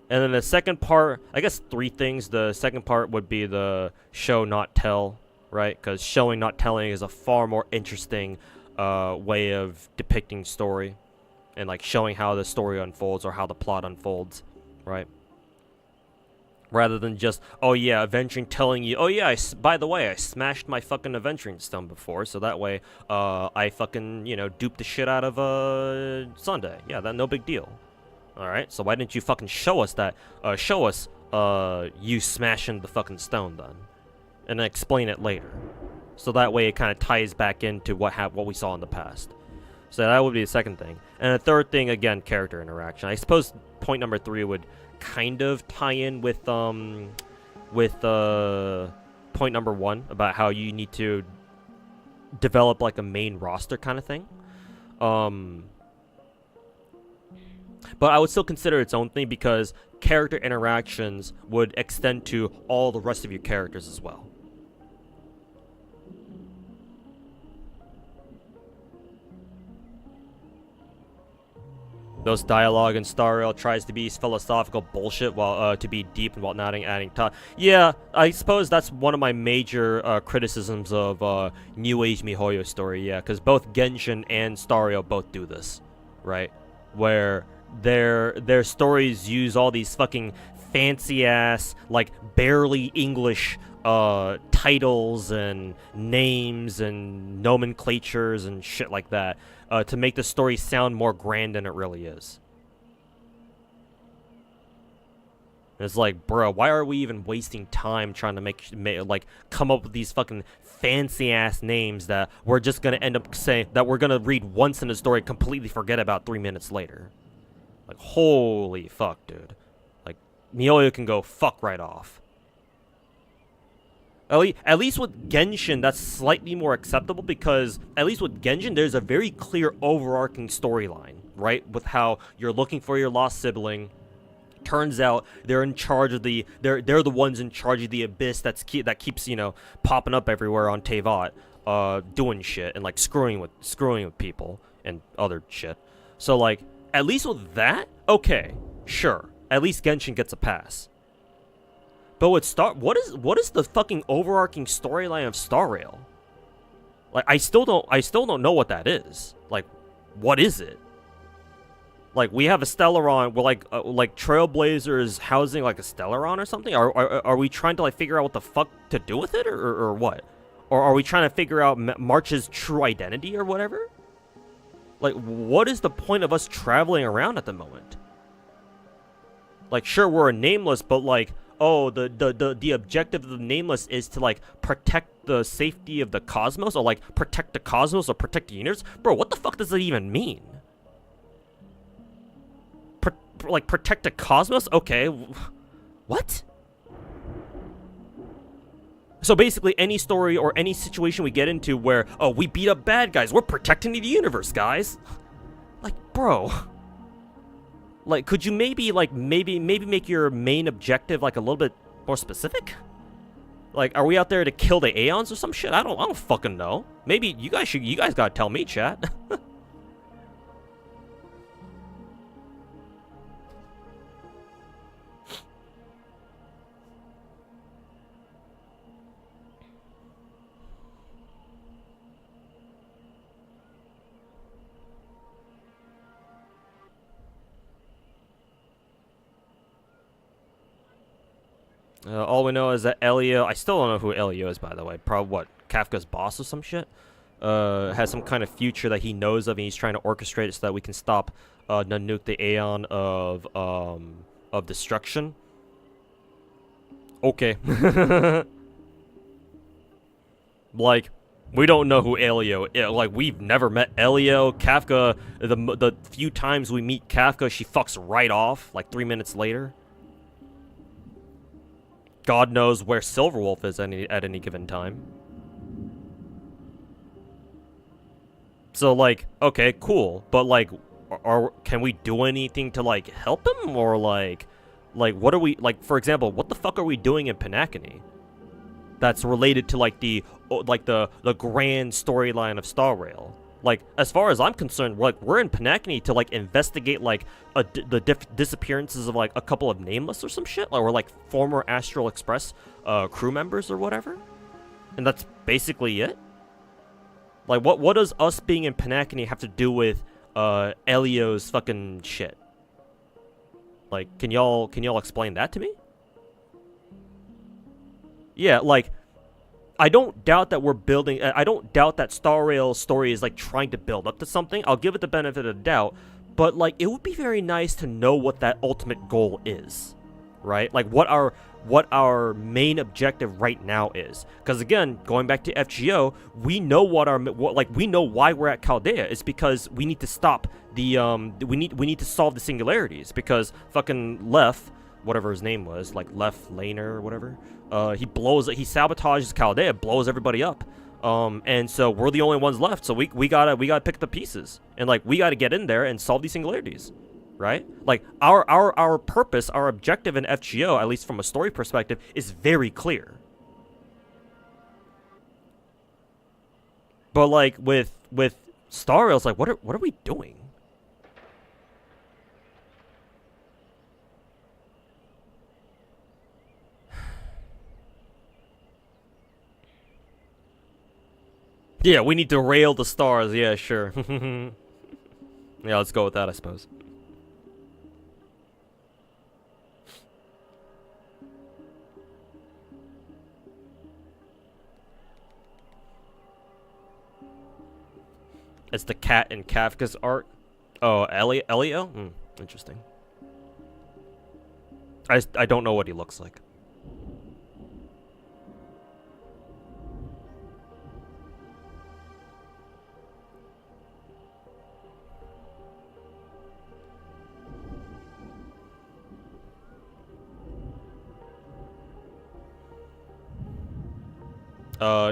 S1: And then the second part, I guess 3 things. The second part would be the show, not tell, right? Because showing, not telling is a far more interesting way of depicting story. And, like, showing how the story unfolds or how the plot unfolds, right? Rather than just, oh yeah, adventuring telling you, oh yeah, by the way, I smashed my fucking adventuring stone before, so that way, I fucking, duped the shit out of, Sunday. Yeah, that no big deal. Alright, so why didn't you fucking show us that, you smashing the fucking stone then? And then explain it later. So that way it kind of ties back into what we saw in the past. So that would be the second thing. And the third thing, again, character interaction. I suppose point number 3 would kind of tie in with point number 1 about how you need to develop like a main roster kind of thing. But I would still consider its own thing because character interactions would extend to all the rest of your characters as well. Those dialogue in Star Rail tries to be philosophical bullshit while to be deep and while not adding time. Yeah, I suppose that's one of my major criticisms of New Age MiHoYo story. Yeah, because both Genshin and Star Rail both do this, right? Where their stories use all these fucking fancy ass, like barely English titles and names and nomenclatures and shit like that. To make the story sound more grand than it really is. It's like, bro, why are we even wasting time trying to come up with these fucking fancy ass names that we're just gonna end up saying that we're gonna read once in the story, completely forget about 3 minutes later? Like, holy fuck, dude. Like, MiHoYo can go fuck right off. At least with Genshin, that's slightly more acceptable because at least with Genshin, there's a very clear overarching storyline, right? With how you're looking for your lost sibling. Turns out they're in charge of they're the ones in charge of the abyss that keeps popping up everywhere on Teyvat, doing shit and like screwing with people and other shit. So like at least with that, okay, sure, at least Genshin gets a pass. But with what is the fucking overarching storyline of Star Rail? Like, I still don't know what that is. Like, what is it? Like, we have a Stellaron. We're like Trailblazers housing like a Stellaron or something. Are we trying to like figure out what the fuck to do with it or what? Or are we trying to figure out March's true identity or whatever? Like, what is the point of us traveling around at the moment? Like, sure, we're a nameless, but like, oh, the objective of the nameless is to like protect the safety of the cosmos, or like protect the cosmos or protect the universe. Bro, what the fuck does that even mean? Like protect the cosmos? Okay, what? So basically, any story or any situation we get into where, oh, we beat up bad guys, we're protecting the universe, guys. Like, bro. Like, could you maybe make your main objective like a little bit more specific? Like, are we out there to kill the Aeons or some shit? I don't fucking know. Maybe you guys gotta tell me, chat. All we know is that Elio, I still don't know who Elio is, by the way. Probably, what, Kafka's boss or some shit? Has some kind of future that he knows of, and he's trying to orchestrate it so that we can stop Nanook, the Aeon of destruction. Okay. Like, we don't know who Elio is. Like, we've never met Elio. Kafka, the few times we meet Kafka, she fucks right off, like 3 minutes later. God knows where Silverwolf is at any given time. So, like, okay, cool. But, like, can we do anything to, like, help him? Or, like, what are we, like, for example, what the fuck are we doing in Pinakini that's related to, like, the grand storyline of Star Rail? Like, as far as I'm concerned, we're in Pinakini to, like, investigate, like, the disappearances of, like, a couple of Nameless or some shit, or, like, former Astral Express crew members or whatever. And that's basically it. Like, what does us being in Pinakini have to do with Elio's fucking shit? Like, can y'all explain that to me? Yeah, like, I don't doubt that we're building. I don't doubt that Star Rail's story is, like, trying to build up to something. I'll give it the benefit of the doubt. But, like, it would be very nice to know what that ultimate goal is, right? Like, what our main objective right now is. Because, again, going back to FGO, we know we know why we're at Chaldea. It's because we need to stop the we need to solve the singularities. Because fucking Lef, whatever his name was, like Lef Laner or whatever, he sabotages Chaldea, blows everybody up. And so we're the only ones left, so we gotta pick the pieces, and, like, we gotta get in there and solve these singularities, right? Like, our purpose, our objective in FGO, at least from a story perspective, is very clear. But, like, with Star Rail, it's like, what are we doing? Yeah, we need to rail the stars. Yeah, sure. Yeah, let's go with that, I suppose. It's the cat in Kafka's art. Oh, Elio? Interesting. I don't know what he looks like.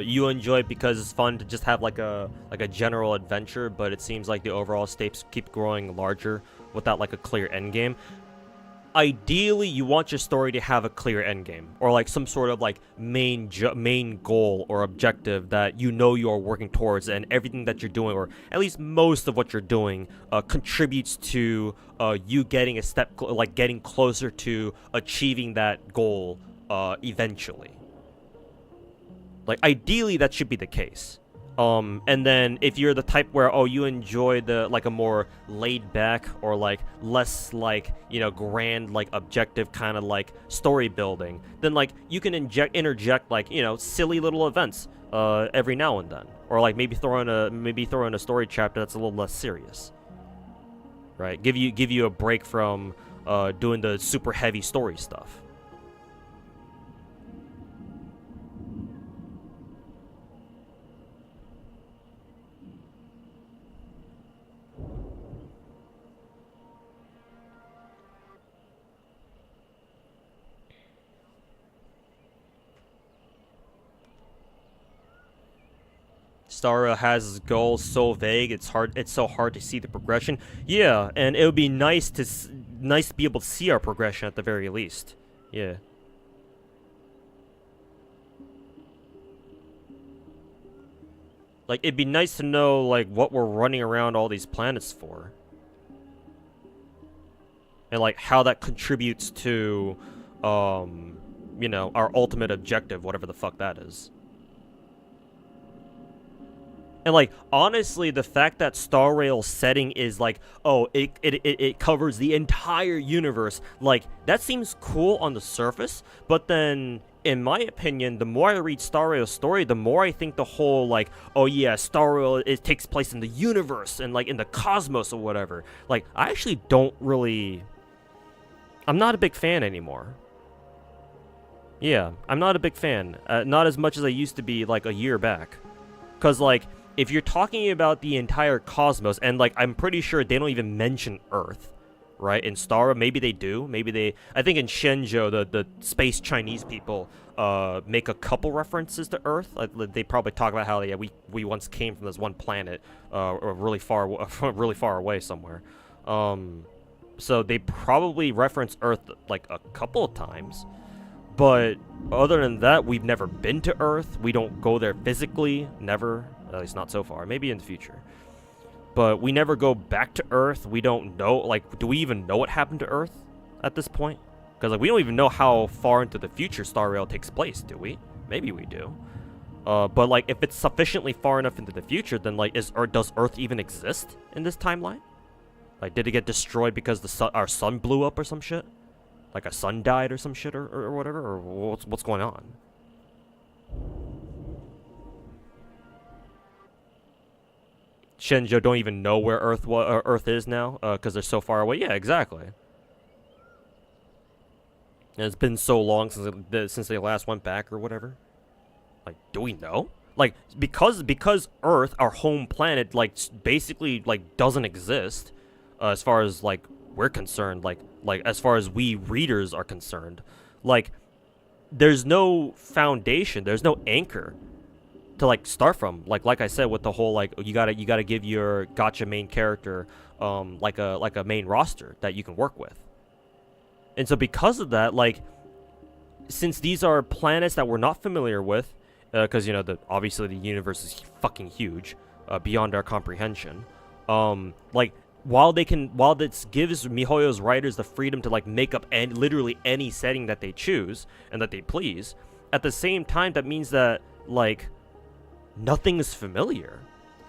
S1: You enjoy it because it's fun to just have like a general adventure, but it seems like the overall stakes keep growing larger without like a clear end game. Ideally, you want your story to have a clear end game, or like some sort of like main goal or objective that you know you are working towards, and everything that you're doing, or at least most of what you're doing, contributes to you getting a step, getting closer to achieving that goal eventually. Like, ideally, that should be the case. And then if you're the type where, you enjoy the, like, a more laid back or, like, less, like, you know, grand, like, objective kind of, like, story building, then, like, you can interject, like, you know, silly little events, every now and then. Or, like, maybe throw in a story chapter that's a little less serious. Right? Give you a break from, doing the super heavy story stuff. Star Rail has goals so vague, it's so hard to see the progression. Yeah, and it would be nice to be able to see our progression at the very least. Yeah. Like, it'd be nice to know, like, what we're running around all these planets for. And, like, how that contributes to, you know, our ultimate objective, whatever the fuck that is. And, like, honestly, the fact that Star Rail's setting is, like, it covers the entire universe, like, that seems cool on the surface, but then, in my opinion, the more I read Star Rail's story, the more I think the whole, like, oh yeah, Star Rail, it takes place in the universe, and, like, in the cosmos or whatever. Like, I actually don't really... I'm not a big fan anymore. Yeah, I'm not a big fan. Not as much as I used to be, like, a year back. Because, like... if you're talking about the entire cosmos, and, like, I'm pretty sure they don't even mention Earth, right? In Star Rail, maybe they do. Maybe they. I think in Shenzhou, the space Chinese people make a couple references to Earth. They probably talk about how we once came from this one planet, or really far away somewhere. So they probably reference Earth like a couple of times. But other than that, we've never been to Earth. We don't go there physically. Never. At least not so far. Maybe in the future. But we never go back to Earth. We don't know. Like, do we even know what happened to Earth at this point? Because like, we don't even know how far into the future Star Rail takes place, do we? Maybe we do. But like, if it's sufficiently far enough into the future, then like, does Earth even exist in this timeline? Like, did it get destroyed because our sun blew up or some shit? Like a sun died or some shit or whatever? Or what's going on? Shenzhou don't even know where Earth is now because they're so far away. Yeah, exactly. And it's been so long since they last went back or whatever. Like, do we know? Like, because Earth, our home planet, like basically like doesn't exist as far as like we're concerned. Like as far as we readers are concerned, like there's no foundation, there's no anchor to like start from. Like I said, with the whole like you gotta give your gacha main character like a main roster that you can work with. And so because of that, like since these are planets that we're not familiar with, because you know obviously the universe is fucking huge, beyond our comprehension. Like while this gives MiHoYo's writers the freedom to like make up literally any setting that they choose and that they please, at the same time that means that like nothing is familiar.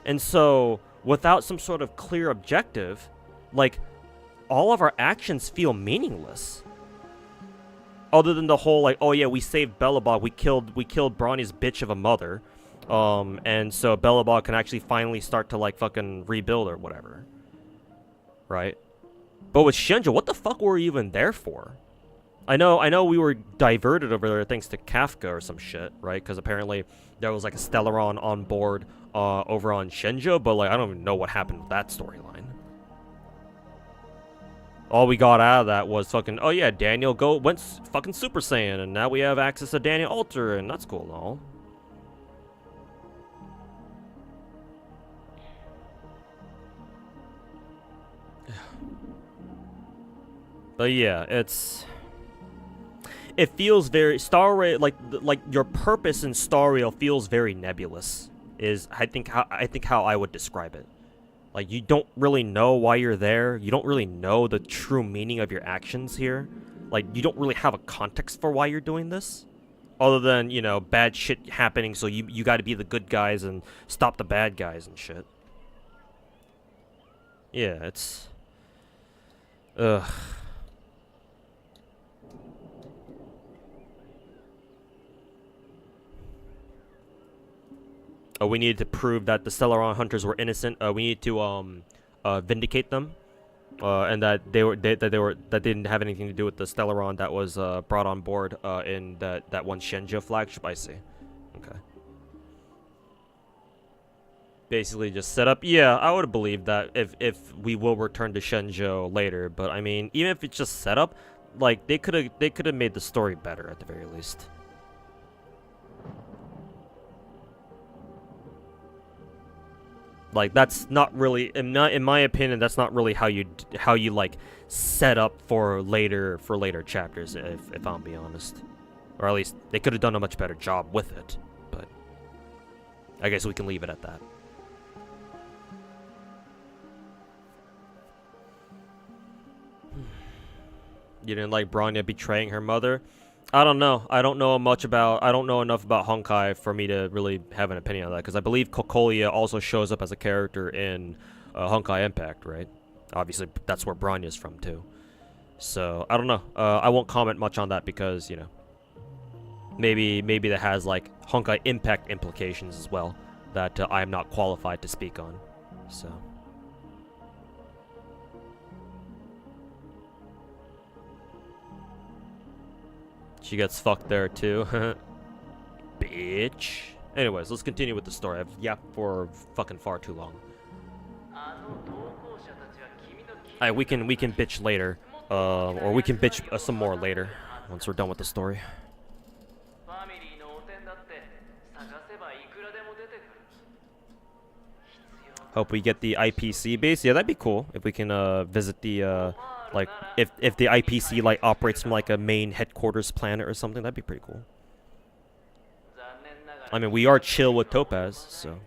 S1: And so without some sort of clear objective, like all of our actions feel meaningless. Other than the whole like, oh yeah, we saved Belobog, we killed Bronny's bitch of a mother. And so Belobog can actually finally start to like fucking rebuild or whatever. Right? But with Shenzhou, what the fuck were we even there for? I know we were diverted over there thanks to Kafka or some shit, right? Because apparently there was like a Stellaron on board over on Shenzhou, but like I don't even know what happened with that storyline. All we got out of that was fucking, oh yeah, Daniel went fucking Super Saiyan, and now we have access to Daniel Alter, and that's cool and all. But yeah, it feels very Star Rail, like your purpose in Star Rail feels very nebulous. Is I think how I would describe it. Like you don't really know why you're there. You don't really know the true meaning of your actions here. Like you don't really have a context for why you're doing this, other than you know bad shit happening. So you got to be the good guys and stop the bad guys and shit. Yeah, it's ugh. We needed to prove that the Stellaron hunters were innocent. We need to vindicate them, and that that didn't have anything to do with the Stellaron that was brought on board in that one Shenzhou flagship. I see. Okay. Basically, just set up. Yeah, I would have believed that if we will return to Shenzhou later. But I mean, even if it's just set up, like they could have made the story better at the very least. Like that's not really, in my opinion, that's not really how you like set up for later chapters. If I'm being honest, or at least they could have done a much better job with it. But I guess we can leave it at that. You didn't like Bronya betraying her mother? I don't know. I don't know enough about Honkai for me to really have an opinion on that, because I believe Kokolia also shows up as a character in Honkai Impact, right? Obviously, that's where Bronya's from too. So I don't know. I won't comment much on that because you know, maybe that has like Honkai Impact implications as well that I am not qualified to speak on. So. She gets fucked there too. Bitch. Anyways, let's continue with the story. I've yapped for fucking far too long. we can bitch later, or we can bitch some more later once we're done with the story.
S14: ファミリーの汚点だって探せばいくらでも出てくる。
S1: Hope we get the IPC base. Yeah, that'd be cool if we can visit the like if the IPC like operates from like a main headquarters planet or something. That'd be pretty cool. I mean, we are chill with Topaz, so.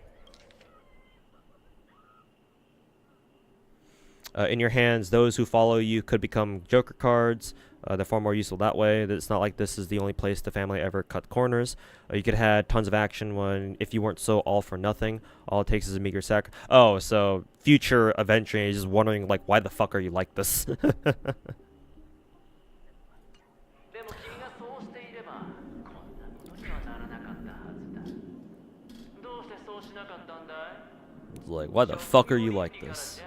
S1: In your hands, those who follow you could become Joker cards. They're far more useful that way. It's not like this is the only place the family ever cut corners. You could have tons of action when if you weren't so all for nothing. All it takes is a meager sack. Oh, so future adventure is just wondering like why the fuck are you like this? Like why the fuck are you like this?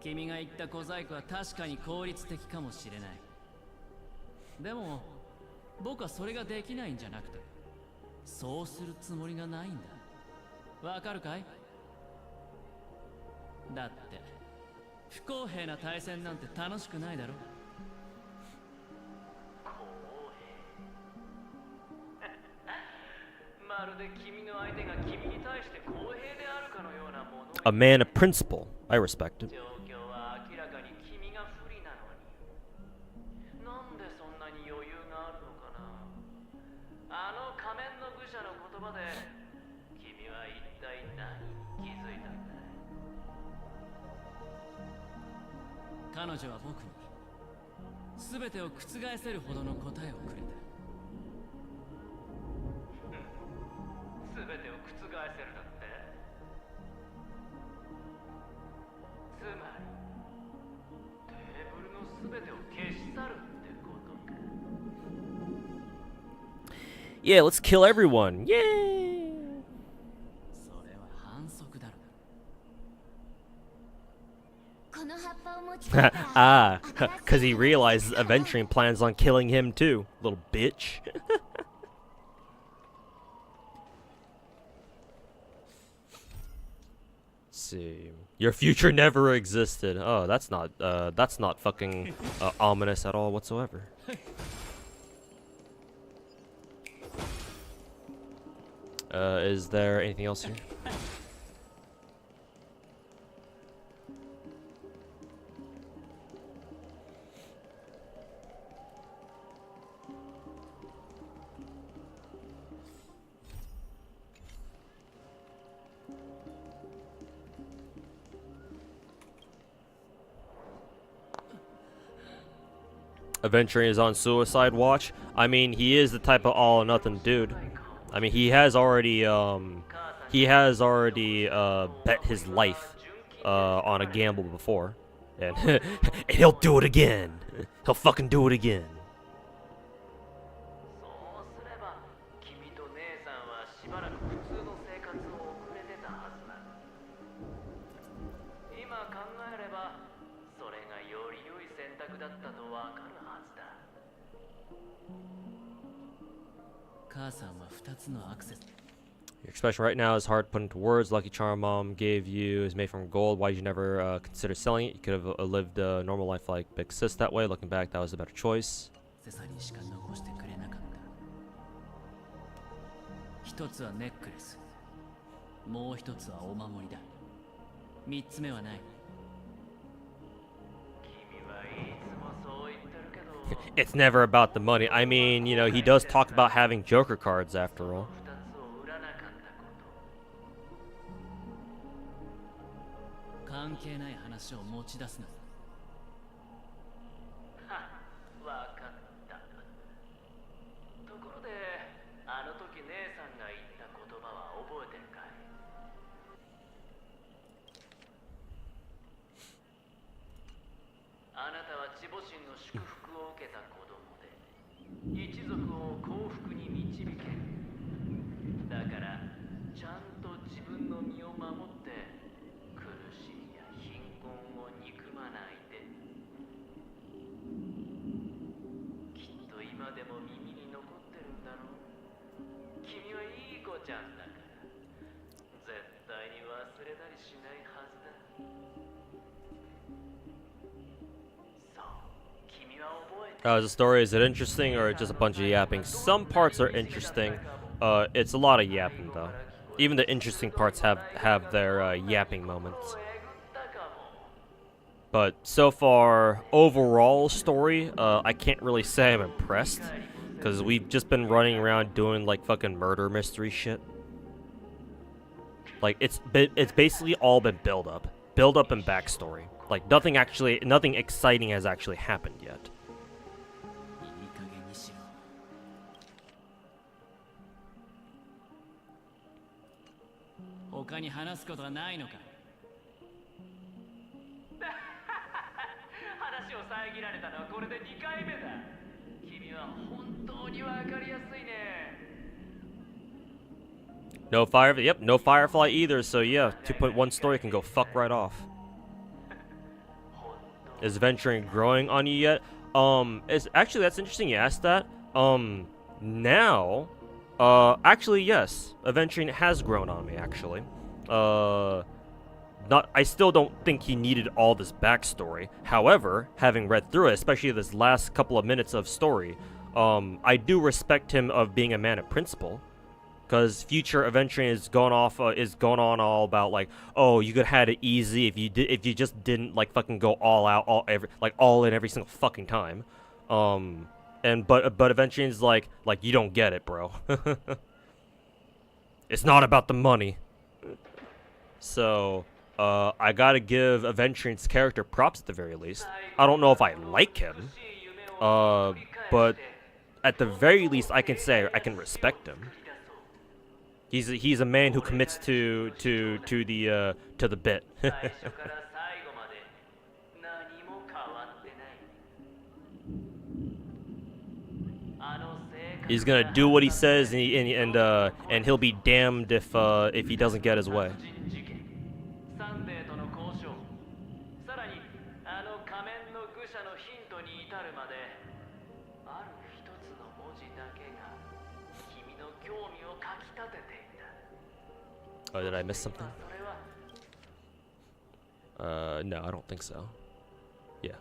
S2: 君が言った小細工は確かに効率的かもしれない。でも僕はそれができないんじゃなくて、そうするつもりがないんだ。わかるかい？だって不公平な対戦なんて楽しくないだろ。まるで君の相手が君に対して公平であるかのようなもの。
S1: A man of principle. I respect it.
S2: 彼女は僕に全てを覆せるほどの答えをくれた。全てを覆せるだって？つまりテーブルの全てを消し去るってことか。
S1: Yeah, let's kill everyone. Yay!
S2: それは反則だろ。
S1: Ah, because he realizes Aventuring plans on killing him too, little bitch. See, your future never existed. Oh, that's not fucking ominous at all whatsoever. Is there anything else here? Aventuring is on suicide watch. I mean, he is the type of all or nothing dude. I mean, he has already bet his life on a gamble before, and and he'll do it again. He'll fucking do it again. Your expression right now is hard to put into words. Lucky Charm Mom gave you is made from gold. Why did you never consider selling it? You could have lived a normal life like Big Sis that way. Looking back, that was a better choice.
S2: 一つはネックレス、もう一つはお守りだ。三つ目はない。
S1: It's never about the money. I mean, you know, he does talk about having Joker cards after all.
S2: 関係ない話を持ち出すな。わかった。ところで、あの時姉さんが言った言葉は覚えてるかい？あなたは地母神の祝福を受けた子供で、一族を幸福に導ける。だから、ちゃんと自分の身を守って、苦しみや貧困を憎まないで。きっと今でも耳に残ってるんだろう。君はいい子ちゃんだから、絶対に忘れたり
S14: しないはずだ。そう、君は覚えて
S1: The story, is it interesting or just a bunch of yapping? Some parts are interesting. It's a lot of yapping though. Even the interesting parts have their yapping moments. But so far, overall story, I can't really say I'm impressed, because we've just been running around doing like fucking murder mystery shit. Like it's basically all been build up and backstory. Like nothing exciting has actually happened yet.
S2: いい加減にしろ。他に話すことはないのか。
S14: 話を遮られたのはこれで2回目だ。君は本当にわかりやすいね。
S1: No firefly either. So yeah, 2.1 story can go fuck right off. Is venturing growing on you yet? It's actually, that's interesting you asked that. Now, actually yes, Aventuring has grown on me actually. I still don't think he needed all this backstory. However, having read through it, especially this last couple of minutes of story, I do respect him of being a man of principle. Because future Aventuring is going on all about like, oh, you could have had it easy if you just didn't like fucking go all out, all in every single fucking time. But Aventuring's like you don't get it, bro. It's not about the money. So I gotta give Aventuring's character props at the very least. I don't know if I like him, but at the very least I can say I can respect him. He's a man who commits to the bit. He's gonna do what he says, and he'll be damned if he doesn't get his way. Oh, did I miss something? No, I don't think so. Yeah.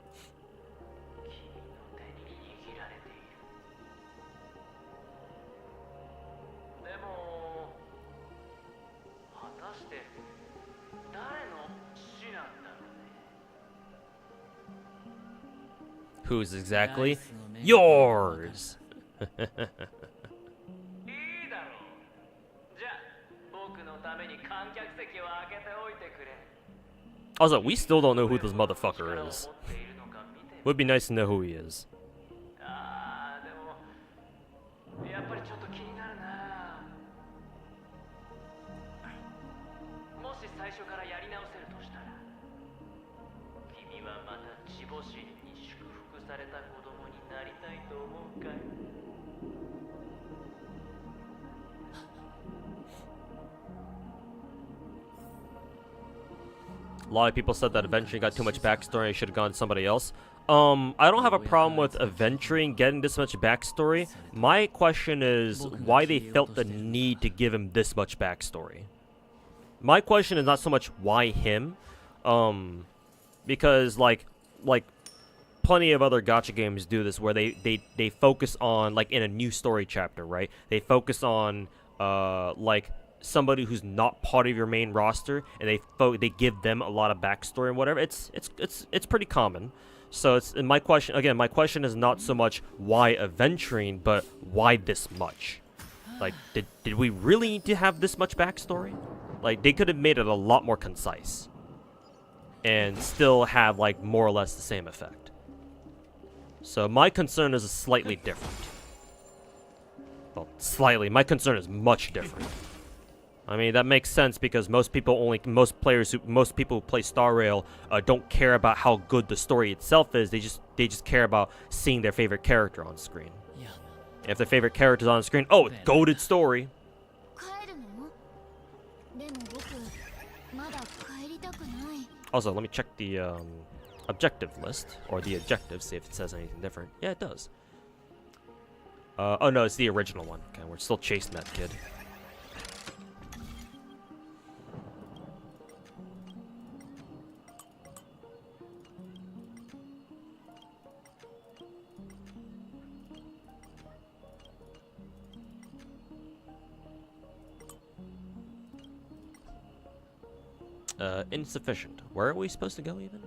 S1: Whose exactly? Yours! Also, we still don't know who this motherfucker is. Would be nice to know who he is. A lot of people said that Aventuring got too much backstory and should have gone to somebody else. I don't have a problem with Aventuring getting this much backstory. My question is why they felt the need to give him this much backstory. My question is not so much why him, because like plenty of other gacha games do this where they focus on, like in a new story chapter, right? They focus on like somebody who's not part of your main roster, and they give them a lot of backstory and whatever. It's pretty common. So my question is not so much why Aventuring, but why this much? Like, did we really need to have this much backstory? Like, they could have made it a lot more concise and still have like more or less the same effect. So my concern is slightly different. Well, slightly. My concern is much different. I mean, that makes sense because most people who play Star Rail don't care about how good the story itself is. They just care about seeing their favorite character on screen.
S2: Yeah.
S1: If their favorite character's on screen, oh, goated story. Also, let me check the objective list, or the objectives, see if it says anything different. Yeah, it does. Oh no, it's the original one. Okay, we're still chasing that kid. Insufficient. Where are we supposed to go even?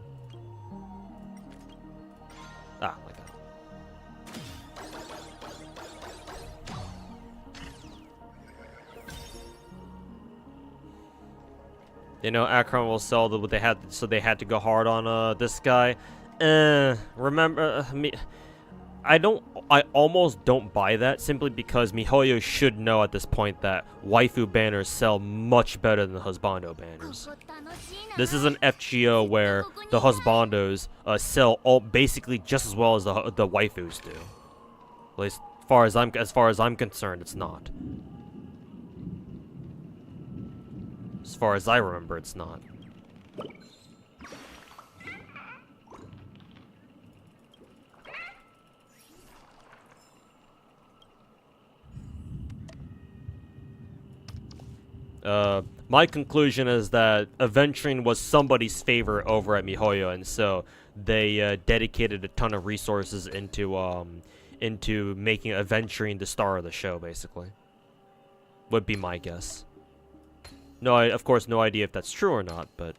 S1: Ah, like that. You know, Akron will sell what they had, so they had to go hard on this guy. Remember me? I almost don't buy that simply because MiHoYo should know at this point that waifu banners sell much better than the husbando banners. This is an FGO where the husbandos sell basically just as well as the waifus do. At least as far as I'm concerned, it's not. As far as I remember, it's not. My conclusion is that Aventuring was somebody's favorite over at MiHoYo, and so they dedicated a ton of resources into making Aventuring the star of the show, basically. Would be my guess. No, of course, no idea if that's true or not, but...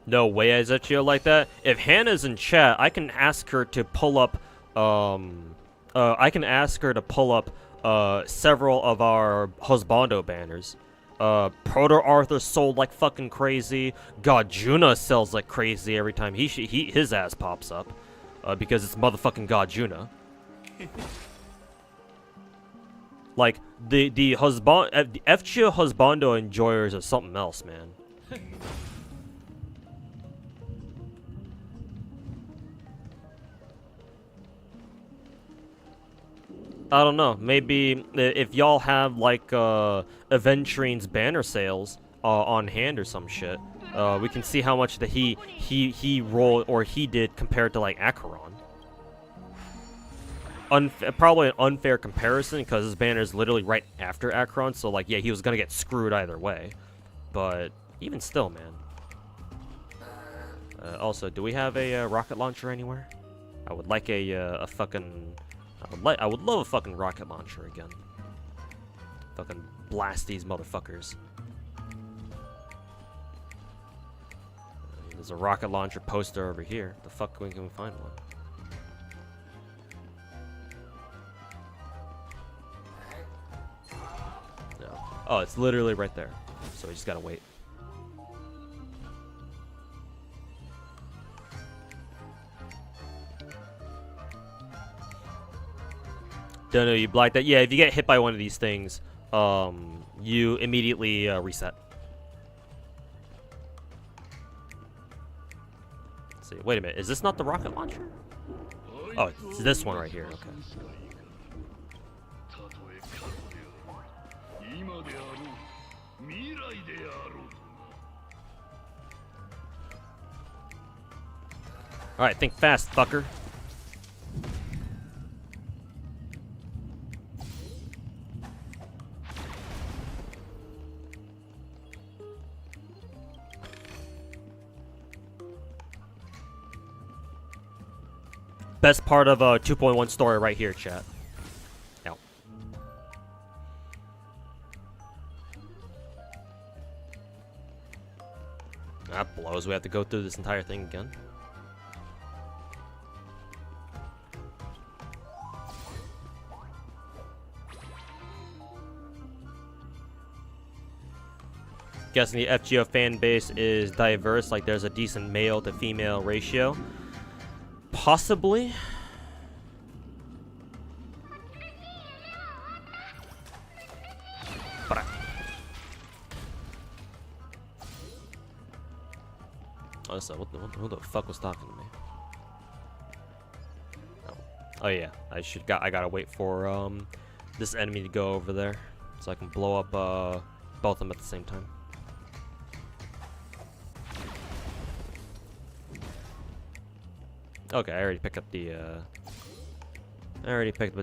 S1: No way, Ezechio, like that. If Hannah's in chat, I can ask her to pull up, several of our husbando banners. Proto-Arthur sold like fucking crazy. Godjuna sells like crazy every time his ass pops up. Because it's motherfucking Godjuna. Like, the FGO husbando enjoyers are something else, man. I don't know. Maybe if y'all have like Aventuring's banner sales on hand or some shit, we can see how much that he rolled or he did compared to like Acheron. Probably an unfair comparison because his banner is literally right after Acheron, so like yeah, he was gonna get screwed either way. But even still, man. Also, do we have a rocket launcher anywhere? I would like a fucking. I would love a fucking rocket launcher again. Fucking blast these motherfuckers. There's a rocket launcher poster over here. The fuck can we find one? No. Oh, it's literally right there. So we just gotta wait. Don't know, you blacked that. Yeah, if you get hit by one of these things, you immediately reset. Let's see. Wait a minute. Is this not the rocket launcher? Oh, it's this one right here. Okay. Alright, think fast, fucker. Best part of 2.1 story right here, chat. Ow. That blows. We have to go through this entire thing again. Guessing the FGO fan base is diverse, like there's a decent male to female ratio. Possibly. But oh, so who the fuck was talking to me? Oh yeah, I gotta wait for this enemy to go over there so I can blow up both of them at the same time. Okay, I already picked up the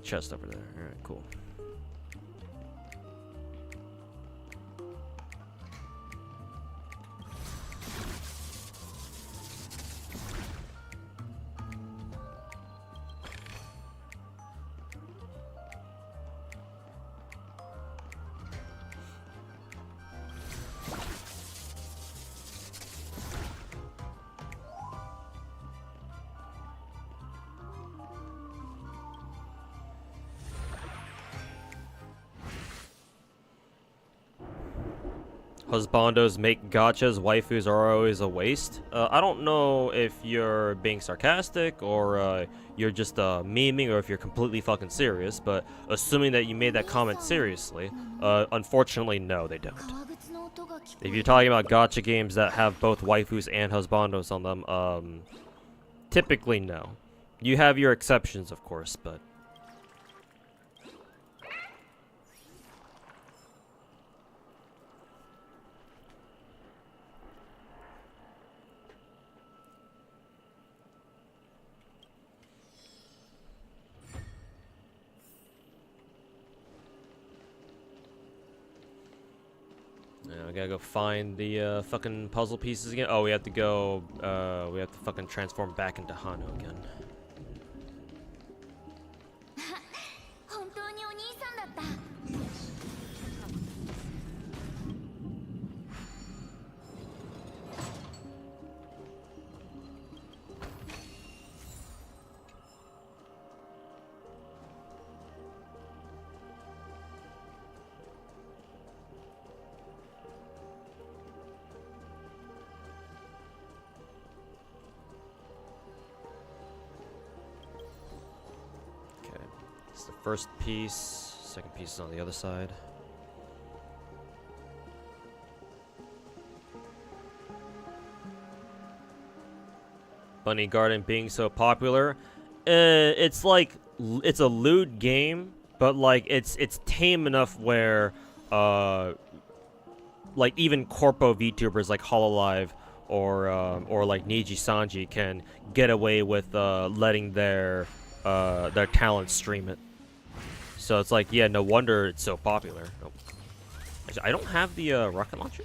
S1: chest over there. Alright, cool. Husbandos make gachas, waifus are always a waste. I don't know if you're being sarcastic or you're just memeing or if you're completely fucking serious, but assuming that you made that comment seriously, unfortunately, no, they don't. If you're talking about gacha games that have both waifus and husbandos on them, typically no. You have your exceptions, of course, but... Yeah, we gotta go find the fucking puzzle pieces again. Oh, we have to go, we have to fucking transform back into Hano again.
S6: 本当にお兄さんだった。
S1: It's the first piece, second piece is on the other side. Bunny Garden being so popular, it's like it's a lewd game, but like it's tame enough where like even corpo VTubers like Hololive or like Niji Sanji can get away with letting their talent stream it. So it's like, yeah, no wonder it's so popular. Oh. Actually, I don't have the rocket launcher.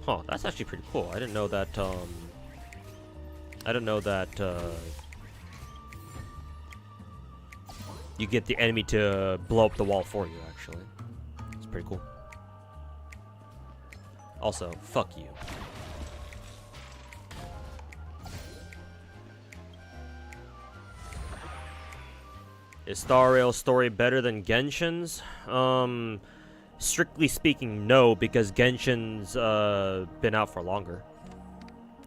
S1: Huh, that's actually pretty cool. I didn't know that you get the enemy to blow up the wall for you, actually. It's pretty cool. Also, fuck you. Is Star Rail's story better than Genshin's? Strictly speaking, no, because Genshin's been out for longer.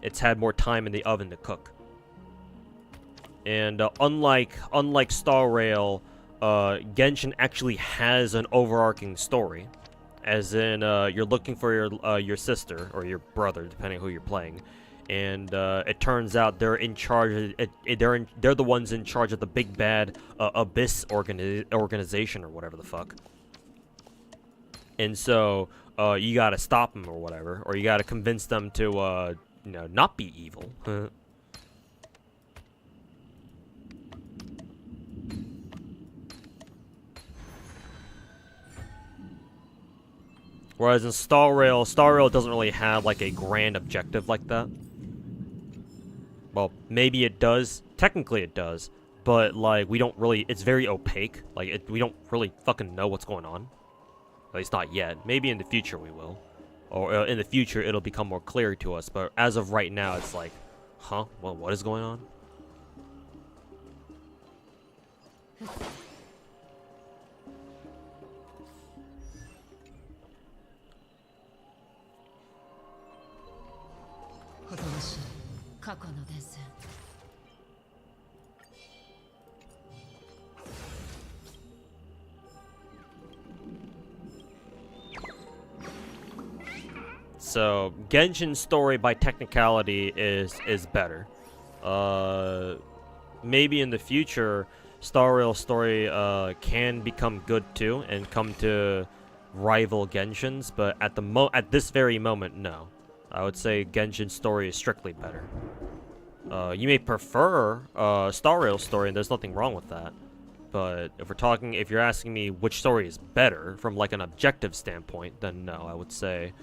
S1: It's had more time in the oven to cook. And unlike Star Rail, Genshin actually has an overarching story, as in you're looking for your sister or your brother, depending on who you're playing. And it turns out they're in charge. They're the ones in charge of the big bad Abyss organization or whatever the fuck. And so you gotta stop them or whatever, or you gotta convince them to you know, not be evil. Whereas in Star Rail doesn't really have like a grand objective like that. Well, maybe it does. Technically it does. But, like, we don't really... It's very opaque. Like, we don't really fucking know what's going on. At least not yet. Maybe in the future we will. Or in the future it'll become more clear to us. But as of right now, it's like... Huh? Well, what is going on? So, Genshin's story by technicality is better. Maybe in the future, Star Rail's story can become good too and come to rival Genshin's, but at this very moment, no. I would say Genshin's story is strictly better. You may prefer Star Rail's story, and there's nothing wrong with that. But if you're asking me which story is better from like an objective standpoint, then no, I would say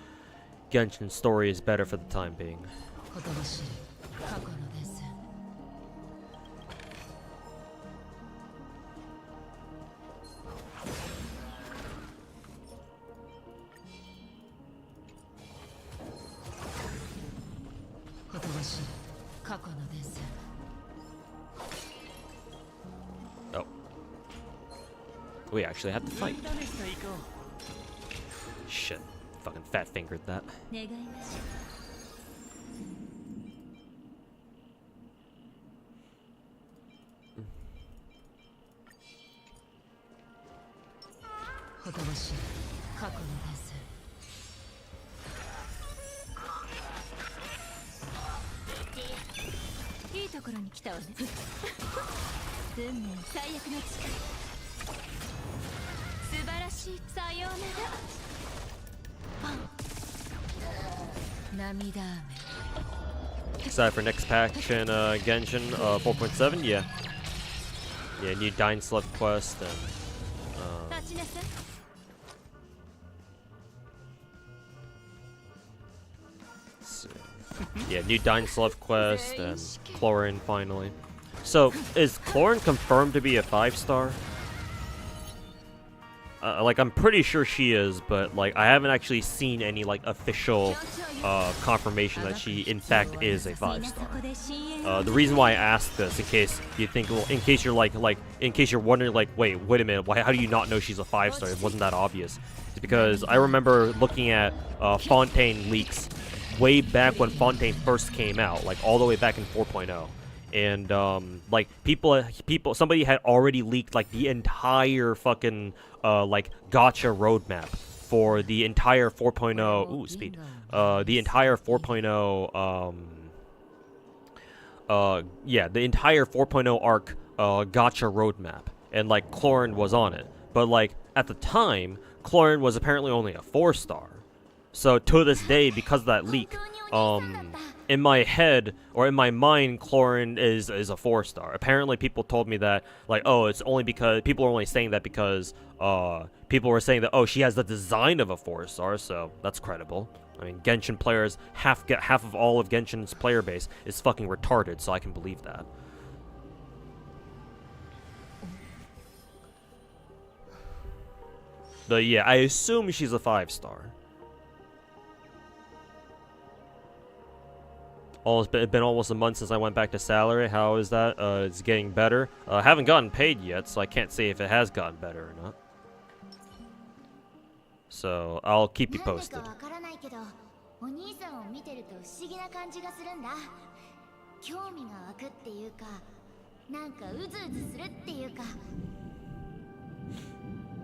S1: Genshin's story is better for the time being. Oh. We actually have to fight. shit. Fucking fat fingered that.
S9: 願いましょう。ほとばしい過去の伝説。いいところに来たわね。運命最悪の力。素晴らしい。さようなら。涙雨。
S1: Excited for next patch in Genshin 4.7? Yeah. Yeah, new Dying Slave quest and let's see. Yeah, new Dying Slave quest and Chlorine finally. So, is Chlorine confirmed to be a 5-star? Like, I'm pretty sure she is, but like I haven't actually seen any like official confirmation that she in fact is a 5-star. The reason why I asked this, in case you think, well, in case you're in case you're wondering, like, wait a minute, how do you not know she's a 5-star? It wasn't that obvious. It's because I remember looking at Fontaine leaks way back when Fontaine first came out, like all the way back in 4.0. And like somebody had already leaked like the entire fucking like gacha roadmap for the entire 4.0. Ooh, speed. The entire 4.0. Yeah, the entire 4.0 arc gacha roadmap, and like Chlorine was on it. But like at the time, Chlorine was apparently only a 4-star. So to this day, because of that leak, in my head or in my mind, Chlorine is a 4-star. Apparently, people told me that, like, oh, it's only because people are only saying that because people were saying that, oh, she has the design of a 4-star, so that's credible. I mean, Genshin players, half of all of Genshin's player base is fucking retarded, so I can believe that. But yeah, I assume she's a 5-star. It's been almost a month since I went back to salary. How is that? It's getting better. I haven't gotten paid yet, so I can't say if it has gotten better or not. So I'll keep you posted.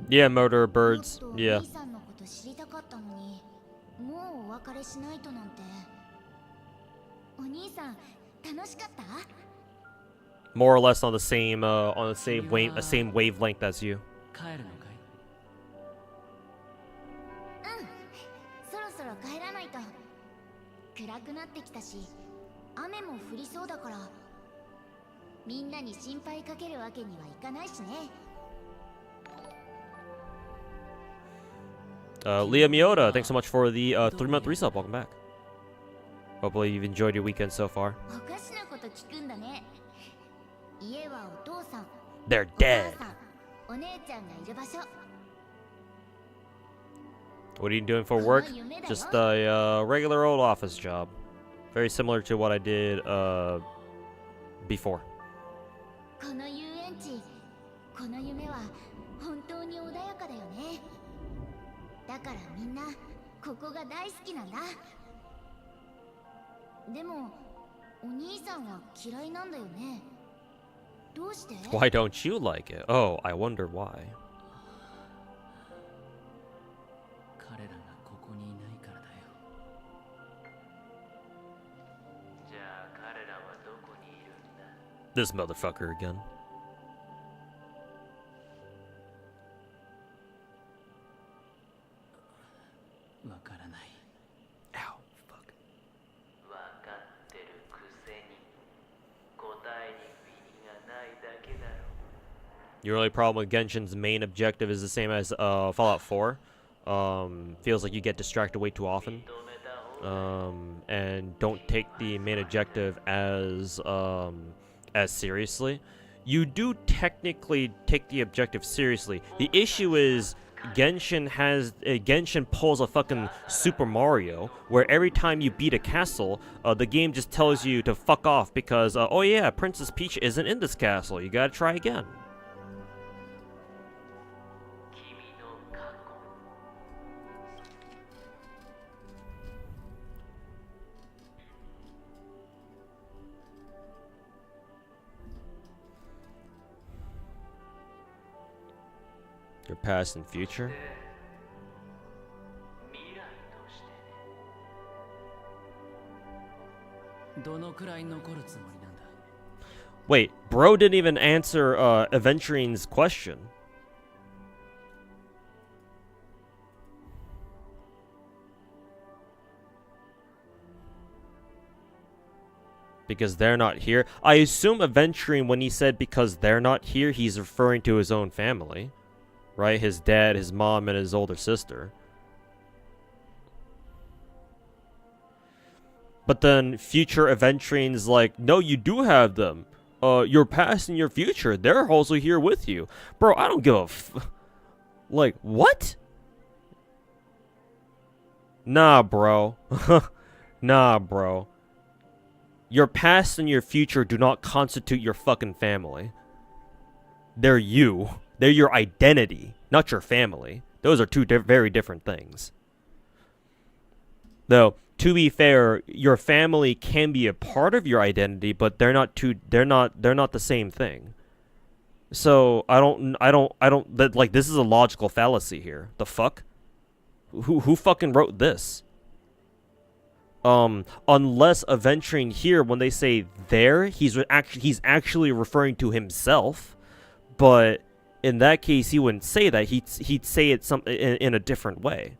S1: Yeah, murder birds. Yeah. More or less on the same wavelength as you. Leah Miota, thanks so much for the 3-month resub. Welcome back. Hopefully you've enjoyed your weekend so far. They're dead. What are you doing for work? Just a regular old office job. Very similar to what I did before. Why don't you like it? Oh, I wonder why. This motherfucker again. Ow, fuck. Your only problem with Genshin's main objective is the same as Fallout 4. Feels like you get distracted way too often. And don't take the main objective as seriously. You do technically take the objective seriously. The issue is Genshin pulls a fucking Super Mario, where every time you beat a castle, the game just tells you to fuck off because, oh yeah, Princess Peach isn't in this castle. You gotta try again. Your past and future? Wait, bro didn't even answer Aventuring's question. Because they're not here. I assume Aventuring, when he said because they're not here, he's referring to his own family. Right? His dad, his mom, and his older sister. But then future Aventuring's like, no, you do have them. Your past and your future, they're also here with you. Bro, I don't give a like, what? Nah, bro. Nah, bro. Your past and your future do not constitute your fucking family. They're you. They're your identity, not your family. Those are two very different things. Though, to be fair, your family can be a part of your identity, but they're not the same thing. So, like, this is a logical fallacy here. The fuck? Who fucking wrote this? Unless Aventuring here, when they say there, he's actually referring to himself, but in that case, he wouldn't say that. He'd say it in a different way.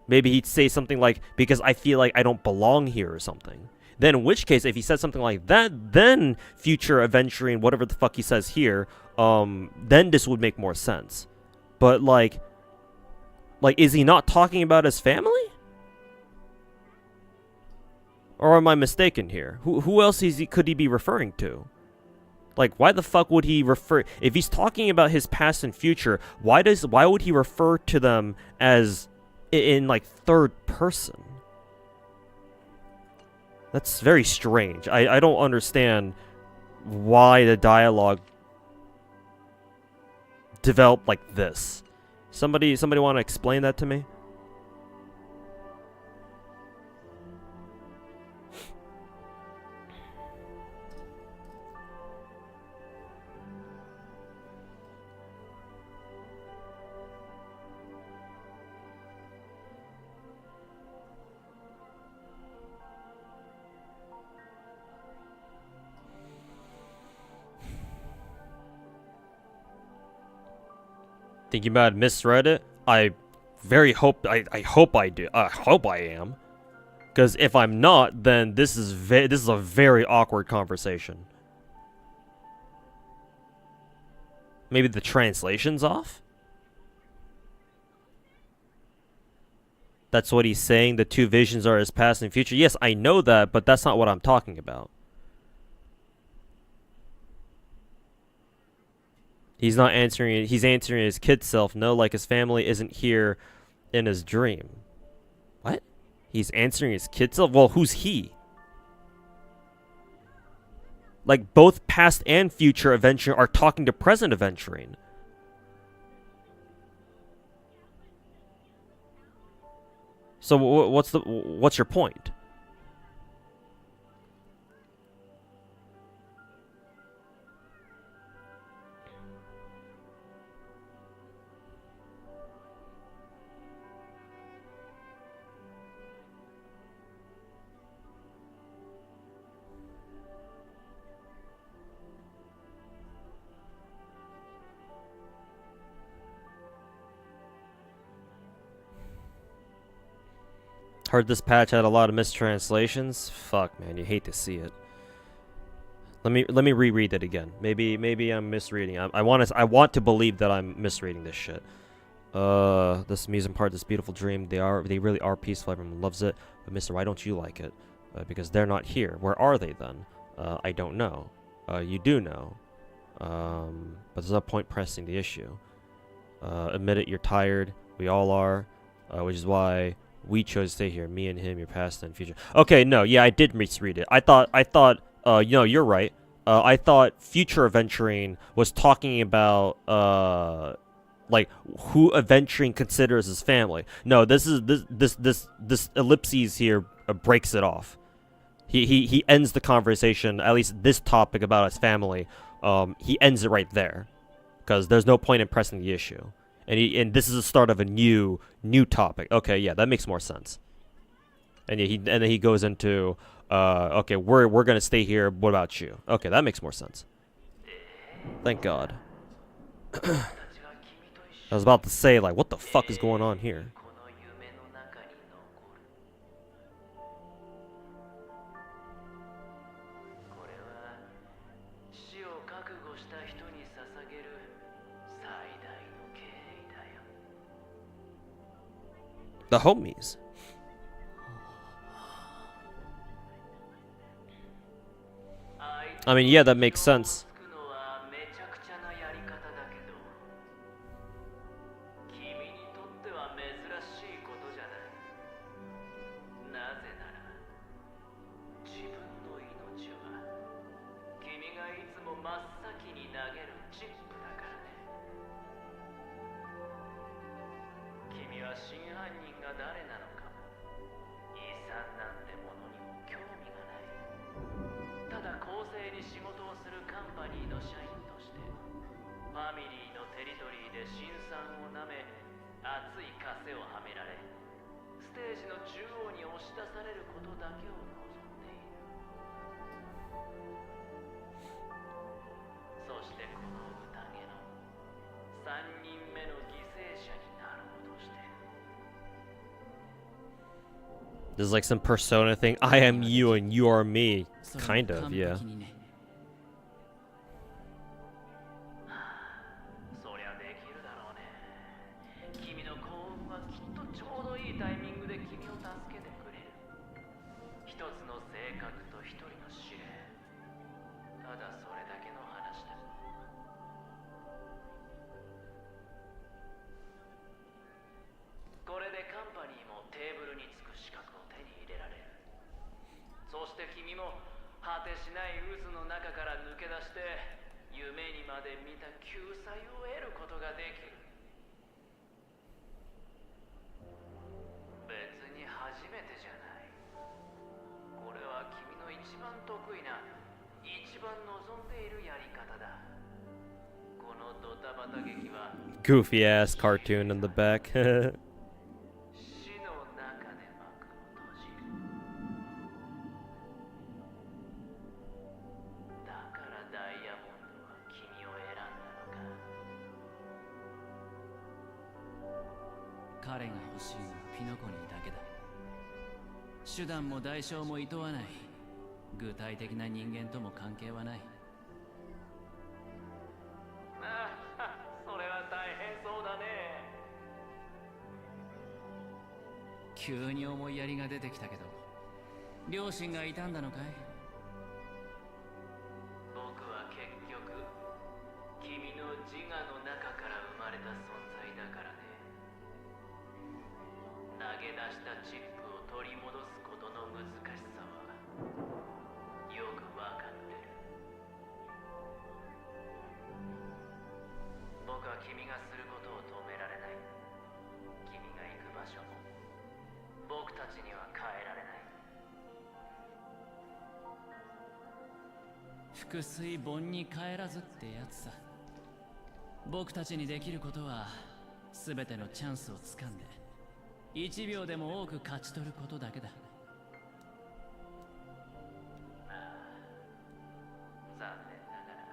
S1: Maybe he'd say something like, because I feel like I don't belong here or something. Then in which case, if he said something like that, then future Aventuring, whatever the fuck he says here, then this would make more sense. But like, is he not talking about his family? Or am I mistaken here? Who else could he be referring to? Like, why the fuck would he refer... If he's talking about his past and future, why would he refer to them as in like third person? That's very strange. I don't understand why the dialogue developed like this. Somebody want to explain that to me? Think you might have misread it? I hope I do. I hope I am. Because if I'm not, then this is a very awkward conversation. Maybe the translation's off? That's what he's saying. The two visions are his past and future. Yes, I know that, but that's not what I'm talking about. He's not answering it. He's answering his kid self. No, like his family isn't here in his dream. What? He's answering his kid self? Well, who's he? Like, both past and future Aventuring are talking to present Aventuring. So what's your point? Heard this patch had a lot of mistranslations. Fuck, man, you hate to see it. Let me reread it again. Maybe I'm misreading. I want to believe that I'm misreading this shit. This amusing part, this beautiful dream. They really are peaceful. Everyone loves it. But Mister, why don't you like it? Because they're not here. Where are they then? I don't know. You do know. But there's no point pressing the issue. Admit it, you're tired. We all are. Which is why we chose to stay here. Me and him, your past and future. Okay, no, yeah, I did misread it. I thought, you're right. I thought future Aventuring was talking about, like, who Aventuring considers his family. No, this ellipses here breaks it off. He ends the conversation, at least this topic about his family. He ends it right there. because there's no point in pressing the issue. And this is the start of a new topic. Okay, yeah, that makes more sense. And yeah, then he goes into, okay, we're gonna stay here. What about you? Okay, that makes more sense. Thank God. I was about to say, like, what the fuck is going on here? The homies. I mean, yeah, that makes sense. There's like some persona thing. I am you and you are me. Kind of, yeah. Goofy ass cartoon in the back.
S2: 急に思いやりが出てきたけど、両親がいたんだのかい？僕は結局、君の自我の中から生まれた存在だからね。投げ出したチップを取り戻すことの難しさは、よくわかってる。僕は君がすることを止められない。君が行く場所も。僕たちには変えられない。腹水盆に帰らずってやつさ。僕たちにできることは全てのチャンスをつかんで1秒でも多く勝ち取ることだけだ。残念ながら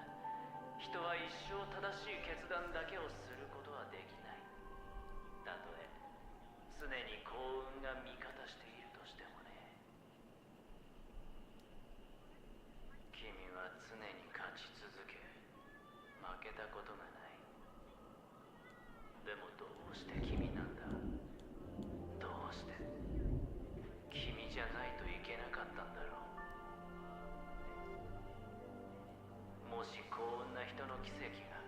S2: 人は一生正しい決断だけをすることはできない。たとえ常に幸運が味方しているとしてもね。君は常に勝ち続け、負けたことがない。でもどうして君なんだ？どうして君じゃないといけなかったんだろう。もし幸運な人の奇跡が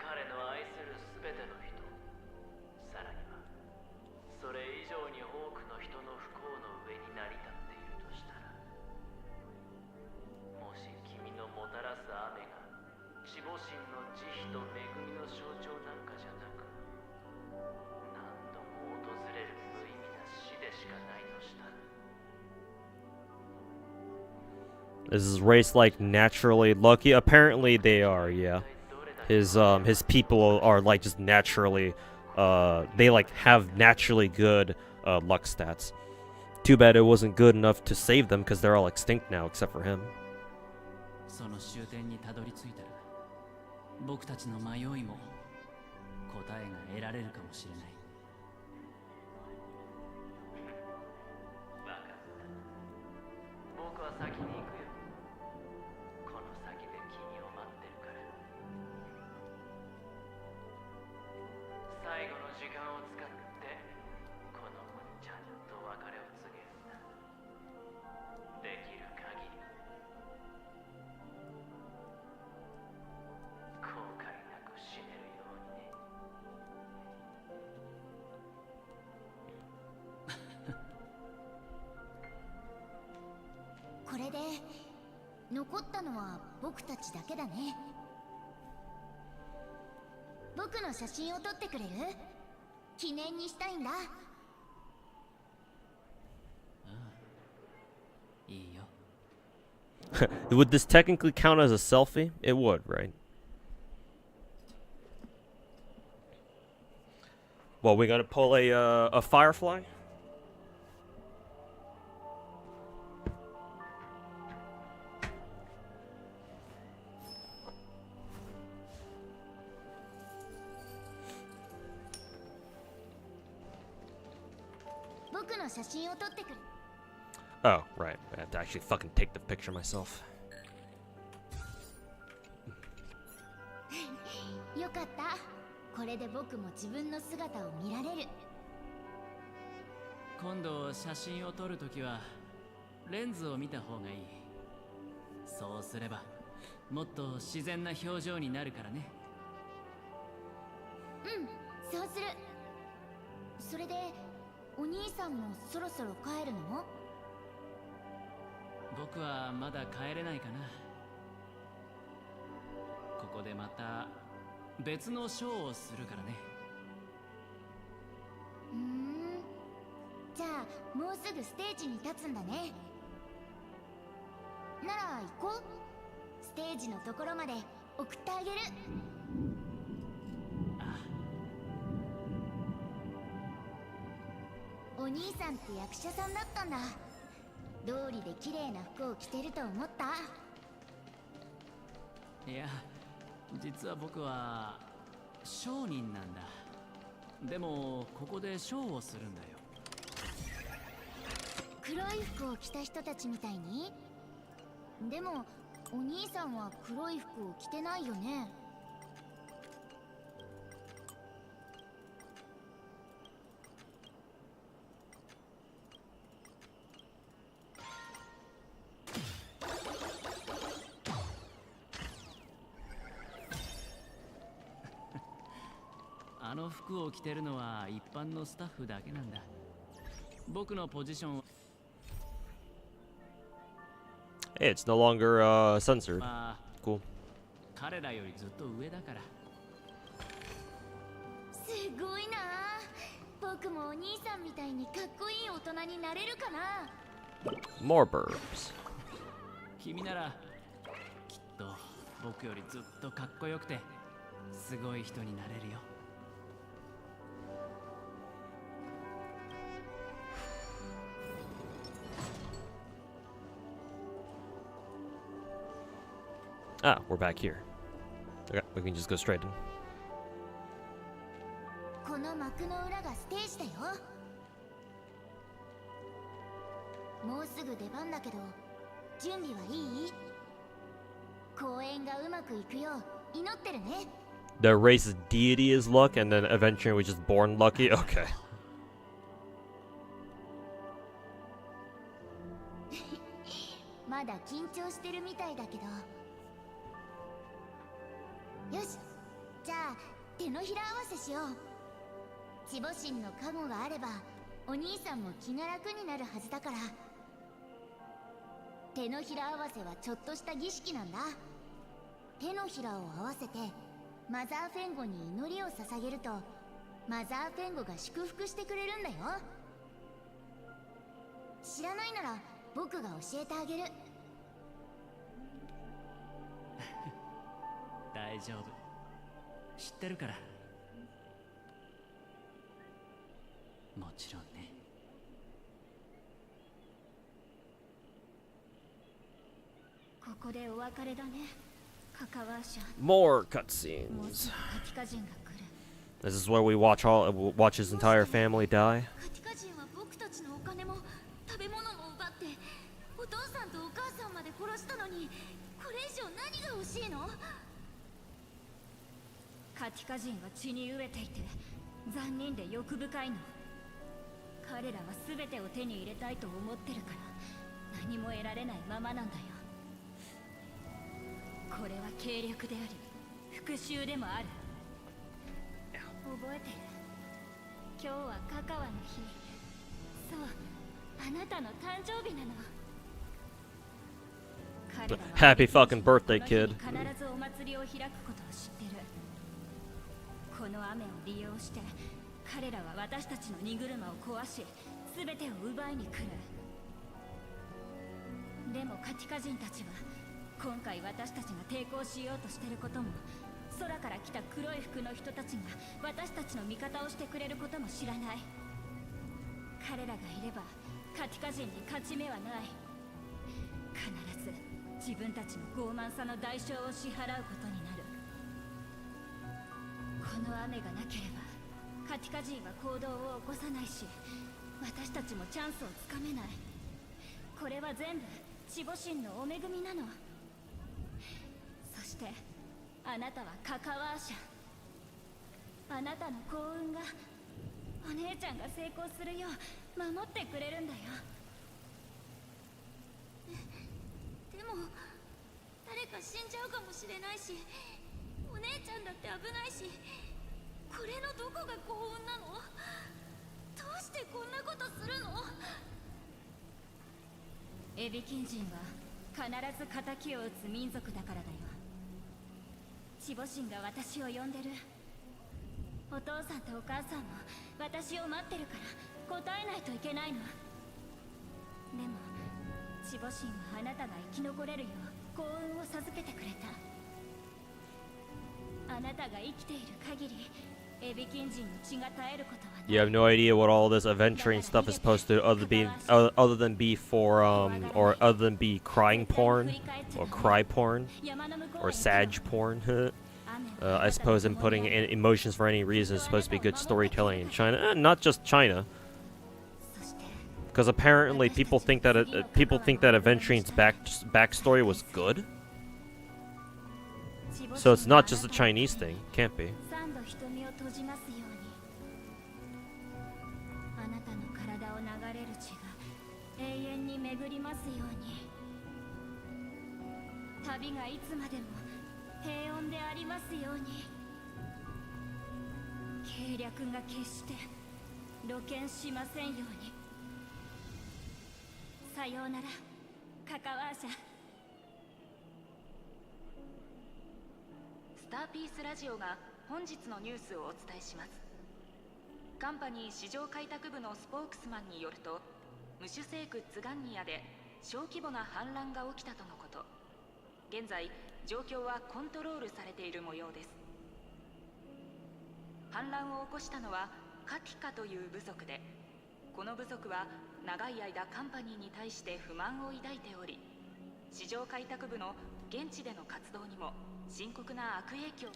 S2: 彼の愛する全ての人、さらにはそれ以上に多くの人の不幸の上に成り立っているとしたら、もし君のもたらす雨が守護神の慈悲と恵みの象徴なんかじゃなく、何度も訪れる無意味な死でしかないとしたら。Is this race like naturally lucky? Apparently they are, yeah.
S1: his people are like just naturally, they like have naturally good luck stats. Too bad it wasn't good enough to save them because they're all extinct now except for him.
S2: その終点にたどり着いたら、僕たちの迷いも答えが得られるかもしれない。
S14: 分かった。僕は先に行くよ。この先で君を待ってるから。最後の時間を使ってこの子にちゃんと別れを告げるんだ。できる限り後悔なく死ねるようにね。
S6: これで残ったのは僕たちだけだね。僕の写真を撮ってくれる？記念にしたいんだ。
S2: いいよ。
S1: Would this technically count as a selfie? It would, right? Well, we gotta pull a firefly? Oh, right. I have to actually fucking take the picture myself.
S6: よかった。これで僕も自分の姿を見られる。
S2: 今度写真を撮るときはレンズを見た方がいい。そうすればもっと自然な表情になるからね。
S6: うん、そうする。それでお兄さんもそろそろ帰るの？
S2: 僕はまだ帰れないかな。ここでまた別のショーをするからね。
S6: じゃあもうすぐステージに立つんだね。なら行こう。ステージのところまで送ってあげる。お兄さんって役者さんだったんだ。道理で綺麗な服を着てると思った？
S2: いや、実は僕は商人なんだ。でもここでショーをするんだよ。
S6: 黒い服を着た人たちみたいに？でもお兄さんは黒い服を着てないよね。
S2: あの服を着てるのは一般のスタッフだけなんだ。僕のポジション。
S1: Hey, it's no longer censored. Cool.
S2: 彼らよりずっと上だから。
S6: すごいな。僕もお兄さんみたいにかっこいい大人になれるかな。
S1: More burbs.
S2: 君ならきっと僕よりずっとかっこよくてすごい人になれるよ。
S1: Ah, we're back here. Okay, we can just go straight in.
S6: この幕の裏がステージだよ。もうすぐ出番だけど、準備はいい？公演がうまくいくよう祈ってるね。
S1: The race's deity is luck, and then eventually we're just born lucky? Okay.
S6: まだ緊張してるみたいだけど。よし、じゃあ手のひら合わせしよう。チボ神の加護があればお兄さんも気が楽になるはずだから。手のひら合わせはちょっとした儀式なんだ。手のひらを合わせてマザーフェンゴに祈りを捧げるとマザーフェンゴが祝福してくれるんだよ。知らないなら僕が教えてあげる。
S2: 大丈夫。知ってるから。もちろんね。
S6: ここでお別れだね、カカワーシャ。
S1: More
S6: もう
S1: cutscenes.
S6: すぐカティカ人が来る。
S1: This is where we watch his entire family die.
S6: カティカ人は僕たちのお金も食べ物も奪ってお父さんとお母さんまで殺したのに、これ以上何が欲しいの？カティカ人は血に飢えていて残忍で欲深いの。彼らは全てを手に入れたいと思ってるから何も得られないままなんだよ。これは計略であり復讐でもある。覚えてる？今日はカカワの日。そう、あなたの誕生日なの。彼らは
S1: Happy fucking birthday,
S6: この
S1: kid.
S6: 日に必ずお祭りを開くことを知ってる。この雨を利用して彼らは私たちの荷車を壊し全てを奪いに来る。でもカティカ人たちは今回私たちが抵抗しようとしてることも、空から来た黒い服の人たちが私たちの味方をしてくれることも知らない。彼らがいればカティカ人に勝ち目はない。必ず自分たちの傲慢さの代償を支払うことになる。この雨がなければカティカ人は行動を起こさないし、私たちもチャンスをつかめない。これは全部守護神のお恵みなの。そしてあなたはカカワーシャ。あなたの幸運がお姉ちゃんが成功するよう守ってくれるんだよ。でも誰か死んじゃうかもしれないし、お姉ちゃんだって危ないし、これのどこが幸運なの？どうしてこんなことするの？エビキン人は必ず仇を討つ民族だからだよ。守護神が私を呼んでる。お父さんとお母さんも私を待ってるから答えないといけないの。でも守護神はあなたが生き残れるよう幸運を授けてくれた。あなたが生きている限りエビキン人の血が絶えることはない。
S1: You have no idea what all this adventuring stuff is supposed to other than be for or other than be crying porn or cry porn or sag porn. I suppose in putting in emotions for any reason is supposed to be good storytelling in China. Not just China, because apparently people think that Adventuring's backstory was good. So it's not just a Chinese thing. Can't be.
S6: あなたの体を流れる血が永遠に巡りますように。旅がいつまでも平穏でありますように。計略が決して露見しませんように。さようなら、カカワーシャ。
S13: スターピースラジオが本日のニュースをお伝えします。カンパニー市場開拓部のスポークスマンによると、無種生窟ガンニアで小規模な反乱が起きたとのこと。現在状況はコントロールされている模様です。反乱を起こしたのはカティカという部族で、この部族は長い間カンパニーに対して不満を抱いており、市場開拓部の現地での活動にも深刻な悪影響。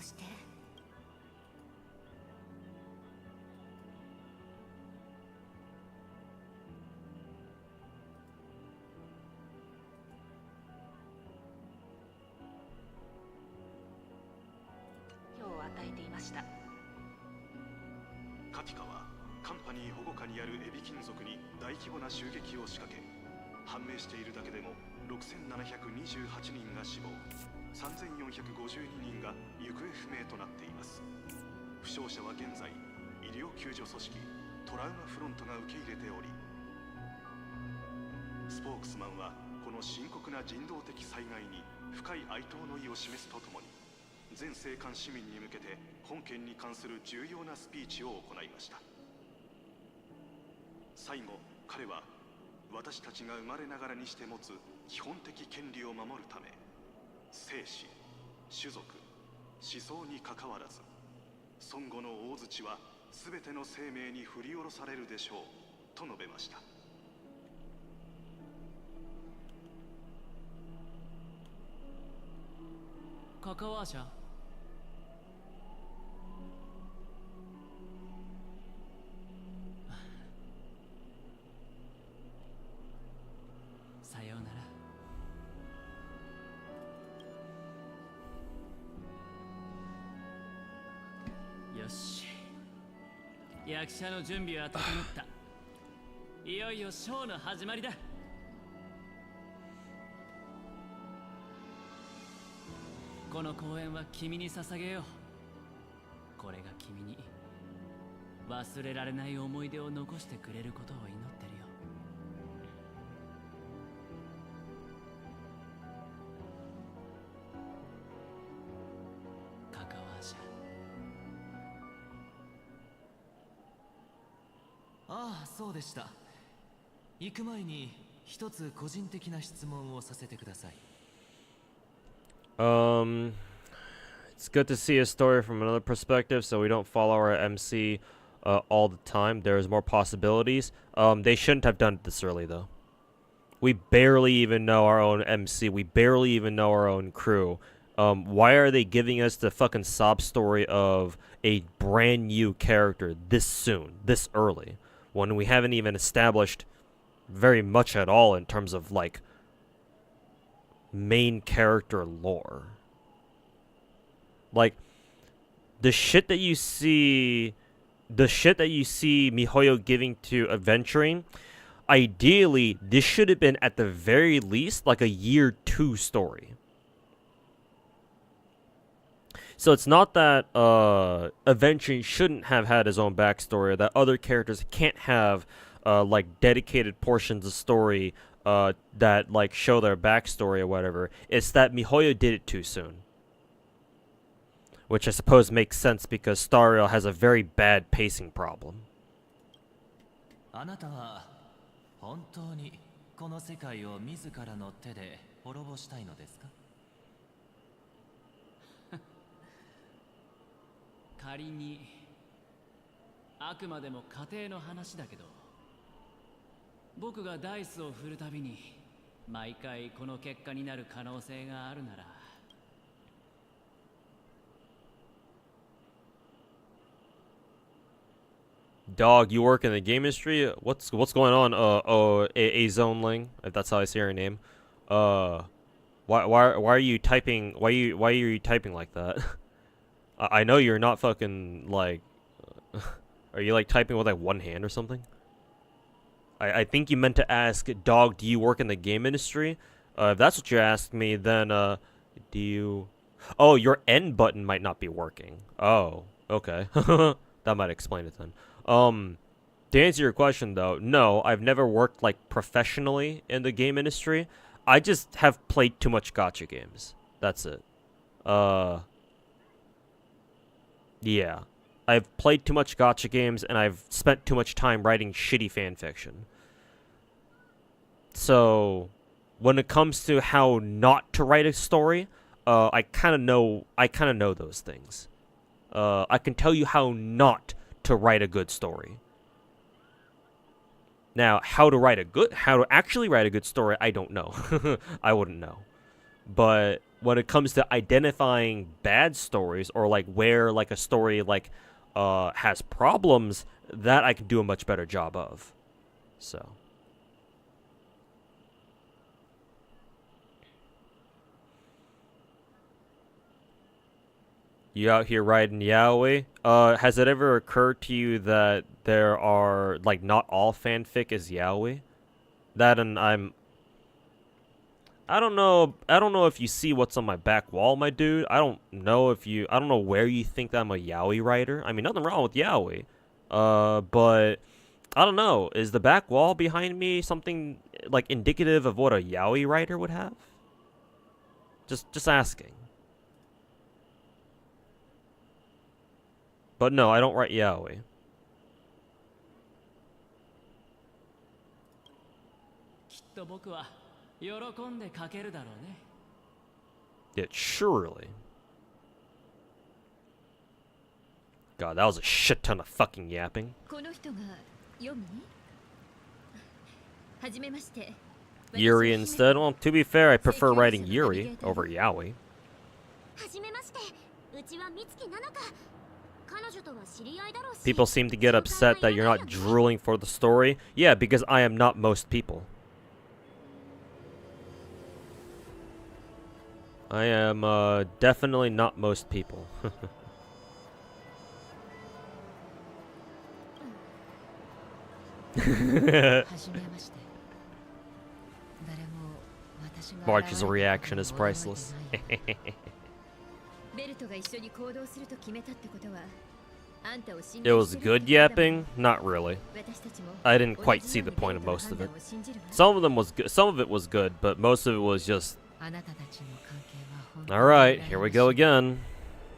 S6: そして
S13: を与えていました。
S12: カティカはカンパニー保護下にあるエビ金属に大規模な襲撃を仕掛け、判明しているだけでも6728人が死亡、3452人が行方不明となっています。負傷者は現在医療救助組織トラウマフロントが受け入れており、スポークスマンはこの深刻な人道的災害に深い哀悼の意を示すとともに、全生還市民に向けて本件に関する重要なスピーチを行いました。最後、彼は私たちが生まれながらにして持つ基本的権利を守るため、生死、種族、思想にかかわらず、孫悟の大槌は全ての生命に振り下ろされるでしょうと述べました。
S2: カカワーシャ、さようなら。よし、役者の準備は整った。いよいよショーの始まりだ。この公演は君に捧げよう。これが君に忘れられない思い出を残してくれることを祈ってるよ。カカワーシャ。
S15: ああ、そうでした。行く前に一つ個人的な質問をさせてください。
S1: It's good to see a story from another perspective, so we don't follow our MC all the time. There's more possibilities. They shouldn't have done it this early, though. We barely even know our own MC. We barely even know our own crew. Why are they giving us the fucking sob story of a brand new character this soon, this early, when we haven't even established very much at all in terms of, like, main character lore? Like, the shit that you see Mihoyo giving to adventuring, ideally this should have been at the very least like a year 2 story. So it's not that adventuring shouldn't have had his own backstory, or that other characters can't have like dedicated portions of story that like show their backstory or whatever. It's that Mihoyo did it too soon, which I suppose makes sense because Star Rail has a very bad pacing problem.
S15: あなたは本当にこの世界を自らの手で滅ぼしたいのですか？
S2: 仮に、あくまでも家庭の話だけど、僕がダイスを振るたびに毎回この結果になる可能性があるなら、
S1: Dog, you work in the game industry? What's going on? A Zoneling, if that's how I say your name. Why are you typing? Why are you typing like that? I know you're not fucking like. Are you like typing with like one hand or something? I think you meant to ask, dog, do you work in the game industry? If that's what you asked me, then do you? Oh, your N button might not be working. Oh, okay. That might explain it then. To answer your question though, no, I've never worked like professionally in the game industry. I just have played too much gacha games. That's it. Yeah. I've played too much gacha games and I've spent too much time writing shitty fanfiction. So, when it comes to how not to write a story, I kind of know those things. I can tell you how not to write a good story. Now, how to actually write a good story, I don't know. I wouldn't know. But when it comes to identifying bad stories, or like where like a story like has problems, that I can do a much better job of. So. You out here riding yaoi? Has it ever occurred to you that there are, like, not all fanfic is yaoi? That and I don't know if you see what's on my back wall, my dude. I don't know where you think that I'm a yaoi writer. I mean, nothing wrong with yaoi. But I don't know. Is the back wall behind me something like indicative of what a yaoi writer would have? Just asking. But no, I don't write yaoi. Yeah, surely. God, that was a shit ton of fucking yapping. Yuri instead. Well, to be fair, I prefer writing Yuri over yaoi. People seem to get upset that you're not drooling for the story. Yeah, because I am not most people. I am definitely not most people. March's reaction is priceless. It was good yapping? Not really. I didn't quite see the point of most of it. Some of them was good. Some of it was good, but most of it was just. All right, here we go again.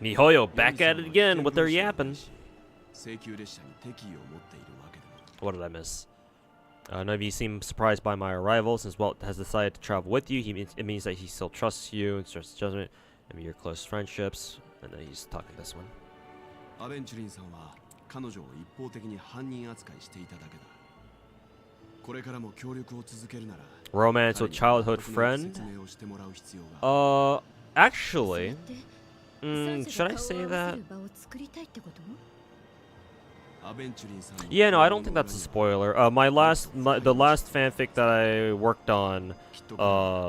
S1: Mihoyo back at it again with their yapping. What did I miss? None of you seem surprised by my arrival. Since Walt has decided to travel with you, it means that he still trusts you and trusts judgment and your close friendships. And then he's talking this one. Romance with childhood friend? Actually, should I say that? Yeah, no, I don't think that's a spoiler. The last fanfic that I worked on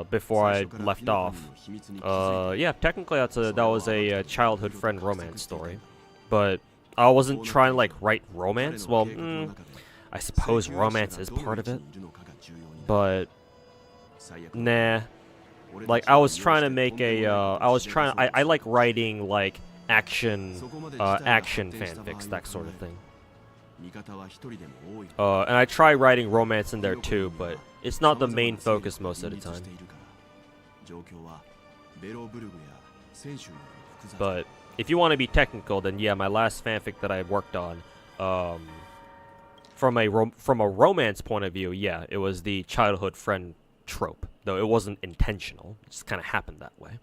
S1: before I left off. Yeah, technically that was a childhood friend romance story, but I wasn't trying to like write romance. Well, I suppose romance is part of it, but nah. Like I was trying to make a I like writing like action fanfics, that sort of thing. And I try writing romance in there too, but it's not the main focus most of the time. But if you want to be technical, then yeah, my last fanfic that I worked on, from a romance point of view, yeah, it was the childhood friend trope, though it wasn't intentional. It just kind of happened that way.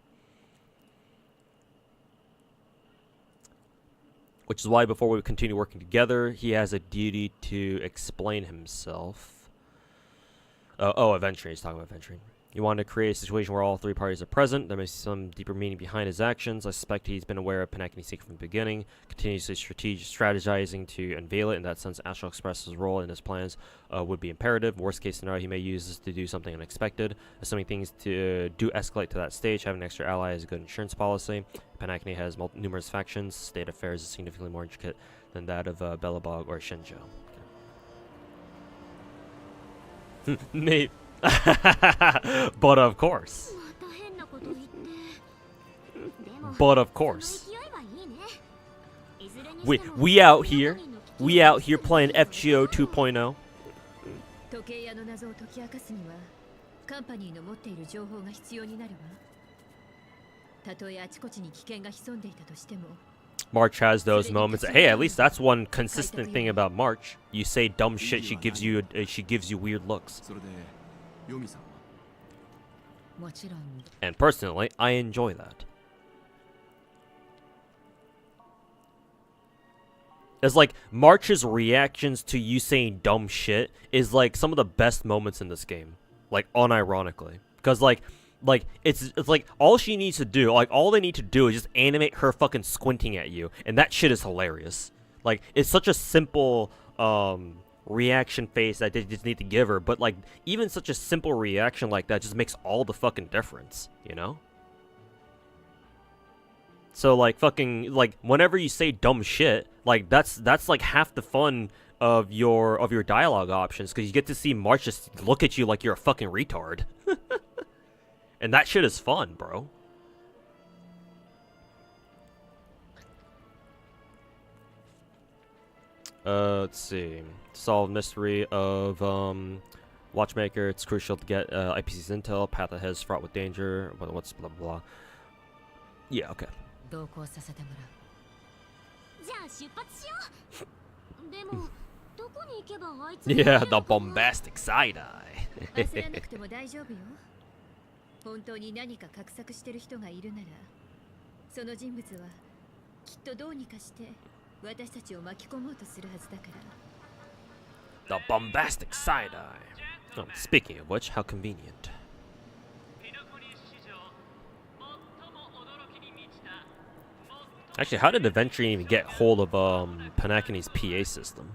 S1: Which is why before we continue working together, he has a duty to explain himself. Adventuring. He's talking about adventuring. You want to create a situation where all three parties are present. There may be some deeper meaning behind his actions. I suspect he's been aware of Panakini's secret from the beginning, continuously strategizing to unveil it. In that sense, Astral Express's role in his plans would be imperative. Worst case scenario, he may use this to do something unexpected. Assuming things do escalate to that stage, having an extra ally is a good insurance policy. Panakini has numerous factions. State affairs is significantly more intricate than that of Belobog or Shinjo. Okay. Maybe. But of course. But of course. We out here. We out here playing FGO 2.0. March has those moments. Hey, at least that's one consistent thing about March. You say dumb shit, she gives you weird looks. And personally, I enjoy that. It's like March's reactions to you saying dumb shit is like some of the best moments in this game, like unironically, because like it's like all she needs to do, like all they need to do is just animate her fucking squinting at you, and that shit is hilarious. Like it's such a simple reaction face that they just need to give her, but like even such a simple reaction like that just makes all the fucking difference, you know? So like fucking like whenever you say dumb shit, like that's like half the fun of your dialogue options, because you get to see March just look at you like you're a fucking retard. And that shit is fun, bro. Let's see. Solve mystery of Watchmaker, it's crucial to get IPC's intel. Path ahead is fraught with danger. What's blah blah. Yeah, okay.
S6: 同行させてもらう。じゃあ出発しよう。でもどこに行けばあいつ
S1: Yeah, the bombastic side eye.
S9: 焦らなくても大丈夫よ。本当に何か画策してる人がいるなら、その人物はきっとどうにかして私たちを巻き込もうとするはずだから。
S1: The bombastic side eye. Oh, speaking of which, how convenient. Actually, how did Aventurine even get hold of Panakine's PA system?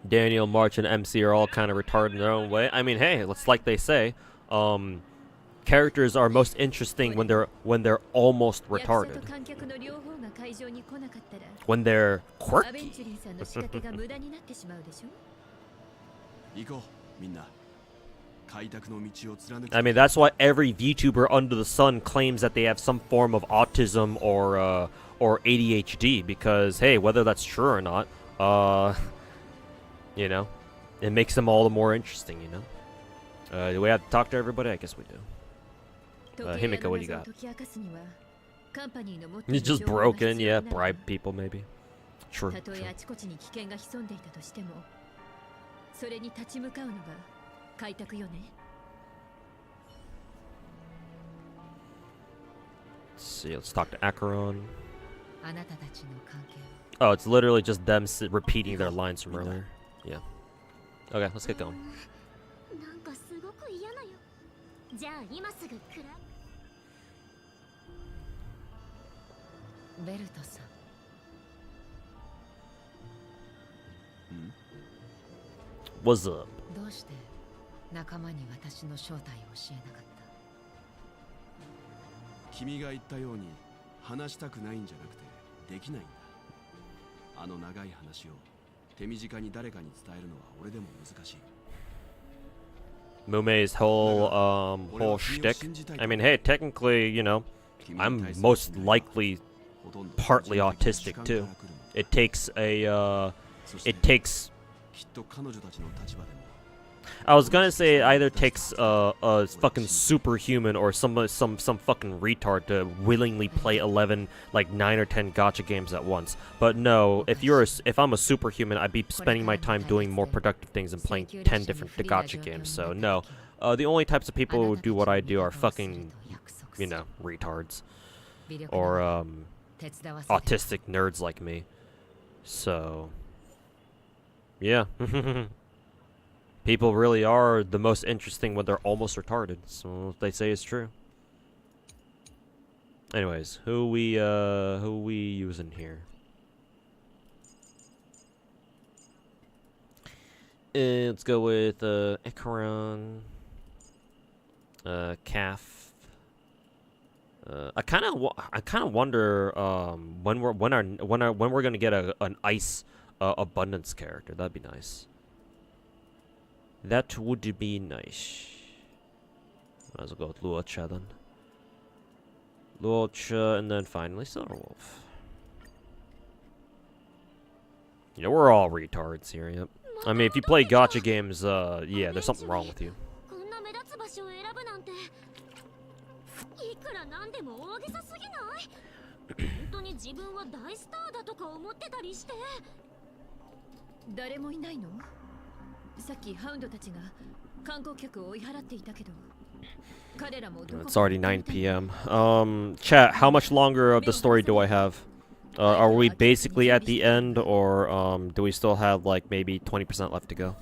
S1: Daniel, March, and MC are all kind of retarded in their own way. I mean, hey, it's like they say, characters are most interesting when they're almost retarded. When they're quirky. I mean, that's why every VTuber under the sun claims that they have some form of autism or ADHD, because hey, whether that's true or not, you know, it makes them all the more interesting, you know. Do we have to talk to everybody? I guess we do. Himiko, what do you got? He's just broken, yeah, bribe people maybe. True. Let's see, let's talk to Acheron. Oh, it's literally just them repeating their lines from earlier. Yeah. Okay, let's get going. What's up?
S10: 仲間に私の正体を教えなかった。
S11: 君が言ったように話したくないんじゃなくてできないんだ。あの長い話を手短に誰かに伝えるのは俺でも難しい。
S1: Mumei's whole shtick. I mean, hey, technically, you know, I'm most likely partly autistic too. It takes I was gonna say it either takes a fucking superhuman or some fucking retard to willingly play 9 or 10 gacha games at once. But no, if I'm a superhuman, I'd be spending my time doing more productive things and playing 10 different gacha games. So no, the only types of people who do what I do are fucking, you know, retards or autistic nerds like me. So yeah. People really are the most interesting when they're almost retarded, so what they say is true. Anyways, who we using here? Let's go with Acheron, Calf. I kind of wonder when we're gonna get an ice abundance character. That'd be nice. That would be nice. Might as well go with Luocha then. Luocha, and then finally Silverwolf. You know, we're all retards here, yep. I mean, if you play gacha games, yeah, there's something wrong with you. It's already 9 p.m. Chat, how much longer of the story do I have? Are we basically at the end, or do we still have like maybe 20% left to go?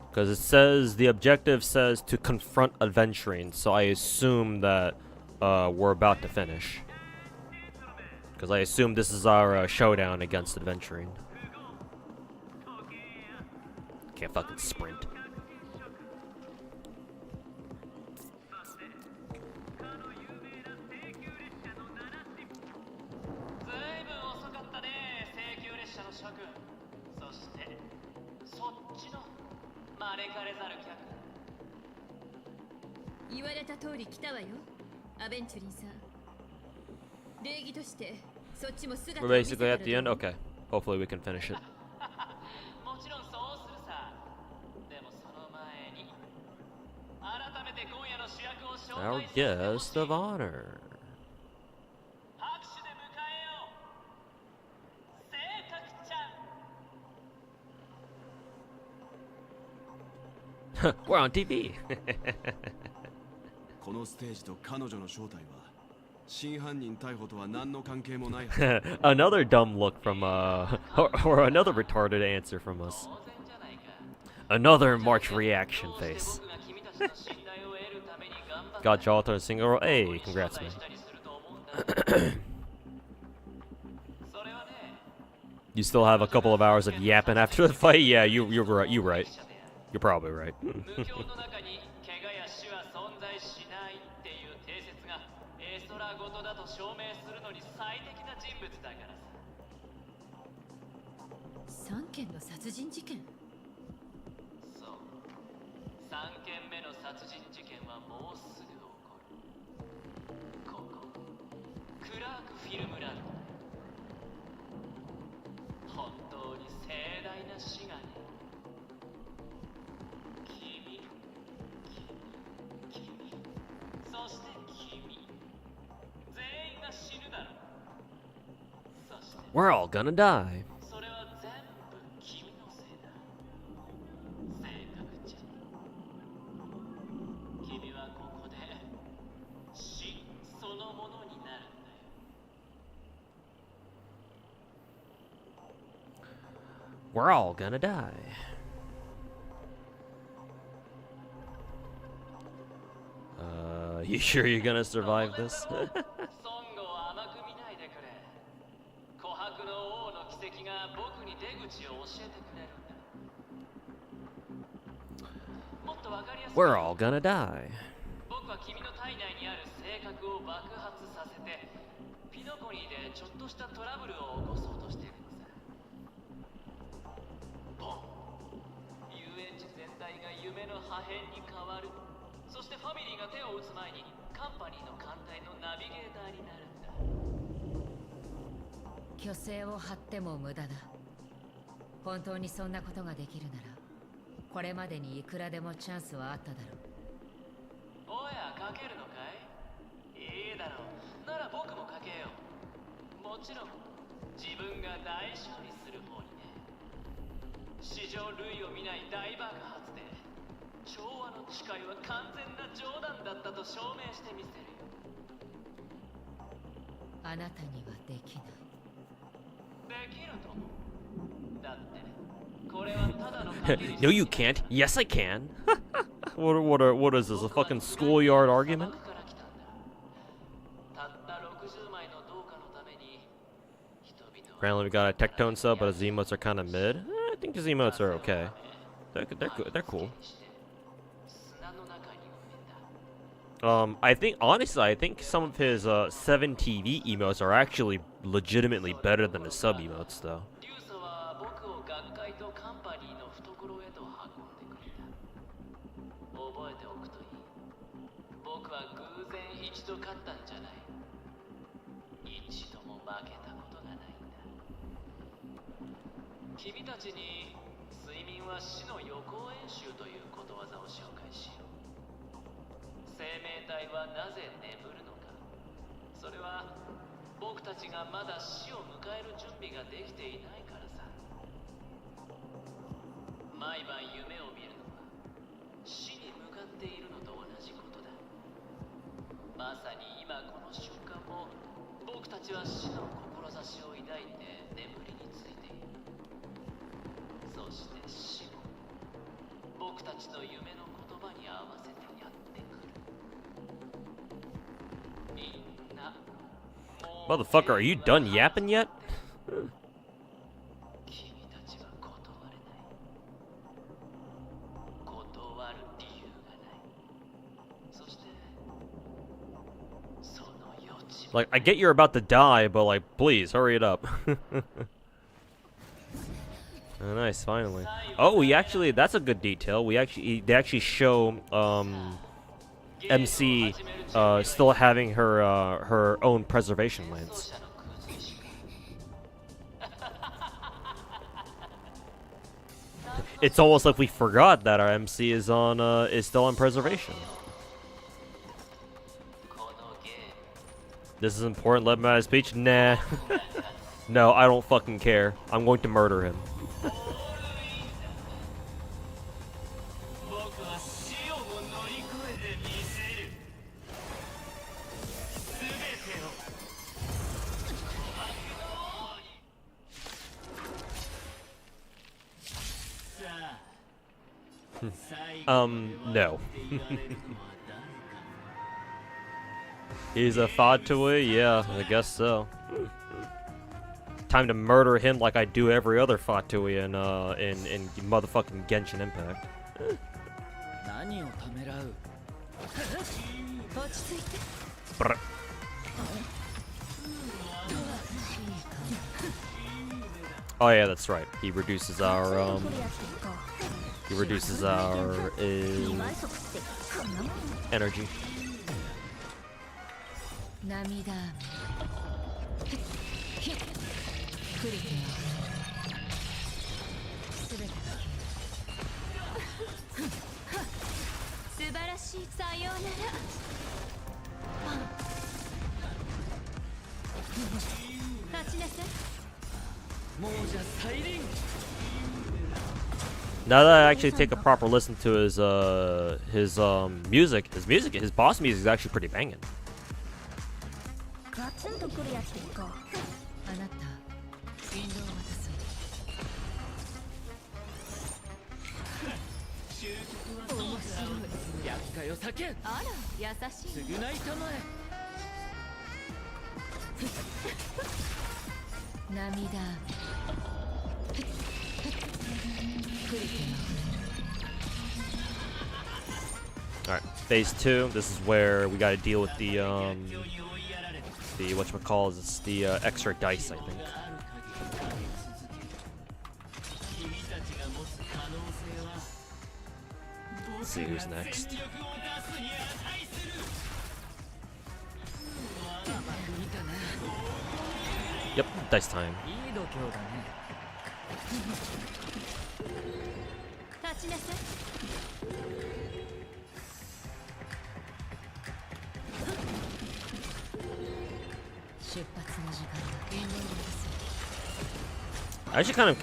S1: Because it says, the objective says to confront Aventurine, so I assume that we're about to finish. Because I assume this is our showdown against Aventurine. Can't fucking sprint.
S9: 礼儀としてそっちも姿
S1: We're
S9: を見せ
S1: basically
S9: たら
S1: at the end. Okay. Hopefully we can finish it.
S14: もちろんそうするさ。でもその前に改めて今夜の主役を紹
S1: Our
S14: 介させてほし
S1: guest
S14: い。
S1: of honor.
S14: 拍手で迎えよう。性格ちゃん。
S1: We're on TV.
S11: このステージと彼女の正体は真犯人逮捕とは何の関係もないはず。
S1: Another dumb look from or another retarded answer from us. Another March reaction face. Got Jota a single roll. Hey, congrats, man. You still have a couple of hours of yapping after the fight. Yeah, you're right. You're right. You're probably right.
S14: 無境の中に怪我や死は存在しないっていう定説がエソラごとだと証明するのに最適な人物だからさ。
S9: 3件の殺人事件。
S14: そう。3件目の殺人事件はもうすぐ起こる。ここ、クラークフィルムランド。本当に盛大な死がね。そして君、全員が死ぬだろう。そして
S1: We're all gonna die.
S14: それは全部君のせいだ。性格ちゃん。君はここで死そのものになるんだよ。
S1: We're all gonna die. You sure you're gonna survive this?
S14: 孫悟を甘く見ないでくれ。琥珀の王の奇跡が僕に出口を教えてくれるんだ。もっとわかりやすく。
S1: We're all gonna die.
S14: 僕は君の体内にある性格を爆発させてピノコニーでちょっとしたトラブルを起こそうとしてるのさ。ボン。遊園地全体が夢の破片に変わる。そしてファミリーが手を打つ前にカンパニーの艦隊のナビゲーターになるんだ。
S10: 虚勢を張っても無駄だ。本当にそんなことができるならこれまでにいくらでもチャンスはあっただろう。
S14: おや、かけるのかい？いいだろう。なら僕もかけよう。もちろん自分が大勝利する方にね。史上類を見ない大爆発で調和の誓いは完全な冗談だったと証明してみせるよ。
S10: あなたにはできない。
S14: できると思う。だってこれはただの賭けに
S1: No, you can't. Yes, I can. What is this? A fucking schoolyard argument?
S14: たった60枚の銅貨のために
S1: Apparently, we got a Tectone sub, but his emotes are kind of mid. I think his emotes are okay. They're cool. I think honestly, I think some of his 7 TV emotes are actually legitimately better than his sub emotes, though.
S14: リュウサは僕を学会とカンパニーの懐へと運んでくれた。覚えておくといい。僕は偶然一度勝ったんじゃない。一度も負けたことがないんだ。君たちに睡眠は死の予行演習ということわざを紹介しよう。生命体はなぜ眠るのか。それは僕たちがまだ死を迎える準備ができていないからさ。毎晩夢を見るのは死に向かっているのと同じことだ。まさに今この瞬間も僕たちは死の志を抱いて眠りについている。そして死も僕たちの夢の言葉に合わせてやってくる。みんな
S1: Motherfucker, are you done yapping yet?
S14: 君たちは断れない。断る理由がない。そしてその余地。
S1: Like, I get you're about to die, but like, please hurry it up. Oh, nice, finally. Oh, we actually, that's a good detail. They actually show MC still having her own preservation lance. It's almost like we forgot that our MC is still on preservation. This is important. Let me out of speech. Nah. No, I don't fucking care. I'm going to murder him. No. He's a Fatui? Yeah, I guess so. Time to murder him like I do every other Fatui in motherfucking Genshin Impact. Brr. Oh yeah, that's right. He reduces our energy. Now that I actually take a proper listen to his music, his boss music is actually pretty banging. Alright, phase 2. This is where we gotta deal with the whatchamacallit, it's the extra dice, I think. Let's see who's next. Yep, dice time.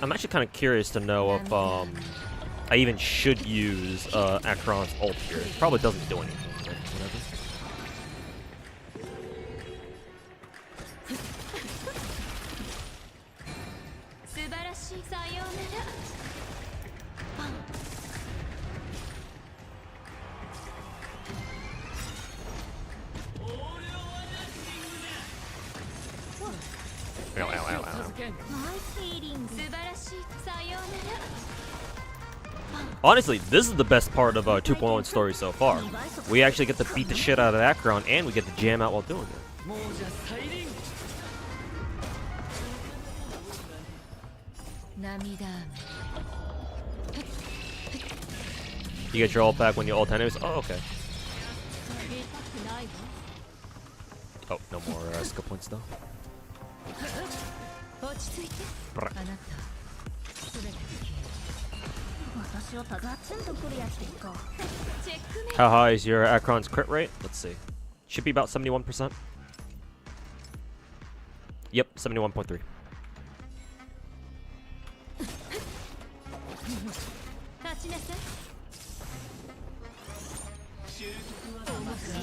S1: I'm actually kind of curious to know if I even should use Acheron's ult here. It probably doesn't do anything, but whatever. Ow, ow, ow, ow. Honestly, this is the best part of 2.1 story so far. We actually get to beat the shit out of Acheron, and we get to jam out while doing it. You get your ult back when you ult enemies? Oh, okay. Oh, no more skill points though. Brr. How high is your Acheron's crit rate? Let's see. Should be about 71%. Yep, 71.3.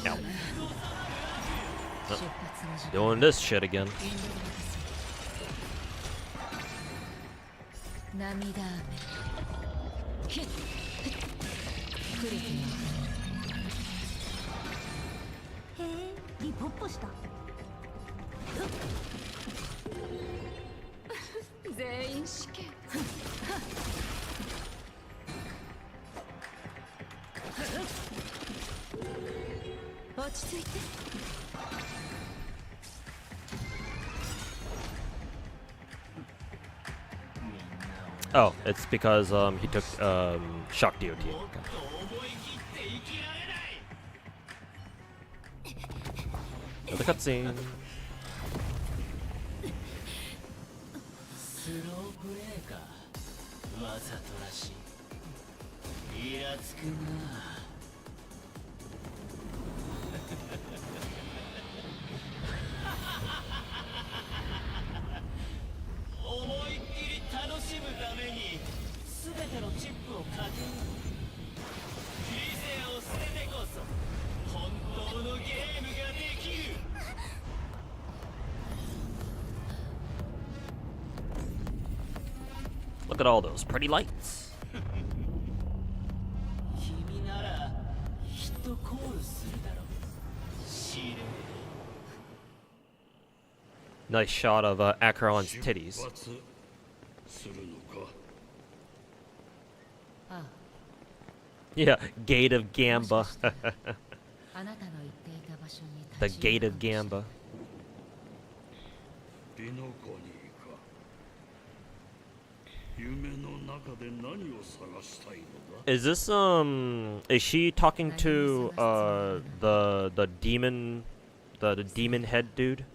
S1: Ow. Doing this shit again. Oh, it's because he took shock DOT. Okay. Another cutscene.
S15: スロープレイか。わざとらしい。イラつくな。思いっきり楽しむために全てのチップをかける。理性を捨ててこそ本当のゲームができる。
S1: Look at all those pretty lights.
S15: 君ならきっとコールするだろう。司令。
S1: Nice shot of Acheron's titties. Yeah, Gate of Gamba. The Gate of Gamba. Is this is she talking to the demon the demon head dude?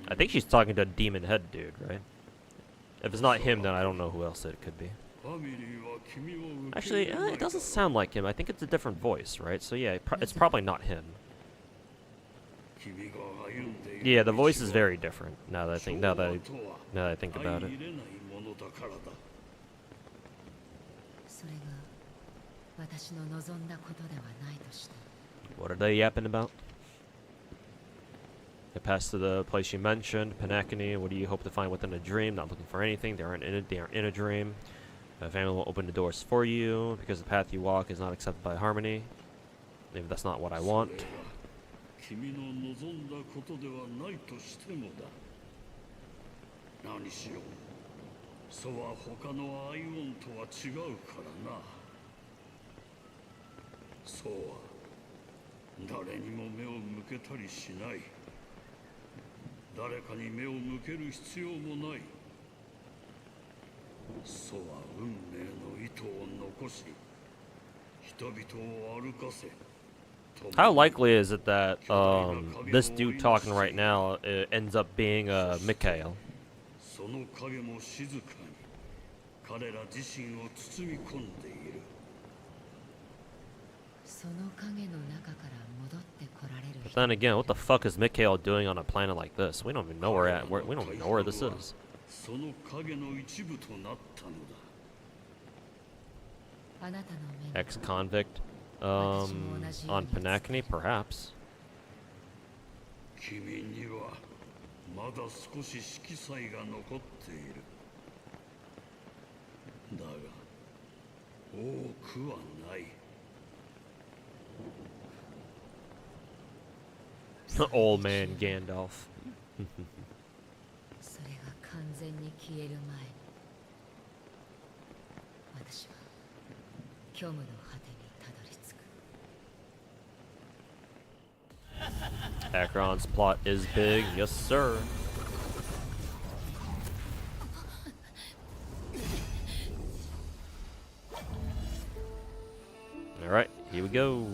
S1: I think she's talking to a demon head dude, right? If it's not him, then I don't know who else it could be. Actually, it doesn't sound like him. I think it's a different voice, right? So yeah, it's probably not him. Yeah, the voice is very different. Now that I think about it. What are they yapping about? They pass to the place you mentioned, Panakini. What do you hope to find within a dream? Not looking for anything. They are in a dream. A family will open the doors for you because the path you walk is not accepted by harmony. Maybe that's not what I want. How likely is it that this dude talking right now ends up being Mikhail? But then again, what the fuck is Mikhail doing on a planet like this? We don't even know we don't even know where this is. Ex-convict on Panakini, perhaps. Old man Gandalf. Acheron's plot is big, yes sir. Alright, here we go.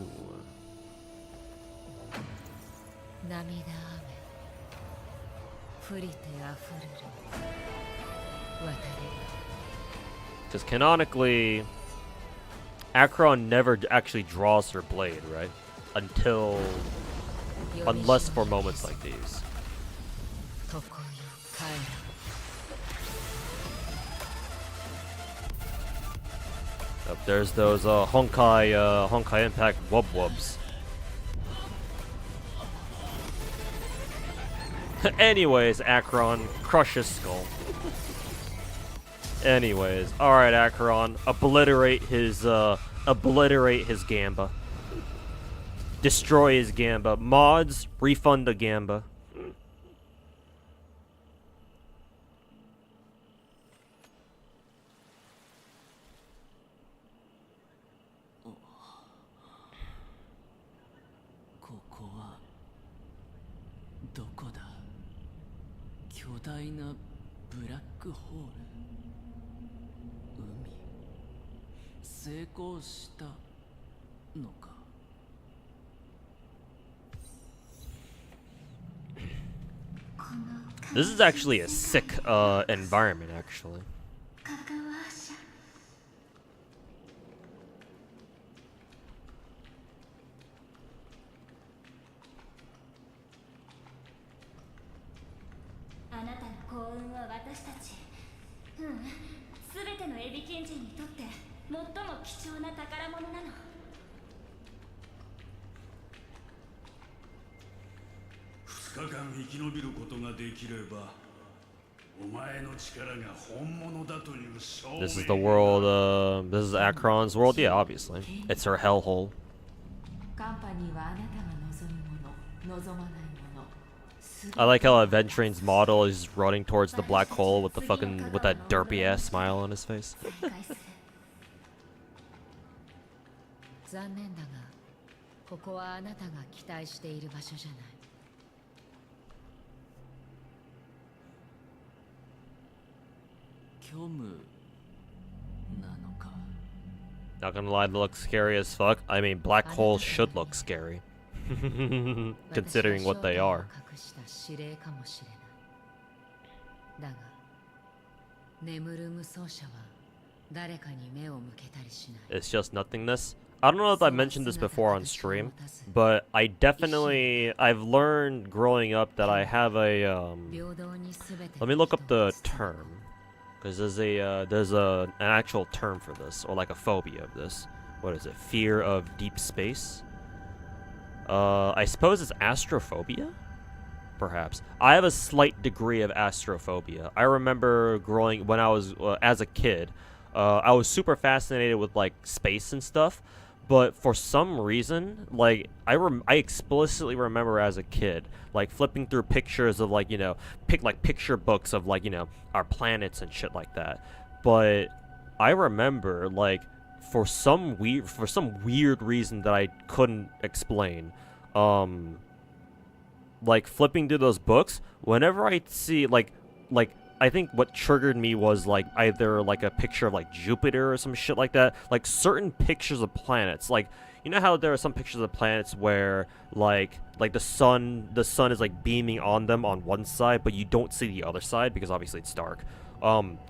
S1: Because canonically, Acheron never actually draws her blade, right? Unless for moments like these. Oh, there's those Honkai Impact wub wubs. Anyways, Acheron, crush his skull. Anyways, alright Acheron, obliterate his Gamba. Destroy his Gamba. Mods, refund the Gamba. This is actually a sick environment, actually.
S6: あなたの幸運は私たち、すべてのエビキン人にとって最も貴重な宝物なの。
S3: 2日間生き延びることができれば、お前の力が本物だという証明。
S1: This is the world, this is Akron's world? Yeah, obviously. It's her hellhole.
S10: カンパニーはあなたが望むもの、望まないもの。
S1: I like how Aventrain's model is running towards the black hole with the fucking, with that derpy ass smile on his face.
S10: 残念だが、ここはあなたが期待している場所じゃない。
S2: 虚無なのか。
S1: Not gonna lie, it looks scary as fuck. I mean, black holes should look scary. Considering what they are.
S10: だが、眠る無双者は誰かに目を向けたりしない。
S1: It's just nothingness. I don't know if I mentioned this before on stream, but I've learned growing up that I have a, let me look up the term. Because there's an actual term for this, or like a phobia of this. What is it? Fear of deep space? I suppose it's astrophobia? Perhaps. I have a slight degree of astrophobia. I remember when I was, as a kid, I was super fascinated with like space and stuff. But for some reason, like, I explicitly remember as a kid, like, flipping through pictures of, like, you know, picture books of, like, you know, our planets and shit like that. But I remember, like, for some weird reason that I couldn't explain, like, flipping through those books, whenever I see, like, I think what triggered me was, like, either, like, a picture of, like, Jupiter or some shit like that. Like, certain pictures of planets. Like, you know how there are some pictures of planets where, like the sun is, like, beaming on them on one side, but you don't see the other side because obviously it's dark. And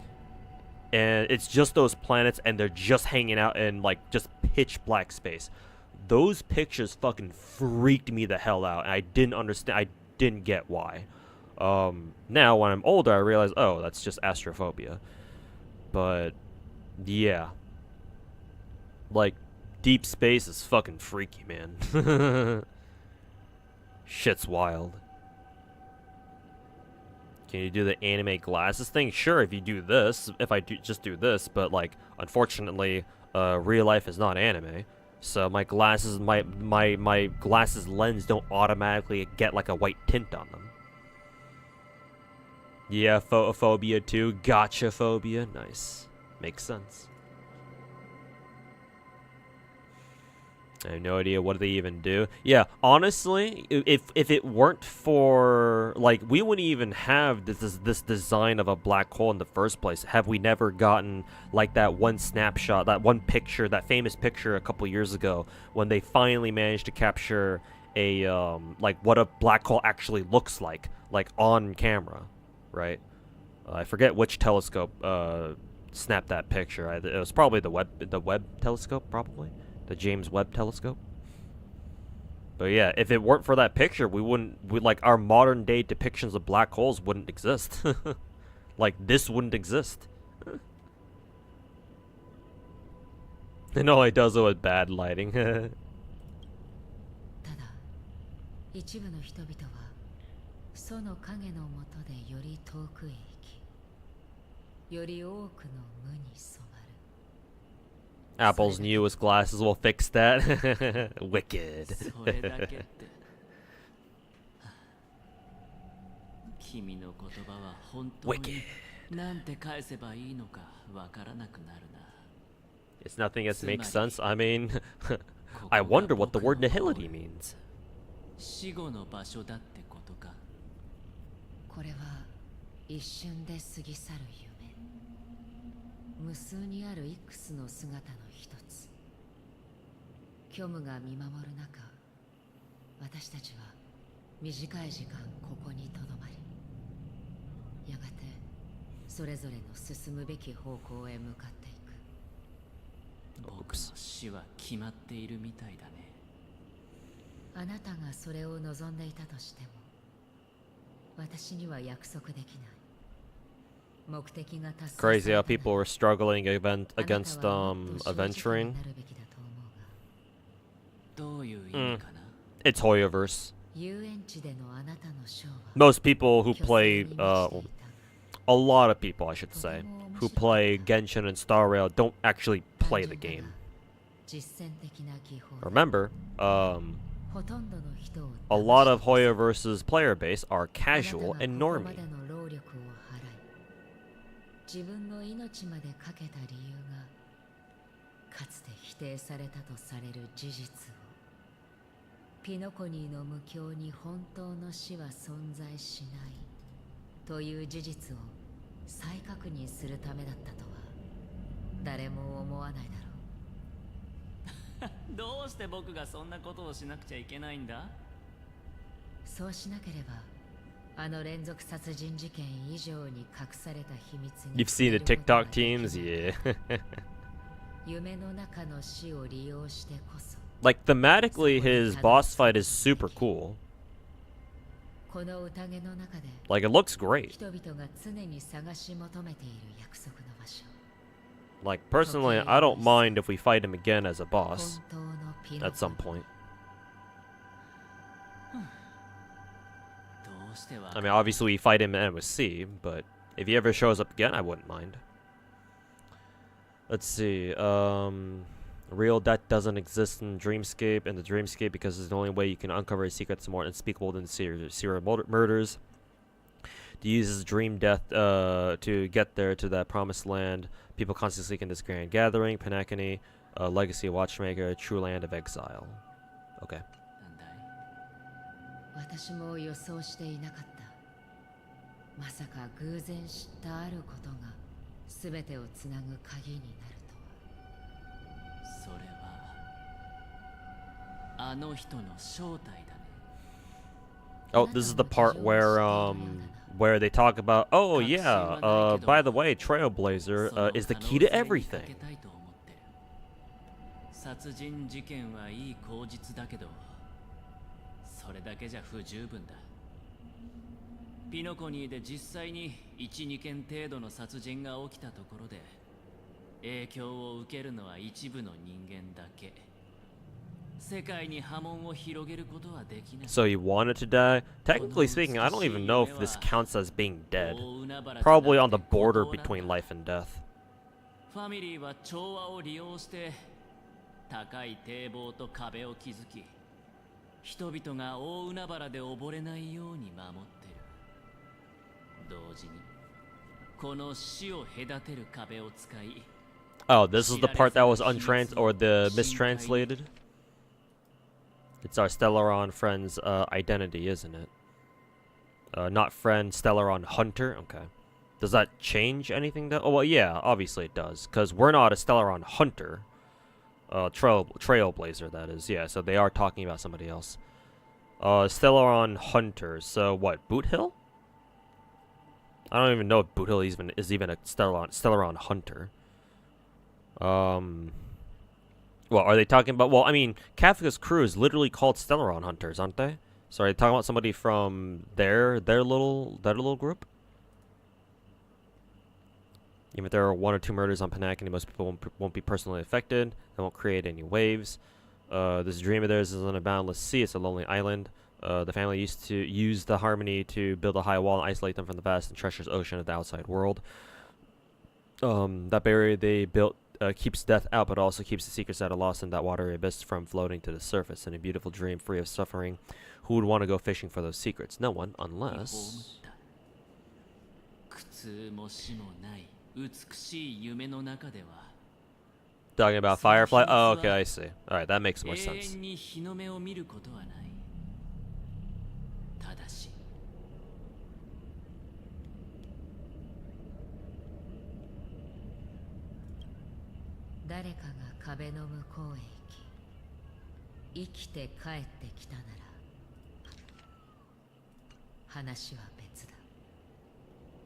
S1: it's just those planets, and they're just hanging out in, like, just pitch black space. Those pictures fucking freaked me the hell out, and I didn't understand. I didn't get why. Now when I'm older, I realize, oh, that's just astrophobia. But yeah, like, deep space is fucking freaky, man. Shit's wild. Can you do the anime glasses thing? Sure, if you do this, if I just do this, but, like, unfortunately, real life is not anime. So my glasses, my glasses lens don't automatically get, like, a white tint on them. Yeah, photophobia too. Gacha phobia. Nice. Makes sense. I have no idea what they even do. Yeah, honestly, if it weren't for, like, we wouldn't even have this design of a black hole in the first place. Have we never gotten, like, that one snapshot, that one picture, that famous picture a couple years ago when they finally managed to capture a like, what a black hole actually looks like on camera. Right, I forget which telescope snapped that picture. It was probably the Webb telescope, probably the James Webb telescope. But yeah, if it weren't for that picture, like, our modern day depictions of black holes wouldn't exist. Like, this wouldn't exist. And all it does it with bad lighting.
S10: 一部の人々はその影の下でより遠くへ行き、より多くの無に染まる。
S1: Apple's newest glasses will fix that. Wicked.
S2: それだけって君の言葉は本当になんて返せばいいのかわからなくなるな。
S1: It's nothing that makes sense. I mean, I wonder what the word nihility means.
S2: 死後の場所だってことか。
S10: これは一瞬で過ぎ去る夢。無数にあるいくつの姿の一つ。虚無が見守る中、私たちは短い時間ここにとどまり、それぞれの進むべき方向へ向かっていく。
S2: 僕の死は決まっているみたいだね。
S10: あなたがそれを望んでいたとしても、私には約束できない。目的が達成され
S1: Crazy how people were struggling against adventuring.
S2: どういう意味かな?
S1: It's Hoyoverse.
S10: 遊園地でのあなたのショーは
S1: Most people who play, a lot of people, I should say, who play Genshin and Star Rail don't actually play the game.
S10: 実践的な技法。
S1: Remember,
S10: ほとんどの人を
S1: a lot of Hoyoverse's player base are casual and
S10: ここま
S1: normie.
S10: での労力を払い、自分の命までかけた理由がかつて否定されたとされる事実を、ピノコニーの無境に本当の死は存在しないという事実を再確認するためだったとは誰も思わないだろう。
S2: どうして僕がそんなことをしなくちゃいけないんだ?
S10: そうしなければあの連続殺人事件以上に隠された秘密に
S1: You've seen the TikTok teams? Yeah.
S10: 夢の中の死を利用してこそ
S1: Like, thematically, his boss fight is super cool.
S10: この宴の中で
S1: Like, it looks great.
S10: 人々が常に探し求めている約束の場所。
S1: Like, personally, I don't mind if we fight him again as a boss at some point. I mean, obviously we fight him in MSC, but if he ever shows up again, I wouldn't mind. Let's see, real death doesn't exist in Dreamscape, and the Dreamscape because it's the only way you can uncover his secrets more unspeakable than serial murders. To use his dream death to get there to that promised land. People constantly seek in this grand gathering, Panakani, Legacy Watchmaker, True Land of Exile. Okay.
S10: 私も予想していなかった。まさか偶然知ったあることが全てをつなぐ鍵になるとは。
S2: それはあの人の正体だね。
S1: Oh, this is the part where they talk about, oh yeah, by the way, Trailblazer is the key to everything.
S2: 殺人事件はいい口実だけど、それだけじゃ不十分だ。ピノコニーで実際に 1,2 件程度の殺人が起きたところで影響を受けるのは一部の人間だけ。世界に波紋を広げることはできない。
S1: So he wanted to die? Technically speaking, I don't even know if this counts as being dead. Probably on the border between life and death.
S2: ファミリーは調和を利用して高い堤防と壁を築き、人々が大海原で溺れないように守ってる。同時にこの死を隔てる壁を使い。
S1: Oh, this is the part that was mistranslated? It's our Stellaron friend's identity, isn't it? Not friend, Stellaron hunter? Okay. Does that change anything though? Oh, well, yeah, obviously it does. Because we're not a Stellaron hunter. Trailblazer, that is. Yeah, so they are talking about somebody else. Stellaron hunter. So, what, Boot Hill? I don't even know if Boot Hill is even a Stellaron hunter. Well, are they talking about... Well, I mean, Kafka's crew is literally called Stellaron Hunters, aren't they? So are they talking about somebody from their little group? Even if there are 1 or 2 murders on Panakani, most people won't be personally affected. They won't create any waves. This dream of theirs is on a boundless sea. It's a lonely island. The family used to use the harmony to build a high wall and isolate them from the vast and treacherous ocean of the outside world. That barrier they built keeps death out, but also keeps the secrets that are lost in that watery abyss from floating to the surface. In a beautiful dream free of suffering, who would want to go fishing for those secrets? No one, unless... Talking about Firefly? Oh, okay, I see. Alright, that makes more sense.
S10: 誰かが壁の向こうへ行き、生きて帰ってきたなら話は別だ。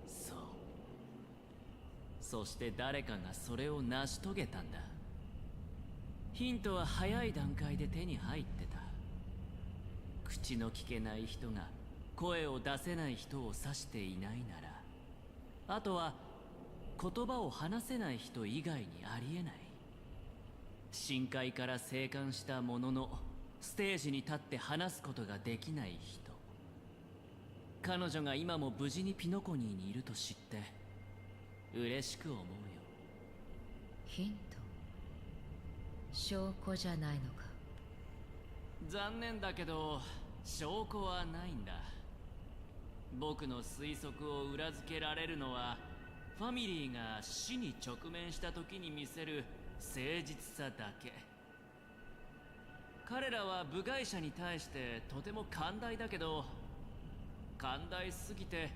S2: そう、そして誰かがそれを成し遂げたんだ。ヒントは早い段階で手に入ってた。口の聞けない人が声を出せない人を指していないなら、あとは言葉を話せない人以外にありえない。深海から生還したもののステージに立って話すことができない人。彼女が今も無事にピノコニーにいると知って嬉しく思うよ。
S10: ヒント、証拠じゃないのか。
S2: 残念だけど証拠はないんだ。僕の推測を裏付けられるのはファミリーが死に直面した時に見せる誠実さだけ。彼らは部外者に対してとても寛大だけど、寛大すぎて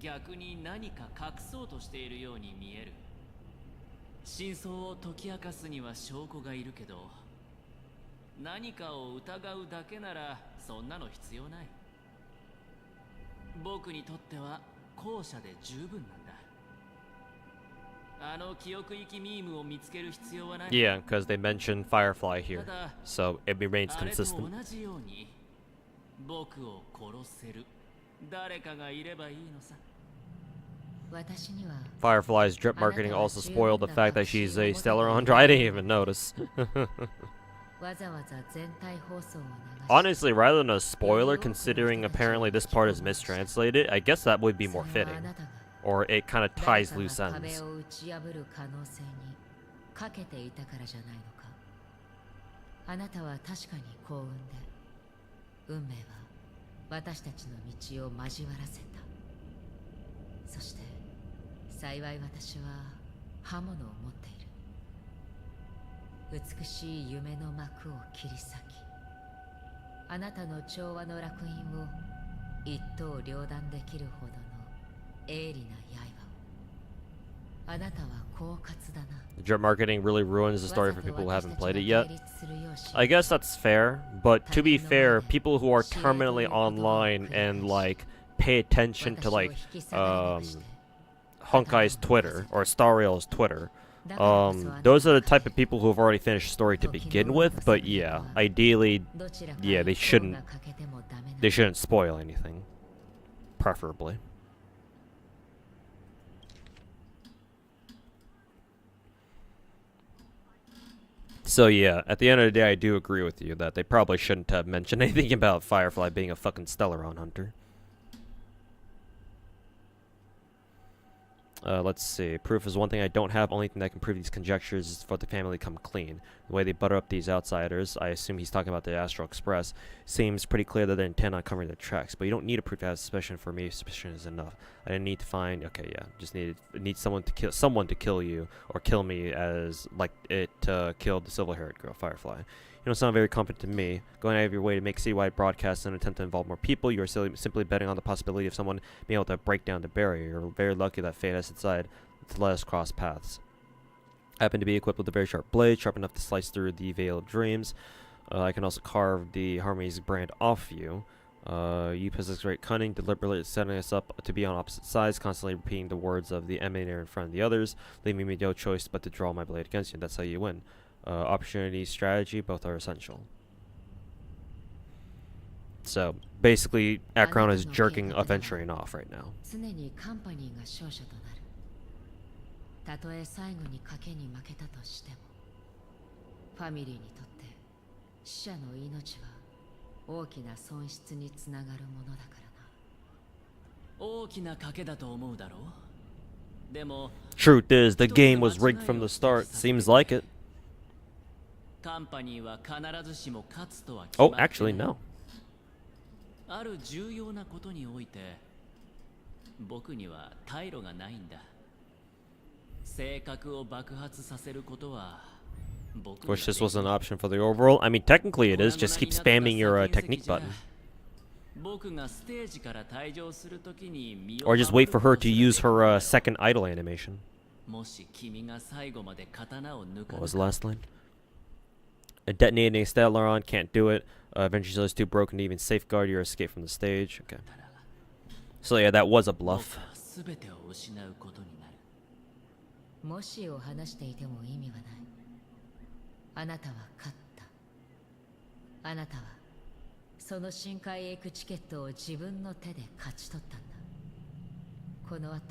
S2: 逆に何か隠そうとしているように見える。真相を解き明かすには証拠がいるけど、何かを疑うだけならそんなの必要ない。僕にとっては後者で十分なんだ。あの記憶域ミームを見つける必要はない。
S1: Yeah, because they mentioned Firefly here, so it remains
S2: あれと
S1: consistent.
S2: 同じように僕を殺せる誰かがいればいいのさ。
S10: 私には
S1: Firefly's drip marketing also spoiled the fact that she's a stellar hunter. I didn't even notice.
S10: わざわざ全体放送を流し
S1: Honestly, rather than a spoiler, considering apparently this part is mistranslated, I guess that would be more fitting. Or it kind of ties loose
S10: 誰かが
S1: ends.
S10: 壁を打ち破る可能性にかけていたからじゃないのか。あなたは確かに幸運で、運命は私たちの道を交わらせた。そして幸い私は刃物を持っている。美しい夢の幕を切り裂き、あなたの調和の烙印を一刀両断できるほどの鋭利な刃を。あなたは狡猾だな。
S1: Drip marketing really ruins the story for people who haven't played it yet. I guess that's fair, but to be fair, people who are terminally online and like pay attention to like Honkai's Twitter or Stariel's Twitter, those are the type of people who have already finished the story to begin with. But yeah, ideally, yeah, they shouldn't spoil anything, preferably. So yeah, at the end of the day, I do agree with you that they probably shouldn't have mentioned anything about Firefly being a fucking Stellaron hunter. Let's see. Proof is one thing I don't have. Only thing that can prove these conjectures is for the family to come clean. The way they butter up these outsiders, I assume he's talking about the Astral Express, seems pretty clear that they intend on covering their tracks. But you don't need a proof to have suspicion. For me, suspicion is enough. I didn't need to find. Okay, yeah, just need someone to kill you or kill me, as like it killed the silver-haired girl, Firefly. You don't sound very confident to me. Going out of your way to make citywide broadcasts and attempt to involve more people, you are simply betting on the possibility of someone being able to break down the barrier. You're very lucky that fate has decided to let us cross paths. I happen to be equipped with a very sharp blade, sharp enough to slice through the veil of dreams. I can also carve the Harmony's brand off you. You possess great cunning, deliberately setting us up to be on opposite sides, constantly repeating the words of the emanator in front of the others, leaving me no choice but to draw my blade against you. That's how you win. Opportunity, strategy, both are essential. So basically, Akron is jerking Aventurine off right now.
S10: たとえ最後に賭けに負けたとしても、ファミリーにとって死者の命は大きな損失につながるものだからな。
S2: 大きな賭けだと思うだろう。でも
S1: Truth is, the game was rigged from the start. Seems like it.
S2: カンパニーは必ずしも勝つとは決
S1: Oh,
S2: まってない。
S1: actually, no.
S2: ある重要なことにおいて、僕には退路がないんだ。性格を爆発させることは僕には
S1: Wish this was an option for the overworld. I mean, technically it is. Just keep spamming your technique button.
S2: 僕がステージから退場するときに身を
S1: Or just wait for her to use her second idle animation.
S2: もし君が最後まで刀を抜か
S1: What was the last line? Detonating a Stellaron can't do it. Avengers is too broken to even safeguard your escape from the stage. Okay. So yeah, that was a bluff.
S2: 全てを失うことになる。
S10: もしを話していても意味はない。あなたは勝った。あなたはその深海へ行くチケットを自分の手で勝ち取ったんだ。この後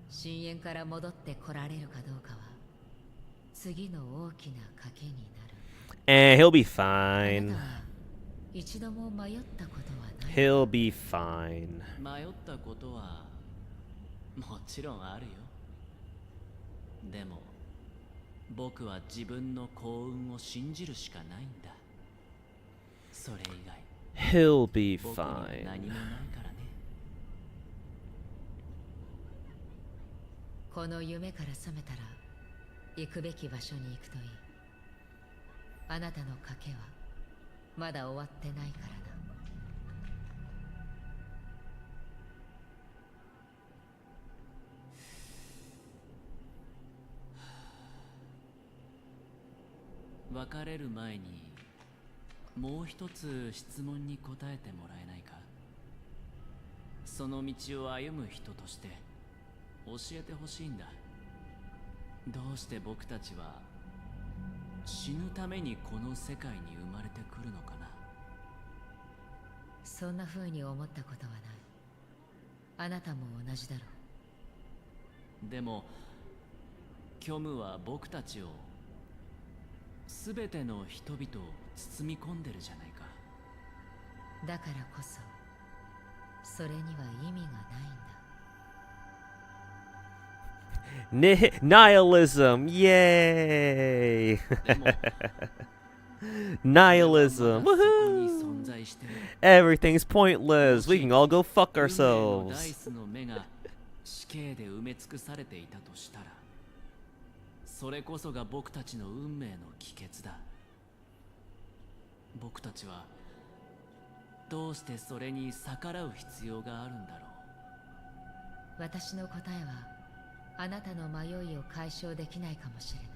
S10: 深淵から戻って来られるかどうかは次の大きな賭けになる。
S1: He'll be fine.
S10: 一度も迷ったことはない。
S1: He'll be fine.
S2: 迷ったことはもちろんあるよ。でも僕は自分の幸運を信じるしかないんだ。それ以外
S1: He'll be
S2: 僕には
S1: fine.
S2: 何もないからね。
S10: この夢から覚めたら行くべき場所に行くといい。あなたの賭けはまだ終わってないからな。
S2: 別れる前にもう一つ質問に答えてもらえないか。その道を歩む人として教えてほしいんだ。どうして僕たちは死ぬためにこの世界に生まれてくるのかな。
S10: そんな風に思ったことはない。あなたも同じだろ
S2: う。でも虚無は僕たちをすべての人々を包み込んでるじゃないか。
S10: だからこそそれには意味がないんだ。
S1: Nihilism! Yay! Nihilism! Woohoo! Everything's pointless. We can all go fuck ourselves.
S2: 死刑で埋め尽くされていたとしたら、それこそが僕たちの運命の帰結だ。僕たちはどうしてそれに逆らう必要があるんだろ
S10: う。私の答えはあなたの迷いを解消できないかもしれない。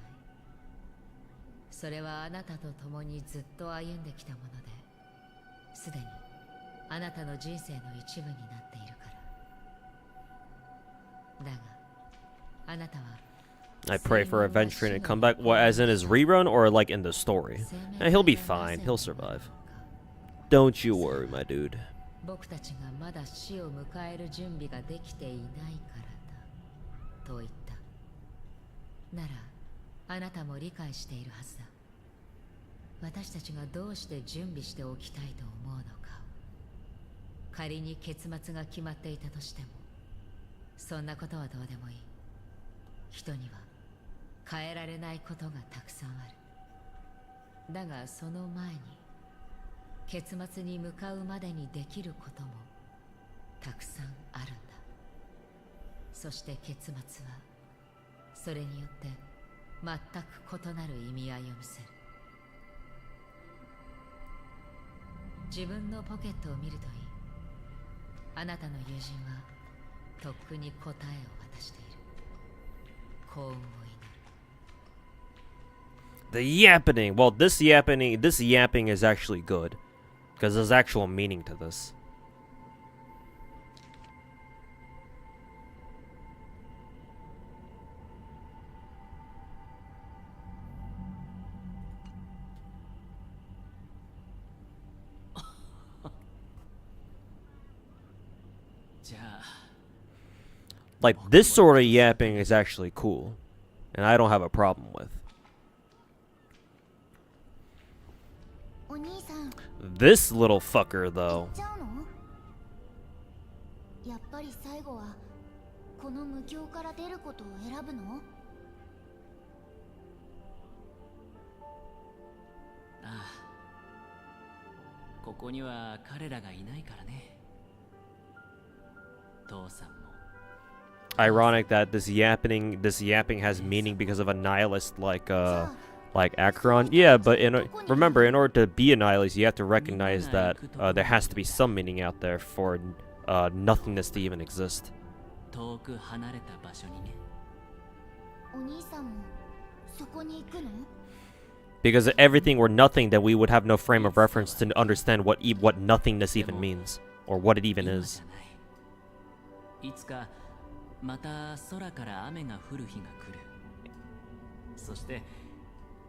S10: それはあなたと共にずっと歩んできたもので、すでにあなたの人生の一部になっているから。だがあなたは
S1: I pray for Revenge Train to come back. What, as in his rerun or like in the story? He'll be fine. He'll survive. Don't you worry, my dude.
S10: 僕たちがまだ死を迎える準備ができていないからだと言った。ならあなたも理解しているはずだ。私たちがどうして準備しておきたいと思うのか。仮に結末が決まっていたとしても、そんなことはどうでもいい。人には変えられないことがたくさんある。だがその前に結末に向かうまでにできることもたくさんあるんだ。そして結末はそれによって全く異なる意味合いを見せる。自分のポケットを見るといい。あなたの友人はとっくに答えを渡している。幸運を祈る。
S1: The yapping. Well, this yapping is actually good, because there's actual meaning to this. Like, this sort of yapping is actually cool, and I don't have a problem with. This little fucker, though.
S6: やっぱり最後はこの無境から出ることを選ぶの？
S2: ああ、ここには彼らがいないからね。父さんも。
S1: Ironic that this yapping has meaning because of a nihilist like Akron. Yeah, but remember, in order to be a nihilist, you have to recognize that there has to be some meaning out there for nothingness to even exist. Because if everything were nothing, then we would have no frame of reference to understand what nothingness even means, or what it even is.
S2: また空から雨が降る日が来る。そして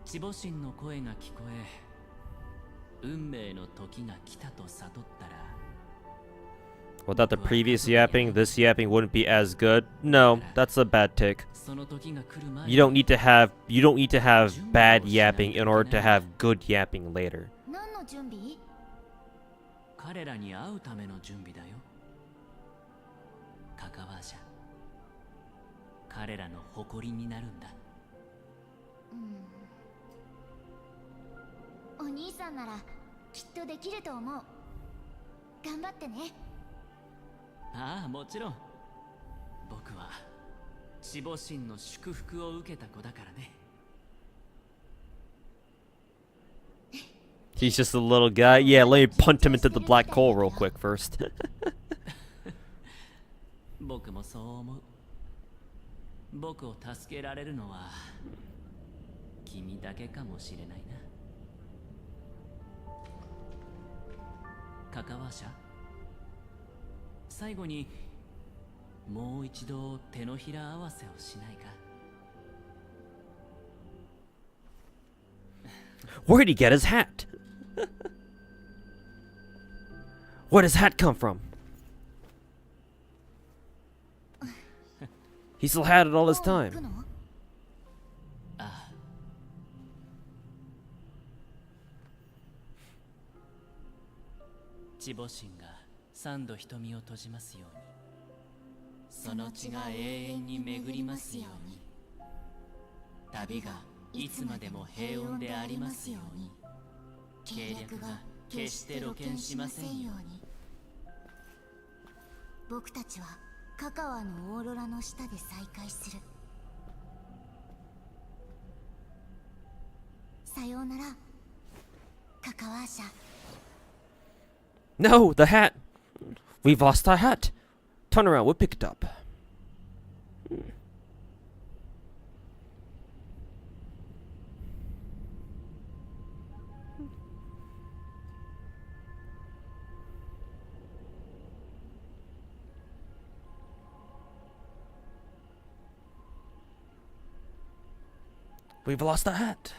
S2: 地母神の声が聞こえ、運命の時が来たと悟ったら、
S1: Without the previous yapping, this yapping wouldn't be as good. No, that's a bad take.
S2: その時が来る前
S1: You don't need to have bad yapping in order to have good yapping later.
S6: 何の準備？
S2: 彼らに会うための準備だよ。カカワーシャ、彼らの誇りになるんだ。
S6: お兄さんならきっとできると思う。頑張ってね。
S2: ああ、もちろん。僕は地母神の祝福を受けた子だからね。
S1: He's just a little guy. Yeah, let me punt him into the black hole real quick first.
S2: 僕もそう思う。僕を助けられるのは君だけかもしれないな。カカワーシャ、最後にもう一度手のひら合わせをしないか。
S1: Where'd he get his hat? Where'd his hat come from? He still had it all this time.
S2: ああ、地母神が三度瞳を閉じますように、その血が永遠に巡りますように、旅がいつまでも平穏でありますように、計略が決して露見しませんように。
S6: 僕たちはカカワのオーロラの下で再会する。さようなら、カカワーシャ。
S1: No, the hat. We've lost our hat. Turn around, we'll pick it up. We've lost the hat.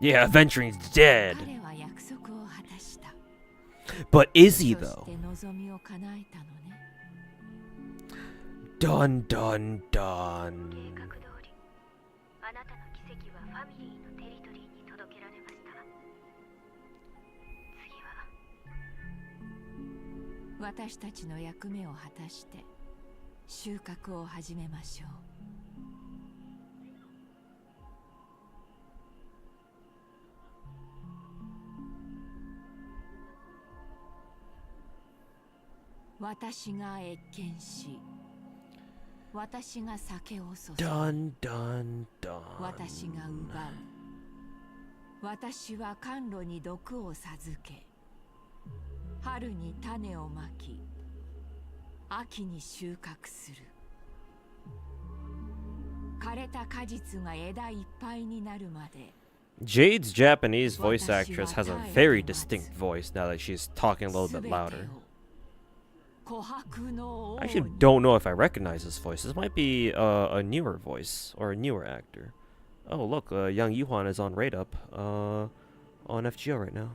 S1: Yeah, Aventuring's dead. But is he though? Dun dun dun.
S6: あなたの奇跡はファミリーのテリトリーに届けられました。次は
S9: 私たちの役目を果たして収穫を始めましょう。私が謁見し、私が酒を注ぐ。
S1: Dun dun dun.
S9: 私が奪う。私は甘露に毒を授け、春に種をまき、秋に収穫する。枯れた果実が枝いっぱいになるまで。
S1: Jade's Japanese voice actress has a very distinct voice now that she's talking a little bit louder. I actually don't know if I recognize this voice. This might be a newer voice or a newer actor. Oh, look, young Yuhan is on Raid Up on FGO right now.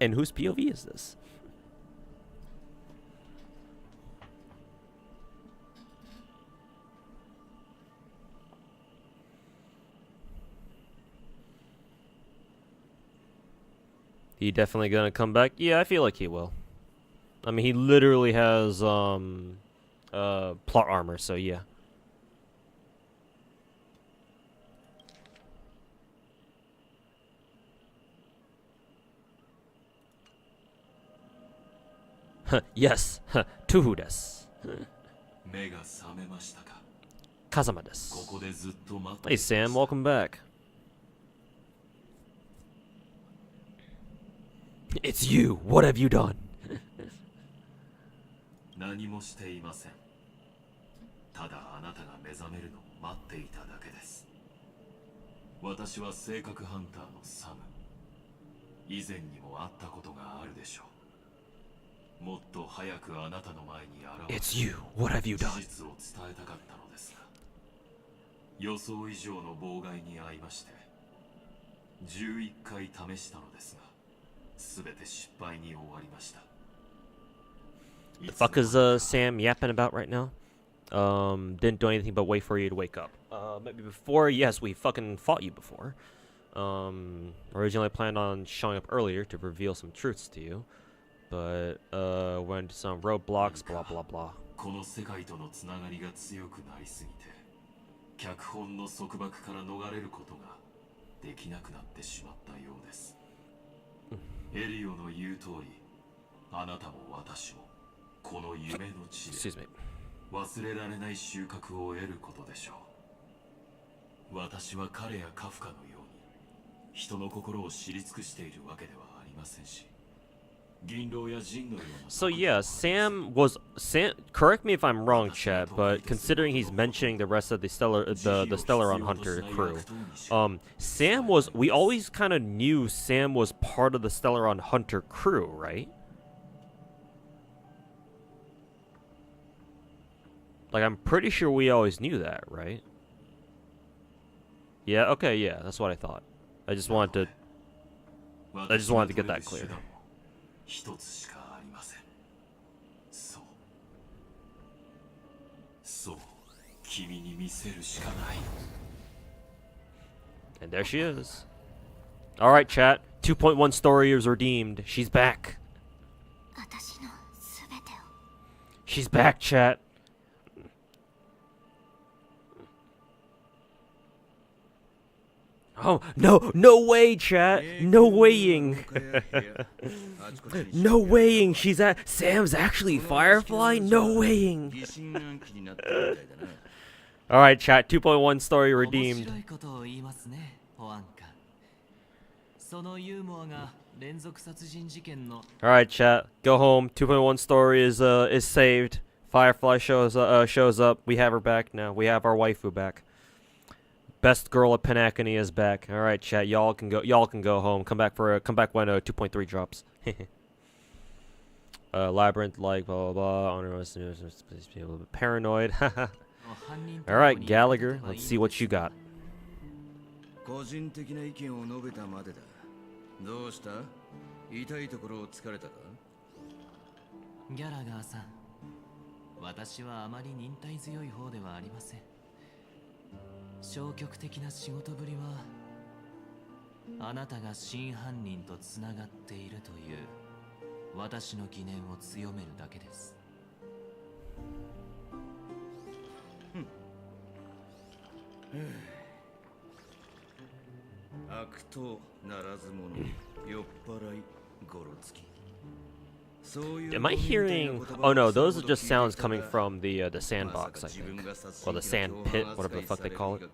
S1: And whose POV is this? He definitely gonna come back? Yeah, I feel like he will. I mean, he literally has plot armor, so yeah. Yes, Tuhu desu. Kazama desu. Hey Sam, welcome back. It's you. What have you done?
S16: 何もしていません。ただあなたが目覚めるのを待っていただけです。私は性格ハンターのサム。以前にも会ったことがあるでしょう。もっと早くあなたの前に現れ
S1: It's you. What have you done?
S16: 事実を伝えたかったのですが、予想以上の妨害に遭いまして、11回試したのですが、すべて失敗に終わりました。
S1: The fuck is Sam yapping about right now? Didn't do anything but wait for you to wake up. Maybe before, yes, we fucking fought you before. Originally planned on showing up earlier to reveal some truths to you, but went into some roadblocks, blah blah blah.
S16: この世界とのつながりが強くなりすぎて、脚本の束縛から逃れることができなくなってしまったようです。エリオの言う通り、あなたも私もこの夢の地で忘れられない収穫を得ることでしょう。私は彼やカフカのように人の心を知り尽くしているわけではありませんし、銀狼やジンのような。
S1: So yeah, Sam was correct me if I'm wrong, chat, but considering he's mentioning the rest of the Stellaron Hunter crew, Sam was, we always kind of knew Sam was part of the Stellaron Hunter crew, right? Like, I'm pretty sure we always knew that, right? Yeah, okay, yeah, that's what I thought. I just wanted to get that clear.
S16: 一つしかありません。そう。そう。君に見せるしかない。
S1: And there she is. Alright, chat. 2.1 story is redeemed. She's back. She's back, chat. Oh, no way, chat. No weighing. No weighing. Sam's actually Firefly? No weighing. Alright, chat. 2.1 story redeemed. Alright, chat. Go home. 2.1 story is saved. Firefly shows up. We have her back now. We have our waifu back. Best girl at Penacony is back. All right, chat. Y'all can go home. Come back when 2.3 drops. Labyrinth, like blah blah blah. Be a little bit paranoid. All right, Gallagher. Let's see what you got.
S8: 個人的な意見を述べたまでだ。どうした？痛いところを疲れたか？
S2: ギャラガーさん、私はあまり忍耐強い方ではありません。消極的な仕事ぶりはあなたが真犯人とつながっているという私の疑念を強めるだけです。
S8: 悪党ならず者、酔っ払い、ゴロつき。
S1: Am I hearing? Oh no, those are just sounds coming from the sandbox, I think, or the sand pit, whatever the fuck they call it.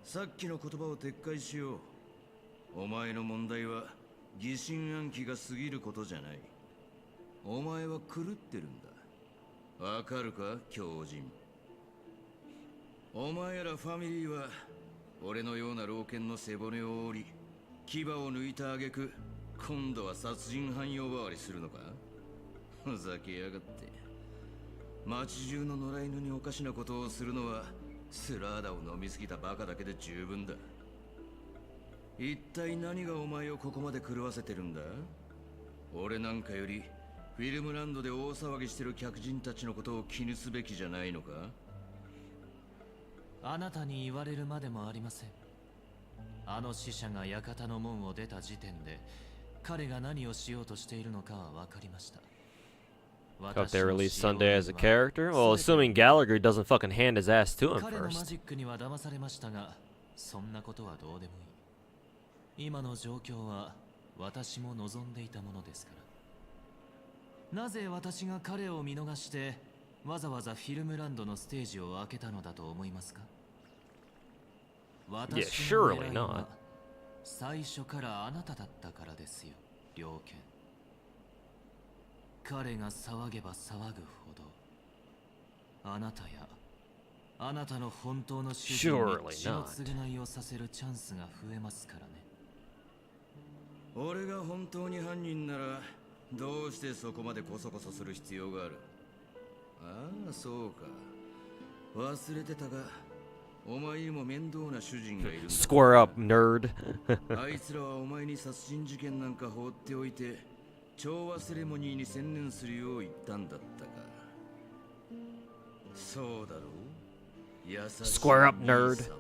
S8: さっきの言葉を撤回しよう。お前の問題は疑心暗鬼が過ぎることじゃない。お前は狂ってるんだ。わかるか、狂人。お前らファミリーは俺のような老犬の背骨を折り、牙を抜いた挙句、今度は殺人犯呼ばわりするのか？ふざけやがって。町中の野良犬におかしなことをするのはスラーダを飲みすぎたバカだけで十分だ。一体何がお前をここまで狂わせてるんだ？俺なんかよりフィルムランドで大騒ぎしてる客人たちのことを気にすべきじゃないのか？
S2: あなたに言われるまでもありません。あの死者が館の門を出た時点で彼が何をしようとしているのかは分かりました。
S1: Hope they release Sunday as a character. Well, assuming Gallagher doesn't fucking hand his ass to him
S2: 彼のマ
S1: first.
S2: ジックには騙されましたが、そんなことはどうでもいい。今の状況は私も望んでいたものですかなぜ私が彼を見逃してわざわざフィルムランドのステージを開けたのだと思いますか？
S1: Yeah, surely not.
S2: 最初からあなただったからですよ、猟犬。彼が騒げば騒ぐほど、あなたやあなたの本当の主人に血の償いをさせるチャンスが増えますからね。
S8: 俺が本当に犯人ならどうしてそこまでコソコソする必要がある？ああ、そうか。忘れてたが、お前にも面倒な主人がいるんだ。
S1: Square up, nerd.
S8: あいつらはお前に殺人事件なんか放っておいて、調和セレモニーに専念するよう言ったんだったか。そうだろう。優しい
S1: Square up, nerd.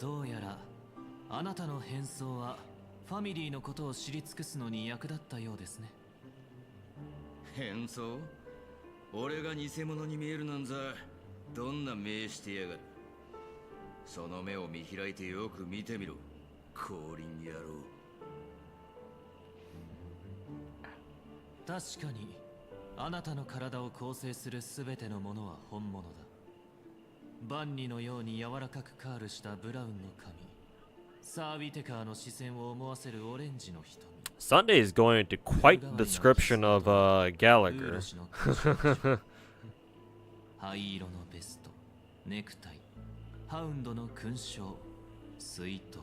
S2: どうやらあなたの変装はファミリーのことを知り尽くすのに役立ったようですね。
S8: 変装？俺が偽物に見えるなんざどんな目してやがる。その目を見開いてよく見てみろ、降臨野郎。
S2: 確かにあなたの体を構成するすべてのものは本物だ。万里のように柔らかくカールしたブラウンの髪、サー・ウィテカーの視線を思わせるオレンジの瞳。
S1: Sunday is going into quite the description of Gallagher.
S2: 灰色のベスト、ネクタイ、ハウンドの勲章、水筒、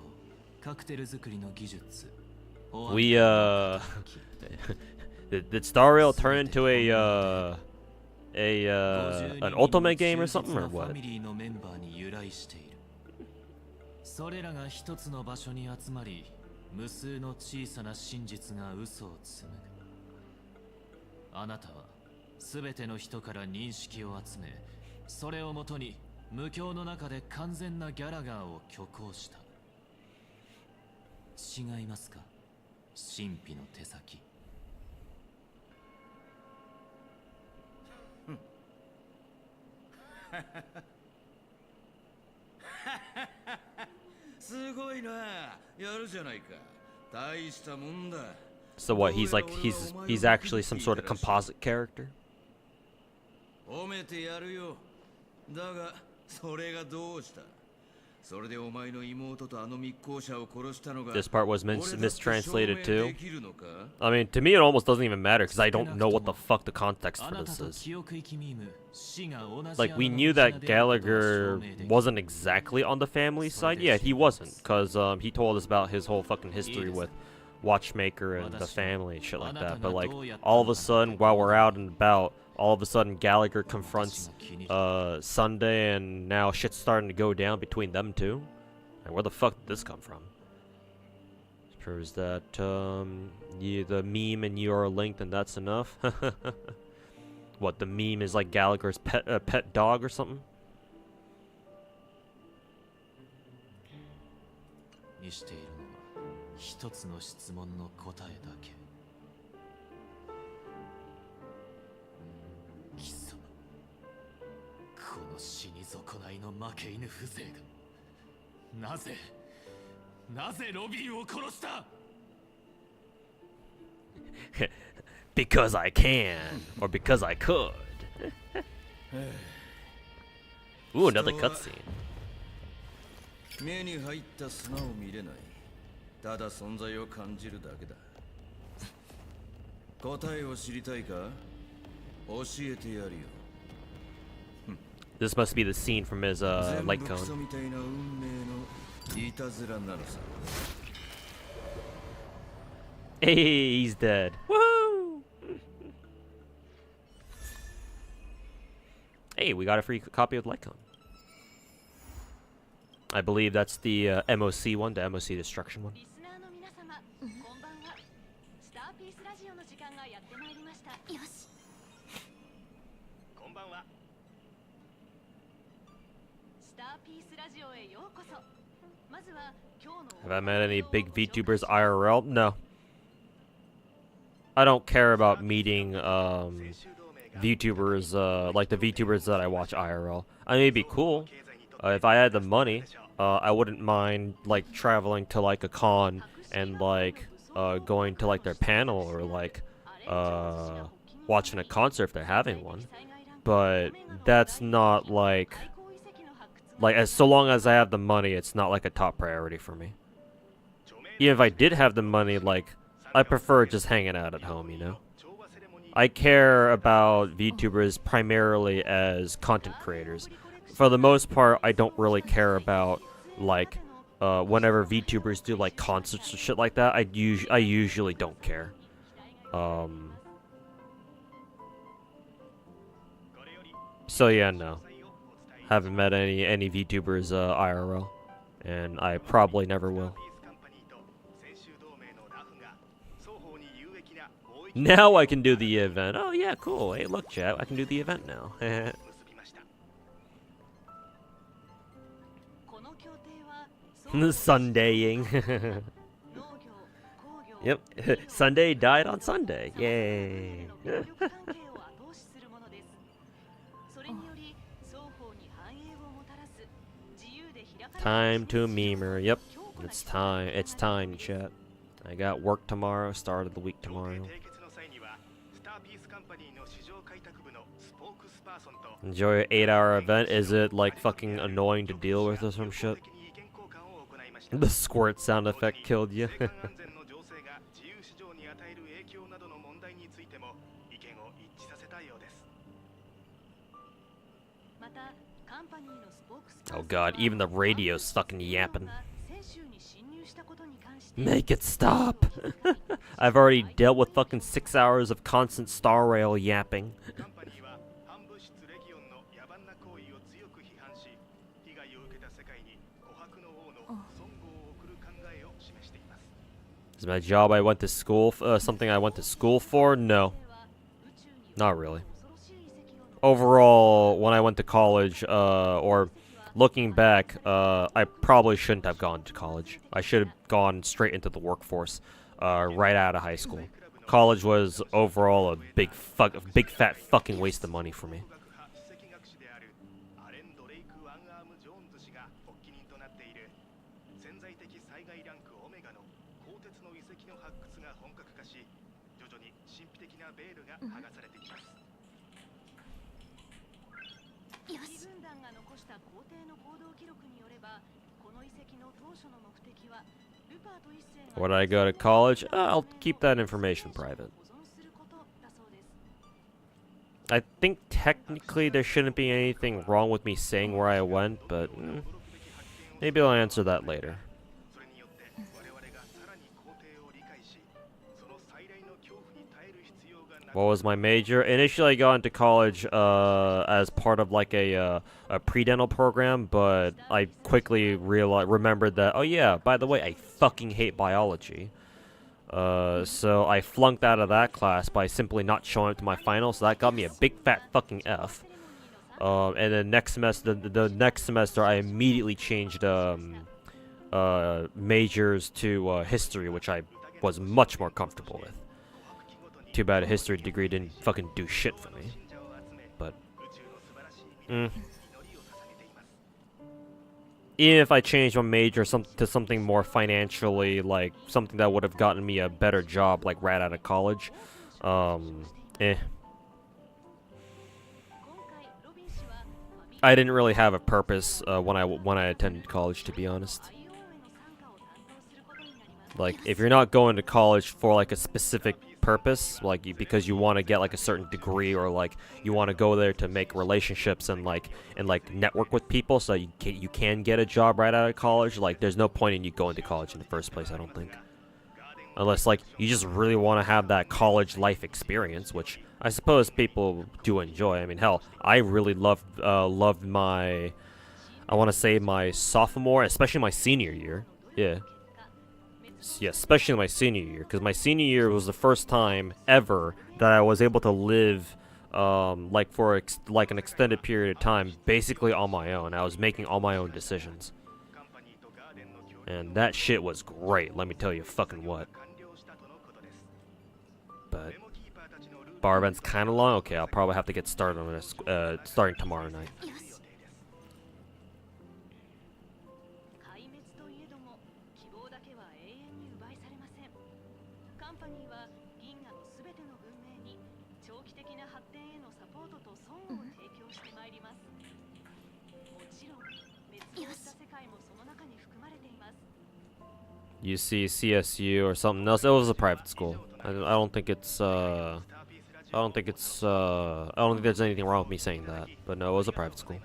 S2: カクテル作りの技術。
S1: We did Star Rail turn into an Ultimate game or something or what?
S2: それらが一つの場所に集まり、無数の小さな真実が嘘を紡ぐ。あなたは全ての人から認識を集め、それをもとに無境の中で完全なギャラガーを虚構した。違いますか、神秘の手先。
S8: すごいな、やるじゃないか。大したもんだ。
S1: So what? He's actually some sort of composite character.
S8: 褒めてやるよ。だがそれがどうした？それでお前の妹とあの密航者を殺したのが。
S1: This part was mistranslated too. I mean, to me it almost doesn't even matter because I don't know what the fuck the context for this is. Like, we knew that Gallagher wasn't exactly on the family side. Yeah, he wasn't, because he told us about his whole fucking history with Watchmaker and the family and shit like that. But like, all of a sudden, while we're out and about, all of a sudden Gallagher confronts Sunday, and now shit's starting to go down between them two. And where the fuck did this come from? This proves that the meme and you are linked, and that's enough. What, the meme is like Gallagher's pet dog or something?
S2: にしているのは一つの質問の答えだけ。貴様、この死に損ないの負け犬風情がなぜロビンを殺した？
S1: Because I can, or because I could. Ooh, another cutscene.
S8: 目に入った砂を見れない。ただ存在を感じるだけだ。答えを知りたいか？教えてやるよ。
S1: This must be the scene from his light cone.
S8: クソみたいな運命のいたずらなのさ。
S1: Hey, he's dead. Woohoo! Hey, we got a free copy of Lycon. I believe that's the MOC one, the MOC destruction one.
S6: よし。
S15: こんばんは。
S13: スターピースラジオへようこそ。まずは今日の
S1: Have I met any big VTubers IRL? No. I don't care about meeting VTubers like the VTubers that I watch IRL. I mean, it'd be cool if I had the money. I wouldn't mind like traveling to like a con and like going to like their panel or like watching a concert if they're having one. But that's not like as so long as I have the money, it's not like a top priority for me. Even if I did have the money, like I prefer just hanging out at home, you know. I care about VTubers primarily as content creators. For the most part, I don't really care about like whenever VTubers do like concerts or shit like that. I usually don't care. So yeah, no. Haven't met any VTubers IRL, and I probably never will. Now I can do the event. Oh yeah, cool. Hey, look, chat, I can do the event now. Sundaying. Yep, Sunday died on Sunday. Yay. Time to memer. Yep, it's time. It's time, chat. I got work tomorrow. Start of the week tomorrow. Enjoy an 8-hour event. Is it like fucking annoying to deal with or some shit? The squirt sound effect killed you. Oh god, even the radio's fucking yapping. Make it stop! I've already dealt with fucking 6 hours of constant star rail yapping. Is my job I went to school something I went to school for? No. Not really. Overall, when I went to college, or looking back, I probably shouldn't have gone to college. I should have gone straight into the workforce, right out of high school. College was overall a big fat fucking waste of money for me. Would I go to college? I'll keep that information private. I think technically there shouldn't be anything wrong with me saying where I went, but maybe I'll answer that later. What was my major? Initially, I got into college as part of like a pre-dental program, but I quickly remembered that, oh yeah, by the way, I fucking hate biology. So I flunked out of that class by simply not showing up to my finals, so that got me a big fat fucking F. And then next semester, the next semester, I immediately changed majors to history, which I was much more comfortable with. Too bad a history degree didn't fucking do shit for me. But even if I changed my major to something more financially, like something that would have gotten me a better job, like right out of college, I didn't really have a purpose when I attended college, to be honest. Like, if you're not going to college for like a specific purpose, like because you want to get like a certain degree, or like you want to go there to make relationships and network with people, so you can get a job right out of college, like there's no point in you going to college in the first place, I don't think. Unless like you just really want to have that college life experience, which I suppose people do enjoy. I mean, hell, I really loved my, I want to say my sophomore, especially my senior year. Yeah, especially my senior year, because my senior year was the first time ever that I was able to live, like for an extended period of time, basically on my own. I was making all my own decisions, and that shit was great. Let me tell you, fucking what. But bar event's kind of long. Okay, I'll probably have to get started on this starting tomorrow night.
S17: ンパニーは銀河のすべての文明に長期的な発展へのサポートと損を提供してまいります。もちろん別のした世界もその中に含まれています。
S1: UC, CSU, or something else. It was a private school. I don't think it's, I don't think it's, I don't think there's anything wrong with me saying that. But no, it was a private school.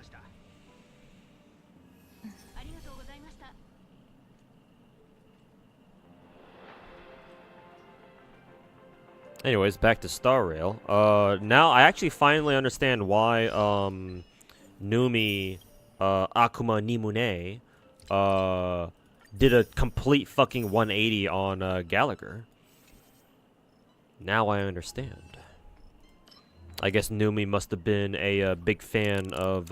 S1: Anyways, back to Star Rail. Now I actually finally understand why, Numi, Akuma Nimune, did a complete fucking 180 on Gallagher. Now I understand. I guess Numi must have been a big fan of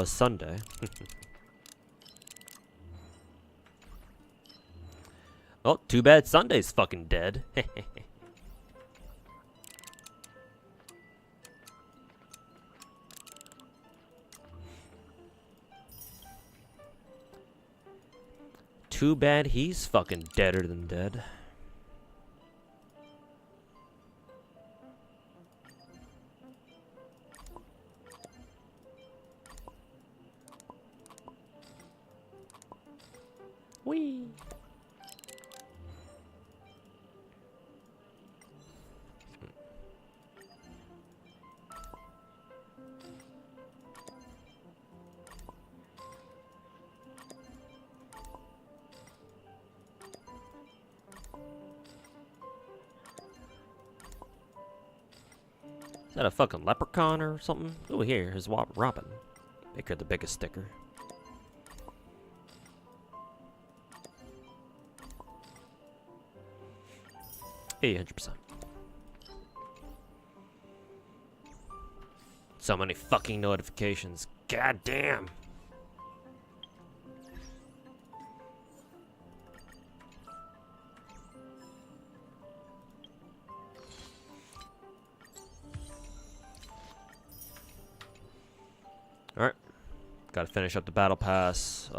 S1: Sunday. Oh, too bad Sunday's fucking dead. Too bad he's fucking deader than dead. Whee! Is that a fucking leprechaun or something? Oh, here's Robin. Make her the biggest sticker. Hey, 100%. So many fucking notifications. God damn. Alright. Gotta finish up the battle pass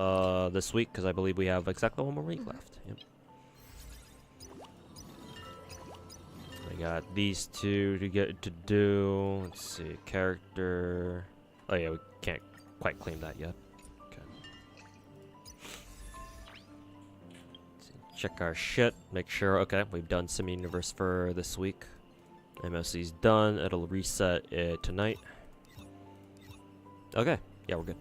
S1: this week, because I believe we have exactly one more week left. Yep. I got these two to get to do. Let's see, character. Oh yeah, we can't quite claim that yet. Okay. Let's see, check our shit. Make sure. Okay, we've done Semi-Universe for this week. MSC's done. It'll reset it tonight. Okay. Yeah, we're good.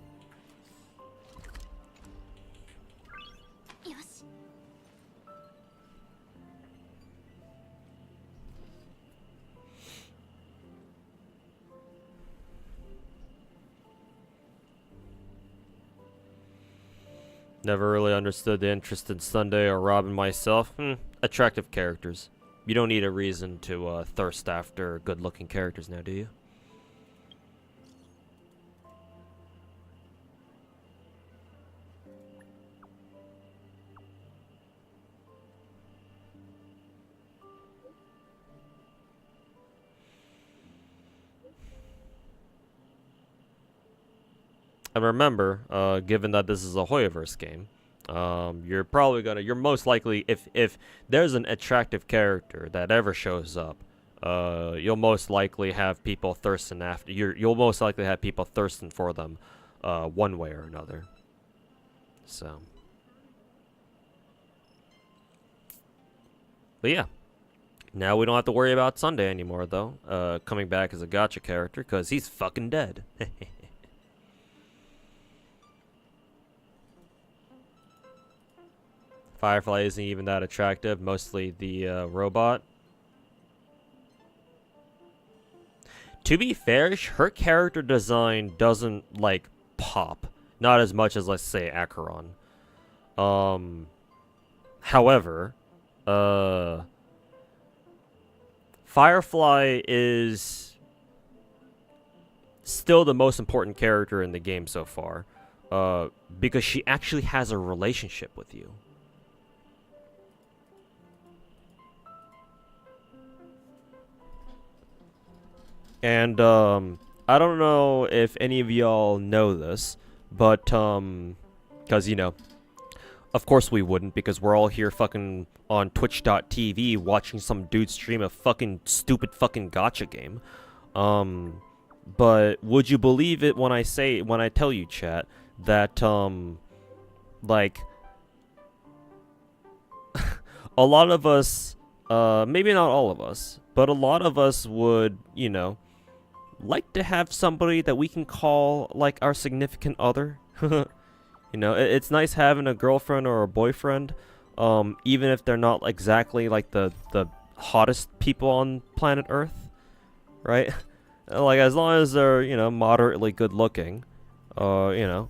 S1: Never really understood the interest in Sunday or Robin myself. Attractive characters. You don't need a reason to thirst after good-looking characters now, do you? And remember, given that this is a Hoyoverse game, you're most likely, if there's an attractive character that ever shows up, you'll most likely have people thirsting after, you'll most likely have people thirsting for them, one way or another. So. But yeah. Now we don't have to worry about Sunday anymore, though, coming back as a Gacha character, because he's fucking dead. Firefly isn't even that attractive, mostly the robot. To be fair, her character design doesn't, like, pop. Not as much as, let's say, Acheron. However, Firefly is still the most important character in the game so far, because she actually has a relationship with you. And, I don't know if any of y'all know this, but, because, you know, Of course we wouldn't, because we're all here fucking on twitch.tv watching some dude stream a fucking stupid fucking gacha game. But would you believe it when I tell you, chat, that, like, a lot of us, maybe not all of us, but a lot of us would, you know, like to have somebody that we can call, like, our significant other. You know, it's nice having a girlfriend or a boyfriend, even if they're not exactly like the hottest people on planet Earth, right? Like, as long as they're, you know, moderately good looking, you know.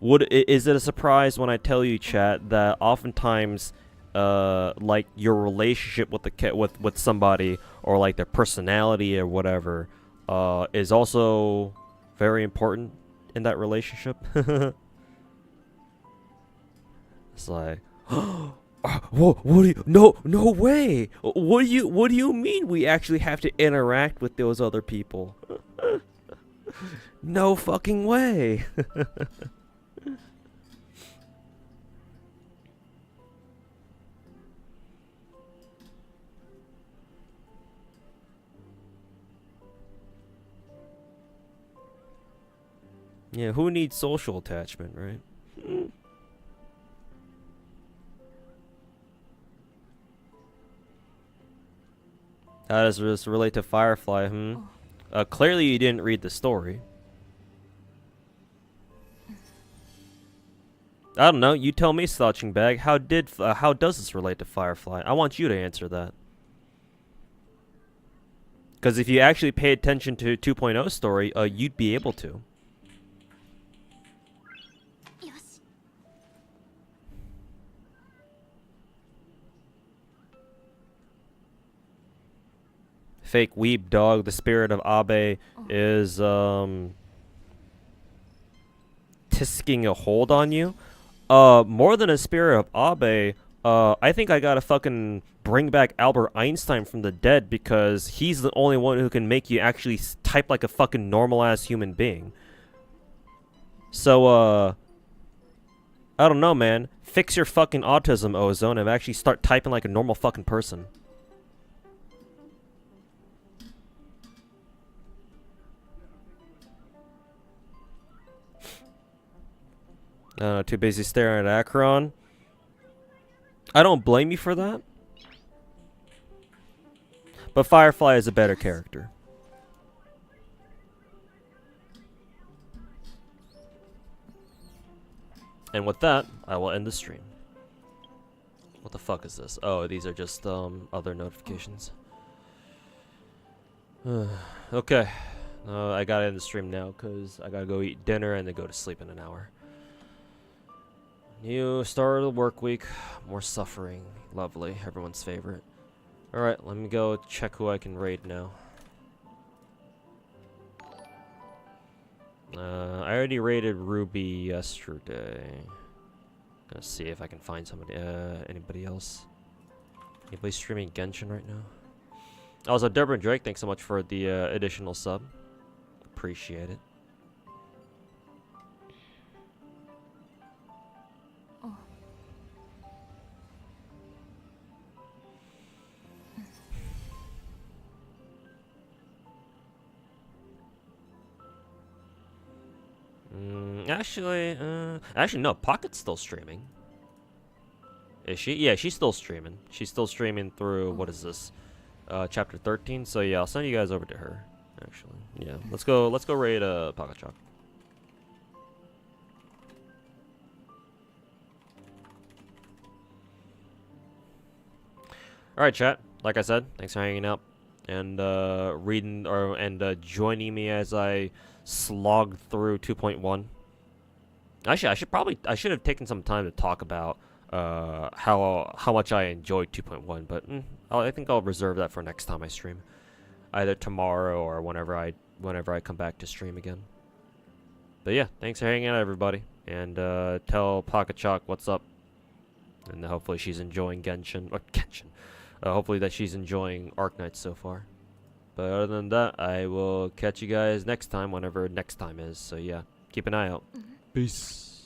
S1: Is it a surprise when I tell you, chat, that oftentimes, like, your relationship with somebody, or like their personality or whatever, is also very important in that relationship? It's like, what do you, no way, what do you mean we actually have to interact with those other people? No fucking way. Yeah, who needs social attachment, right? How does this relate to Firefly, clearly you didn't read the story. I don't know, you tell me, Slouching Bag, how does this relate to Firefly? I want you to answer that. Because if you actually pay attention to 2.0 story, you'd be able to. Fake weeb dog, the spirit of Abe is tisking a hold on you. More than a spirit of Abe, I think I gotta fucking bring back Albert Einstein from the dead, because he's the only one who can make you actually type like a fucking normal ass human being. So I don't know, man. Fix your fucking autism, Ozone, and actually start typing like a normal fucking person. Too busy staring at Akron. I don't blame you for that. But Firefly is a better character. And with that, I will end the stream. What the fuck is this? Oh, these are just other notifications. Okay. I gotta end the stream now because I gotta go eat dinner and then go to sleep in an hour. New start of the work week. More suffering. Lovely. Everyone's favorite. Alright, let me go check who I can raid now. I already raided Ruby yesterday. Gonna see if I can find somebody. Anybody else? Anybody streaming Genshin right now? Also, Deborah and Drake, thanks so much for the additional sub. Appreciate it. Actually, no. Pocket's still streaming. Is she? Yeah, she's still streaming. She's still streaming through, what is this? Chapter 13. So yeah, I'll send you guys over to her. Actually, yeah. Let's go raid Pocket Chalk. All right, chat. Like I said, thanks for hanging out and reading and joining me as I slogged through 2.1. Actually, I should have taken some time to talk about how much I enjoyed 2.1, but I think I'll reserve that for next time I stream, either tomorrow or whenever I come back to stream again. But yeah, thanks for hanging out, everybody, and tell Pocket Chalk what's up, and hopefully she's enjoying Genshin. Hopefully that she's enjoying Arknights so far. But other than that, I will catch you guys next time, whenever next time is. So yeah, keep an eye out. Peace.